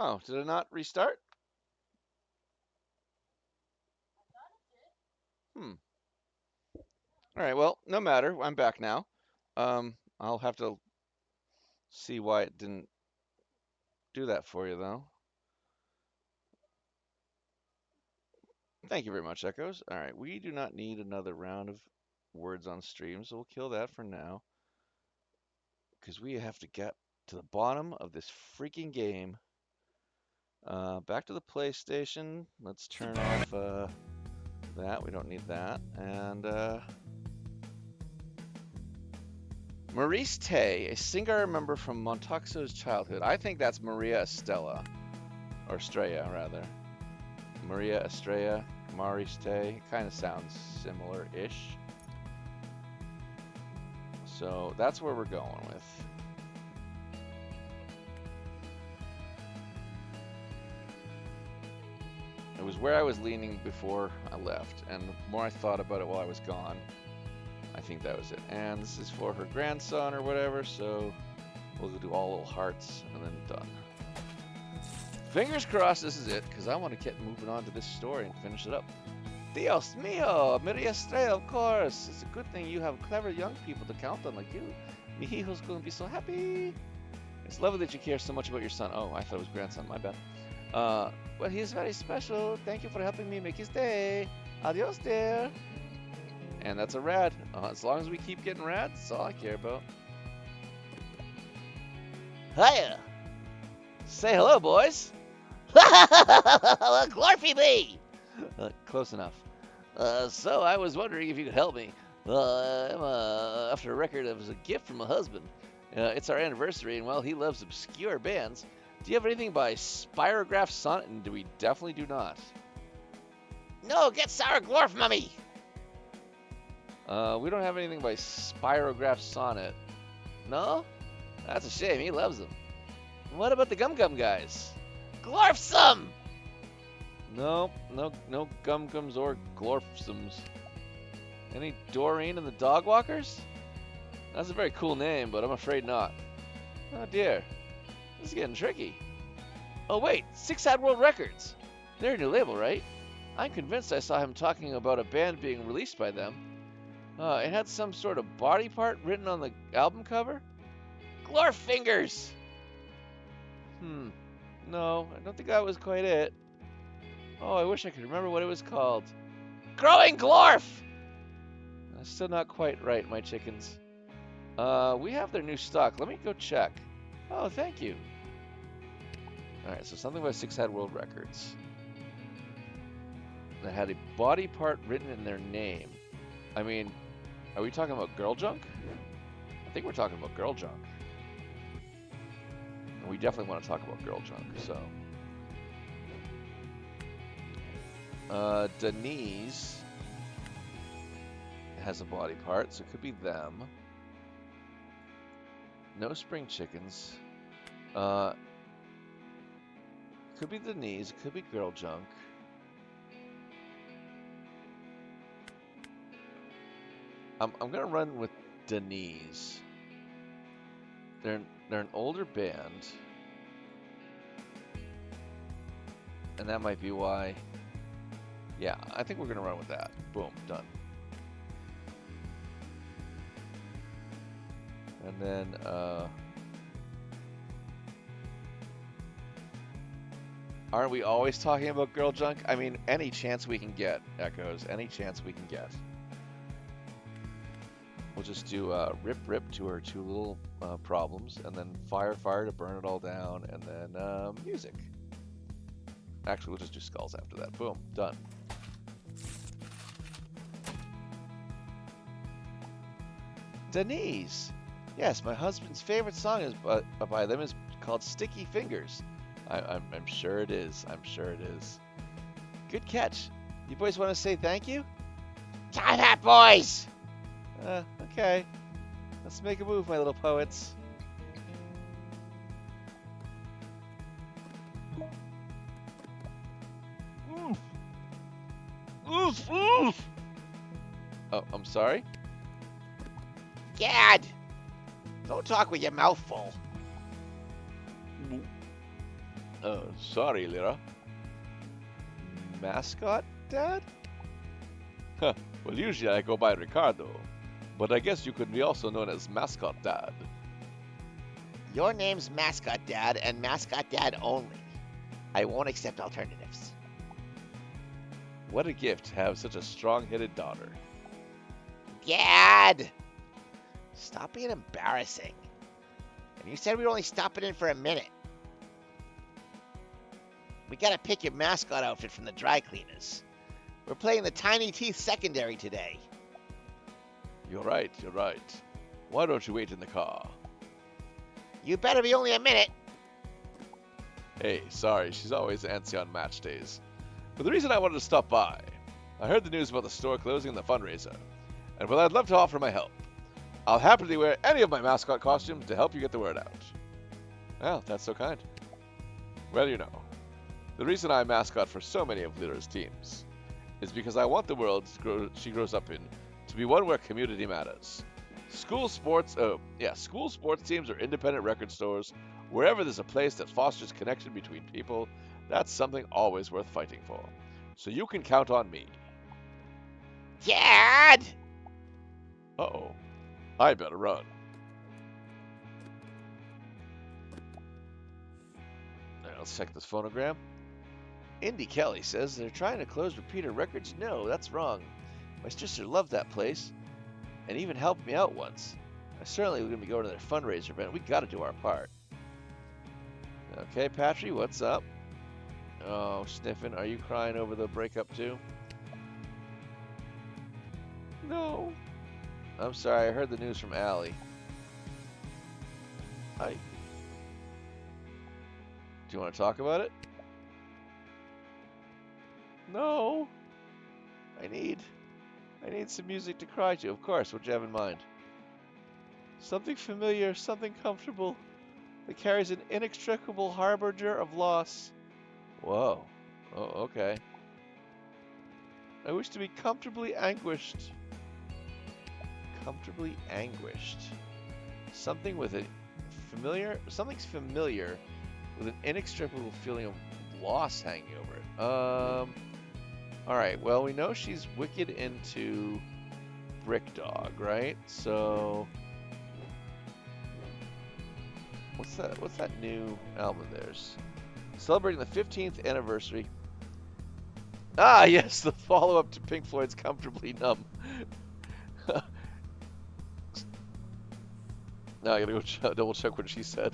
Oh, did it not restart? All right, well, no matter. I'm back now. I'll have to see why it didn't do that for you, though. Thank you very much, Echoes. All right, we do not need another round of words on stream, so we'll kill that for now. Because we have to get to the bottom of this freaking game. Back to the PlayStation. Let's turn off that. We don't need that. And Maurice Tay, a singer I remember from Montaxo's childhood. I think that's Maria Estrella. Or Estrella, rather. Maria Estrella, Maurice Tay. Kind of sounds similar-ish. So that's where we're going with. It was where I was leaning before I left, and the more I thought about it while I was gone, I think that was it. And this is for her grandson or whatever, so we'll do all little hearts and then done. Fingers crossed this is it, because I want to get moving on to this story and finish it up. Dios mío, Maria Estrella, of course. It's a good thing you have clever young people to count on like you. Mi hijo's going to be so happy. It's lovely that you care so much about your son. Oh, I thought it was grandson, my bad. Well, he's very special. Thank you for helping me make his day. Adios, dear. And that's a rad. As long as we keep getting rads, that's all I care about. Hiya. Say hello, boys. Glorfy me. Close enough. So I was wondering if you could help me. I'm after a record as a gift from my husband. It's our anniversary, and while he loves obscure bands, do you have anything by Spirograph Sonnet? And we definitely do not. No, get Sour Glorf, mummy. We don't have anything by Spirograph Sonnet. No? That's a shame. He loves them. What about the Gum Gum guys? Glorf some! No Gum Gums or Glorfsums. Any Doreen and the Dogwalkers? That's a very cool name, but I'm afraid not. Oh dear. This is getting tricky. Oh wait, Six Hat World Records. They're a new label, right? I'm convinced I saw him talking about a band being released by them. It had some sort of body part written on the album cover? Glorf Fingers! No, I don't think that was quite it. Oh, I wish I could remember what it was called. Growing Glorf! That's still not quite right, my chickens. We have their new stock. Let me go check. Oh, thank you. Alright, so something by Six Hat World Records. That had a body part written in their name. I mean, are we talking about Girl Junk? I think we're talking about Girl Junk. And we definitely want to talk about Girl Junk, so. Denise has a body part, so it could be them. No Spring Chickens. Could be Denise, it could be Girl Junk. I'm gonna run with Denise. They're an older band, and that might be why. Yeah, I think we're gonna run with that. Boom, done. And then aren't we always talking about Girl Junk? I mean, any chance we can get, Echoes. Any chance we can get. We'll just do rip to her two little problems, and then fire to burn it all down, and then music. Actually, we'll just do skulls after that. Boom, done. Denise. Yes, my husband's favorite song is by them is called Sticky Fingers. I'm sure it is. I'm sure it is. Good catch. You boys want to say thank you? Time hat, boys! Okay. Let's make a move, my little poets. Oof. Oof, oof! Oh, I'm sorry? Gad! Don't talk with your mouth full. Sorry, Lyra. Mascot Dad? Huh. Well, usually I go by Ricardo, but I guess you could be also known as Mascot Dad. Your name's Mascot Dad and Mascot Dad only. I won't accept alternatives. What a gift to have such a strong-headed daughter. Dad! Stop being embarrassing. And you said we'd only stop it in for a minute. We gotta pick your mascot outfit from the dry cleaners. We're playing the Tiny Teeth secondary today. You're right, you're right. Why don't you wait in the car? You better be only a minute. Hey, sorry, she's always antsy on match days. But the reason I wanted to stop by, I heard the news about the store closing and the fundraiser, and well, I'd love to offer my help. I'll happily wear any of my mascot costumes to help you get the word out. Well, that's so kind. Well, you know, the reason I'm mascot for so many of Lyra's teams is because I want the world she grows up in to be one where community matters. School sports teams or independent record stores, wherever there's a place that fosters connection between people, that's something always worth fighting for. So you can count on me. Dad! Uh-oh. I better run. Let's check this phonogram. Indy Kelly says they're trying to close Repeater Records. No, that's wrong. My sister loved that place and even helped me out once. I certainly going to be going to their fundraiser event. We got to do our part. Okay, Patry, what's up? Oh, Sniffin, are you crying over the breakup too? No. I'm sorry, I heard the news from Allie. Do you want to talk about it? No. I need some music to cry to. Of course, what do you have in mind? Something familiar, something comfortable that carries an inextricable harbinger of loss. Whoa. Oh, okay. I wish to be comfortably anguished. Comfortably anguished. Something with a familiar, something's familiar with an inextricable feeling of loss hanging over it. Alright, well, we know she's wicked into Brick Dog, right? So what's that new album of theirs? Celebrating the 15th anniversary. Ah, yes, the follow-up to Pink Floyd's Comfortably Numb. Now I gotta go double check what she said.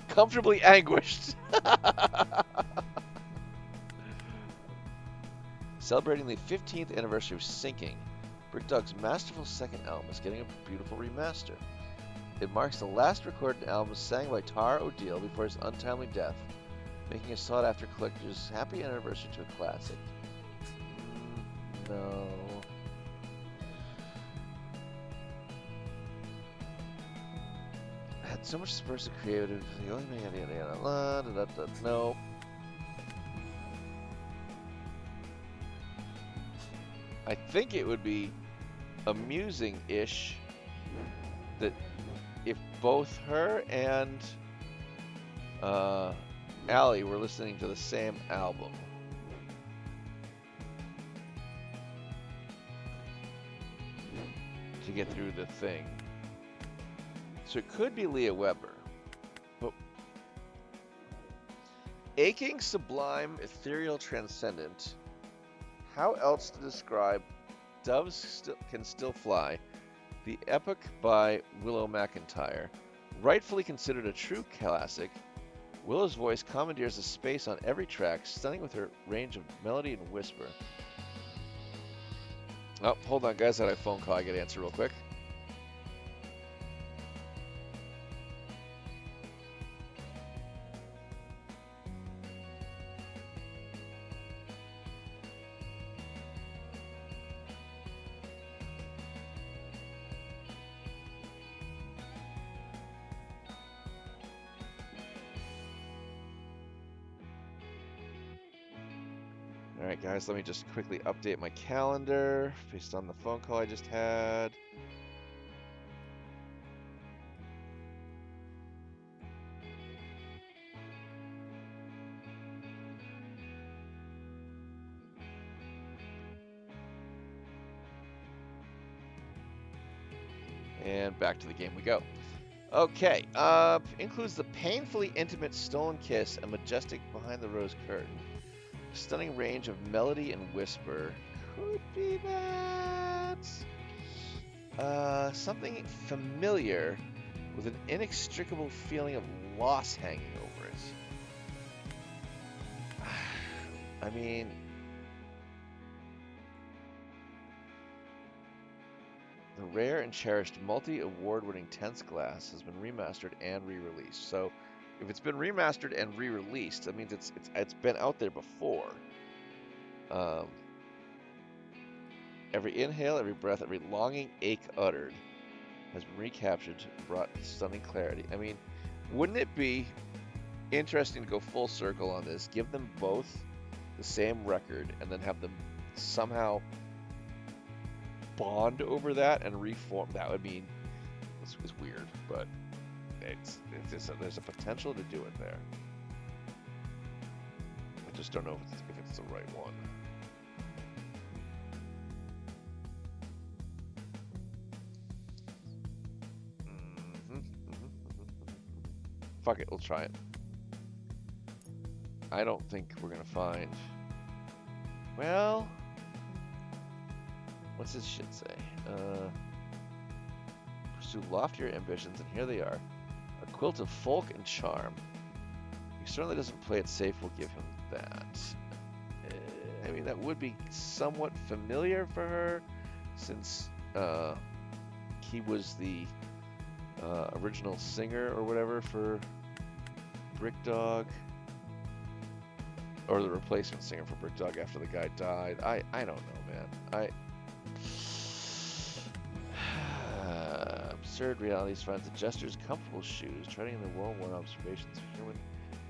Comfortably anguished. Celebrating the 15th anniversary of Sinking, Brick Dog's masterful second album is getting a beautiful remaster. It marks the last recorded album sang by Tara O'Deal before his untimely death, making a sought-after collector's happy anniversary to a classic. No. I had so much subversive creative. No. I think it would be amusing-ish that if both her and Allie were listening to the same album. To get through the thing. So it could be Leah Weber. But aching, sublime, ethereal, transcendent. How else to describe Doves Can Still Fly, the epic by Willow McIntyre? Rightfully considered a true classic, Willow's voice commandeers a space on every track, stunning with her range of melody and whisper. Oh, hold on, guys. I had a phone call I gotta answer real quick. Alright guys, let me just quickly update my calendar based on the phone call I just had. And back to the game we go. Okay, includes the painfully intimate stolen kiss, a majestic behind the rose curtain, stunning range of melody and whisper. Could be that. Something familiar with an inextricable feeling of loss hanging over it. I mean, the rare and cherished multi-award-winning Tense Glass has been remastered and re-released. So, if it's been remastered and re-released, that means it's been out there before. Every inhale, every breath, every longing ache uttered has been recaptured, brought stunning clarity. I mean, wouldn't it be interesting to go full circle on this? Give them both the same record, and then have them somehow bond over that and reform. That would mean it's weird, but there's a potential to do it there. I just don't know if it's the right one. Fuck it, we'll try it. I don't think we're gonna find. Well, what's this shit say? Pursue loftier ambitions, and here they are. A quilt of folk and charm. He certainly doesn't play it safe, we'll give him that. I mean, that would be somewhat familiar for her, since he was the original singer or whatever for Brick Dog. Or the replacement singer for Brick Dog after the guy died. I don't know, man. Absurd realities finds the jester's comfortable shoes, treading in the well-worn observations of human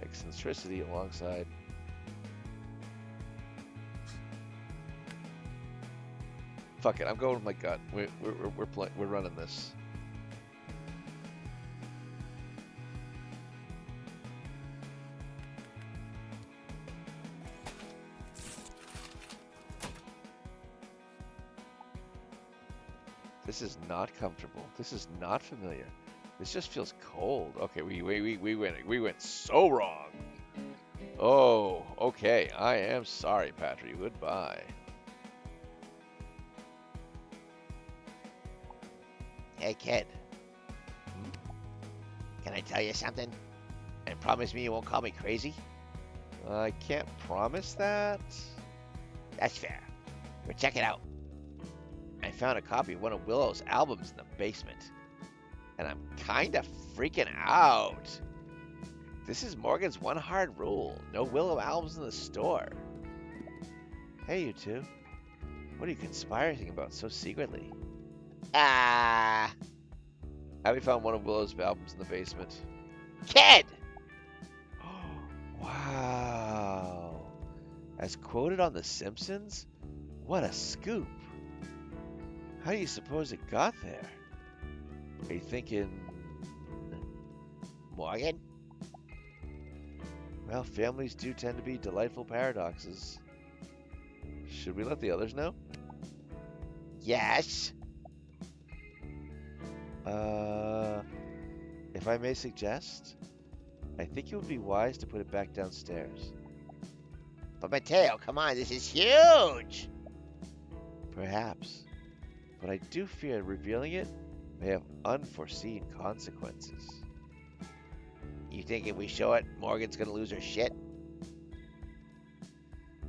eccentricity alongside. Fuck it, I'm going with my gut. We're running this. This is not comfortable. This is not familiar. This just feels cold. Okay, we went so wrong. Oh, okay. I am sorry, Patry. Goodbye. Hey, kid. Can I tell you something? And promise me you won't call me crazy? I can't promise that. That's fair. But check it out. I found a copy of one of Willow's albums in the basement. And I'm kinda freaking out. This is Morgan's one hard rule. No Willow albums in the store. Hey, you two. What are you conspiring about so secretly? Abby found one of Willow's albums in the basement. Kid! Wow. As quoted on The Simpsons? What a scoop. How do you suppose it got there? Are you thinking... Morgan? Well, families do tend to be delightful paradoxes. Should we let the others know? Yes. If I may suggest, I think it would be wise to put it back downstairs. But Mateo, come on, this is huge! Perhaps. But I do fear revealing it may have unforeseen consequences. You think if we show it, Morgan's gonna lose her shit?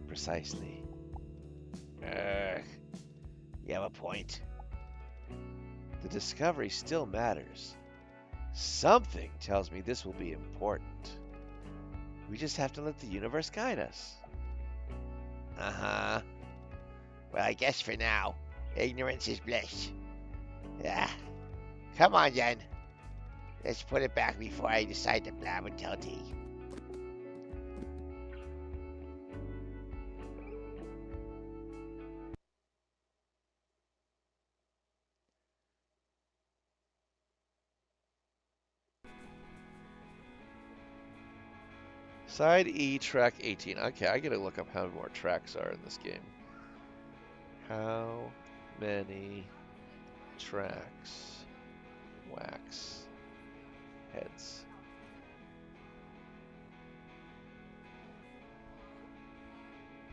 Precisely. You have a point. The discovery still matters. Something tells me this will be important. We just have to let the universe guide us. Uh-huh. Well, I guess for now, ignorance is bliss. Yeah. Come on, then. Let's put it back before I decide to blab and tell tea. Side E, track 18. Okay, I gotta look up how many more tracks are in this game. How many tracks Wax. Heads.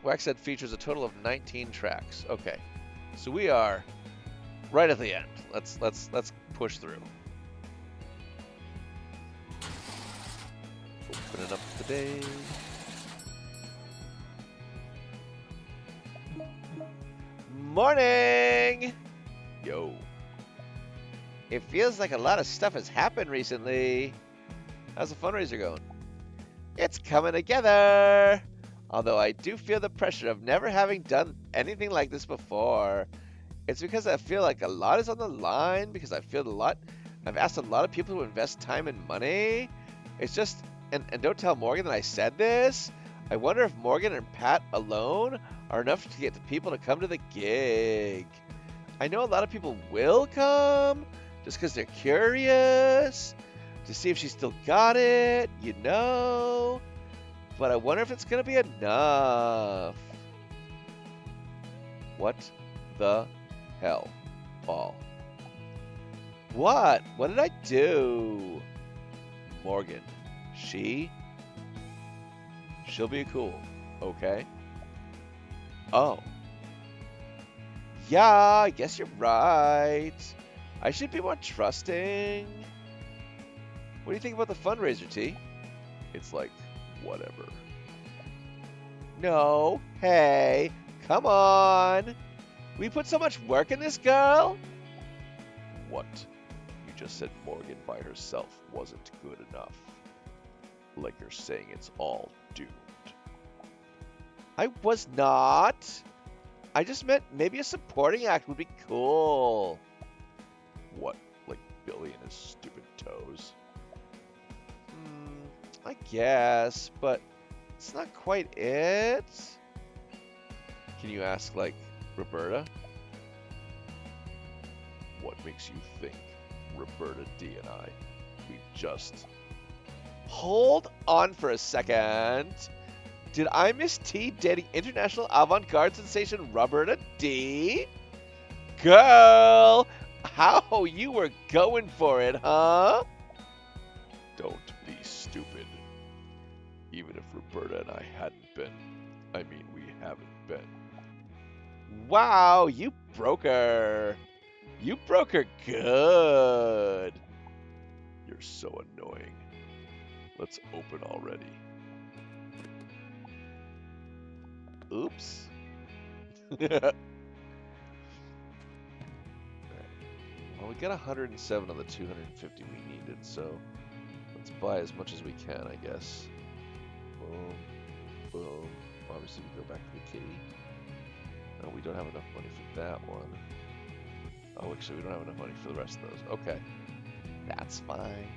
Wax Head features a total of 19 tracks. Okay. So we are right at the end. Let's push through. Opening up the day. Morning! Yo. It feels like a lot of stuff has happened recently. How's the fundraiser going? It's coming together! Although I do feel the pressure of never having done anything like this before. It's because I feel like a lot is on the line, because I've asked a lot of people to invest time and money. It's just, and don't tell Morgan that I said this. I wonder if Morgan and Pat alone are enough to get the people to come to the gig. I know a lot of people will come just because they're curious to see if she still got it, you know. But I wonder if it's going to be enough. What the hell, Paul? What? What did I do? Morgan. She'll be cool, okay? Oh. Yeah, I guess you're right. I should be more trusting. What do you think about the fundraiser, T? It's like, whatever. No, hey, come on. We put so much work in this, girl. What? You just said Morgan by herself wasn't good enough. Like you're saying it's all doomed. I was not. I just meant maybe a supporting act would be cool. What, like Billy and his stupid toes? I guess, but it's not quite it. Can you ask, like, Roberta? What makes you think Roberta D and I, we just... Hold on for a second. Did I miss T dating international avant-garde sensation Roberta D? Girl, how you were going for it, huh? Don't be stupid. Even if Roberta and I hadn't been, I mean, we haven't been. Wow, you broke her. You broke her good. You're so annoying. Let's open already. Oops. Well, we got 107 of the 250 we needed, so let's buy as much as we can, I guess. Boom, boom. Obviously, we go back to the kitty. No, we don't have enough money for that one. Oh, actually, we don't have enough money for the rest of those. Okay, that's fine.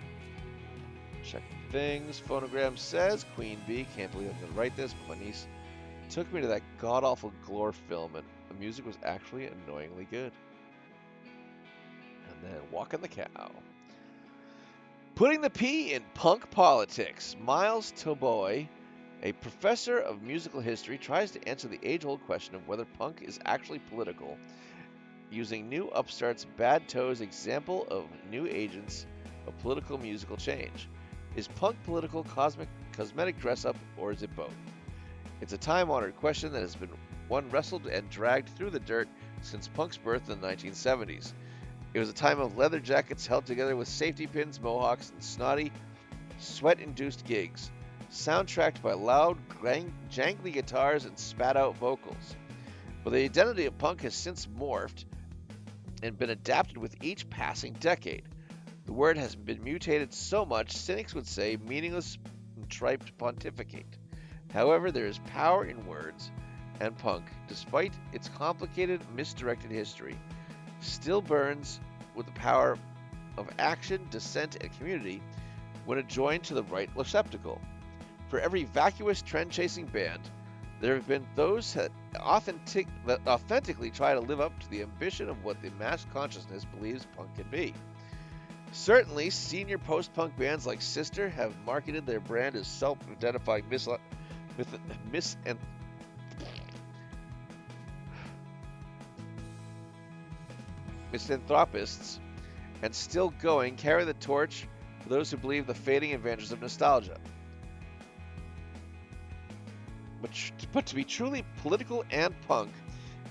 Check things. Phonogram says, Queen Bee, can't believe I'm going to write this, but my niece took me to that god-awful Glore film, and the music was actually annoyingly good. And then Walking the Cow. Putting the P in punk politics. Miles Toboy, a professor of musical history, tries to answer the age-old question of whether punk is actually political, using New Upstart's Bad Toes example of new agents of political musical change. Is punk political cosmetic dress-up, or is it both? It's a time-honored question that has been one wrestled and dragged through the dirt since punk's birth in the 1970s. It was a time of leather jackets held together with safety pins, mohawks, and snotty, sweat-induced gigs, soundtracked by loud, jangly guitars and spat-out vocals. But the identity of punk has since morphed and been adapted with each passing decade. The word has been mutated so much, cynics would say meaningless and trite pontificate. However, there is power in words, and punk, despite its complicated, misdirected history, still burns with the power of action, dissent, and community when it joined to the right receptacle. For every vacuous, trend-chasing band, there have been those that authentically try to live up to the ambition of what the mass consciousness believes punk can be. Certainly, senior post-punk bands like Sister have marketed their brand as self-identifying misanthropists and still going, carry the torch for those who believe the fading advantages of nostalgia. But to be truly political and punk,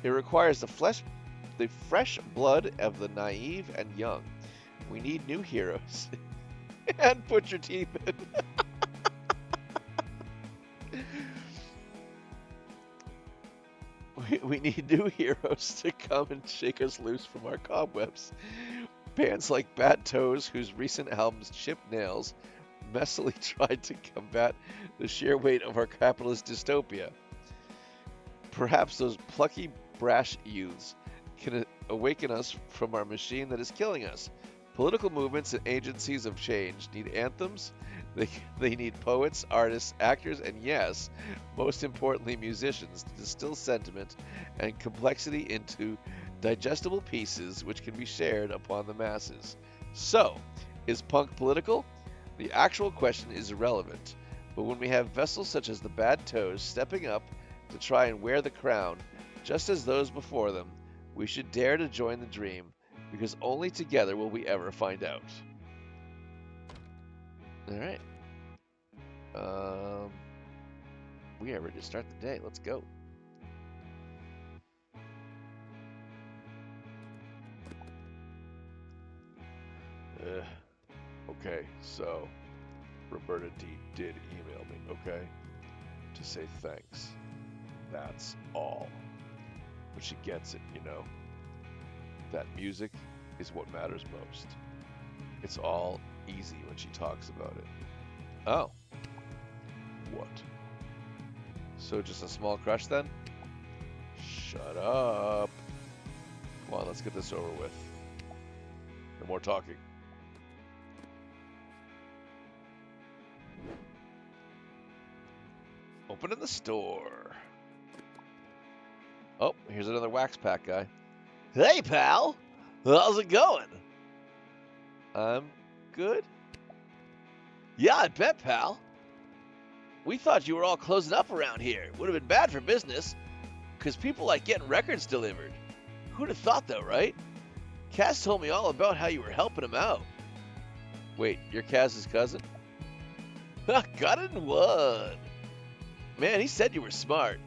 it requires the fresh blood of the naive and young. We need new heroes. And put your teeth in. We need new heroes to come and shake us loose from our cobwebs. Bands like Bad Toes, whose recent albums Chip Nails messily tried to combat the sheer weight of our capitalist dystopia. Perhaps those plucky, brash youths can awaken us from our machine that is killing us. Political movements and agencies of change need anthems. They need poets, artists, actors, and yes, most importantly, musicians to distill sentiment and complexity into digestible pieces which can be shared upon the masses. So, is punk political? The actual question is irrelevant, but when we have vessels such as the Bad Toes stepping up to try and wear the crown, just as those before them, we should dare to join the dream, because only together will we ever find out. Alright. We are ready to start the day. Let's go. Okay, so Roberta D did email me, okay? To say thanks. That's all. But she gets it, you know? That music is what matters most. It's all easy when she talks about it. Oh. What? So just a small crush then? Shut up. Come on, let's get this over with. No more talking. Open in the store. Oh, here's another wax pack guy. Hey, pal. How's it going? I'm good. Yeah, I bet, pal. We thought you were all closing up around here. Would have been bad for business, because people like getting records delivered. Who'd have thought, though, right? Cass told me all about how you were helping him out. Wait, you're Kaz's cousin? Got it in one. Man, he said you were smart.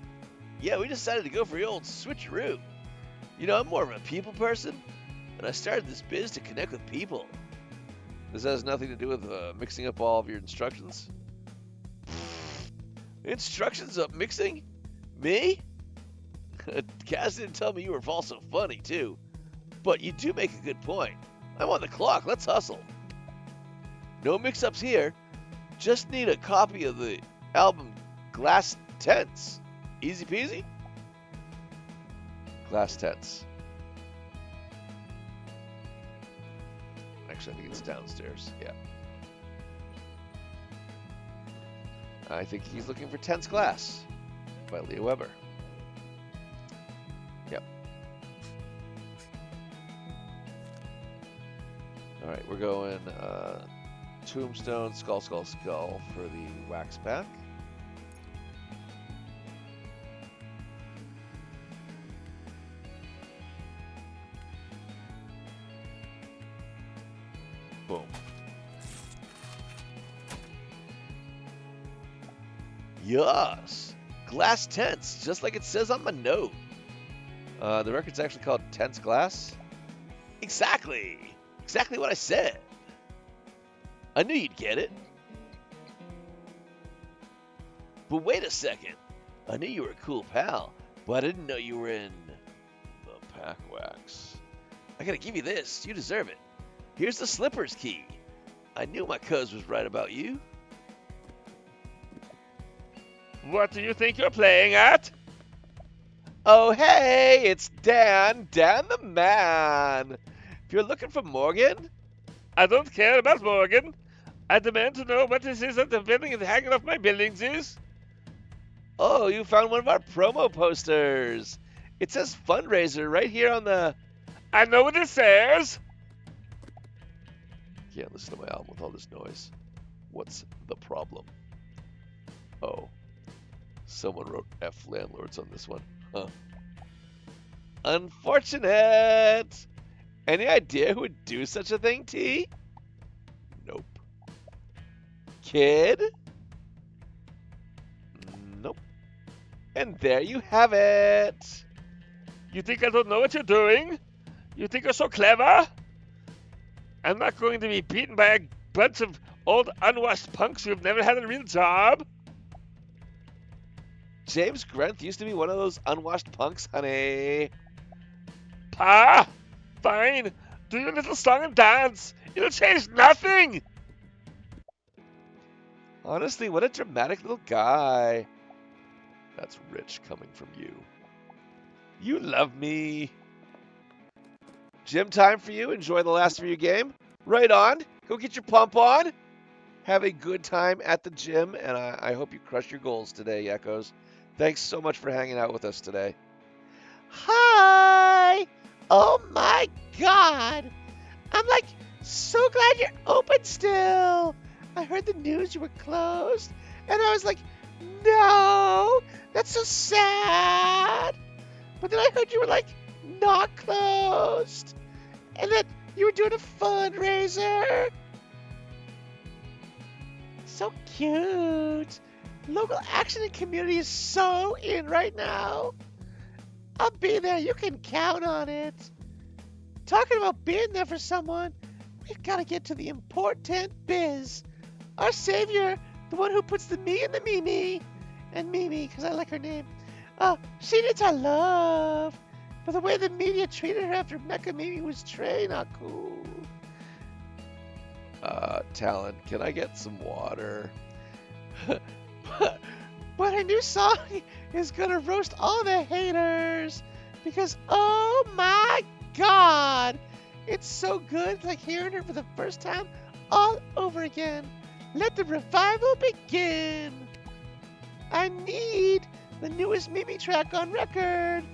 Yeah, we decided to go for the old switcheroo. You know, I'm more of a people person, and I started this biz to connect with people. This has nothing to do with mixing up all of your instructions? Instructions of mixing? Me? Cass didn't tell me you were also funny, too. But you do make a good point. I'm on the clock. Let's hustle. No mix-ups here. Just need a copy of the album Glass Tense. Easy peasy? Glass Tense. Actually, I think it's downstairs. Yeah. I think he's looking for Tense Glass by Leah Weber. Yep. All right, we're going Tombstone, Skull, Skull, Skull for the wax pack. Boom. Yes. Glass Tense, just like it says on my note. The record's actually called Tense Glass? Exactly. Exactly what I said. I knew you'd get it. But wait a second. I knew you were a cool pal, but I didn't know you were in the pack wax. I gotta give you this. You deserve it. Here's the Slippers key. I knew my cuz was right about you. What do you think you're playing at? Oh, hey, it's Dan the man. If you're looking for Morgan, I don't care about Morgan. I demand to know what this is that the building is hanging off my buildings is. Oh, you found one of our promo posters. It says fundraiser right here on the... I know what it says. Can't listen to my album with all this noise. What's the problem? Oh. Someone wrote F landlords on this one. Huh. Unfortunate! Any idea who would do such a thing, T? Nope. Kid? Nope. And there you have it. You think I don't know what you're doing? You think you're so clever? I'm not going to be beaten by a bunch of old unwashed punks who've never had a real job. James Grenth used to be one of those unwashed punks, honey. Pa! Fine. Do your little song and dance. It'll change nothing. Honestly, what a dramatic little guy. That's rich coming from you. You love me. Gym time for you. Enjoy the last of your game. Right on. Go get your pump on. Have a good time at the gym, and I hope you crush your goals today, Echoes. Thanks so much for hanging out with us today. Hi! Oh my god! I'm like so glad you're open still. I heard the news you were closed, and I was like, no, that's so sad. But then I heard you were like not closed, and that you were doing a fundraiser. So cute. Local action and community is so in right now. I'll be there. You can count on it. Talking about being there for someone, we've got to get to the important biz. Our savior, the one who puts the me in the Mimi, and Mimi, because I like her name, she needs our love. But the way the media treated her after Mecha Mimi was Trey, not cool. Talon, can I get some water? But her new song is gonna roast all the haters because, oh my god, it's so good, like hearing her for the first time all over again. Let the revival begin. I need the newest Mimi track on record.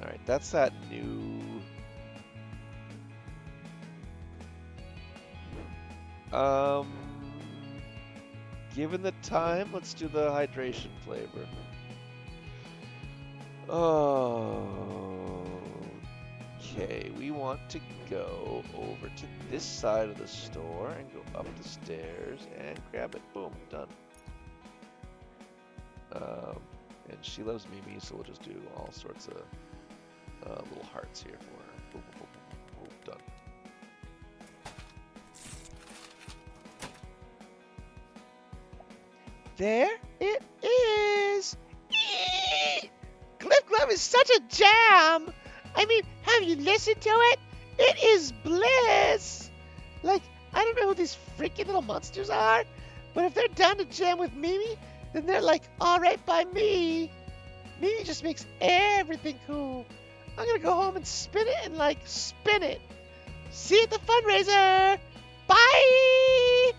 All right, that's that new. Given the time, let's do the hydration flavor. Okay, we want to go over to this side of the store and go up the stairs and grab it. Boom, done. And she loves Mimi, so we'll just do all sorts of little hearts here for her. Boom, boom, boom, boom, boom, done. There it is. Cliff Glove is such a jam. I mean, have you listened to it? It is bliss. Like, I don't know who these freaky little monsters are, but if they're down to jam with Mimi, then they're like all right by me. Mimi just makes everything cool. I'm gonna go home and spin it and like spin it. See you at the fundraiser. Bye.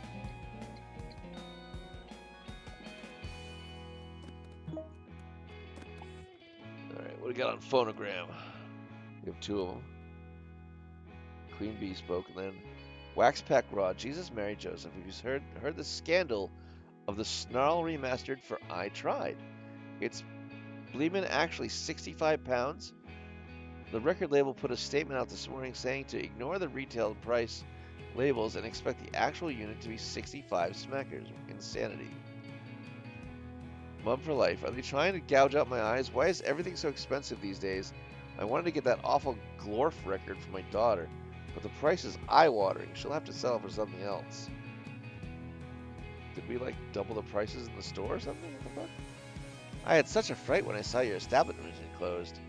Alright, what do we got on Phonogram? We have two of them. Queen Bee spoke, and then Wax Pack Raw. Jesus, Mary, Joseph. Have you heard the scandal of the Snarl remastered for I Tried? It's bleemin' actually 65 pounds. The record label put a statement out this morning saying to ignore the retail price labels and expect the actual unit to be 65 smackers. Insanity. Mum for life. Are they trying to gouge out my eyes? Why is everything so expensive these days? I wanted to get that awful Glorf record for my daughter, but the price is eye-watering. She'll have to settle for something else. Did we, like, double the prices in the store or something? What the fuck? I had such a fright when I saw your establishment closed.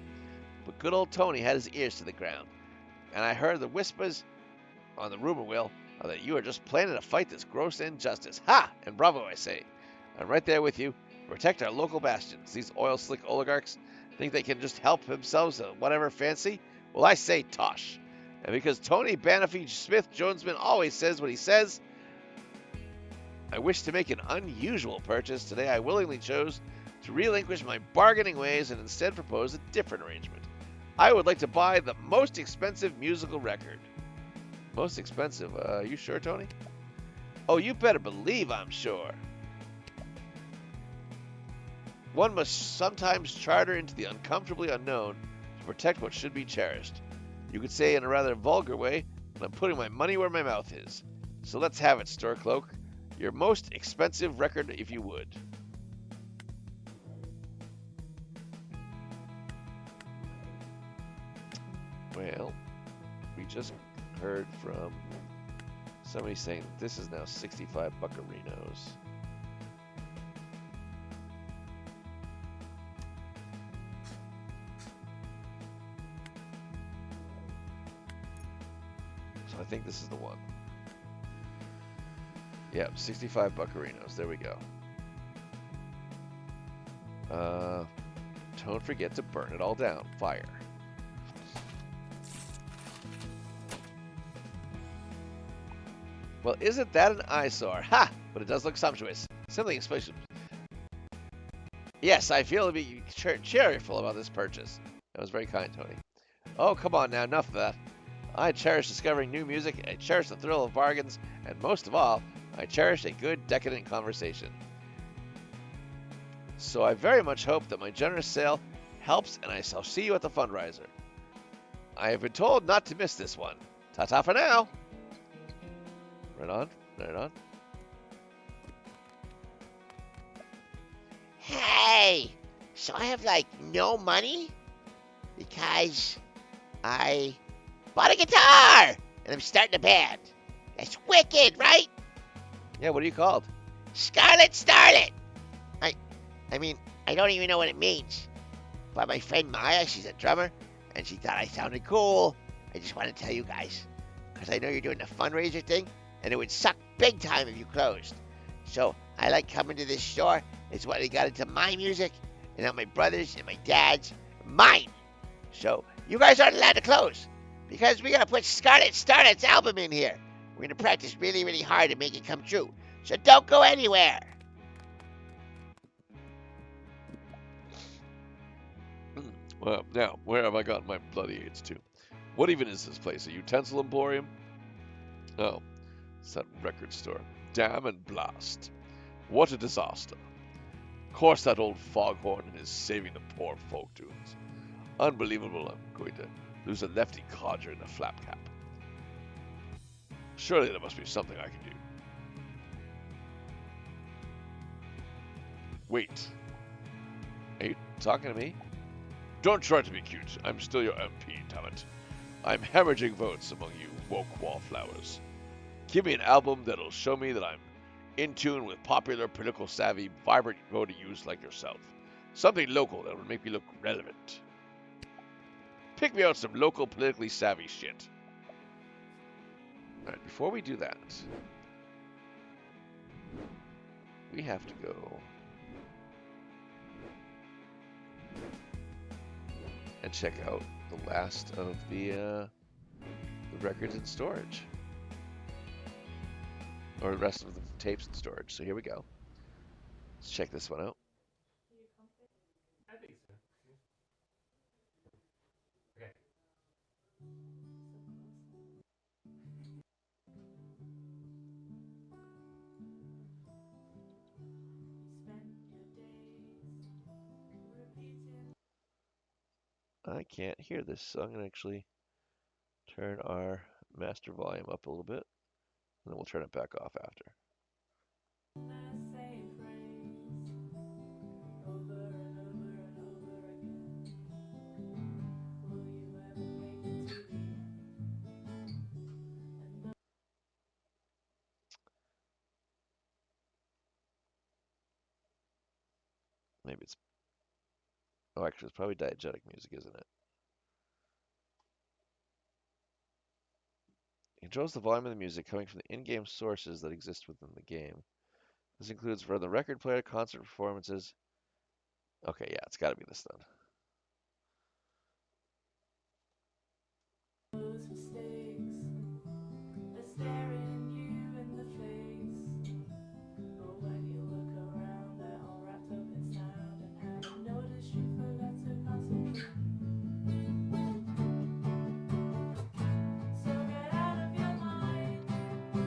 But good old Tony had his ears to the ground, and I heard the whispers on the rumor wheel that you are just planning to fight this gross injustice. Ha! And bravo, I say. I'm right there with you. Protect our local bastions. These oil-slick oligarchs think they can just help themselves to whatever fancy? Well, I say tosh. And because Tony Banafee Smith Jonesman always says what he says, I wish to make an unusual purchase. Today I willingly chose to relinquish my bargaining ways and instead propose a different arrangement. I would like to buy the most expensive musical record. Most expensive? You sure, Tony? Oh, you better believe I'm sure. One must sometimes charter into the uncomfortably unknown to protect what should be cherished. You could say in a rather vulgar way, but I'm putting my money where my mouth is. So let's have it, Storecloak. Your most expensive record, if you would. Well, we just heard from somebody saying this is now 65 buccarinos. So I think this is the one. Yep, 65 buccarinos. There we go. Don't forget to burn it all down. Fire. Well, isn't that an eyesore? Ha! But it does look sumptuous. Something especially. Yes, I feel to be cheerful about this purchase. That was very kind, Tony. Oh, come on now, enough of that. I cherish discovering new music, I cherish the thrill of bargains, and most of all, I cherish a good, decadent conversation. So I very much hope that my generous sale helps, and I shall see you at the fundraiser. I have been told not to miss this one. Ta-ta for now! Right on, right on. Hey! So I have, like, no money? Because I bought a guitar! And I'm starting a band. That's wicked, right? Yeah, what are you called? Scarlet Starlet! I mean, I don't even know what it means. But my friend Maya, she's a drummer, and she thought I sounded cool. I just want to tell you guys, because I know you're doing the fundraiser thing, and it would suck big time if you closed. So I like coming to this store. It's what I got into my music, and now my brother's and my dad's, mine. So you guys aren't allowed to close, because we got to put Scarlet Starlet's album in here. We're going to practice really, really hard to make it come true. So don't go anywhere. Well, now, where have I gotten my bloody aids to? What even is this place? A utensil emporium? Oh, it's that record store. Damn and blast. What a disaster. Of course that old foghorn is saving the poor folk tunes. Unbelievable I'm going to lose a lefty codger in a flap cap. Surely there must be something I can do. Wait. Are you talking to me? Don't try to be cute. I'm still your MP, damn it. I'm hemorrhaging votes among you woke wallflowers. Give me an album that'll show me that I'm in tune with popular, political savvy, vibrant voter youths like yourself. Something local that would make me look relevant. Pick me out some local, politically savvy shit. Alright, before we do that, we have to go and check out the last of the records in storage. Or the rest of the tapes in storage. So here we go. Let's check this one out. I think so. Okay. I can't hear this, so I'm going to actually turn our master volume up a little bit, and then we'll turn it back off after. Maybe it's... Oh, actually, it's probably diegetic music, isn't it? It controls the volume of the music coming from the in-game sources that exist within the game. This includes for the record player, concert performances. Okay, yeah, it's got to be this then.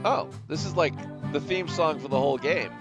Oh, this is like the theme song for the whole game.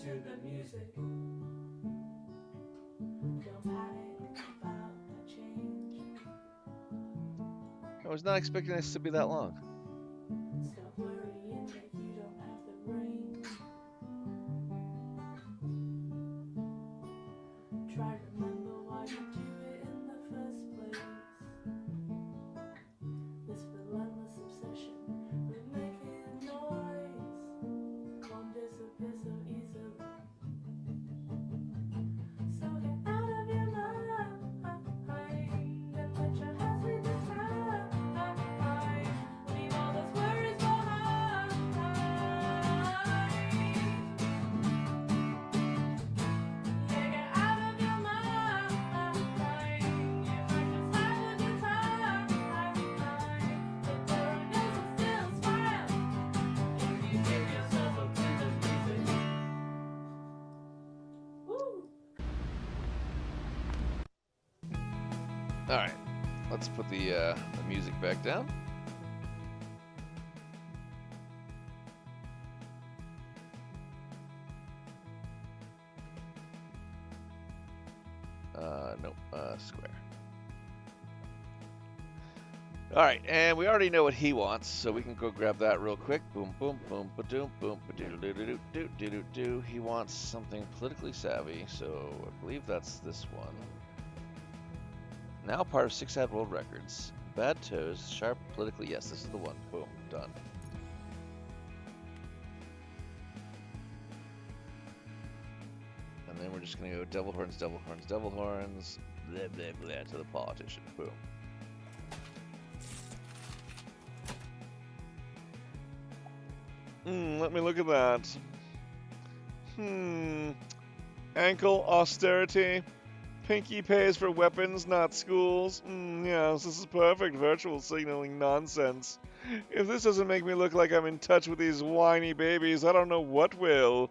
to the music. Don't panic about the change. I was not expecting this to be that long. Stop worrying that you don't have the brain. Try to remember why you do it in the first place. This relentless obsession with making noise won't disappear so easily. So get out of your mind and let your head sleep inside. Leave all those worries behind. Yeah, get out of your mind. You might just have a good time. But there are days that still smile if you give yourself up to the music. Woo! All right, let's put the music back down. Nope, square. All right, and we already know what he wants, so we can go grab that real quick. Boom, boom, boom, ba-doom, boom, ba-doodle-doo-doo-doo-doo-doo-doo. He wants something politically savvy, so I believe that's this one. Now part of 6 Ad World Records. Bad toes, sharp politically. Yes, this is the one. Boom, done. And then we're just gonna go devil horns, devil horns, devil horns, blah blah blah to the politician. Boom. Let me look at that. Ankle austerity. Pinky pays for weapons, not schools. Yes, this is perfect virtual signaling nonsense. If this doesn't make me look like I'm in touch with these whiny babies, I don't know what will.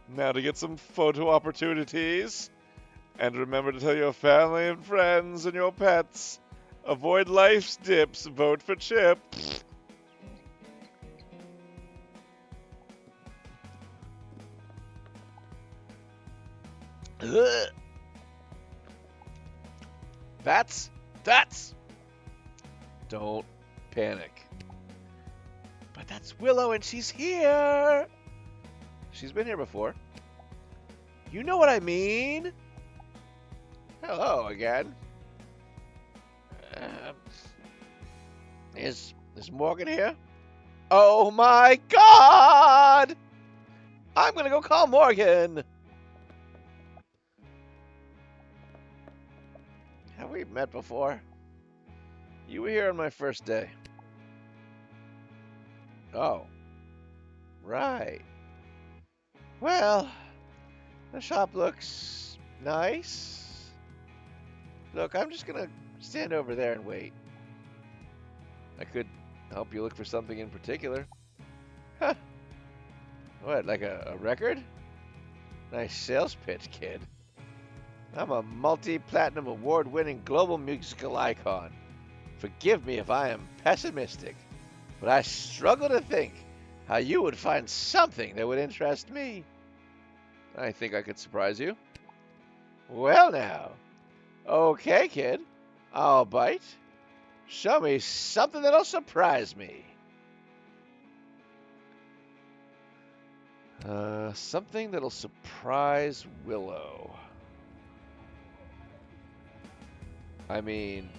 Now to get some photo opportunities. And remember to tell your family and friends and your pets. Avoid life's dips, vote for Chip. Ugh. That's don't panic. But that's Willow and she's here. She's been here before. You know what I mean? Hello again. Is Morgan here? Oh my God! I'm gonna go call Morgan. Have we met before? You were here on my first day. Oh. Right. Well, the shop looks nice. Look, I'm just gonna stand over there and wait. I could help you look for something in particular. Huh. What, like a record? Nice sales pitch, kid. I'm a multi-platinum award-winning global musical icon. Forgive me if I am pessimistic, but I struggle to think how you would find something that would interest me. I think I could surprise you. Well now. Okay, kid. I'll bite. Show me something that'll surprise me. Something that'll surprise Willow. I mean,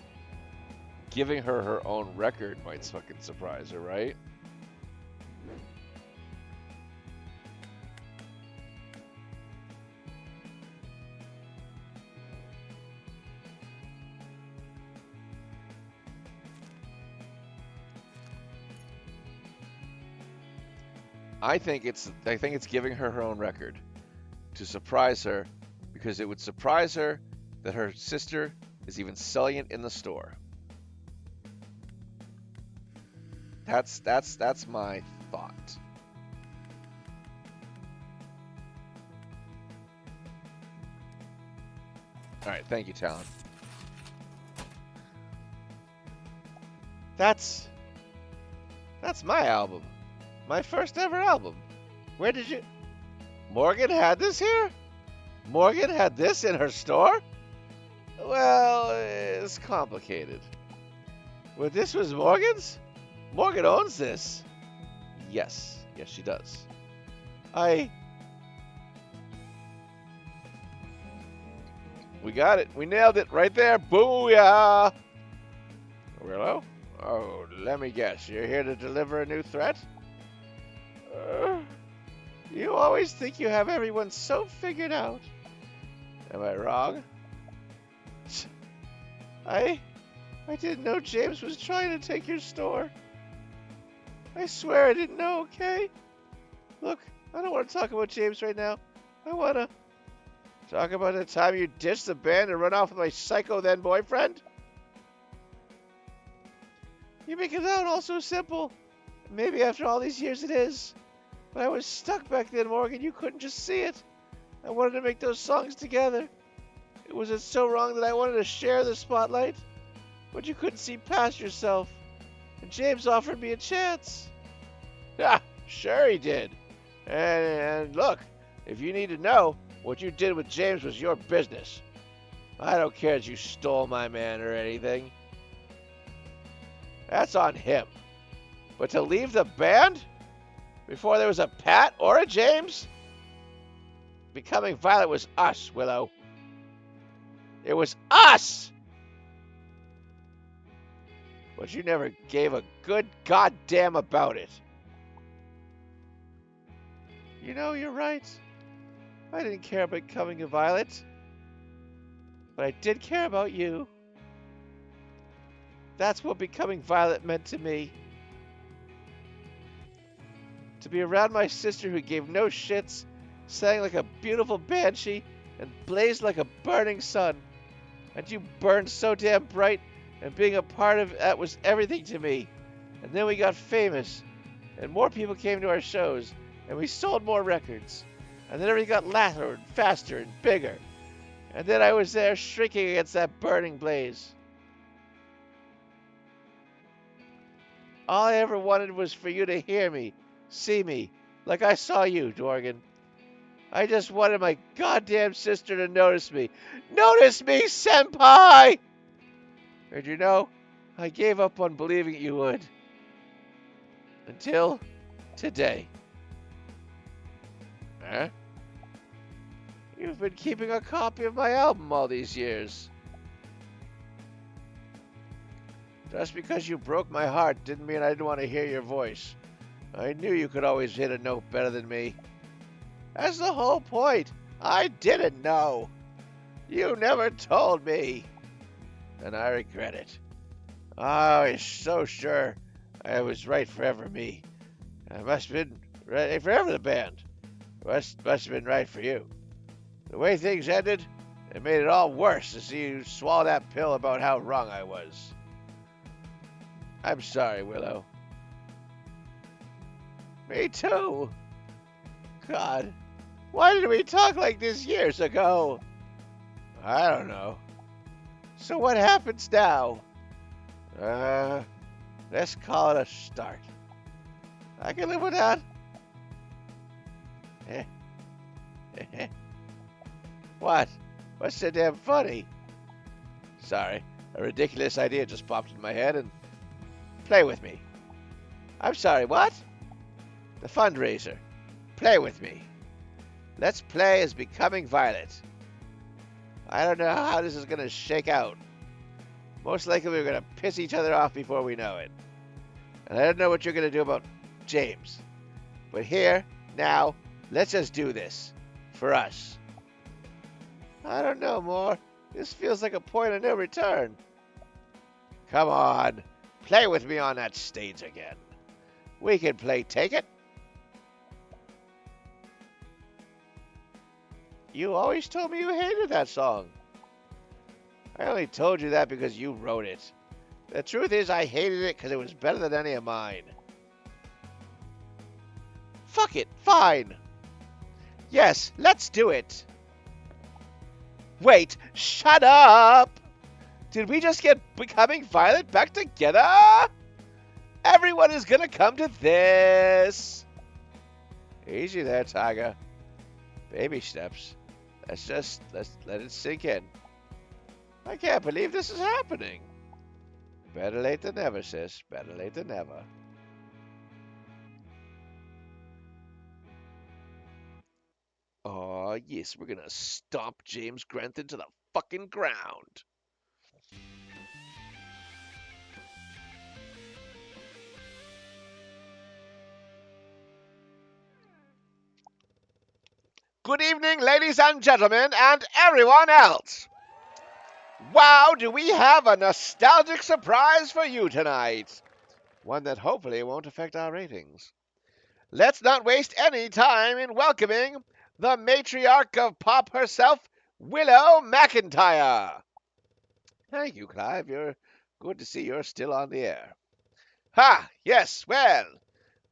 giving her her own record might fucking surprise her, right? I think it's giving her her own record to surprise her, because it would surprise her that her sister is even selling it in the store. That's my thought. All right, thank you, Talon. That's my album. My first ever album. Where did you... Morgan had this here? Morgan had this in her store? Well, it's complicated. But this was Morgan's? Morgan owns this. Yes. Yes, she does. We got it. We nailed it right there. Booyah! Willow? Oh, let me guess. You're here to deliver a new threat? You always think you have everyone so figured out. Am I wrong? I didn't know James was trying to take your store. I swear I didn't know, okay? Look, I don't want to talk about James right now. I want to talk about the time you ditched the band and run off with my psycho then boyfriend. You make it sound all so simple. Maybe after all these years it is. But I was stuck back then, Morgan. You couldn't just see it. I wanted to make those songs together. It was so wrong that I wanted to share the spotlight. But you couldn't see past yourself. And James offered me a chance. Ah, sure he did. And look, if you need to know, what you did with James was your business. I don't care that you stole my man or anything. That's on him. But to leave the band before there was a Pat or a James? Becoming Violet was us, Willow. It was us! But you never gave a good goddamn about it. You know, you're right. I didn't care about Becoming a Violet. But I did care about you. That's what Becoming Violet meant to me. To be around my sister who gave no shits, sang like a beautiful banshee, and blazed like a burning sun. And you burned so damn bright, and being a part of that was everything to me. And then we got famous, and more people came to our shows, and we sold more records. And then everything got louder and faster and bigger. And then I was there shrinking against that burning blaze. All I ever wanted was for you to hear me, see me, like I saw you, Dorgan. I just wanted my goddamn sister to notice me. Notice me, senpai! And you know, I gave up on believing you would. Until today. Huh? You've been keeping a copy of my album all these years. Just because you broke my heart didn't mean I didn't want to hear your voice. I knew you could always hit a note better than me. That's the whole point. I didn't know. You never told me. And I regret it. I was so sure I was right forever me. I must have been right forever the band. Must have been right for you. The way things ended, it made it all worse to see you swallow that pill about how wrong I was. I'm sorry, Willow. Me too. God, why did we talk like this years ago? I don't know. So what happens now? Let's call it a start. I can live with that. What? What's so damn funny? Sorry, a ridiculous idea just popped in my head and play with me. I'm sorry, what? The fundraiser. Play with me. Let's play as Becoming Violet. I don't know how this is going to shake out. Most likely we're going to piss each other off before we know it. And I don't know what you're going to do about James. But here, now, let's just do this. For us. I don't know, more. This feels like a point of no return. Come on. Play with me on that stage again. We can play Take It. You always told me you hated that song. I only told you that because you wrote it. The truth is I hated it because it was better than any of mine. Fuck it, fine. Yes, let's do it. Wait, shut up! Did we just get Becoming Violet back together? Everyone is gonna come to this. Easy there, Tiger. Baby steps. Let's let it sink in. I can't believe this is happening. Better late than never, sis. Better late than never. Oh, yes, we're gonna stomp James Grantham to the fucking ground. Good evening, ladies and gentlemen, and everyone else. Wow, do we have a nostalgic surprise for you tonight. One that hopefully won't affect our ratings. Let's not waste any time in welcoming the matriarch of pop herself, Willow McIntyre. Thank you, Clive. You're good to see you're still on the air. Ha! Yes, well,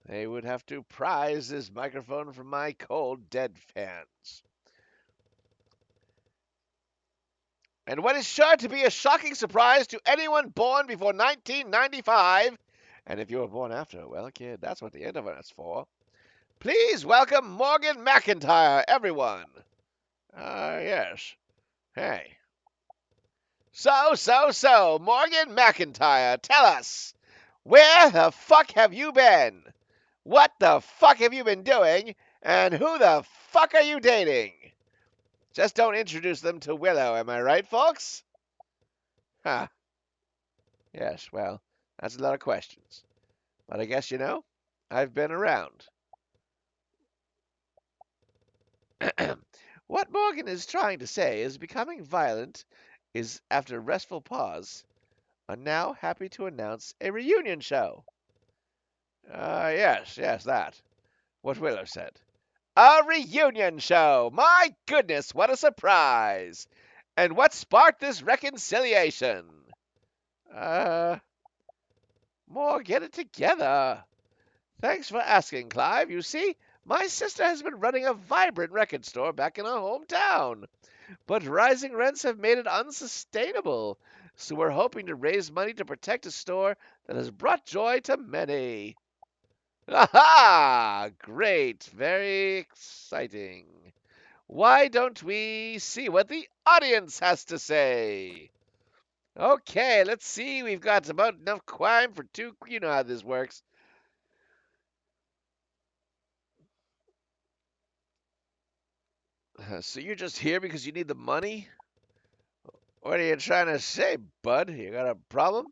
they would have to prize this microphone from my cold, dead fans. And what is sure to be a shocking surprise to anyone born before 1995, and if you were born after, well, kid, that's what the internet's for. Please welcome Morgan McIntyre, everyone. Yes. Hey. So, Morgan McIntyre, tell us, where the fuck have you been? What the fuck have you been doing? And who the fuck are you dating? Just don't introduce them to Willow, am I right, folks? Huh. Yes, well, that's a lot of questions. But I guess, I've been around. What Morgan is trying to say is becoming violent is, after a restful pause, are now happy to announce a reunion show. Yes, that. What Willow said. A reunion show! My goodness, what a surprise! And what sparked this reconciliation? More, get it together. Thanks for asking, Clive. You see, my sister has been running a vibrant record store back in her hometown. But rising rents have made it unsustainable, so we're hoping to raise money to protect a store that has brought joy to many. Aha! Great. Very exciting. Why don't we see what the audience has to say? Okay, let's see. We've got about enough crime for two. You know how this works. So you're just here because you need the money? What are you trying to say, bud? You got a problem?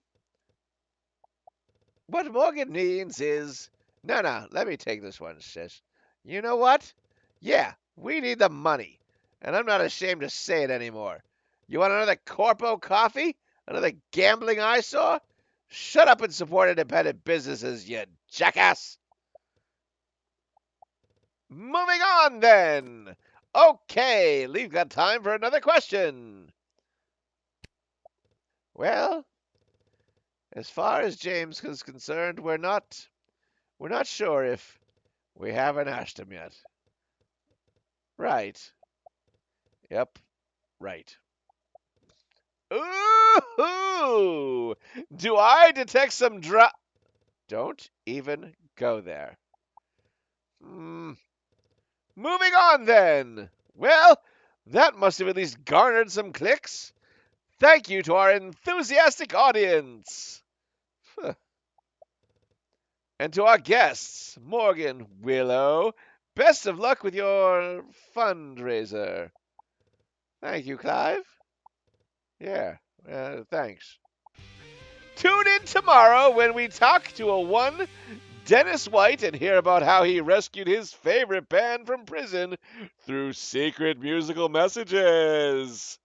What Morgan needs is... No, let me take this one, sis. You know what? Yeah, we need the money. And I'm not ashamed to say it anymore. You want another Corpo coffee? Another gambling eyesore? Shut up and support independent businesses, you jackass! Moving on, then! Okay, we've got time for another question. Well, as far as James is concerned, we're not sure if we haven't asked him yet. Right. Yep. Right. Ooh! Do I detect some Don't even go there. Moving on, then. Well, that must have at least garnered some clicks. Thank you to our enthusiastic audience. And to our guests, Morgan, Willow, best of luck with your fundraiser. Thank you, Clive. Yeah, thanks. Tune in tomorrow when we talk to a one Dennis White and hear about how he rescued his favorite band from prison through secret musical messages.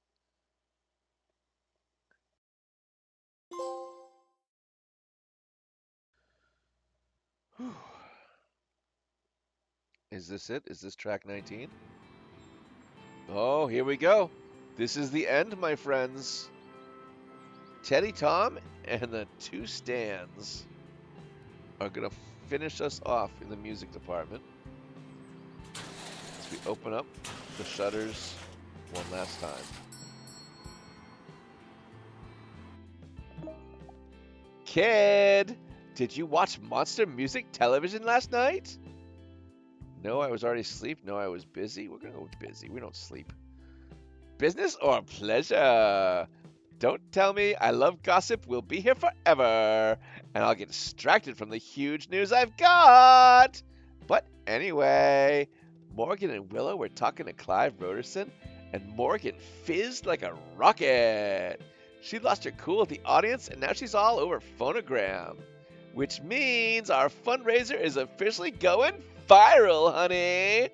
Is this it? Is this track 19? Oh, here we go. This is the end, my friends. Teddy Tom and the Two Stands are going to finish us off in the music department as we open up the shutters one last time. Kid, did you watch Monster Music Television last night? No, I was already asleep. No, I was busy. We're gonna go with busy. We don't sleep. Business or pleasure? Don't tell me I love gossip. We'll be here forever. And I'll get distracted from the huge news I've got. But anyway, Morgan and Willow were talking to Clive Roderson, and Morgan fizzed like a rocket. She lost her cool with the audience, and now she's all over Phonogram. Which means our fundraiser is officially going viral, honey.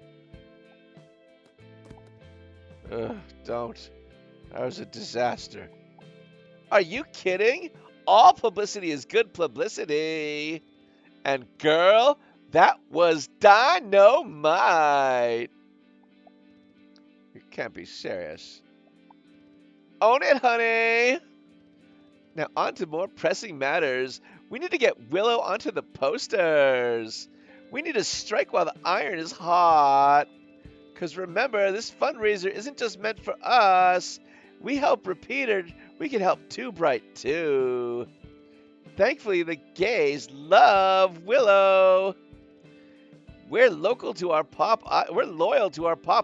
Ugh, don't. That was a disaster. Are you kidding? All publicity is good publicity. And girl, that was dynamite. You can't be serious. Own it, honey. Now on to more pressing matters. We need to get Willow onto the posters. We need to strike while the iron is hot. Because remember, this fundraiser isn't just meant for us. We help Repeater. We can help Too Bright too. Thankfully, the gays love Willow. We're loyal to our pop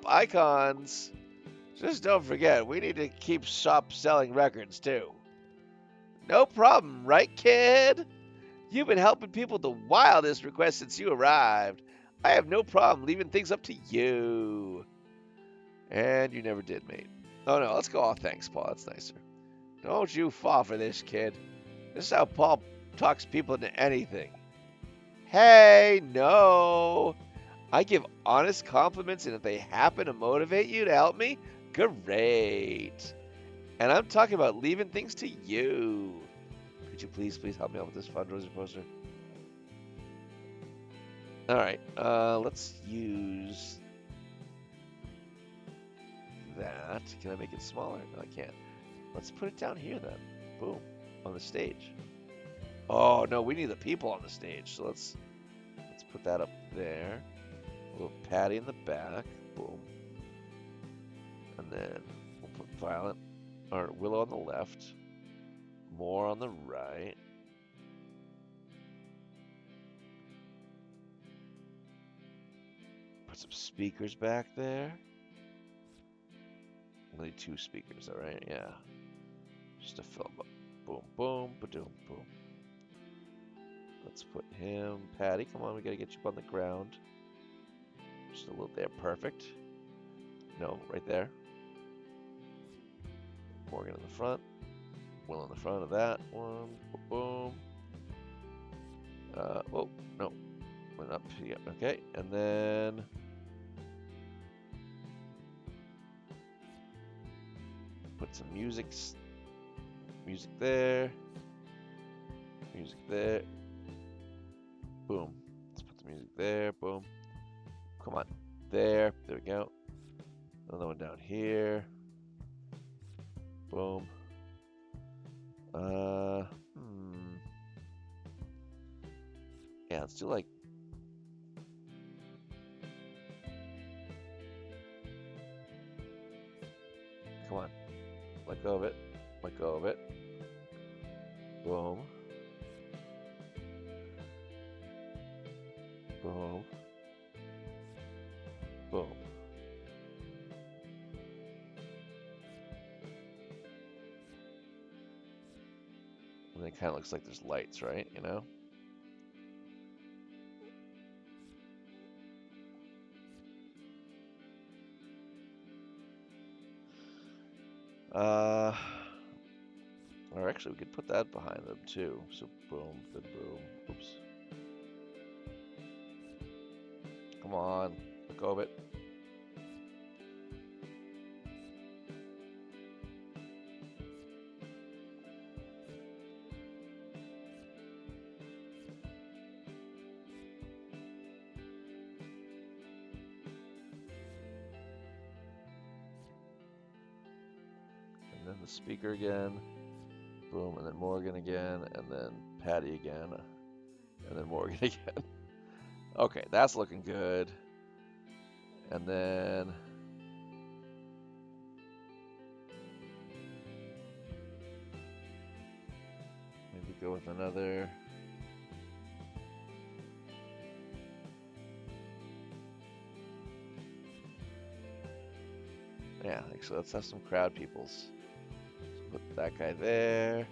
icons. Just don't forget, we need to keep shop selling records too. No problem, right, kid? You've been helping people with the wildest requests since you arrived. I have no problem leaving things up to you. And you never did, mate. Oh no, let's go all thanks, Paul. That's nicer. Don't you fall for this, kid. This is how Paul talks people into anything. Hey, no. I give honest compliments, and if they happen to motivate you to help me, great. And I'm talking about leaving things to you. Could you please help me out with this fundraiser poster? All right, let's use that. Can I make it smaller? No, I can't. Let's put it down here then. Boom, on the stage. Oh no, we need the people on the stage. So let's put that up there. A little Patty in the back. Boom. And then we'll put Violet or Willow on the left. More on the right. Put some speakers back there. Only 2 speakers, alright? Yeah. Just to fill them up. Boom, boom, ba-doom, boom. Let's put him. Patty, come on, we gotta get you on the ground. Just a little there, perfect. No, right there. Morgan in the front. Will in the front of that one. Boom. Oh, no. Went up. Yeah, okay. And then put some music there. Music there. Boom. Let's put the music there. Boom. Come on. There. There we go. Another one down here. Boom. Yeah, let's do like come on. Let go of it. Let go of it. Boom. Boom. Boom. And it kind of looks like there's lights, right? You know? Or actually, we could put that behind them too. So boom, then boom. Oops. Come on, let go of it. And then the speaker again. Boom, and then Morgan again, and then Patty again, and then Morgan again. Okay, that's looking good. And then maybe go with another. Yeah, actually, let's have some crowd peoples. Put that guy there.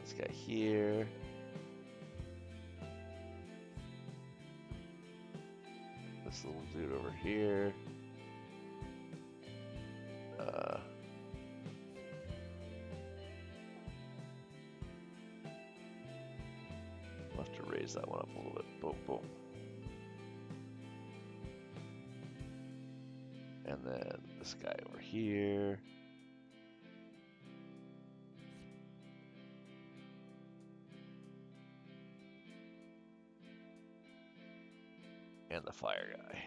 This guy here. This little dude over here. We'll have to raise that one up a little bit. Boom, boom. And then this guy over here. And the fire guy.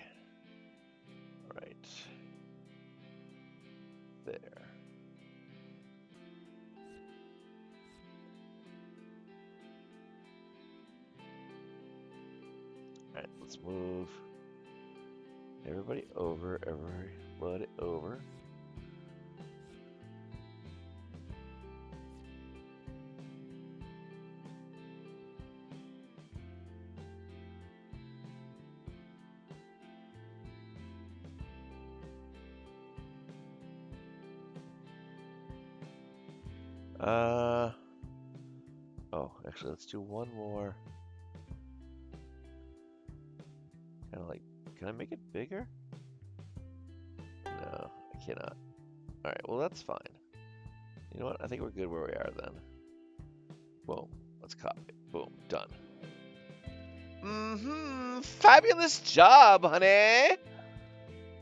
Right. There. Alright, let's move everybody over, everybody over. Oh, actually, let's do one more. Kind of like, can I make it bigger? No, I cannot. Alright, well, that's fine. You know what? I think we're good where we are then. Boom. Let's copy it. Boom. Done. Fabulous job, honey!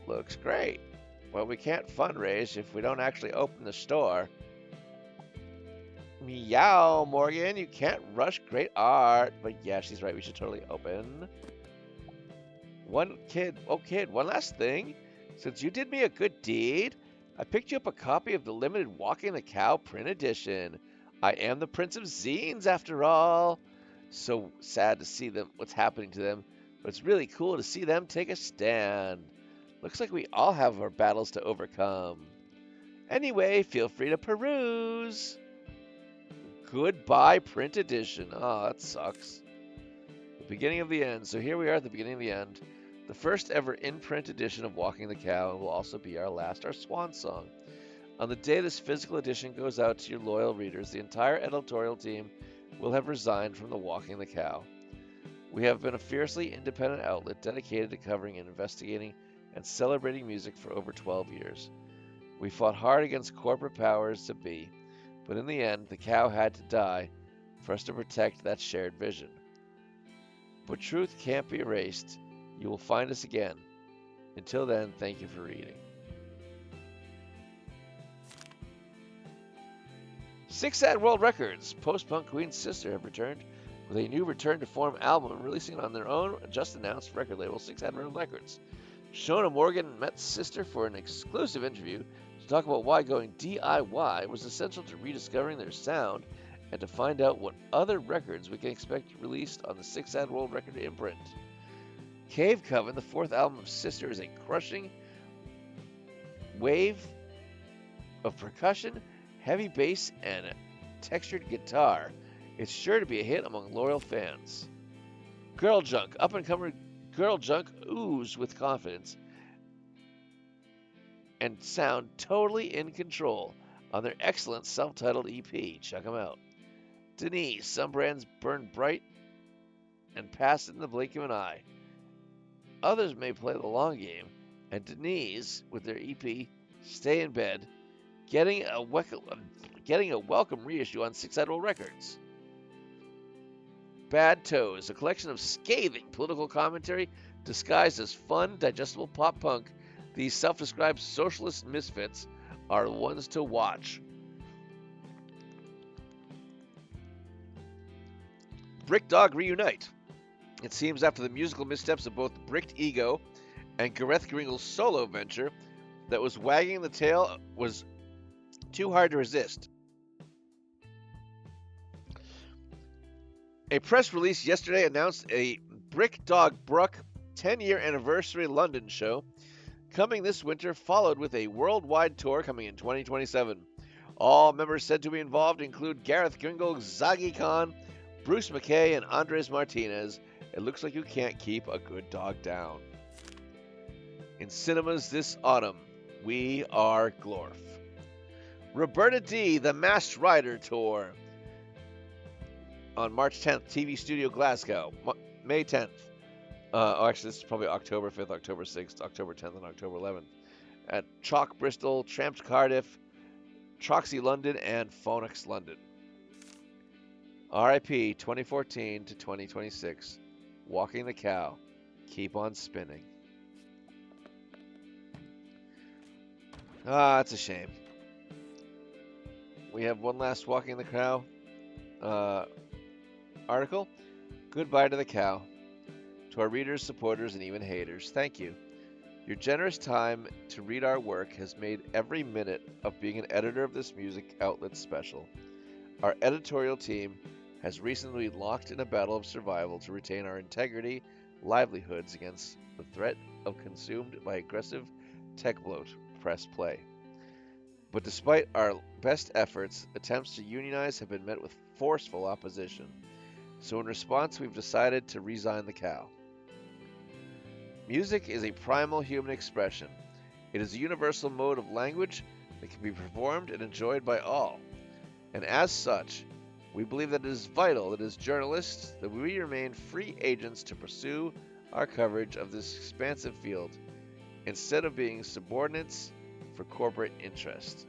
Looks great. Well, we can't fundraise if we don't actually open the store. Meow, Morgan, you can't rush great art. But yeah, she's right, we should totally open. One last thing. Since you did me a good deed, I picked you up a copy of the limited Walking the Cow print edition. I am the Prince of Zines, after all. So sad to see them, what's happening to them, but it's really cool to see them take a stand. Looks like we all have our battles to overcome. Anyway, feel free to peruse. Goodbye, print edition. Oh, that sucks. The beginning of the end. So here we are at the beginning of the end. The first ever in-print edition of Walking the Cow will also be our swan song. On the day this physical edition goes out to your loyal readers, the entire editorial team will have resigned from the Walking the Cow. We have been a fiercely independent outlet dedicated to covering and investigating and celebrating music for over 12 years. We fought hard against corporate powers to be, but in the end, the cow had to die for us to protect that shared vision. But truth can't be erased. You will find us again. Until then, thank you for reading. Six at World Records. Post-punk Queen's Sister have returned with a new return-to-form album, releasing it on their own just-announced record label, Six at World Records. Shona Morgan met Sister for an exclusive interview to talk about why going DIY was essential to rediscovering their sound and to find out what other records we can expect released on the Six at World Record imprint. Cave Coven, the fourth album of Sister, is a crushing wave of percussion, heavy bass, and a textured guitar. It's sure to be a hit among loyal fans. Girl Junk, up-and-comer Girl Junk ooze with confidence and sound totally in control on their excellent self-titled EP. Check them out. Denise, some brands burn bright and pass it in the blink of an eye. Others may play the long game, and Denise, with their EP, Stay in Bed, getting a welcome reissue on Six at World Records. Bad Toes, a collection of scathing political commentary disguised as fun, digestible pop punk. These self-described socialist misfits are the ones to watch. Brick Dog Reunite. It seems after the musical missteps of both Bricked Ego and Gareth Gringle's solo venture that was wagging the tail was too hard to resist. A press release yesterday announced a Brick Dog Bruck 10-year anniversary London show coming this winter, followed with a worldwide tour coming in 2027. All members said to be involved include Gareth Gringle, Zaggy Khan, Bruce McKay, and Andres Martinez. It looks like you can't keep a good dog down. In cinemas this autumn, We Are Glorf. Roberta D, The Masked Rider Tour on March 10th, TV Studio Glasgow. May 10th. Actually, this is probably October 5th, October 6th, October 10th, and October 11th. At Chalk Bristol, Tramps Cardiff, Troxy London, and Phoenix London. RIP 2014 to 2026. Walking the Cow. Keep on spinning. Ah, it's a shame. We have one last Walking the Cow article. Goodbye to the cow. To our readers, supporters, and even haters, thank you. Your generous time to read our work has made every minute of being an editor of this music outlet special. Our editorial team has recently locked in a battle of survival to retain our integrity, livelihoods against the threat of consumed by aggressive tech bloat. Press play. But despite our best efforts, attempts to unionize have been met with forceful opposition. So in response, we've decided to resign the cow. Music is a primal human expression. It is a universal mode of language that can be performed and enjoyed by all. And as such, we believe that it is vital that as journalists that we remain free agents to pursue our coverage of this expansive field, instead of being subordinates for corporate interest.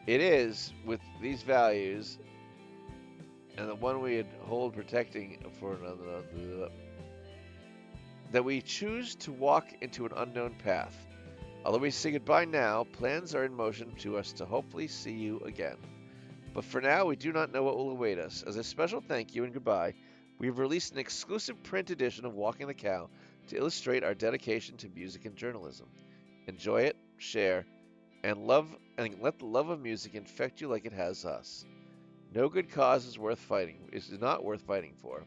It is with these values and the one we hold protecting for another that we choose to walk into an unknown path. Although we say goodbye now, plans are in motion to us to hopefully see you again. But for now, we do not know what will await us. As a special thank you and goodbye, we've released an exclusive print edition of Walking the Cow to illustrate our dedication to music and journalism. Enjoy it, share, and let the love of music infect you like it has us. No good cause is not worth fighting for,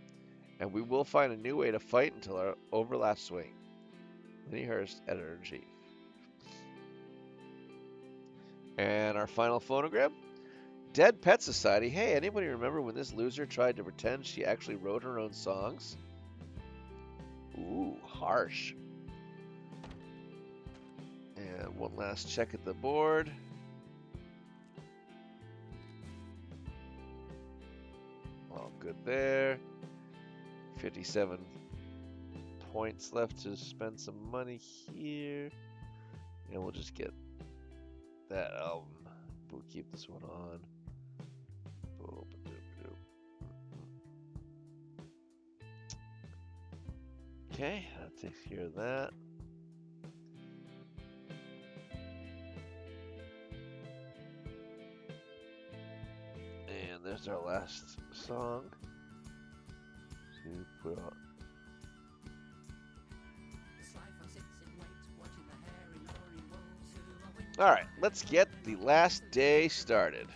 and we will find a new way to fight until our overlast swing. Lenny Hurst, Editor-in-Chief. And our final phonogram? Dead Pet Society. Hey, anybody remember when this loser tried to pretend she actually wrote her own songs? Ooh, harsh. And one last check at the board. All good there. 57 points left to spend some money here. And we'll just get that album. We'll keep this one on. Okay, that takes care of that. And there's our last song. To put on. Alright, let's get the last day started.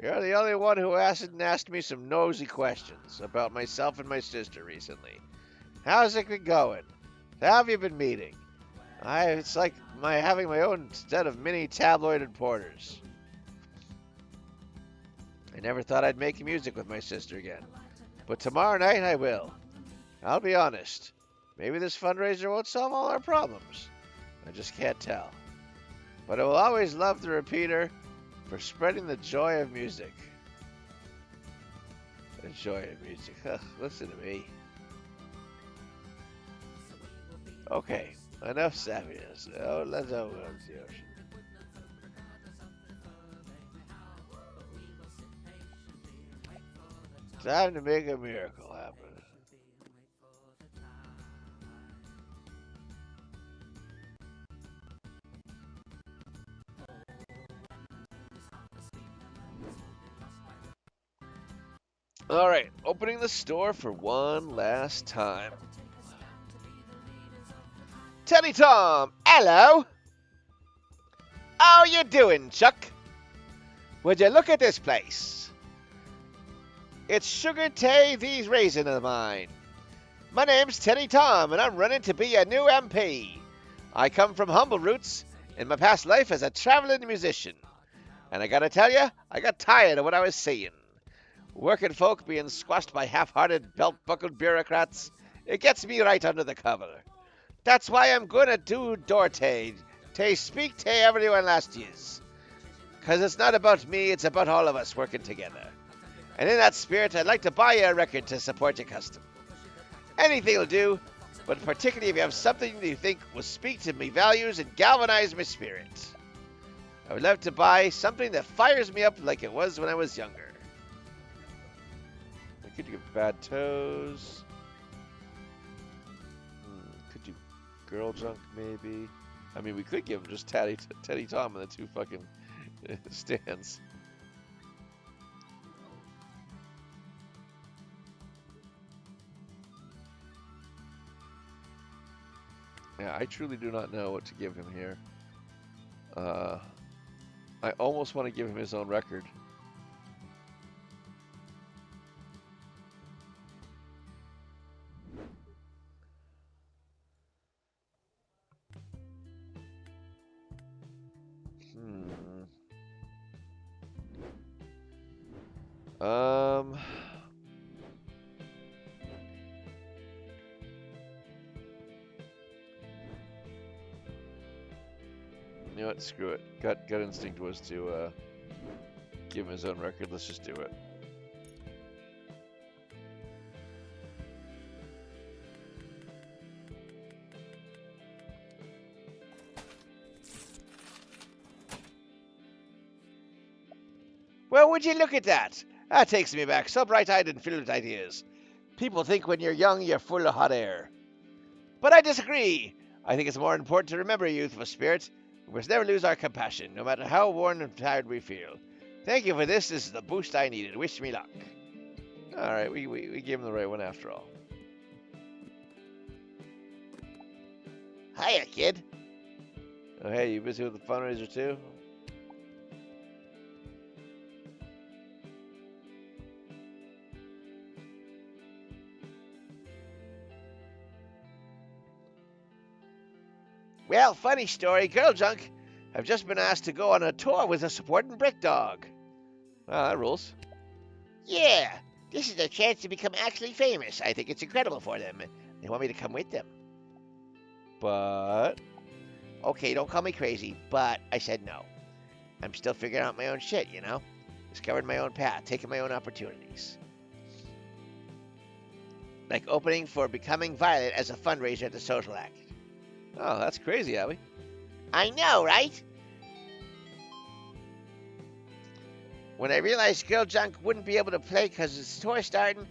You're the only one who hasn't asked me some nosy questions about myself and my sister recently. How's it been going? How have you been meeting? It's like having my own set of mini tabloid reporters. I never thought I'd make music with my sister again. But tomorrow night I will. I'll be honest. Maybe this fundraiser won't solve all our problems. I just can't tell. But I will always love the repeater for spreading the joy of music. The joy of music. Listen to me. Okay, enough savviness. Oh, let's go to the ocean. Time to make a miracle happen. All right, opening the store for one last time. Teddy Tom, hello. How you doing, Chuck? Would you look at this place? It's Sugar Tay, these raisins of mine. My name's Teddy Tom, and I'm running to be a new MP. I come from humble roots in my past life as a traveling musician. And I gotta tell you, I got tired of what I was seeing. Working folk being squashed by half-hearted, belt-buckled bureaucrats. It gets me right under the cover. That's why I'm gonna do Dorte. To speak to everyone last year's. Because it's not about me, it's about all of us working together. And in that spirit, I'd like to buy you a record to support your custom. Anything will do, but particularly if you have something that you think will speak to me values and galvanize my spirit. I would love to buy something that fires me up like it was when I was younger. I could give Bad Toes. Could do Girl Junk, maybe. I mean, we could give him just Teddy Tom and the two fucking stands. Yeah, I truly do not know what to give him here. I almost want to give him his own record. You know what? Screw it. Gut instinct was to give him his own record. Let's just do it. Well, would you look at that? That takes me back, so bright-eyed and filled with ideas. People think when you're young, you're full of hot air. But I disagree. I think it's more important to remember youthful spirit. We must never lose our compassion, no matter how worn and tired we feel. Thank you for this. This is the boost I needed. Wish me luck. All right, we gave him the right one after all. Hiya, kid. Oh, hey, you busy with the fundraiser too? Well, funny story, Girl Junk. I've just been asked to go on a tour with a supporting Brick Dog. Wow, that rules. Yeah, this is their chance to become actually famous. I think it's incredible for them. They want me to come with them. But... Okay, don't call me crazy, but I said no. I'm still figuring out my own shit, you know? Discovering my own path, taking my own opportunities. Like opening for Becoming Violet as a fundraiser at the Social Act. Oh, that's crazy, Abby. I know, right? When I realized Girl Junk wouldn't be able to play because it's tour starting,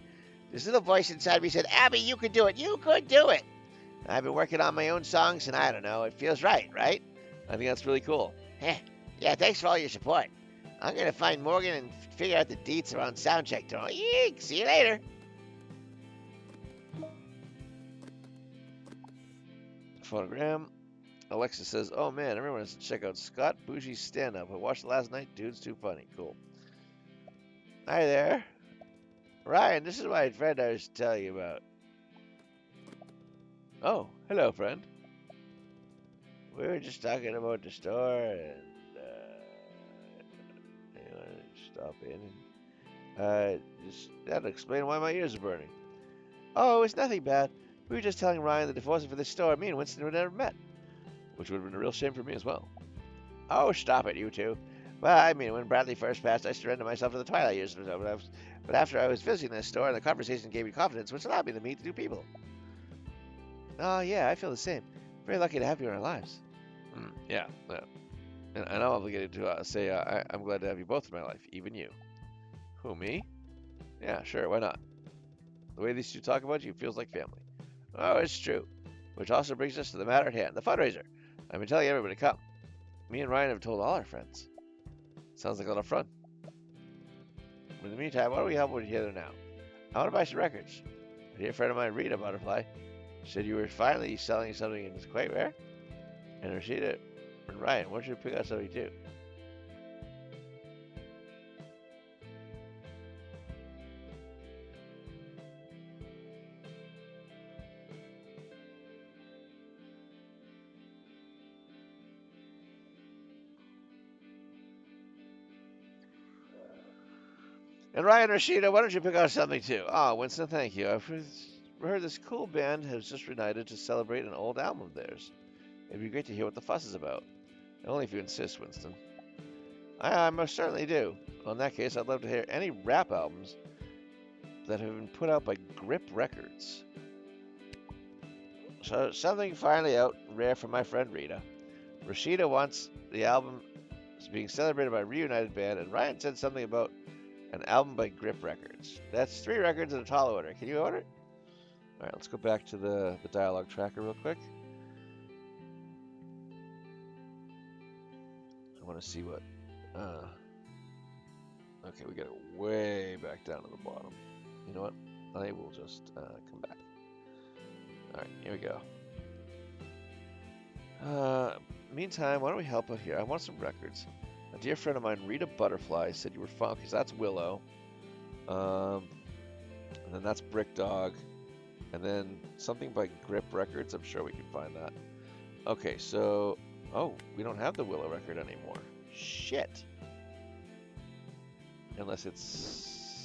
this little voice inside me said, Abby, you could do it. You could do it. I've been working on my own songs, and I don't know. It feels right, right? I think that's really cool. Yeah, thanks for all your support. I'm going to find Morgan and figure out the deets around soundcheck tomorrow. Eek, see you later. Phonogram. Alexa says, oh man, everyone has to check out Scott Bougie's stand-up. I watched it last night. Dude's too funny. Cool. Hi there. Ryan, this is my friend I was telling you about. Oh, hello, friend. We were just talking about the store, and you want to stop in and just had to explain why my ears are burning. Oh, it's nothing bad. We were just telling Ryan that if it wasn't for this store, me and Winston would never met, which would have been a real shame for me as well. Oh, stop it, you two. Well, I mean, when Bradley first passed, I surrendered myself to the twilight years, but after I was visiting this store, the conversation gave me confidence, which allowed me to meet new people. Oh, yeah, I feel the same. Very lucky to have you in our lives. Yeah. And I'm obligated to say I'm glad to have you both in my life, even you. Who, me? Yeah, sure, why not? The way these two talk about you feels like family. Oh, it's true. Which also brings us to the matter at hand, the fundraiser. I've been telling everybody to come. Me and Ryan have told all our friends. Sounds like a lot of fun. In the meantime, why don't we help one together now? I want to buy some records. A dear friend of mine, Rita Butterfly, said you were finally selling something that's quite rare. And Rashida and Ryan, why don't you pick out something too? And Ryan Rashida, why don't you pick out something too? Ah, Winston, thank you. I've heard this cool band has just reunited to celebrate an old album of theirs. It'd be great to hear what the fuss is about. Only if you insist, Winston. I most certainly do. Well, in that case, I'd love to hear any rap albums that have been put out by Grip Records. So, something finally out, rare for my friend Rita. Rashida wants the album being celebrated by a reunited band, and Ryan said something about an album by Grip Records. That's 3 records in a tall order. Can you order it? Alright, let's go back to the dialogue tracker real quick. I want to see what... okay, we got it way back down to the bottom. You know what? I will just come back. Alright, here we go. Meantime, why don't we help out here? I want some records. A dear friend of mine, Rita Butterfly, said you were fun, because that's Willow. And then that's Brick Dog. And then something by Grip Records. I'm sure we can find that. Okay, so... Oh, we don't have the Willow record anymore. Shit. Unless it's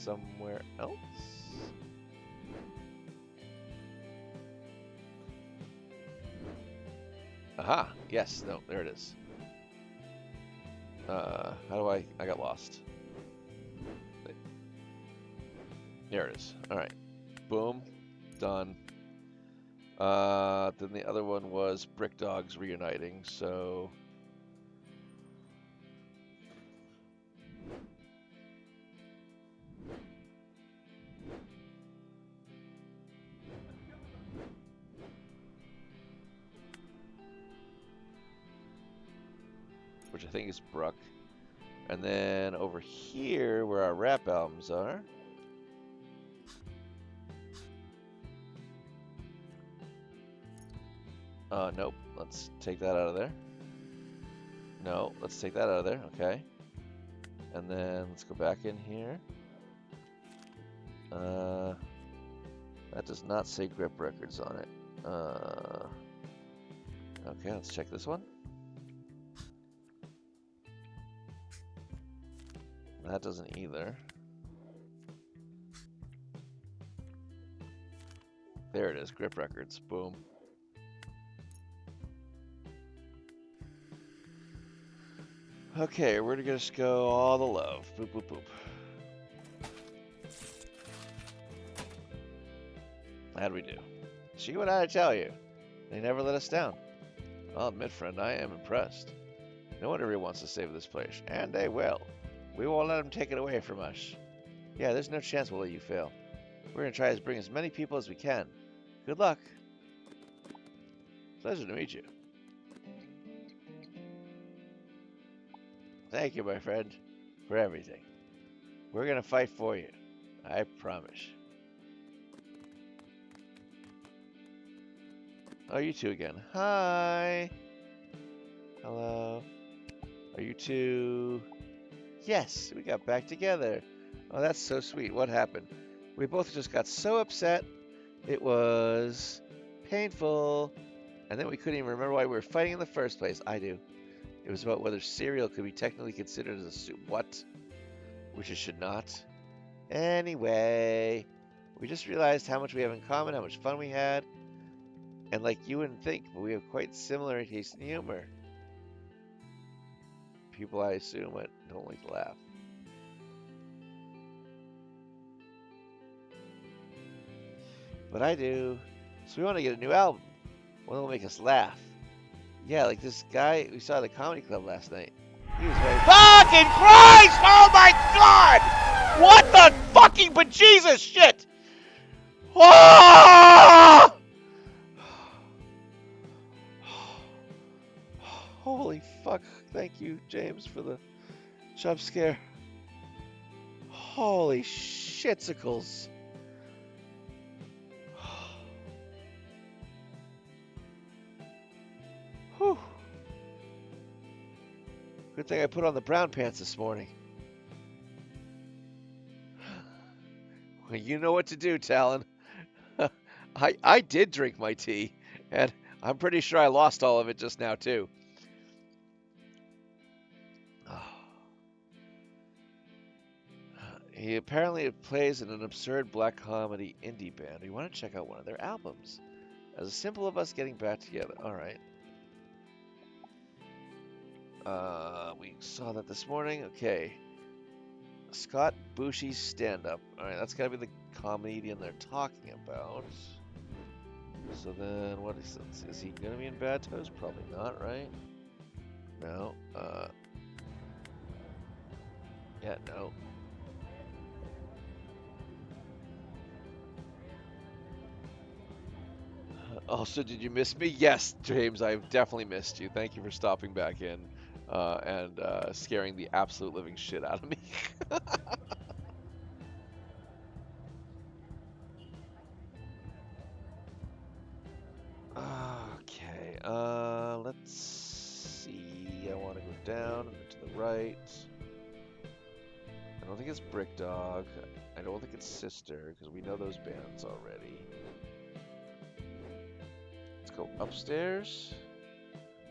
somewhere else? Aha! Yes, no, there it is. How do I got lost. There it is. Alright. Boom. Done. Then the other one was Brick Dogs reuniting, so... which I think is Bruck. And then over here, where our rap albums are... nope. Let's take that out of there. No, let's take that out of there. Okay. And then let's go back in here. That does not say Grip Records on it. Okay, let's check this one. That doesn't either. There it is, Grip Records. Boom. Okay, we're gonna just go all the love. Boop, boop, boop. How'd we do? See what I tell you. They never let us down. I'll admit, friend, I am impressed. No one ever wants to save this place, and they will. We won't let them take it away from us. Yeah, there's no chance we'll let you fail. We're gonna try to bring as many people as we can. Good luck. Pleasure to meet you. Thank you, my friend, for everything. We're gonna fight for you. I promise. Oh, you two again. Hi. Hello. Are you two... Yes, we got back together. Oh, that's so sweet. What happened? We both just got so upset. It was painful. And then we couldn't even remember why we were fighting in the first place. I do. It was about whether cereal could be technically considered as a soup. What? Which it should not. Anyway, we just realized how much we have in common, how much fun we had. And like you wouldn't think, but we have quite similar taste in humor. People, I assume, don't like to laugh. But I do. So we want to get a new album. One that will make us laugh. Yeah, like this guy we saw at the comedy club last night. He was very... Fucking Christ! Oh my God! What the fucking bejesus shit! Oh! Holy fuck. Thank you, James, for the jump scare. Holy shitsicles. Whew. Good thing I put on the brown pants this morning. Well, you know what to do, Talon. I did drink my tea, and I'm pretty sure I lost all of it just now, too. He apparently plays in an absurd black comedy indie band. We want to check out one of their albums. As a symbol of us getting back together. Alright. We saw that this morning. Okay. Scott Bushy's stand-up. Alright, that's gotta be the comedian they're talking about. So then, what is this? Is he gonna be in Bad Toes? Probably not, right? No. Yeah, no. Also, did you miss me? Yes, James, I've definitely missed you. Thank you for stopping back in and scaring the absolute living shit out of me. Okay, let's see. I want to go down and then to the right. I don't think it's Brick Dog. I don't think it's Sister, because we know those bands already. Let's go upstairs.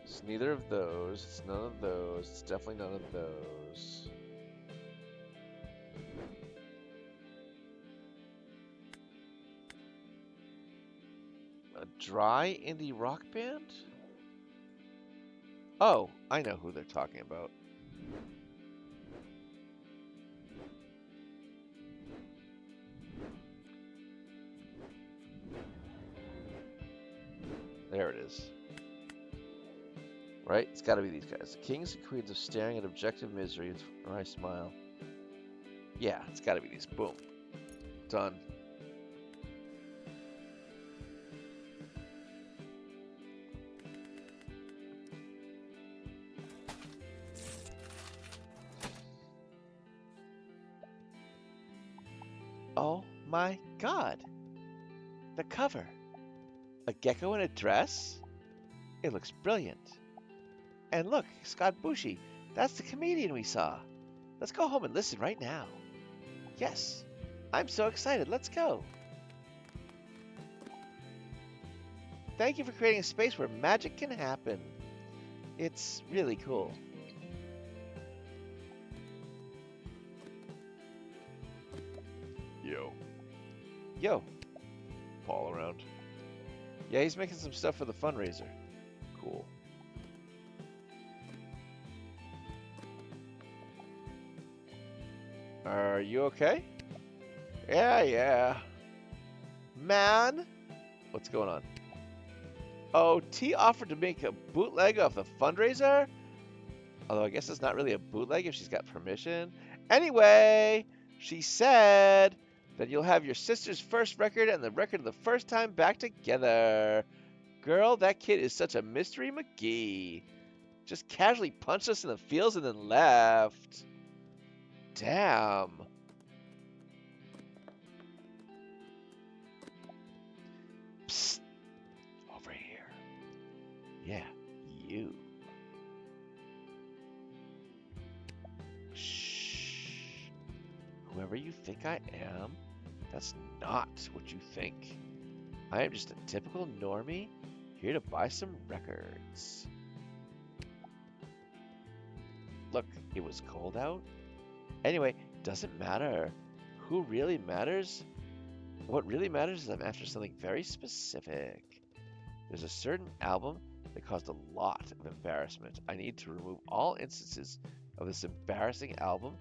It's neither of those. It's none of those. It's definitely none of those. A dry indie rock band? Oh, I know who they're talking about. There it is. Right? It's got to be these guys. The kings and queens of staring at objective misery or I smile. Yeah, it's got to be these. Boom. Done. Oh my god. The cover. A gecko in a dress? It looks brilliant. And look, Scott Bushy. That's the comedian we saw. Let's go home and listen right now. Yes. I'm so excited. Let's go. Thank you for creating a space where magic can happen. It's really cool. Yo. Yo. Paul around. Yeah, he's making some stuff for the fundraiser. Cool. Are you okay? Yeah. Man? What's going on? Oh, T offered to make a bootleg of the fundraiser? Although I guess it's not really a bootleg if she's got permission. Anyway, she said that you'll have your sister's first record and the record of the first time back together. Girl, that kid is such a mystery McGee. Just casually punched us in the feels and then left. Damn. Psst. Over here. Yeah, you. Shh. Whoever you think I am, that's not what you think. I am just a typical normie here to buy some records. Look, it was cold out. Anyway, doesn't matter. Who really matters? What really matters is I'm after something very specific. There's a certain album that caused a lot of embarrassment. I need to remove all instances of this embarrassing album,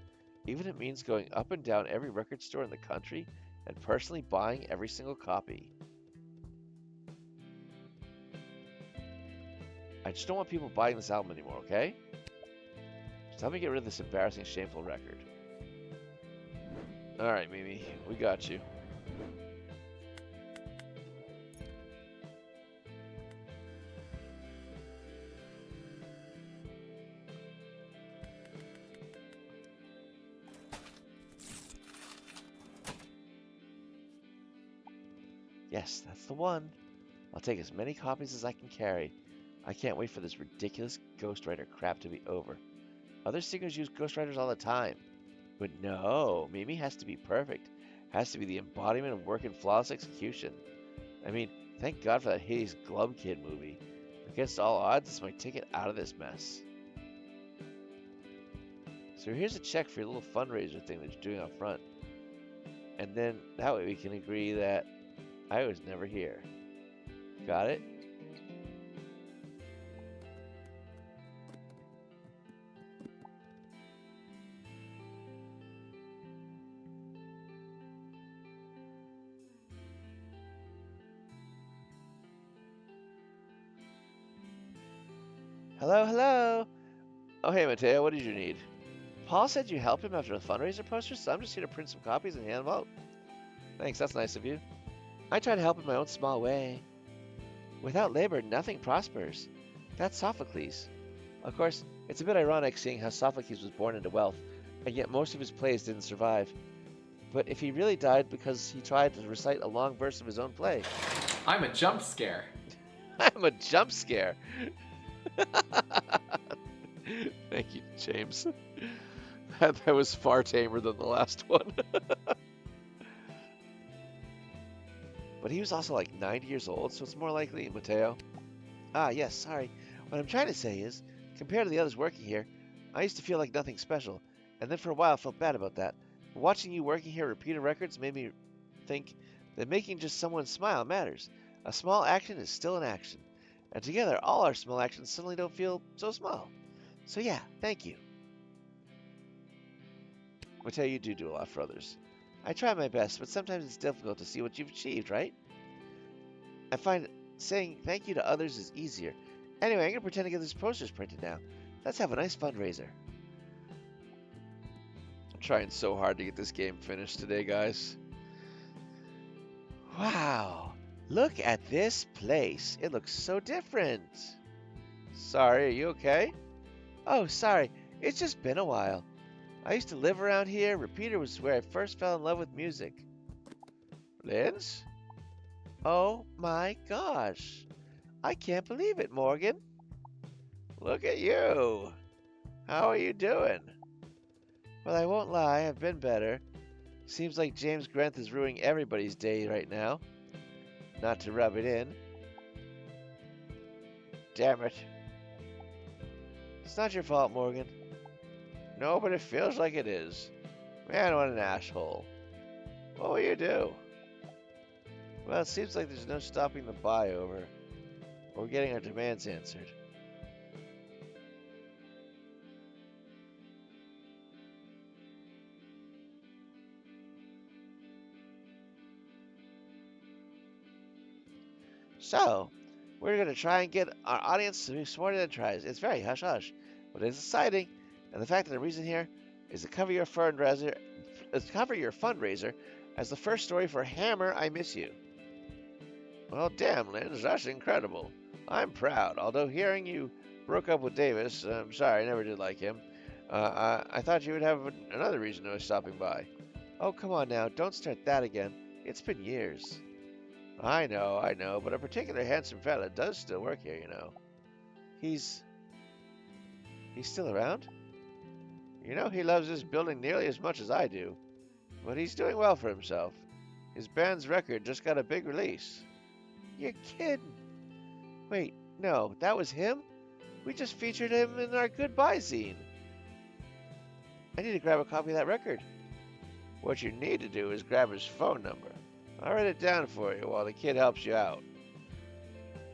even if it means going up and down every record store in the country and personally buying every single copy. I just don't want people buying this album anymore, okay? Just help me get rid of this embarrassing, shameful record. Alright, Mimi, we got you. Yes, that's the one. I'll take as many copies as I can carry. I can't wait for this ridiculous ghostwriter crap to be over. Other singers use ghostwriters all the time. But no, Mimi has to be perfect. Has to be the embodiment of work and flawless execution. I mean, thank God for that hideous Glum Kid movie. Against all odds, it's my ticket out of this mess. So here's a check for your little fundraiser thing that you're doing up front. And then that way we can agree that I was never here. Got it? Hello, hello. Oh, hey, Mateo, what did you need? Paul said you helped him after the fundraiser poster, so I'm just here to print some copies and hand them out. Thanks, that's nice of you. I try to help in my own small way. Without labor, nothing prospers. That's Sophocles. Of course, it's a bit ironic seeing how Sophocles was born into wealth, and yet most of his plays didn't survive. But if he really died because he tried to recite a long verse of his own play. I'm a jump scare. I'm a jump scare. Thank you, James. That was far tamer than the last one. But he was also like 90 years old, so it's more likely Mateo. Ah, yes, sorry. What I'm trying to say is, compared to the others working here, I used to feel like nothing special, and then for a while I felt bad about that. But watching you working here at Repeater Records made me think that making just someone smile matters. A small action is still an action. And together, all our small actions suddenly don't feel so small. So yeah, thank you. Mateo, you do a lot for others. I try my best, but sometimes it's difficult to see what you've achieved, right? I find saying thank you to others is easier. Anyway, I'm going to pretend to get these posters printed now. Let's have a nice fundraiser. I'm trying so hard to get this game finished today, guys. Wow. Look at this place. It looks so different. Sorry, are you okay? Oh, sorry. It's just been a while. I used to live around here. Repeater was where I first fell in love with music. Linz? Oh my gosh. I can't believe it, Morgan. Look at you. How are you doing? Well, I won't lie. I've been better. Seems like James Grenth is ruining everybody's day right now. Not to rub it in. Damn it. It's not your fault, Morgan. No, but it feels like it is. Man, what an asshole. What will you do? Well, it seems like there's no stopping the buy-over. Or getting our demands answered. So, we're going to try and get our audience to be smarter than tries. It's very hush-hush, but it's exciting. And the fact that the reason here is to cover your fundraiser as the first story for Hammer, I Miss You. Well, damn, Linz, that's incredible. I'm proud, although hearing you broke up with Davis, I'm sorry, I never did like him. I thought you would have another reason I was stopping by. Oh, come on now, don't start that again. It's been years. I know, but a particular handsome fella does still work here, you know. He's still around? You know, he loves this building nearly as much as I do. But he's doing well for himself. His band's record just got a big release. You're kidding. Wait, no, that was him? We just featured him in our Goodbye zine. I need to grab a copy of that record. What you need to do is grab his phone number. I'll write it down for you while the kid helps you out.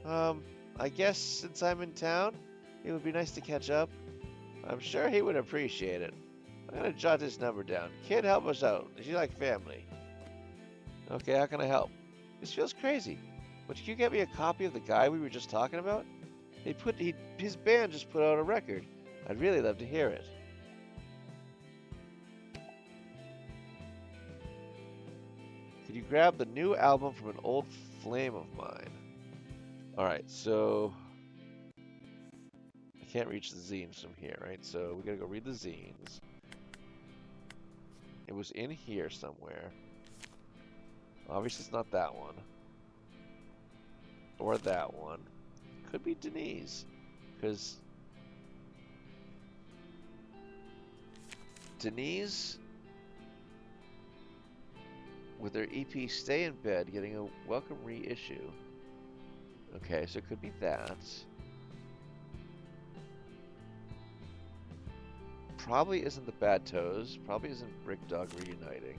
I guess since I'm in town, it would be nice to catch up. I'm sure he would appreciate it. I'm going to jot this number down. Kid, help us out. Is you like family? Okay, how can I help? This feels crazy. But can you get me a copy of the guy we were just talking about? His band just put out a record. I'd really love to hear it. Could you grab the new album from an old flame of mine? Alright, so I can't reach the zines from here, right? So we gotta go read the zines. It was in here somewhere. Obviously it's not that one. Or that one. Could be Denise. Because Denise, with their EP Stay in Bed, getting a welcome reissue. Okay, so it could be that. Probably isn't the Bad Toes. Probably isn't Brick Dog Reuniting.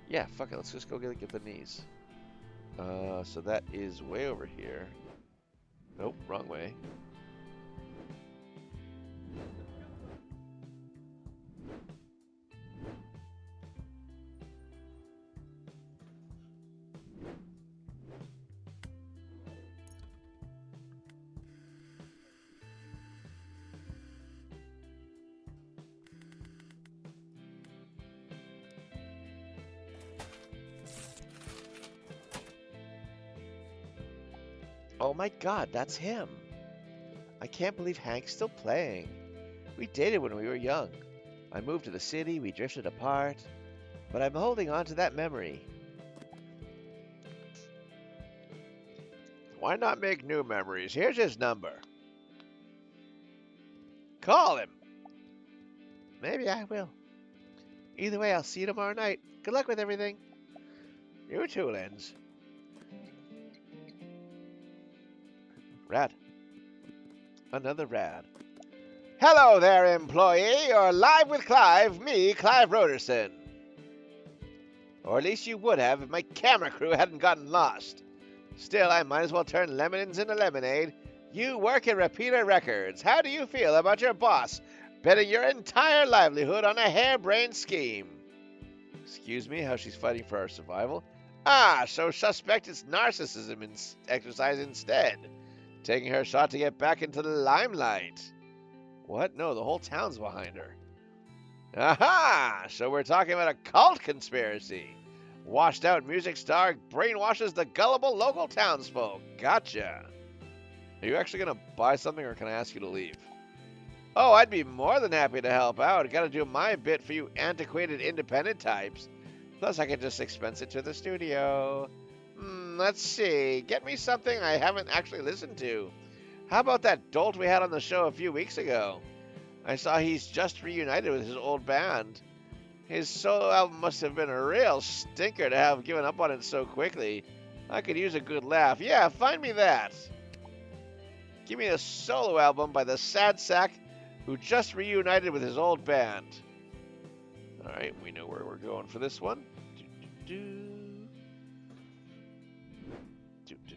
Yeah, fuck it. Let's just go get the knees. So that is way over here. Nope, wrong way. Oh my god, that's him. I can't believe Hank's still playing. We dated when we were young. I moved to the city, we drifted apart, but I'm holding on to that memory. Why not make new memories? Here's his number. Call him. Maybe I will. Either way, I'll see you tomorrow night. Good luck with everything. You too, Lens. Rad. Another rad. Hello there, employee. You're live with Clive, me, Clive Roderson. Or at least you would have if my camera crew hadn't gotten lost. Still, I might as well turn lemons into lemonade. You work at Repeater Records. How do you feel about your boss betting your entire livelihood on a harebrained scheme? Excuse me, how she's fighting for our survival? Ah, so suspect it's narcissism exercise instead. Taking her shot to get back into the limelight. What? No, the whole town's behind her. Aha! So we're talking about a cult conspiracy. Washed out music star brainwashes the gullible local townsfolk. Gotcha. Are you actually going to buy something or can I ask you to leave? Oh, I'd be more than happy to help out. Gotta do my bit for you antiquated independent types. Plus I can just expense it to the studio. Let's see. Get me something I haven't actually listened to. How about that dolt we had on the show a few weeks ago? I saw he's just reunited with his old band. His solo album must have been a real stinker to have given up on it so quickly. I could use a good laugh. Yeah, find me that. Give me a solo album by the sad sack who just reunited with his old band. Alright, we know where we're going for this one.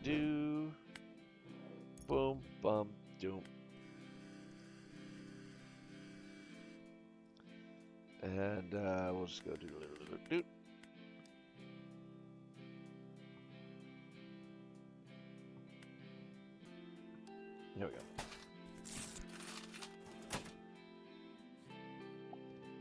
Do. Boom, bum, doom. And we'll just go do. Here we go.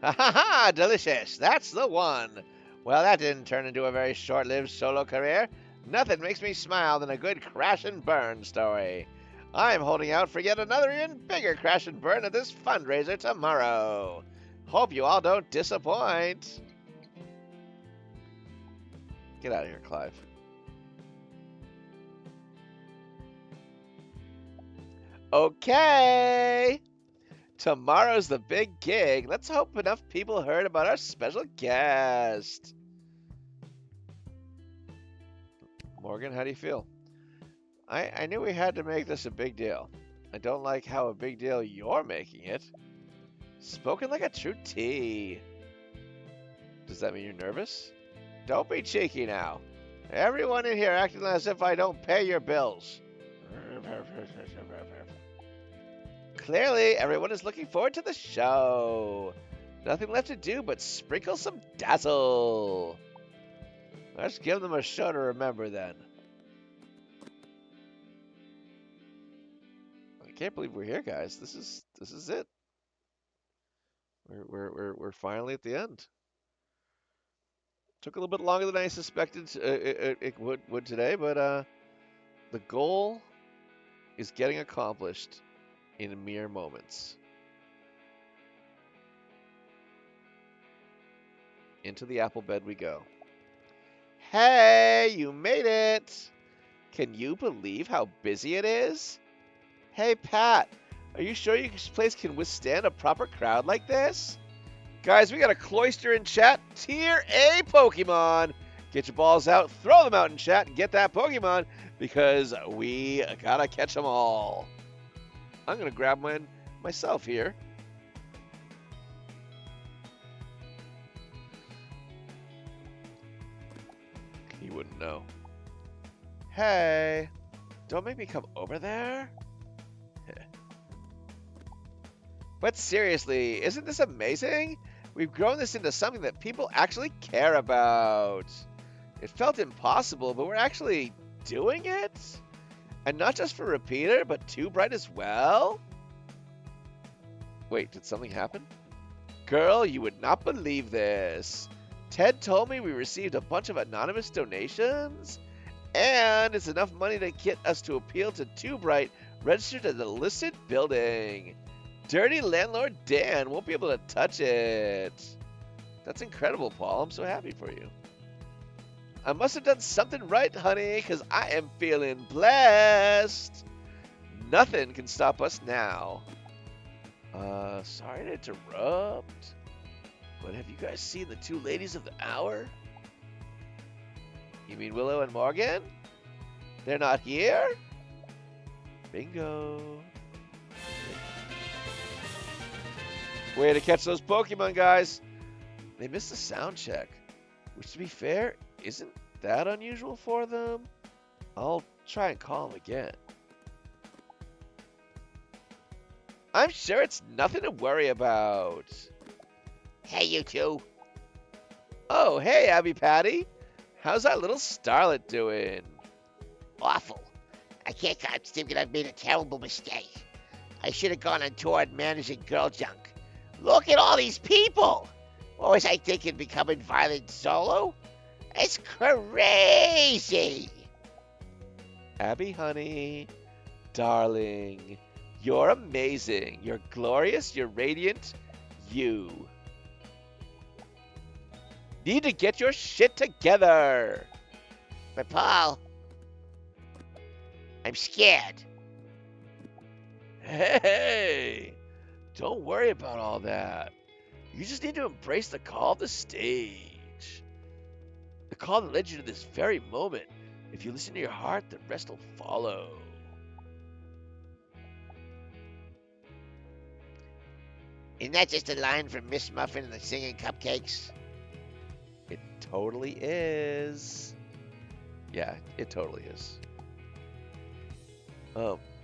Ha ha ha! Delicious! That's the one! Well, that didn't turn into a very short-lived solo career. Nothing makes me smile than a good crash and burn story. I'm holding out for yet another even bigger crash and burn at this fundraiser tomorrow. Hope you all don't disappoint. Get out of here, Clive. Okay. Tomorrow's the big gig. Let's hope enough people heard about our special guest. Morgan, how do you feel? I knew we had to make this a big deal. I don't like how a big deal you're making it. Spoken like a true T. Does that mean you're nervous? Don't be cheeky now. Everyone in here acting as if I don't pay your bills. Clearly, everyone is looking forward to the show. Nothing left to do but sprinkle some dazzle. Let's give them a show to remember then. I can't believe we're here, guys. This is it. We're finally at the end. Took a little bit longer than I suspected it would today, but the goal is getting accomplished in mere moments. Into the apple bed we go. Hey, you made it! Can you believe how busy it is? Hey, Pat, are you sure your place can withstand a proper crowd like this? Guys, we got a cloister in chat. Tier A Pokemon. Get your balls out, throw them out in chat, and get that Pokemon because we gotta catch them all. I'm gonna grab one myself here. He wouldn't know. Hey, don't make me come over there. But seriously, isn't this amazing? We've grown this into something that people actually care about. It felt impossible, but we're actually doing it? And not just for Repeater, but Too Bright as well? Wait, did something happen? Girl, you would not believe this. Ted told me we received a bunch of anonymous donations, and it's enough money to get us to appeal to Too Bright, registered as a listed building. Dirty landlord Dan won't be able to touch it. That's incredible, Paul. I'm so happy for you. I must have done something right, honey, because I am feeling blessed. Nothing can stop us now. Sorry to interrupt, but have you guys seen the two ladies of the hour? You mean Willow and Morgan? They're not here? Bingo. Way to catch those Pokemon, guys. They missed a sound check, which, to be fair, isn't that unusual for them. I'll try and call them again. I'm sure it's nothing to worry about. Hey, you two. Oh, hey, Abby Patty. How's our little starlet doing? Awful. I can't stop thinking I've made a terrible mistake. I should have gone on tour and managing Girl Junk. Look at all these people. What was I thinking, becoming Violet solo? It's crazy. Abby, honey, darling, you're amazing. You're glorious. You're radiant. You need to get your shit together. But Paul, I'm scared. Hey, don't worry about all that. You just need to embrace the call of the stage. The call that led you to this very moment. If you listen to your heart, the rest will follow. Isn't that just a line from Miss Muffin and the Singing Cupcakes? It totally is. Yeah, it totally is.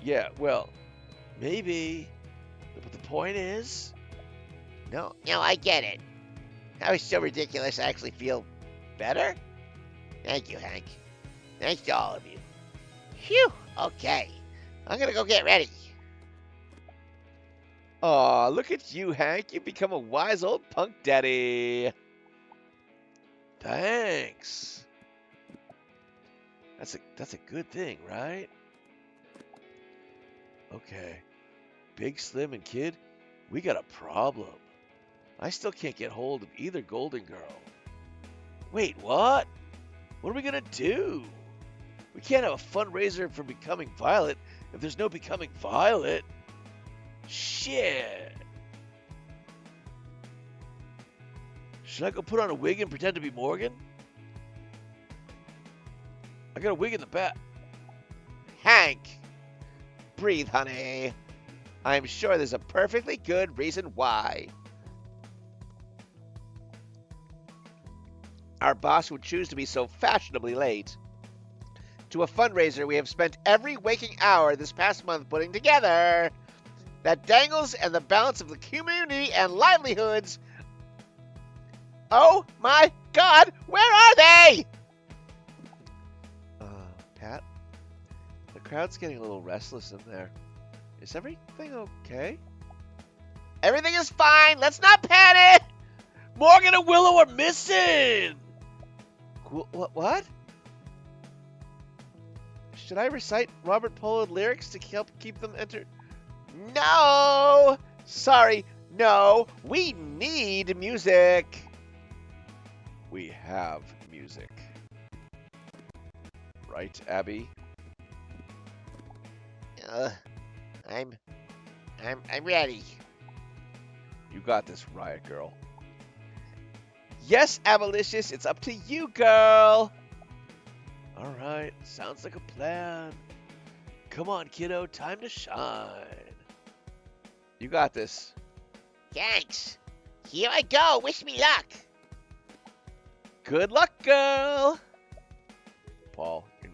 Yeah, well, maybe. But the point is... No, I get it. That was so ridiculous, I actually feel better. Thank you, Hank. Thanks to all of you. Phew, okay. I'm gonna go get ready. Aw, look at you, Hank. You've become a wise old punk daddy. Thanks. That's a good thing, right? Okay. Big Slim and Kid, we got a problem. I still can't get hold of either Golden Girl. Wait, what? What are we gonna do? We can't have a fundraiser for Becoming Violet if there's no Becoming Violet. Shit. Should I go put on a wig and pretend to be Morgan? I got a wig in the back. Hank! Breathe, honey. I'm sure there's a perfectly good reason why. Our boss would choose to be so fashionably late. To a fundraiser we have spent every waking hour this past month putting together that dangles and the balance of the community and livelihoods. Oh my God, where are they? Pat? The crowd's getting a little restless in there. Is everything okay? Everything is fine. Let's not panic. Morgan and Willow are missing. What? Should I recite Robert Pollard lyrics to help keep them entered? No. Sorry. No. We need music. We have music. Right, Abby? I'm ready. You got this, Riot Girl. Yes, Avalicious, it's up to you, girl. All right, sounds like a plan. Come on, kiddo, time to shine. You got this. Thanks. Here I go. Wish me luck. Good luck, girl.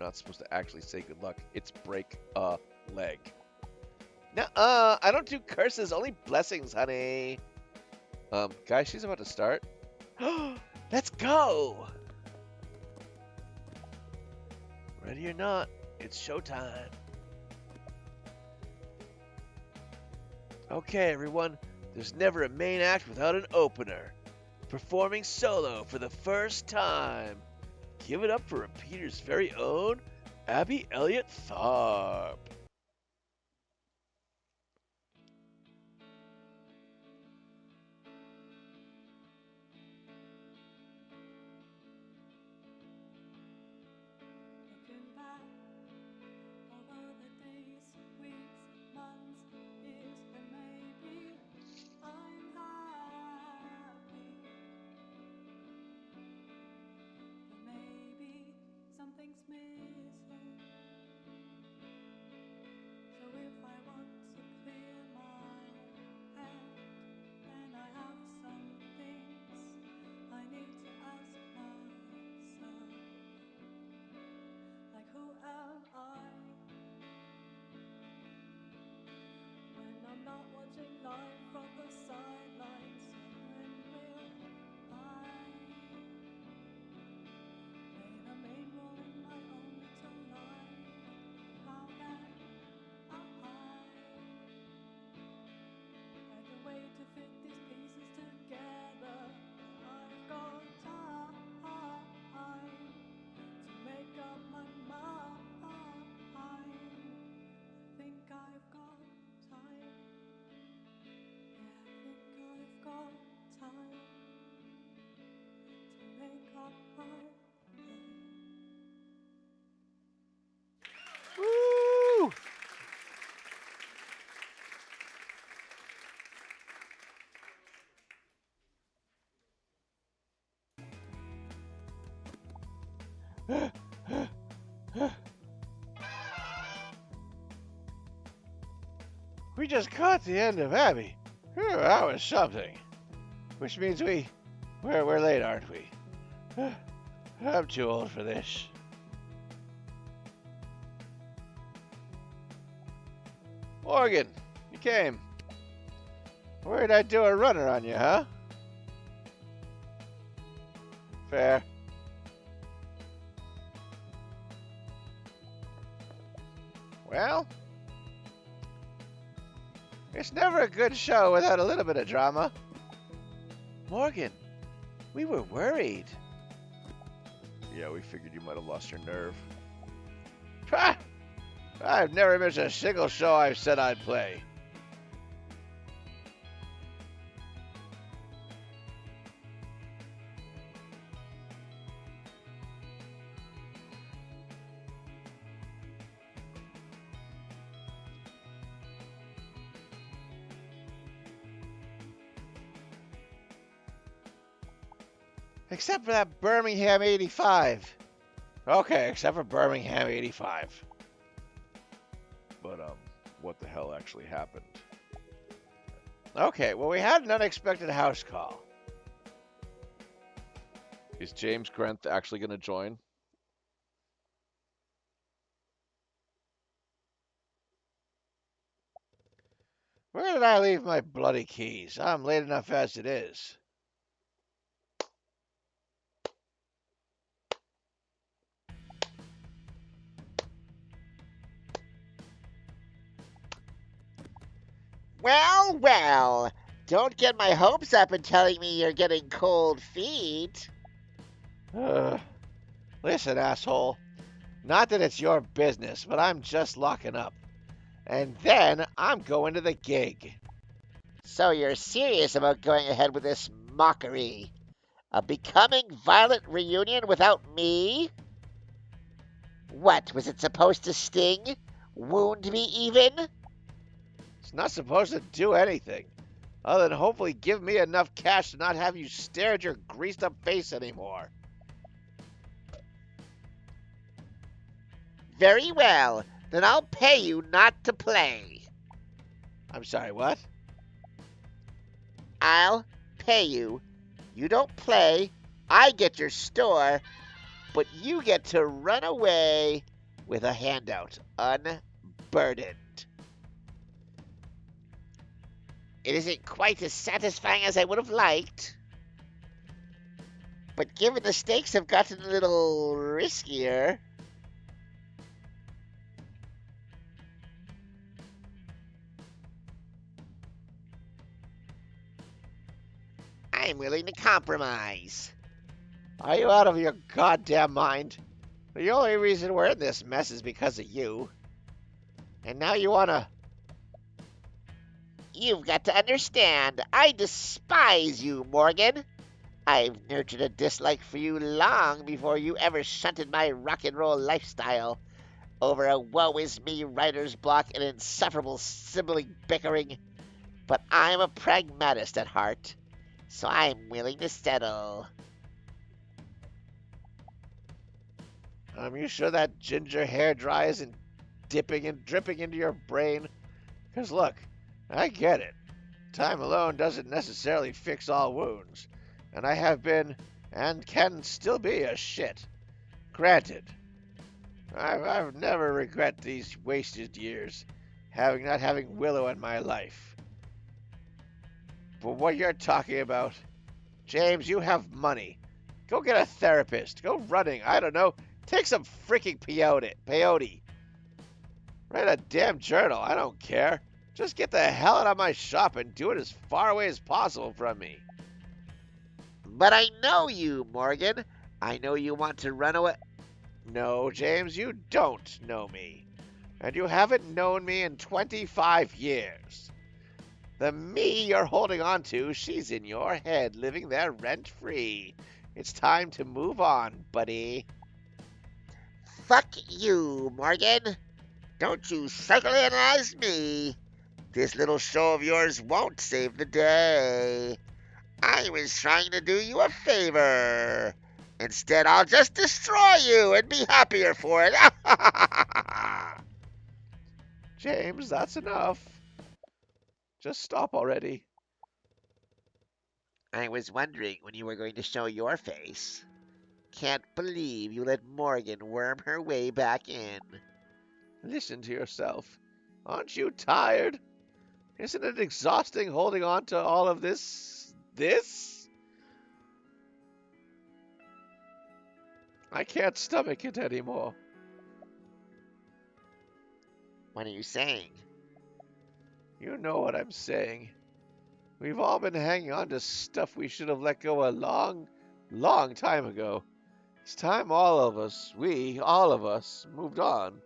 not supposed to actually say good luck. It's break a leg. Nuh-uh, I don't do curses, only blessings, honey. Guys, she's about to start. Let's go! Ready or not, it's showtime. Okay, everyone, there's never a main act without an opener. Performing solo for the first time. Give it up for Repeater's very own Abby Elliott Tharp. Woo! We just caught the end of Abby. Whew, that was something. Which means we're late, aren't we? I'm too old for this. Morgan, you came. Where'd I do a runner on you, huh? Fair. Well, it's never a good show without a little bit of drama. Morgan, we were worried. Yeah, we figured you might have lost your nerve. Ha! I've never missed a single show I've said I'd play. Except for that Birmingham 85. Okay, except for Birmingham 85. But, what the hell actually happened? Okay, well, we had an unexpected house call. Is James Grant actually going to join? Where did I leave my bloody keys? I'm late enough as it is. Well, well, don't get my hopes up and telling me you're getting cold feet. Listen, asshole. Not that it's your business, but I'm just locking up. And then I'm going to the gig. So you're serious about going ahead with this mockery? A becoming violent reunion without me? What, was it supposed to sting? Wound me even? It's not supposed to do anything, other than hopefully give me enough cash to not have you stare at your greased up face anymore. Very well, then I'll pay you not to play. I'm sorry, what? I'll pay you. You don't play, I get your store, but you get to run away with a handout, unburdened. It isn't quite as satisfying as I would have liked, but given the stakes have gotten a little riskier, I'm willing to compromise. Are you out of your goddamn mind? The only reason we're in this mess is because of you. And now you wanna... You've got to understand, I despise you, Morgan. I've nurtured a dislike for you long before you ever shunted my rock and roll lifestyle over a woe-is-me writer's block and insufferable sibling bickering. But I'm a pragmatist at heart, so I'm willing to settle. You sure that ginger hair dye isn't dipping and dripping into your brain? 'Cause look, I get it. Time alone doesn't necessarily fix all wounds, and I have been, and can still be, a shit. Granted. I've never regret these wasted years, not having Willow in my life. But what you're talking about, James, you have money. Go get a therapist. Go running. I don't know. Take some freaking peyote. Write a damn journal. I don't care. Just get the hell out of my shop and do it as far away as possible from me. But I know you, Morgan. I know you want to run away. No, James, you don't know me. And you haven't known me in 25 years. The me you're holding on to, she's in your head, living there rent-free. It's time to move on, buddy. Fuck you, Morgan. Don't you psychoanalyze me. This little show of yours won't save the day. I was trying to do you a favor. Instead, I'll just destroy you and be happier for it. James, that's enough. Just stop already. I was wondering when you were going to show your face. Can't believe you let Morgan worm her way back in. Listen to yourself. Aren't you tired? Isn't it exhausting holding on to all of this? I can't stomach it anymore. What are you saying? You know what I'm saying. We've all been hanging on to stuff we should have let go a long, long time ago. It's time all of us, moved on.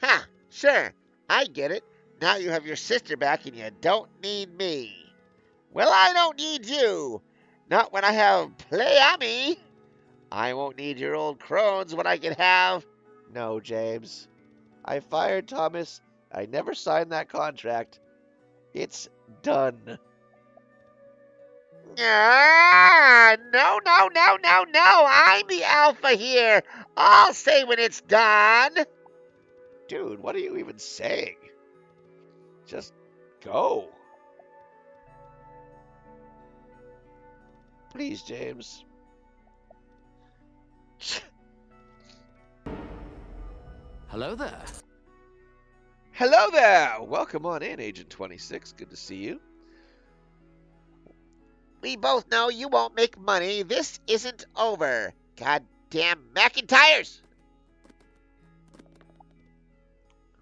Ha! Sure, I get it. Now you have your sister back and you don't need me. Well, I don't need you. Not when I have play on me. I won't need your old crones when I can have... No, James. I fired Thomas. I never signed that contract. It's done. No. I'm the alpha here. I'll say when it's done. Dude, what are you even saying? Just go. Please, James. Hello there. Hello there. Welcome on in, Agent 26. Good to see you. We both know you won't make money. This isn't over. Goddamn McIntyres!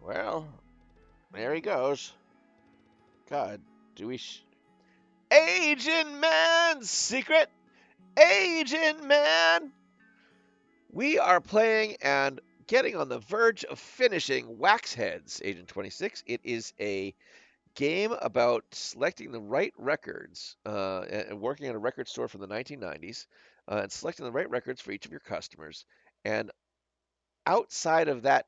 Well, there he goes. God, do we... Agent Man! Secret! Agent Man! We are playing and getting on the verge of finishing Waxheads, Agent 26. It is a game about selecting the right records and working at a record store from the 1990s and selecting the right records for each of your customers. And outside of that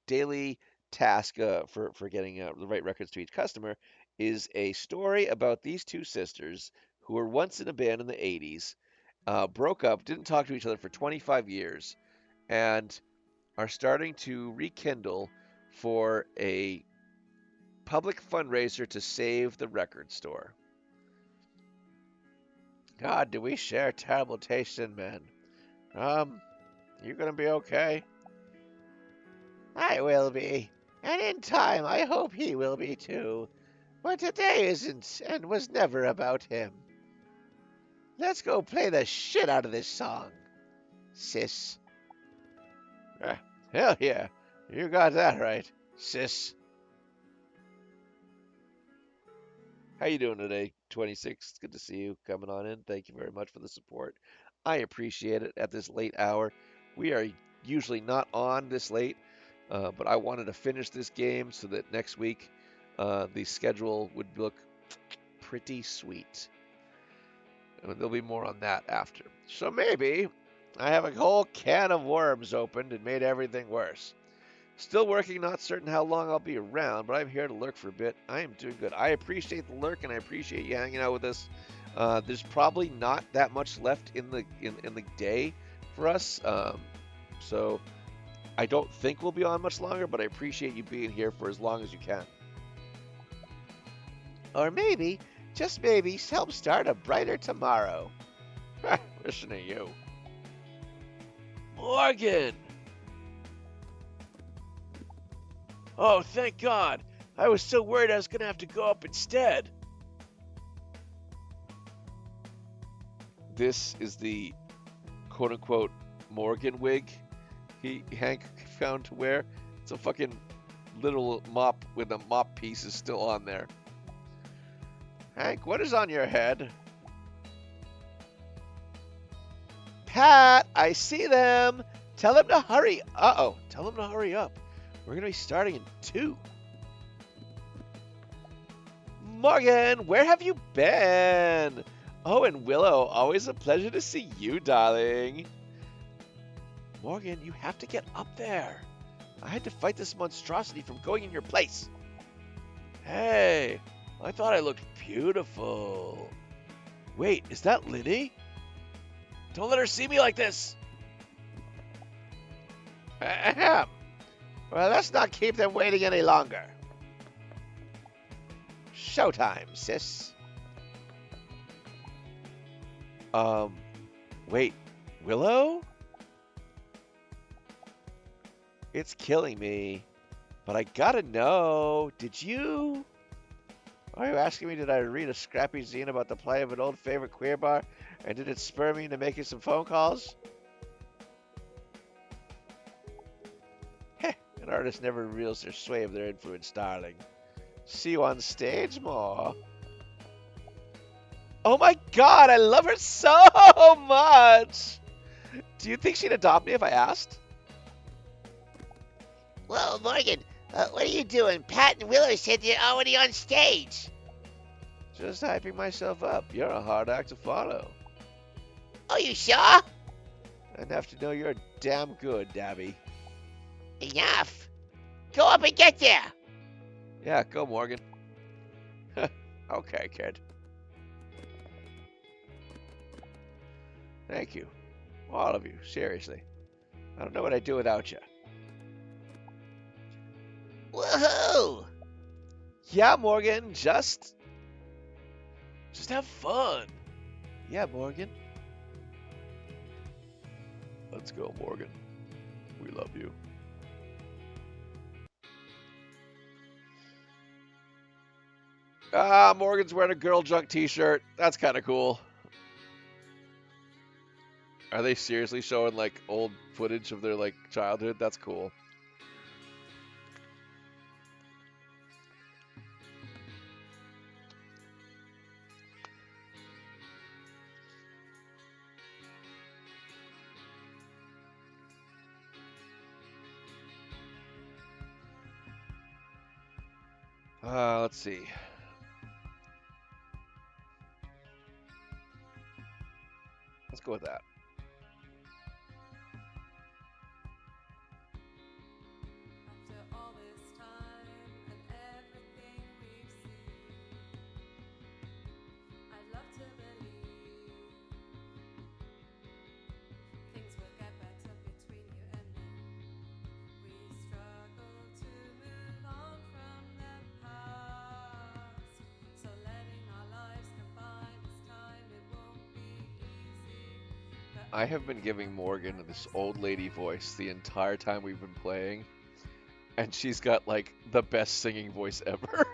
daily task for getting the right records to each customer is a story about these two sisters who were once in a band in the 80s, broke up, didn't talk to each other for 25 years, and are starting to rekindle for a public fundraiser to save the record store. God, do we share terrible taste in men. You gonna be okay? I will be. And in time, I hope he will be too. But today isn't and was never about him. Let's go play the shit out of this song, sis. Hell yeah. You got that right, sis. How you doing today, 26? Good to see you coming on in. Thank you very much for the support. I appreciate it at this late hour. We are usually not on this late, but I wanted to finish this game so that next week the schedule would look pretty sweet. And there'll be more on that after. So maybe I have a whole can of worms opened and made everything worse. Still working, not certain how long I'll be around, but I'm here to lurk for a bit. I am doing good. I appreciate the lurk and I appreciate you hanging out with us. There's probably not that much left in the day for us, so I don't think we'll be on much longer. But I appreciate you being here for as long as you can. Or maybe, just maybe, help start a brighter tomorrow. Listen to you, Morgan. Oh, thank God. I was so worried I was going to have to go up instead. This is the quote-unquote Morgan wig Hank found to wear. It's a fucking little mop with a mop piece is still on there. Hank, what is on your head? Pat, I see them. Tell them to hurry. Uh-oh. Tell them to hurry up. We're going to be starting in 2. Morgan, where have you been? Oh, and Willow, always a pleasure to see you, darling. Morgan, you have to get up there. I had to fight this monstrosity from going in your place. Hey, I thought I looked beautiful. Wait, is that Liddy? Don't let her see me like this. Ahem. Well, let's not keep them waiting any longer. Showtime, sis. Wait, Willow? It's killing me, but I gotta know, did you? Are you asking me, did I read a scrappy zine about the play of an old favorite queer bar, and did it spur me into making some phone calls? Heh, an artist never reveals their sway of their influence, darling. See you on stage more. Oh my God, I love her so much! Do you think she'd adopt me if I asked? Whoa, Morgan, what are you doing? Pat and Willow said you're already on stage. Just hyping myself up. You're a hard act to follow. Oh, you sure? Enough to know you're damn good, Dabby. Enough. Go up and get there. Yeah, go, Morgan. Okay, kid. Thank you. All of you, seriously. I don't know what I'd do without you. Woohoo! Yeah, Morgan, just have fun. Yeah, Morgan. Let's go, Morgan. We love you. Ah, Morgan's wearing a Girl Junk t-shirt. That's kind of cool. Are they seriously showing, like, old footage of their, like, childhood? That's cool. Let's see. Let's go with that. I have been giving Morgan this old lady voice the entire time we've been playing, and she's got like the best singing voice ever.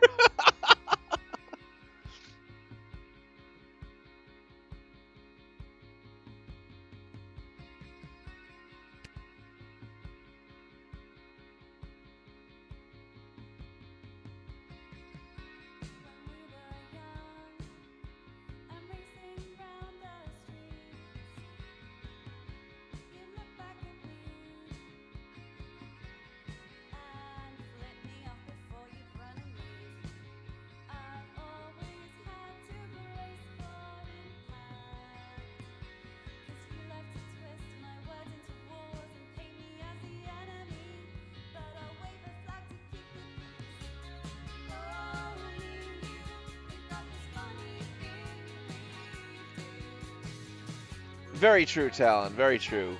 Very true, Talon. Very true.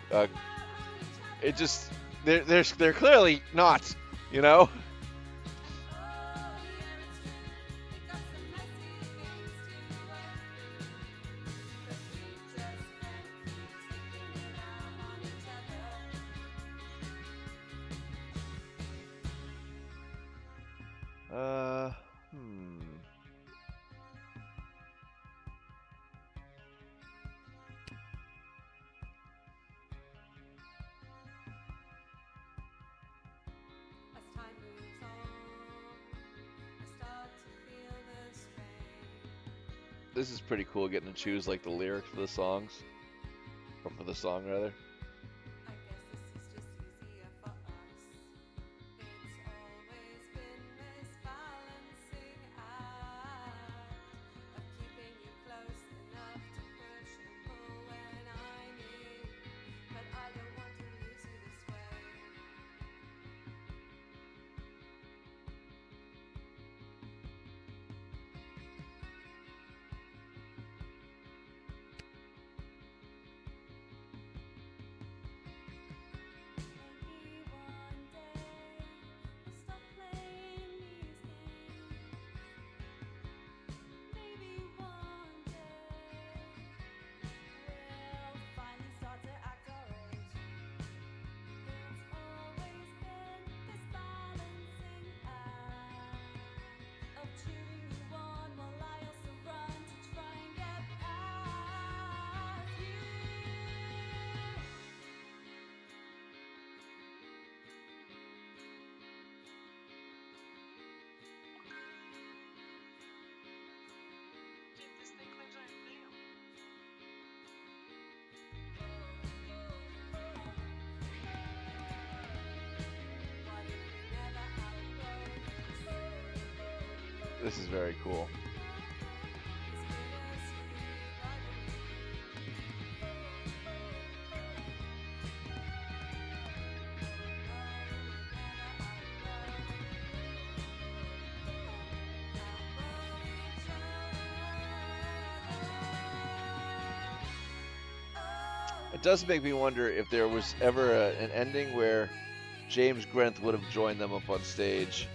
It just they're clearly not, you know. Hmm. This is pretty cool, getting to choose like the lyrics for the songs, or for the song rather. This is very cool. It does make me wonder if there was ever an ending where James Grenth would have joined them up on stage.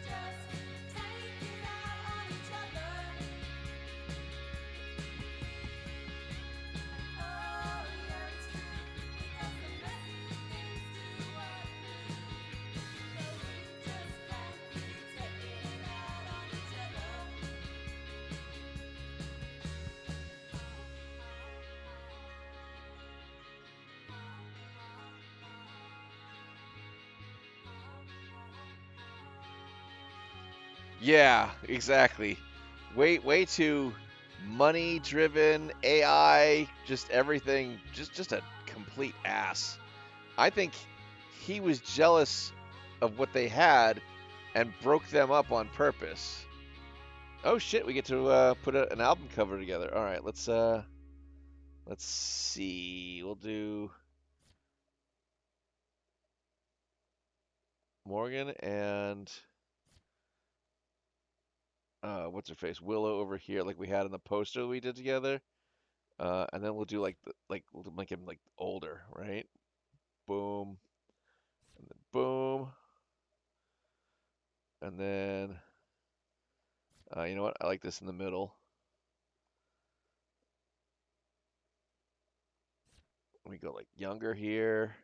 Yeah, exactly. Way too money-driven, AI, just everything, just a complete ass. I think he was jealous of what they had and broke them up on purpose. Oh shit, we get to put an album cover together. All right, let's see. We'll do Morgan and what's her face, Willow over here, like we had in the poster we did together, and then we'll do we'll make him like older, right? Boom, and then boom, and then you know what? I like this in the middle. we go like younger here.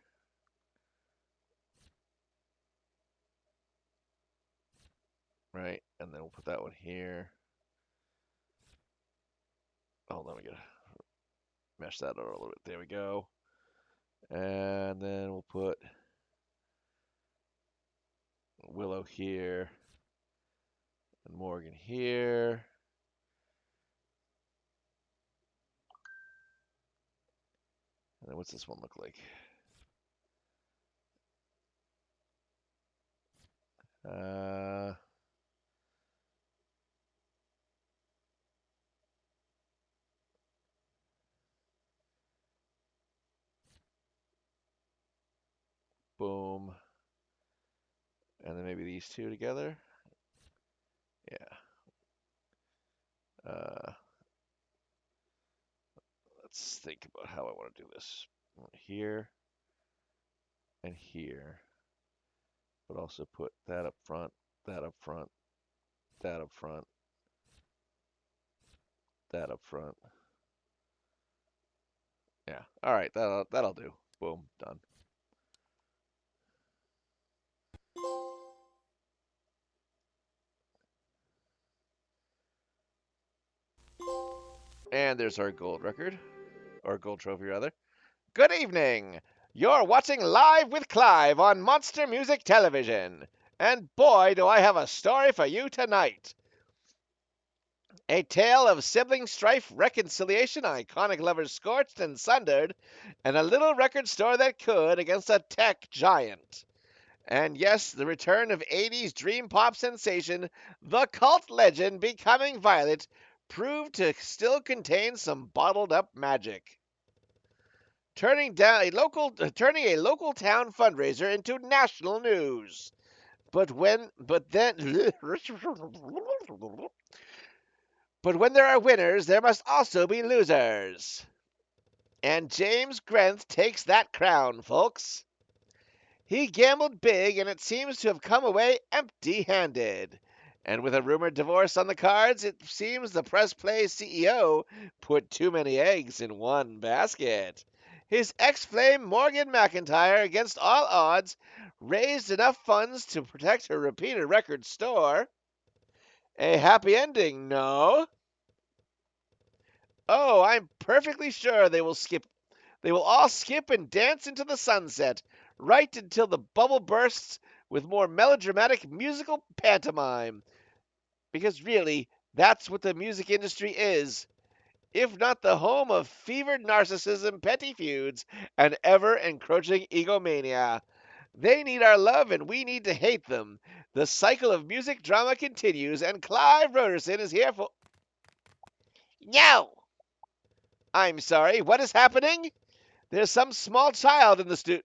Right, and then we'll put that one here. Hold on, we gotta mesh that out a little bit. There we go. And then we'll put Willow here and Morgan here. And then what's this one look like? Boom. And then maybe these two together. Yeah. Let's think about how I want to do this. Here and here. But also put that up front, that up front, that up front, that up front. Yeah. All right, that'll do. Boom, done. And there's our gold record, or gold trophy rather. Good evening. You're watching Live with Clive on Monster Music Television. And boy, do I have a story for you tonight. A tale of sibling strife, reconciliation, iconic lovers scorched and sundered, and a little record store that could against a tech giant. And yes, the return of 80s dream pop sensation, the cult legend Becoming Violet, proved to still contain some bottled up magic. Turning a local town fundraiser into national news. But when there are winners, there must also be losers. And James Grenth takes that crown, folks. He gambled big, and it seems to have come away empty-handed. And with a rumored divorce on the cards, it seems the Press Play CEO put too many eggs in one basket. His ex-flame Morgan McIntyre, against all odds, raised enough funds to protect her repeated record store. A happy ending, no? Oh, I'm perfectly sure they will all skip and dance into the sunset, right until the bubble bursts with more melodramatic musical pantomime. Because really, that's what the music industry is. If not the home of fevered narcissism, petty feuds, and ever-encroaching egomania. They need our love and we need to hate them. The cycle of music drama continues, and Clive Roderson is here for... No! I'm sorry, what is happening? There's some small child in the studio.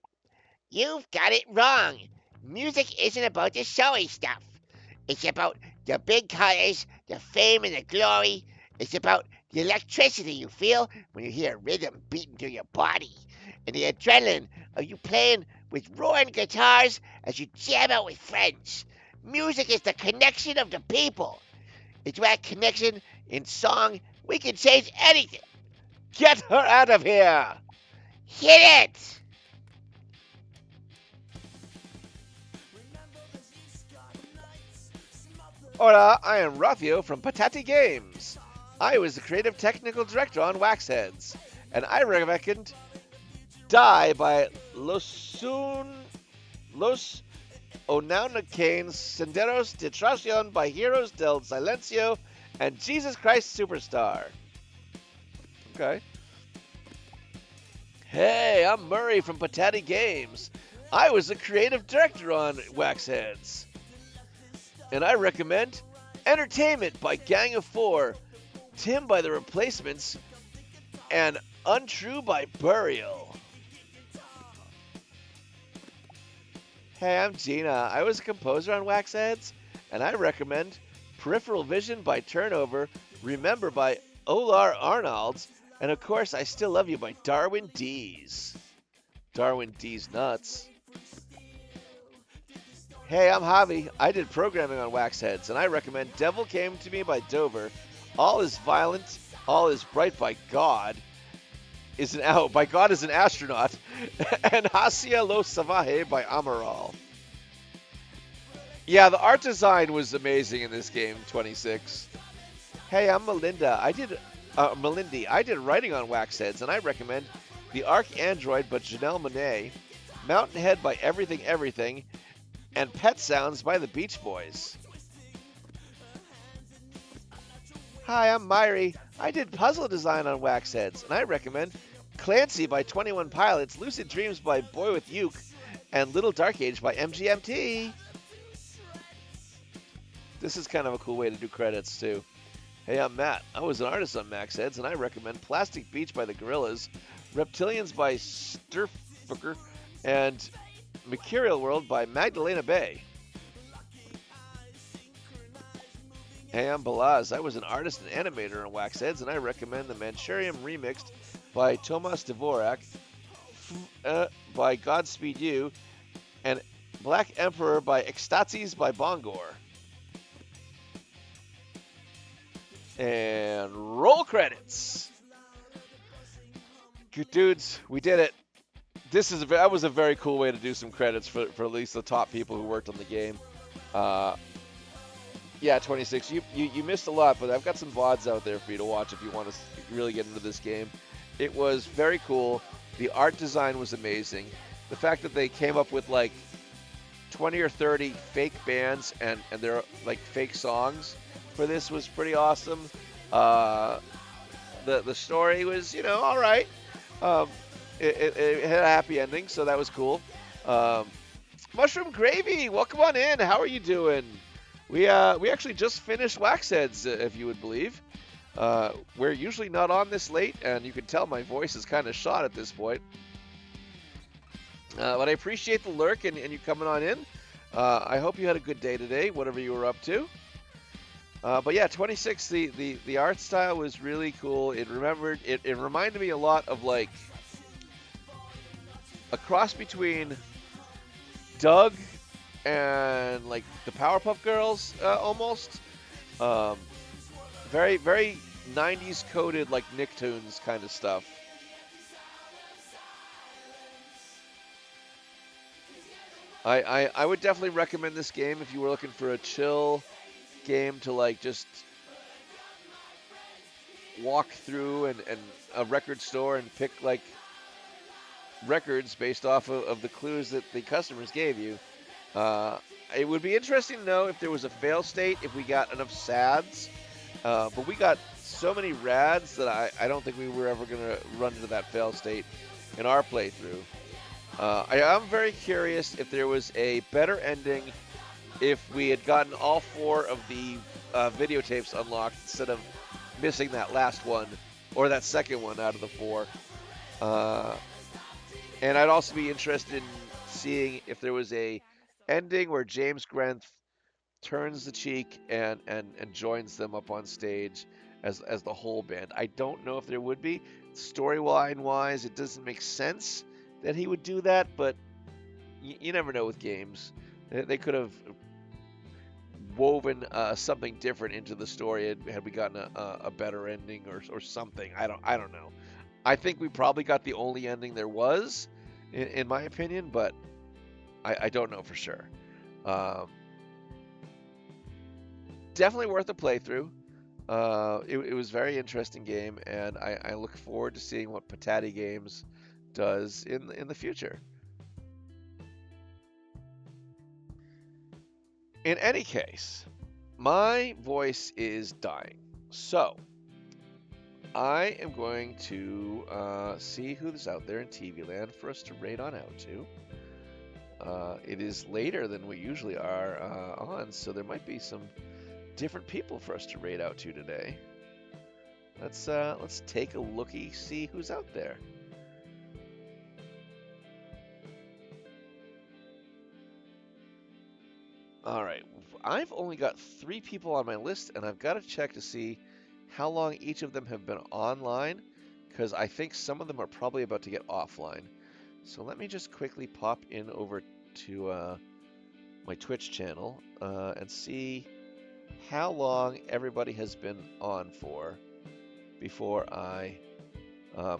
You've got it wrong. Music isn't about the showy stuff. It's about the big colors, the fame and the glory. It's about the electricity you feel when you hear a rhythm beating through your body, and the adrenaline of you playing with roaring guitars as you jam out with friends. Music is the connection of the people. It's that connection in song we can change anything. Get her out of here! Hit it! Hola, I am Rafael from Patati Games. I was the creative technical director on Waxheads, and I recommend Die by Los Onaunacanes, Senderos de Tracion by Heroes del Silencio, and Jesus Christ Superstar. Okay. Hey, I'm Murray from Patati Games. I was the creative director on Waxheads. And I recommend Entertainment by Gang of Four, Tim by The Replacements, and Untrue by Burial. Hey, I'm Gina. I was a composer on Waxheads, and I recommend Peripheral Vision by Turnover, Remember by Olar Arnolds, and of course, I Still Love You by Darwin Dees. Darwin Dees nuts. Hey, I'm Javi. I did programming on Waxheads, and I recommend Devil Came to Me by Dover, All is Violent, All is Bright by God, is an by God is an astronaut, and Hacia Lo Salvaje by Amaral. Yeah, the art design was amazing in this game, 26. Hey, I'm Melinda. Melindy. I did writing on Wax Heads, and I recommend The Arc Android by Janelle Monáe, Mountain Head by Everything Everything, and Pet Sounds by the Beach Boys. Hi, I'm Myri. I did puzzle design on Wax Heads, and I recommend Clancy by 21 Pilots, Lucid Dreams by Boy with Uke, and Little Dark Age by MGMT. This is kind of a cool way to do credits, too. Hey, I'm Matt. I was an artist on Max Heads, and I recommend Plastic Beach by the Gorillas, Reptilians by Sturfucker, and Mercurial World by Magdalena Bay. Hey, I'm Balaz. I was an artist and animator on Wax Heads, and I recommend the Manchurium Remixed by Tomas Dvorak, by Godspeed You, and Black Emperor by Extasis by Bongor. And roll credits. Good dudes, we did it. That was a very cool way to do some credits for at least the top people who worked on the game. Yeah, 26. You missed a lot, but I've got some VODs out there for you to watch if you want to really get into this game. It was very cool. The art design was amazing. The fact that they came up with like 20 or 30 fake bands and they're like fake songs for this was pretty awesome. The story was, all right. It had a happy ending, so that was cool. Mushroom Gravy, welcome on in. How are you doing? We actually just finished Wax Heads, if you would believe. We're usually not on this late, and you can tell my voice is kind of shot at this point. But I appreciate the lurk and you coming on in. I hope you had a good day today, whatever you were up to. But yeah, 26, the art style was really cool. It reminded me a lot of like a cross between Doug and like the Powerpuff Girls almost. Very, very 90s coded like Nicktoons kind of stuff. I would definitely recommend this game if you were looking for a chill game to like just walk through and a record store and pick like records based off of the clues that the customers gave you. It would be interesting to know if there was a fail state, if we got enough sads, but we got so many rads that I don't think we were ever going to run into that fail state in our playthrough. I am very curious if there was a better ending if we had gotten all 4 of the videotapes unlocked instead of missing that last one or that second one out of the 4. And I'd also be interested in seeing if there was a ending where James Grenth turns the cheek and joins them up on stage as the whole band. I don't know if there would be. Storyline-wise, it doesn't make sense that he would do that, but you never know with games. They could have woven something different into the story had we gotten a better ending or something. I don't know. I think we probably got the only ending there was, in my opinion, but I don't know for sure. Definitely worth a playthrough. It was a very interesting game, and I look forward to seeing what Patati Games does in the future. In any case, my voice is dying, so I am going to see who's out there in TV land for us to raid on out to. It is later than we usually are on, so there might be some different people for us to raid out to today. Let's take a looky, see who's out there. All right, I've only got 3 people on my list, and I've got to check to see how long each of them have been online, because I think some of them are probably about to get offline. So let me just quickly pop in over to my Twitch channel and see how long everybody has been on for before I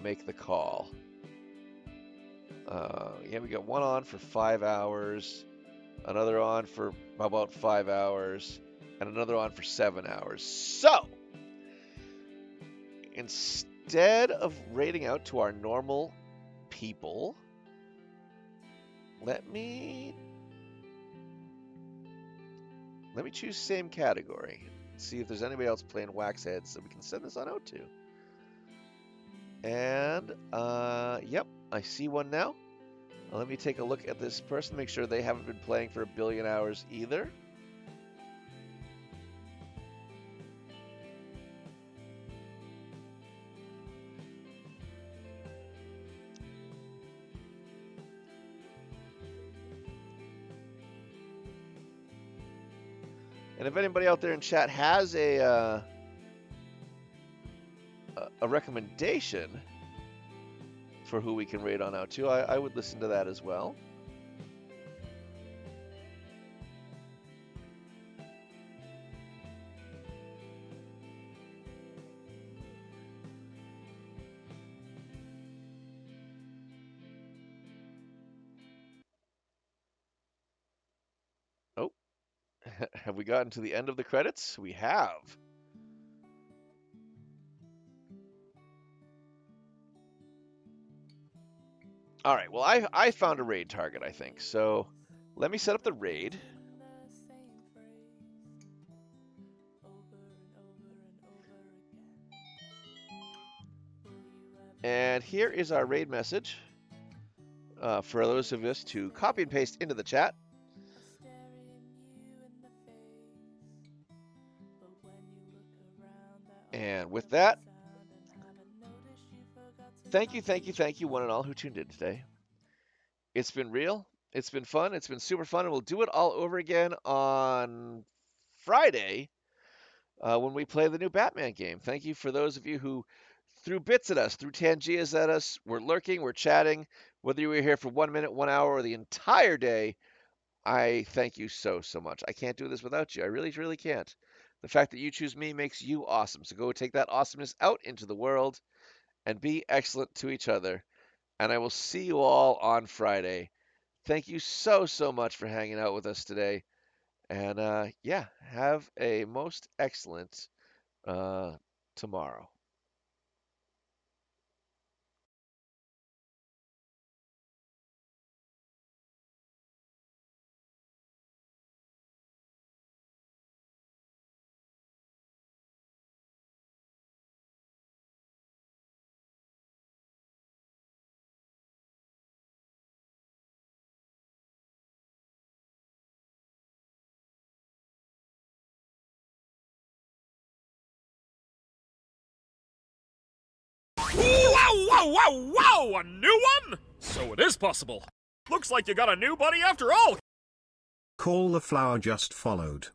make the call. Yeah, we got one on for 5 hours, another on for about 5 hours, and another on for 7 hours. So, instead of rating out to our normal people, let me choose same category. See if there's anybody else playing Waxheads that we can send this on out to. And, yep, I see one now. Let me take a look at this person, make sure they haven't been playing for 1 billion hours either. And if anybody out there in chat has a recommendation for who we can raid on out to, I would listen to that as well. Oh, have we gotten to the end of the credits? We have. All right, well, I found a raid target, I think. So let me set up the raid. And here is our raid message for those of us to copy and paste into the chat. And with that, thank you, one and all who tuned in today. It's been real. It's been fun. It's been super fun. And we'll do it all over again on Friday when we play the new Batman game. Thank you for those of you who threw bits at us, threw Tangias at us. We're lurking, we're chatting. Whether you were here for 1 minute, 1 hour, or the entire day, I thank you so much. I can't do this without you. I really, really can't. The fact that you choose me makes you awesome. So go take that awesomeness out into the world and be excellent to each other. And I will see you all on Friday. Thank you so much for hanging out with us today. And yeah, have a most excellent tomorrow. Wow! A new one? So it is possible. Looks like you got a new buddy after all. Call the Flower just followed.